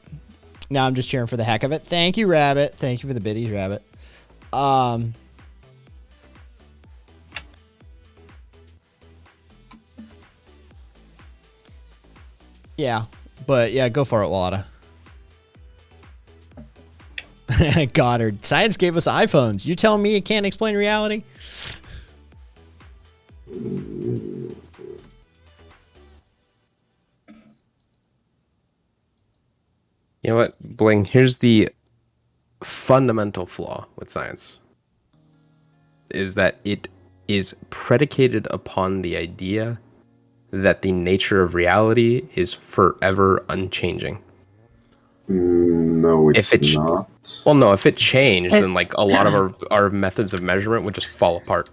Now I'm just cheering for the heck of it. Thank you, Rabbit. Thank you for the biddies, Rabbit. Yeah, but yeah, go for it, Wada. Goddard. Science gave us iPhones. You telling me it can't explain reality? You know what, Bling? Here's the fundamental flaw with science. Is that it is predicated upon the idea that the nature of reality is forever unchanging. No, it's not. Well, no, if it changed, then like a lot of our methods of measurement would just fall apart.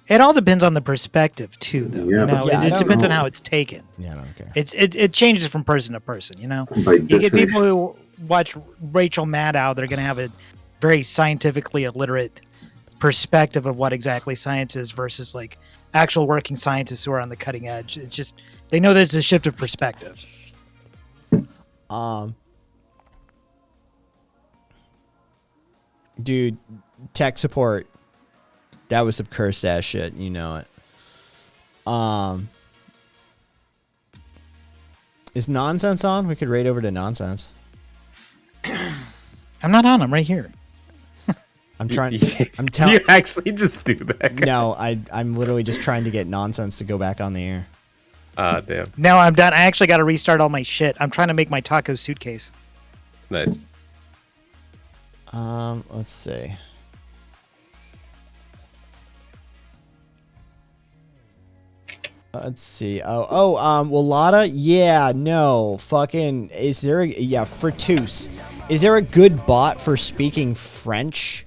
It all depends on the perspective too, though. Yeah, it depends on how it's taken. Yeah, I don't care. It changes from person to person. By You get people who watch Rachel Maddow; they're going to have a very scientifically illiterate perspective of what exactly science is versus like actual working scientists who are on the cutting edge. It's just they know that it's a shift of perspective. Dude, tech support. That was some cursed ass shit, you know it. Is nonsense on? We could raid over to nonsense. I'm not on. I'm right here. I'm trying. I'm Do telling. you actually just do that? No, I'm literally just trying to get nonsense to go back on the air. Damn. Now I'm done. I actually got to restart all my shit. I'm trying to make my taco suitcase. Nice. Let's see. Let's see. Well, Lotta, yeah, no, fucking, is there Fertus. Is there a good bot for speaking French?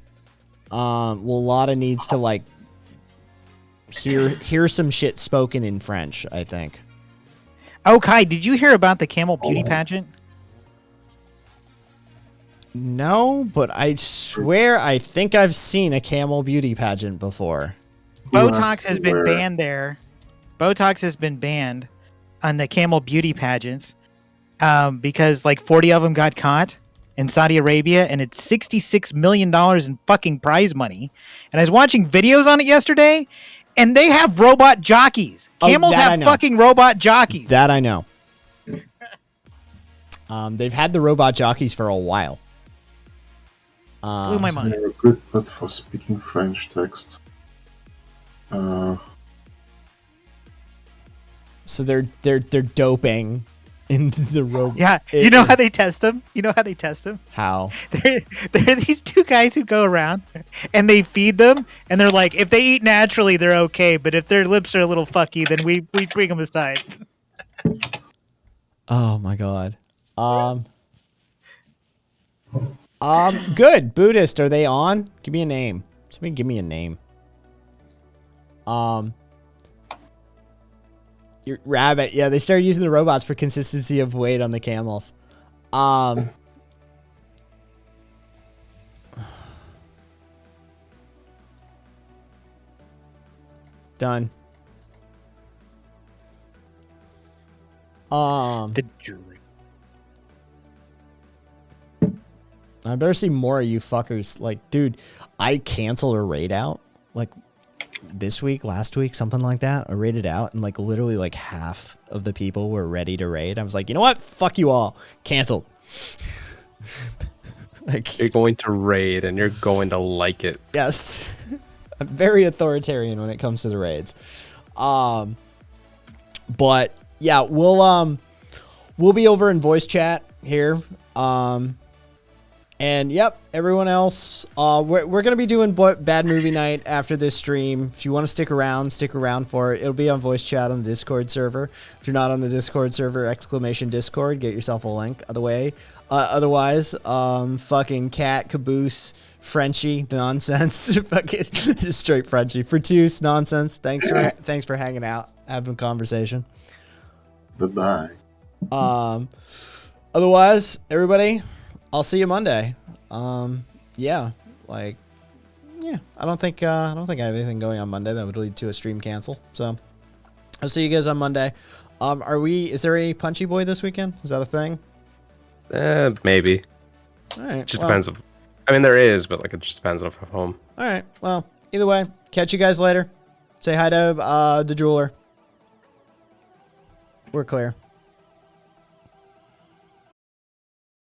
Well, Lotta needs to, like, hear some shit spoken in French, I think. Oh, Kai, did you hear about the Camel Beauty pageant? No, but I swear I think I've seen a camel beauty pageant before. Botox has been banned there. Botox has been banned on the camel beauty pageants because like 40 of them got caught in Saudi Arabia, and it's $66 million in fucking prize money. And I was watching videos on it yesterday, and they have robot jockeys. Camels have fucking robot jockeys. That I know. They've had the robot jockeys for a while. Blew my mind. They're a good bot for speaking French text. So they're doping in the robot. Yeah, you know how they test them? How? There are these two guys who go around and they feed them, and they're like, if they eat naturally, they're okay, but if their lips are a little fucky, then we bring them aside. Oh my god. Good. Buddhist, are they on? Give me a name. Somebody give me a name. Your rabbit. Yeah, they started using the robots for consistency of weight on the camels. Done. The jury. I better see more of you fuckers. Like, dude, I canceled a raid out like this week, last week, something like that. I raided out, and like literally like half of the people were ready to raid. I was like, you know what? Fuck you all. Canceled. Like, You're going to raid and you're going to like it. yes. I'm very authoritarian when it comes to the raids. But yeah, we'll be over in voice chat here. And yep, everyone else, we're going to be doing Bad Movie Night after this stream. If you want to stick around for it. It'll be on voice chat on the Discord server. If you're not on the Discord server, !Discord, get yourself a link. Otherwise, fucking Cat, Caboose, Frenchie, nonsense, fucking just straight Frenchie. Fertus, nonsense. Thanks for hanging out, having a conversation. Bye-bye. Otherwise, everybody, I'll see you Monday. Yeah, I don't think I have anything going on Monday that would lead to a stream cancel. So I'll see you guys on Monday. Is there a Punchy Boy this weekend? Is that a thing? Maybe. All right. Just depends if. I mean, there is, but like it just depends if I'm home. All right. Well, either way, catch you guys later. Say hi to the jeweler. We're clear.